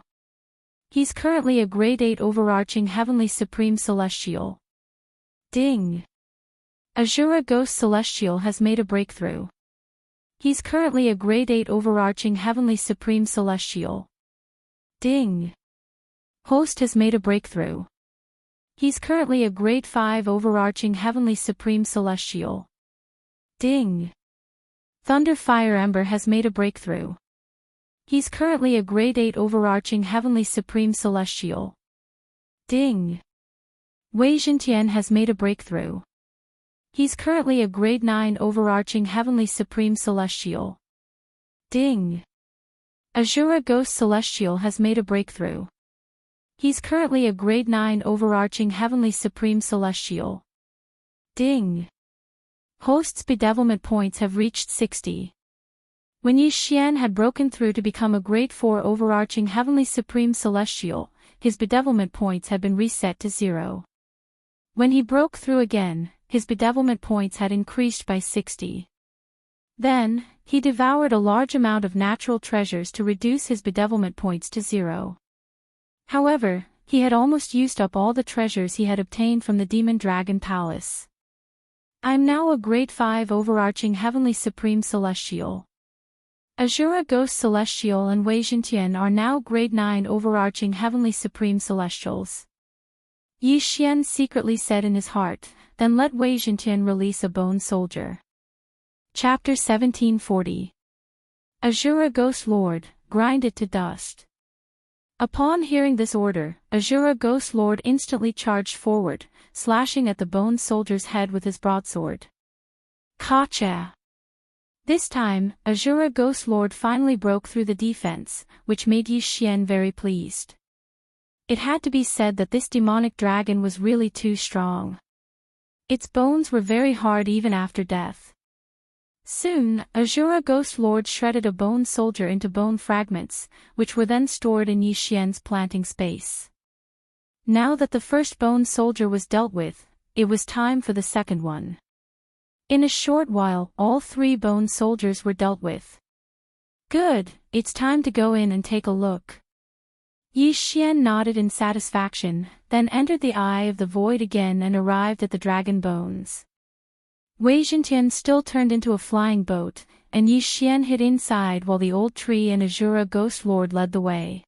He's currently a grade 8 overarching heavenly supreme celestial. Ding! Azura Ghost Celestial has made a breakthrough. He's currently a grade 8 overarching heavenly supreme celestial. Ding! Host has made a breakthrough. He's currently a grade 5 overarching heavenly supreme celestial. Ding! Thunder Fire Ember has made a breakthrough. He's currently a grade 8 overarching heavenly supreme celestial. Ding! Wei Zhentian has made a breakthrough. He's currently a grade 9 overarching heavenly supreme celestial. Ding! Azura Ghost Celestial has made a breakthrough. He's currently a grade 9 overarching heavenly supreme celestial. Ding! Host's bedevilment points have reached 60. When Yi Xian had broken through to become a grade 4 overarching heavenly supreme celestial, his bedevilment points had been reset to 0. When he broke through again, his bedevilment points had increased by 60. Then, he devoured a large amount of natural treasures to reduce his bedevilment points to 0. However, he had almost used up all the treasures he had obtained from the Demon Dragon Palace. I'm now a grade 5 overarching heavenly supreme celestial. Azura Ghost Celestial and Wei Zhentian are now grade 9 overarching heavenly supreme celestials. Yi Xian secretly said in his heart, then let Wei Zhentian release a bone soldier. Chapter 1740. Azura Ghost Lord, grind it to dust. Upon hearing this order, Azura Ghost Lord instantly charged forward, slashing at the bone soldier's head with his broadsword. Kacha! This time, Azura Ghost Lord finally broke through the defense, which made Yi Xian very pleased. It had to be said that this demonic dragon was really too strong. Its bones were very hard even after death. Soon, Azura Ghost Lord shredded a bone soldier into bone fragments, which were then stored in Yi Xian's planting space. Now that the first bone soldier was dealt with, it was time for the second one. In a short while, all 3 bone soldiers were dealt with. Good, it's time to go in and take a look. Yi Xian nodded in satisfaction, then entered the eye of the void again and arrived at the dragon bones. Wei Zhentian still turned into a flying boat, and Yi Xian hid inside while the old tree and Azura Ghost Lord led the way.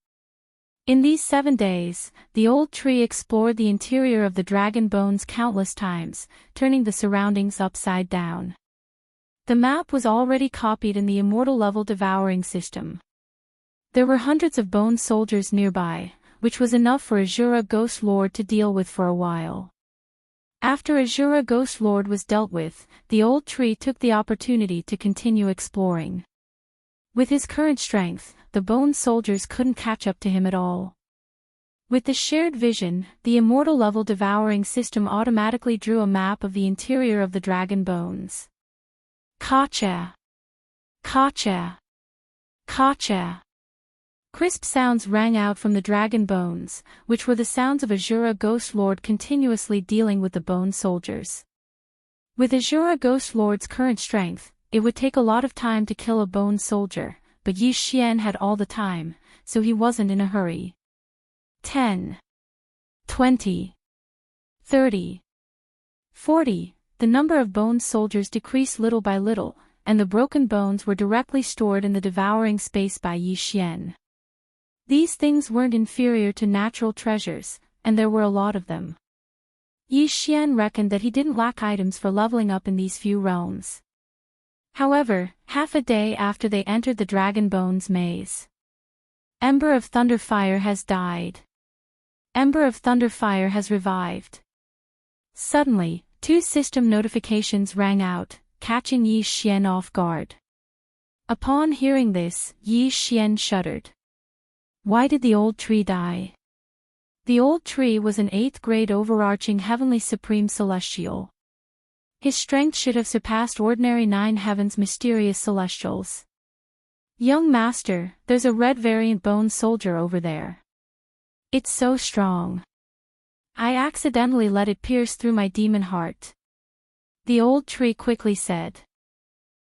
In these 7 days, the old tree explored the interior of the dragon bones countless times, turning the surroundings upside down. The map was already copied in the immortal level devouring system. There were hundreds of bone soldiers nearby, which was enough for Azura Ghost Lord to deal with for a while. After Azura Ghost Lord was dealt with, the old tree took the opportunity to continue exploring. With his current strength, the bone soldiers couldn't catch up to him at all. With the shared vision, the immortal level devouring system automatically drew a map of the interior of the dragon bones. Kacha! Kacha! Kacha! Crisp sounds rang out from the dragon bones, which were the sounds of Azura Ghost Lord continuously dealing with the bone soldiers. With Azura Ghost Lord's current strength, it would take a lot of time to kill a bone soldier, but Yi Xian had all the time, so he wasn't in a hurry. 10. 20. 30. 40. The number of bone soldiers decreased little by little, and the broken bones were directly stored in the devouring space by Yi Xian. These things weren't inferior to natural treasures, and there were a lot of them. Yi Xian reckoned that he didn't lack items for leveling up in these few realms. However, half a day after they entered the Dragon Bones maze, Ember of Thunderfire has died. Ember of Thunderfire has revived. Suddenly, 2 system notifications rang out, catching Yi Xian off guard. Upon hearing this, Yi Xian shuddered. Why did the old tree die? The old tree was an 8th grade overarching heavenly supreme celestial. His strength should have surpassed ordinary 9 heavens mysterious celestials. Young master, there's a red variant bone soldier over there. It's so strong. I accidentally let it pierce through my demon heart. The old tree quickly said.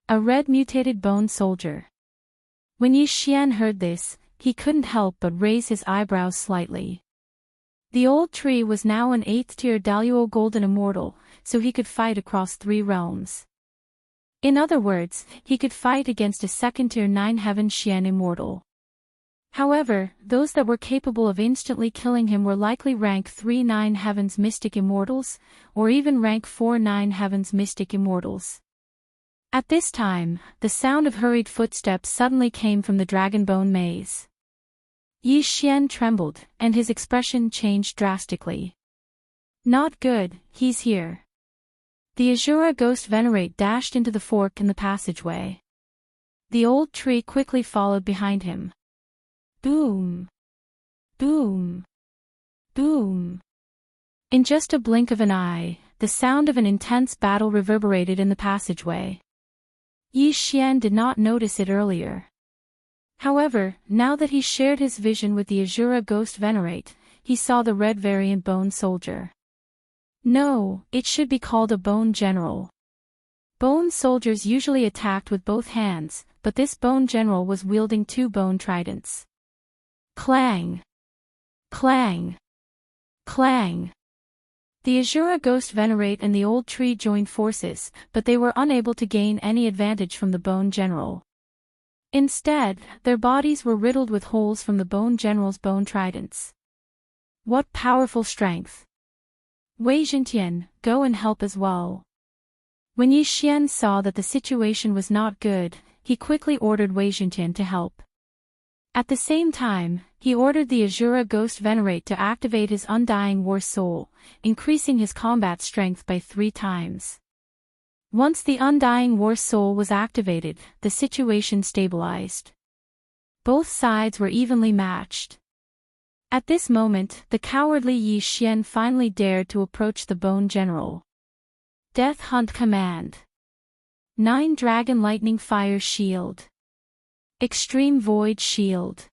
A red mutated bone soldier. When Yi Xian heard this, he couldn't help but raise his eyebrows slightly. The old tree was now an 8th tier Daluo Golden Immortal, so he could fight across 3 realms. In other words, he could fight against a 2nd tier 9 Heaven Xian Immortal. However, those that were capable of instantly killing him were likely rank 3 9 Heavens Mystic Immortals, or even rank 4 9 Heavens Mystic Immortals. At this time, the sound of hurried footsteps suddenly came from the Dragonbone maze. Yi Xian trembled, and his expression changed drastically. Not good, he's here. The Azura Ghost Venerate dashed into the fork in the passageway. The old tree quickly followed behind him. Boom! Boom! Boom! In just a blink of an eye, the sound of an intense battle reverberated in the passageway. Yi Xian did not notice it earlier. However, now that he shared his vision with the Azura Ghost Venerate, he saw the red variant bone soldier. No, it should be called a bone general. Bone soldiers usually attacked with both hands, but this bone general was wielding 2 bone tridents. Clang! Clang! Clang! The Azura Ghost Venerate and the old tree joined forces, but they were unable to gain any advantage from the bone general. Instead, their bodies were riddled with holes from the bone general's bone tridents. What powerful strength! Wei Zhentian, go and help as well. When Yi Xian saw that the situation was not good, he quickly ordered Wei Zhentian to help. At the same time, he ordered the Azura Ghost Venerate to activate his Undying War Soul, increasing his combat strength by 3 times. Once the Undying War Soul was activated, the situation stabilized. Both sides were evenly matched. At this moment, the cowardly Yi Xian finally dared to approach the Bone General. Death Hunt Command. 9 Dragon Lightning Fire Shield. Extreme Void Shield.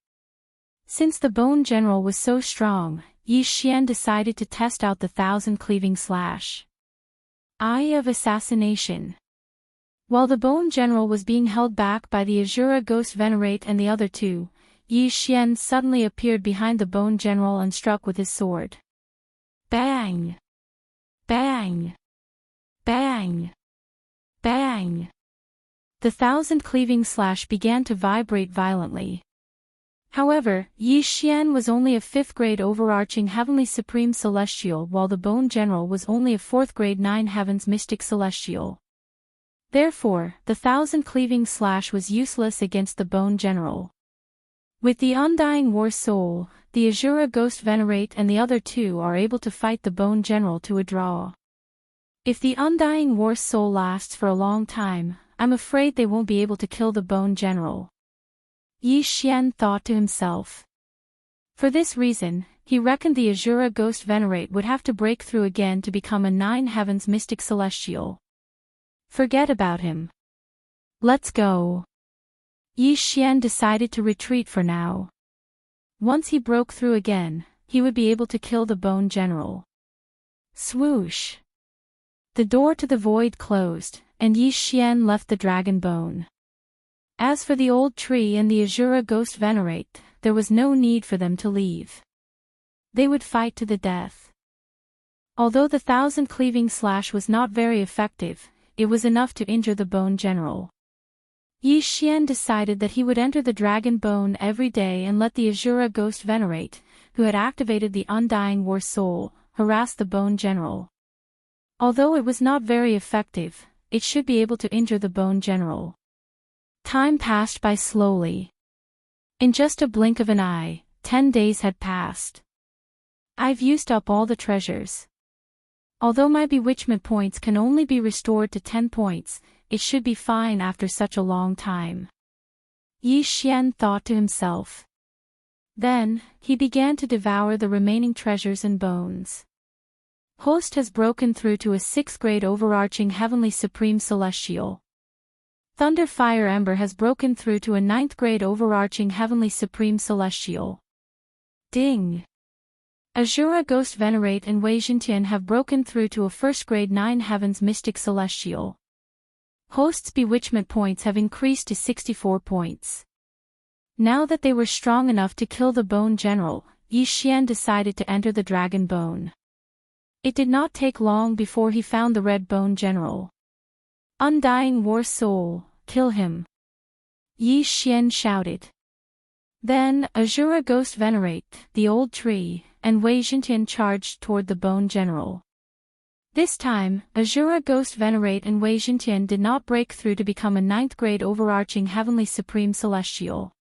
Since the Bone General was so strong, Yi Xian decided to test out the 1,000 cleaving slash. Eye of assassination. While the Bone General was being held back by the Azura Ghost Venerate and the other two, Yi Xian suddenly appeared behind the Bone General and struck with his sword. Bang! Bang! Bang! Bang! The 1,000 cleaving slash began to vibrate violently. However, Yi Xian was only a 5th grade overarching heavenly supreme celestial while the Bone General was only a 4th grade 9 heavens mystic celestial. Therefore, the 1,000 cleaving slash was useless against the Bone General. With the Undying War Soul, the Azura Ghost Venerate and the other two are able to fight the Bone General to a draw. If the Undying War Soul lasts for a long time, I'm afraid they won't be able to kill the Bone General. Yi Xian thought to himself. For this reason, he reckoned the Azura Ghost Venerate would have to break through again to become a 9 heavens mystic celestial. Forget about him. Let's go. Yi Xian decided to retreat for now. Once he broke through again, he would be able to kill the Bone General. Swoosh. The door to the void closed, and Yi Xian left the dragon bone. As for the old tree and the Azura Ghost Venerate, there was no need for them to leave. They would fight to the death. Although the 1,000 cleaving slash was not very effective, it was enough to injure the Bone General. Yi Xian decided that he would enter the dragon bone every day and let the Azura Ghost Venerate, who had activated the Undying War Soul, harass the Bone General. Although it was not very effective, it should be able to injure the Bone General. Time passed by slowly. In just a blink of an eye, 10 days had passed. I've used up all the treasures. Although my bewitchment points can only be restored to 10 points, it should be fine after such a long time. Yi Xian thought to himself. Then, he began to devour the remaining treasures and bones. Host has broken through to a 6th grade overarching heavenly supreme celestial. Thunder Fire Ember has broken through to a 9th grade overarching heavenly supreme celestial. Ding! Azura Ghost Venerate and Wei Xintian have broken through to a 1st grade 9 heavens mystic celestial. Host's bewitchment points have increased to 64 points. Now that they were strong enough to kill the Bone General, Yi Xian decided to enter the dragon bone. It did not take long before he found the Red Bone General. Undying War Soul, kill him! Yi Xian shouted. Then, Azura Ghost Venerate, the old tree, and Wei Xintian charged toward the Bone General. This time, Azura Ghost Venerate and Wei Xintian did not break through to become a 9th grade overarching heavenly supreme celestial.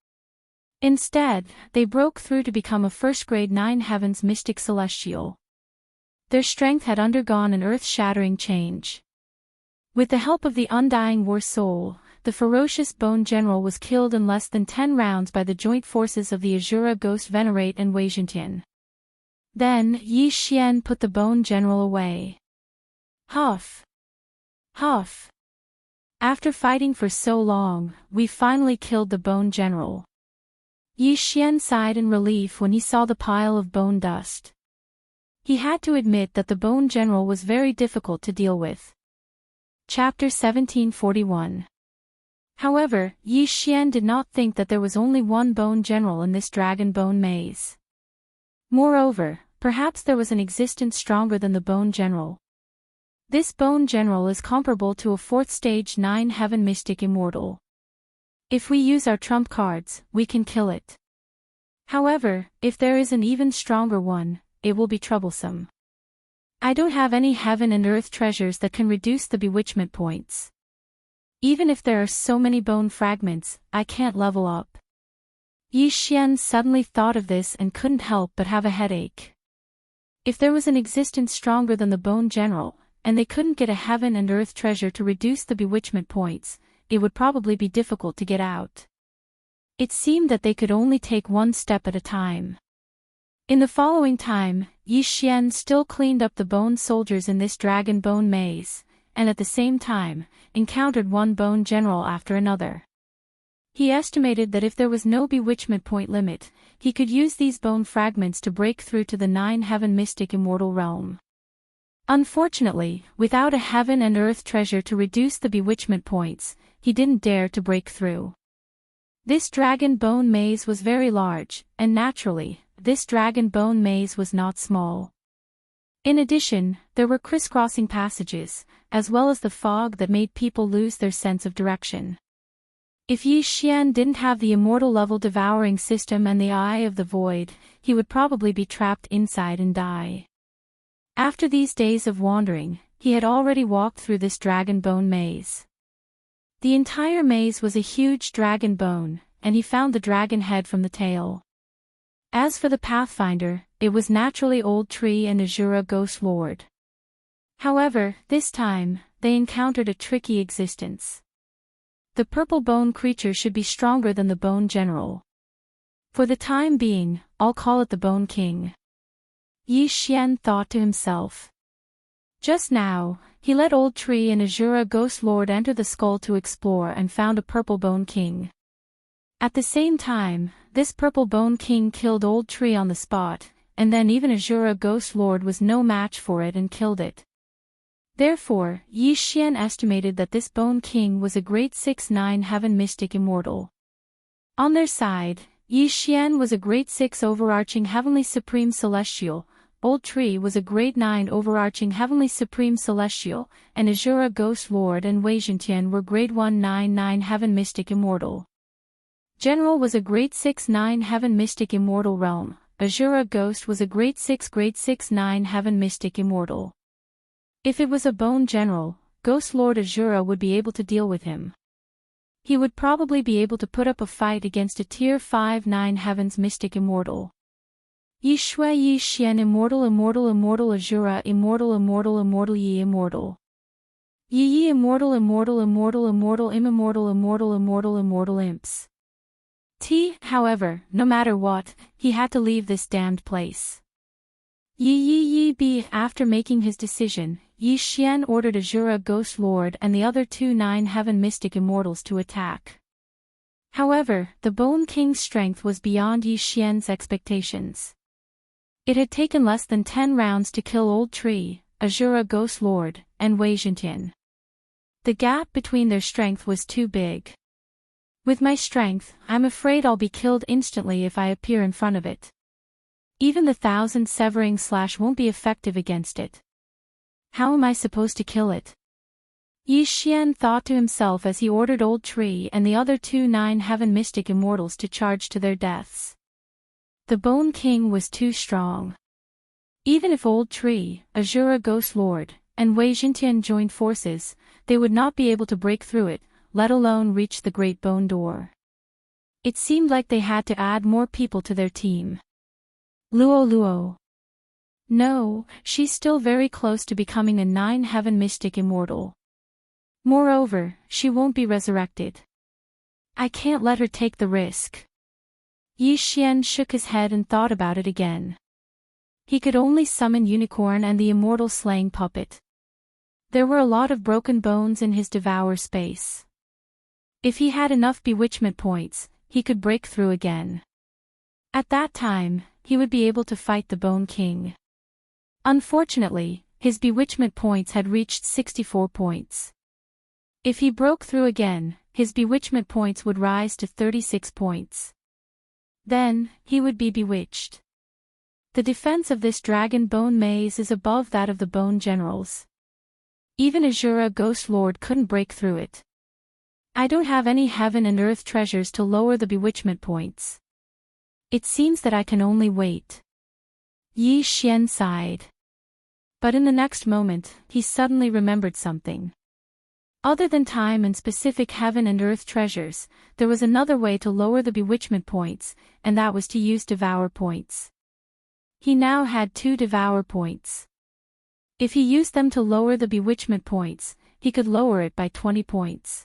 Instead, they broke through to become a 1st grade 9 heavens mystic celestial. Their strength had undergone an earth-shattering change. With the help of the Undying War Soul, the ferocious Bone General was killed in less than 10 rounds by the joint forces of the Azura Ghost Venerate and Wei Xintian. Then, Yi Xian put the Bone General away. Huff! Huff! After fighting for so long, we finally killed the Bone General. Yi Xian sighed in relief when he saw the pile of bone dust. He had to admit that the Bone General was very difficult to deal with. Chapter 1741. However, Yi Xian did not think that there was only one Bone General in this dragon bone maze. Moreover, perhaps there was an existence stronger than the Bone General. This Bone General is comparable to a 4th stage 9 heaven mystic immortal. If we use our trump cards, we can kill it. However, if there is an even stronger one, it will be troublesome. I don't have any heaven and earth treasures that can reduce the bewitchment points. Even if there are so many bone fragments, I can't level up. Yi Xian suddenly thought of this and couldn't help but have a headache. If there was an existence stronger than the Bone General, and they couldn't get a heaven and earth treasure to reduce the bewitchment points, it would probably be difficult to get out. It seemed that they could only take one step at a time. In the following time, Yi Xian still cleaned up the bone soldiers in this dragon bone maze, and at the same time, encountered one Bone General after another. He estimated that if there was no bewitchment point limit, he could use these bone fragments to break through to the 9-heaven mystic immortal realm. Unfortunately, without a heaven and earth treasure to reduce the bewitchment points, he didn't dare to break through. This dragon bone maze was very large, and naturally, this dragon bone maze was not small. In addition, there were crisscrossing passages, as well as the fog that made people lose their sense of direction. If Yi Xian didn't have the immortal level devouring system and the Eye of the Void, he would probably be trapped inside and die. After these days of wandering, he had already walked through this dragon bone maze. The entire maze was a huge dragon bone, and he found the dragon head from the tail. As for the Pathfinder, it was naturally Old Tree and Azura Ghost Lord. However, this time, they encountered a tricky existence. The purple bone creature should be stronger than the Bone General. For the time being, I'll call it the Bone King. Yi Xian thought to himself. Just now, he let Old Tree and Azura Ghost Lord enter the skull to explore and found a purple bone king. At the same time, this purple bone king killed Old Tree on the spot, and then even Azura Ghost Lord was no match for it and killed it. Therefore, Yi Xian estimated that this bone king was a great 6-9 heaven mystic immortal. On their side, Yi Xian was a great 6 overarching heavenly supreme celestial, Old Tree was a grade 9 overarching heavenly supreme celestial, and Azura Ghost Lord and Wei Zhentian were grade 1-9-9 heaven mystic immortal. General was a grade 6-9 heaven mystic immortal realm, Azura Ghost was a grade 6-9 heaven mystic immortal. If it was a bone general, Ghost Lord Azura would be able to deal with him. He would probably be able to put up a fight against a tier 5-9 heavens mystic immortal. Yi Shui Yi Xian immortal Azura immortal Yi immortal. Yi immortal imps. However, no matter what, he had to leave this damned place. After making his decision, Yi Xian ordered Azura Ghost Lord and the other 2 9-heaven mystic immortals to attack. However, the Bone King's strength was beyond Yi Xian's expectations. It had taken less than 10 rounds to kill Old Tree, Azura Ghost Lord, and Wei Zhentian. The gap between their strength was too big. With my strength, I'm afraid I'll be killed instantly if I appear in front of it. Even the 1000 severing slash won't be effective against it. How am I supposed to kill it? Yi Xian thought to himself as he ordered Old Tree and the other 2 9-heaven mystic immortals to charge to their deaths. The Bone King was too strong. Even if Old Tree, Azura Ghost Lord, and Wei Zhentian joined forces, they would not be able to break through it, let alone reach the Great Bone Door. It seemed like they had to add more people to their team. Luo. No, she's still very close to becoming a 9-heaven mystic immortal. Moreover, she won't be resurrected. I can't let her take the risk. Yi Xian shook his head and thought about it again. He could only summon Unicorn and the immortal slaying puppet. There were a lot of broken bones in his devour space. If he had enough bewitchment points, he could break through again. At that time, he would be able to fight the Bone King. Unfortunately, his bewitchment points had reached 64 points. If he broke through again, his bewitchment points would rise to 36 points. Then, he would be bewitched. The defense of this dragon bone maze is above that of the Bone Generals. Even Azura Ghost Lord couldn't break through it. I don't have any heaven and earth treasures to lower the bewitchment points. It seems that I can only wait. Yi Xian sighed. But in the next moment, he suddenly remembered something. Other than time and specific heaven and earth treasures, there was another way to lower the bewitchment points, and that was to use devour points. He now had 2 devour points. If he used them to lower the bewitchment points, he could lower it by 20 points.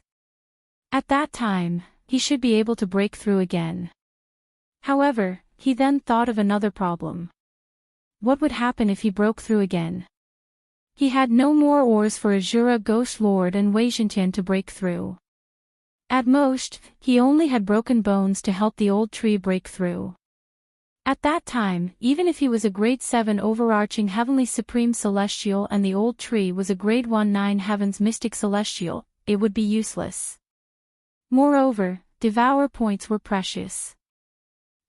At that time, he should be able to break through again. However, he then thought of another problem. What would happen if he broke through again? He had no more ores for Azura Ghost Lord and Wei Zhentian to break through. At most, he only had broken bones to help the old tree break through. At that time, even if he was a grade 7 overarching heavenly supreme celestial and the old tree was a grade 1/9 heavens mystic celestial, it would be useless. Moreover, devour points were precious.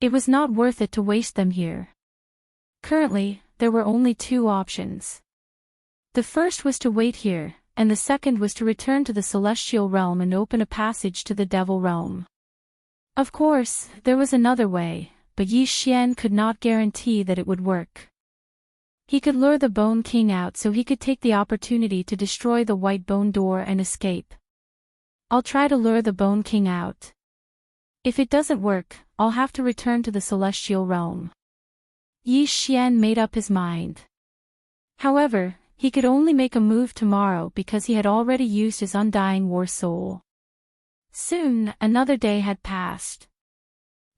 It was not worth it to waste them here. Currently, there were only two options. The first was to wait here, and the second was to return to the celestial realm and open a passage to the devil realm. Of course, there was another way, but Yi Xian could not guarantee that it would work. He could lure the Bone King out so he could take the opportunity to destroy the white bone door and escape. I'll try to lure the Bone King out. If it doesn't work, I'll have to return to the celestial realm. Yi Xian made up his mind. However, he could only make a move tomorrow because he had already used his undying war soul. Soon, another day had passed.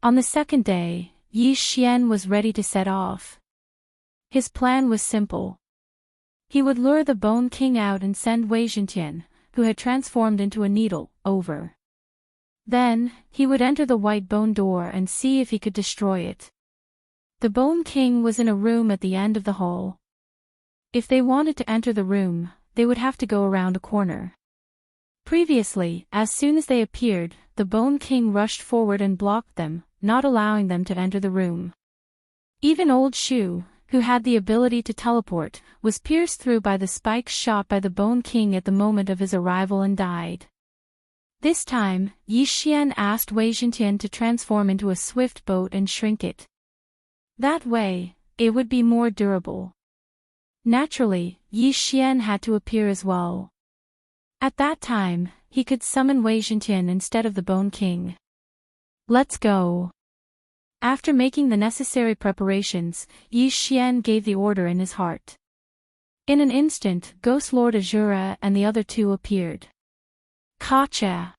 On the second day, Yi Xian was ready to set off. His plan was simple. He would lure the Bone King out and send Wei Zhentian, who had transformed into a needle, over. Then, he would enter the white bone door and see if he could destroy it. The Bone King was in a room at the end of the hall. If they wanted to enter the room, they would have to go around a corner. Previously, as soon as they appeared, the Bone King rushed forward and blocked them, not allowing them to enter the room. Even old Shu, who had the ability to teleport, was pierced through by the spikes shot by the Bone King at the moment of his arrival and died. This time, Yi Xian asked Wei Zhentian to transform into a swift boat and shrink it. That way, it would be more durable. Naturally, Yi Xian had to appear as well. At that time, he could summon Wei Zhentian instead of the Bone King. Let's go. After making the necessary preparations, Yi Xian gave the order in his heart. In an instant, Ghost Lord Azura and the other two appeared. Kacha!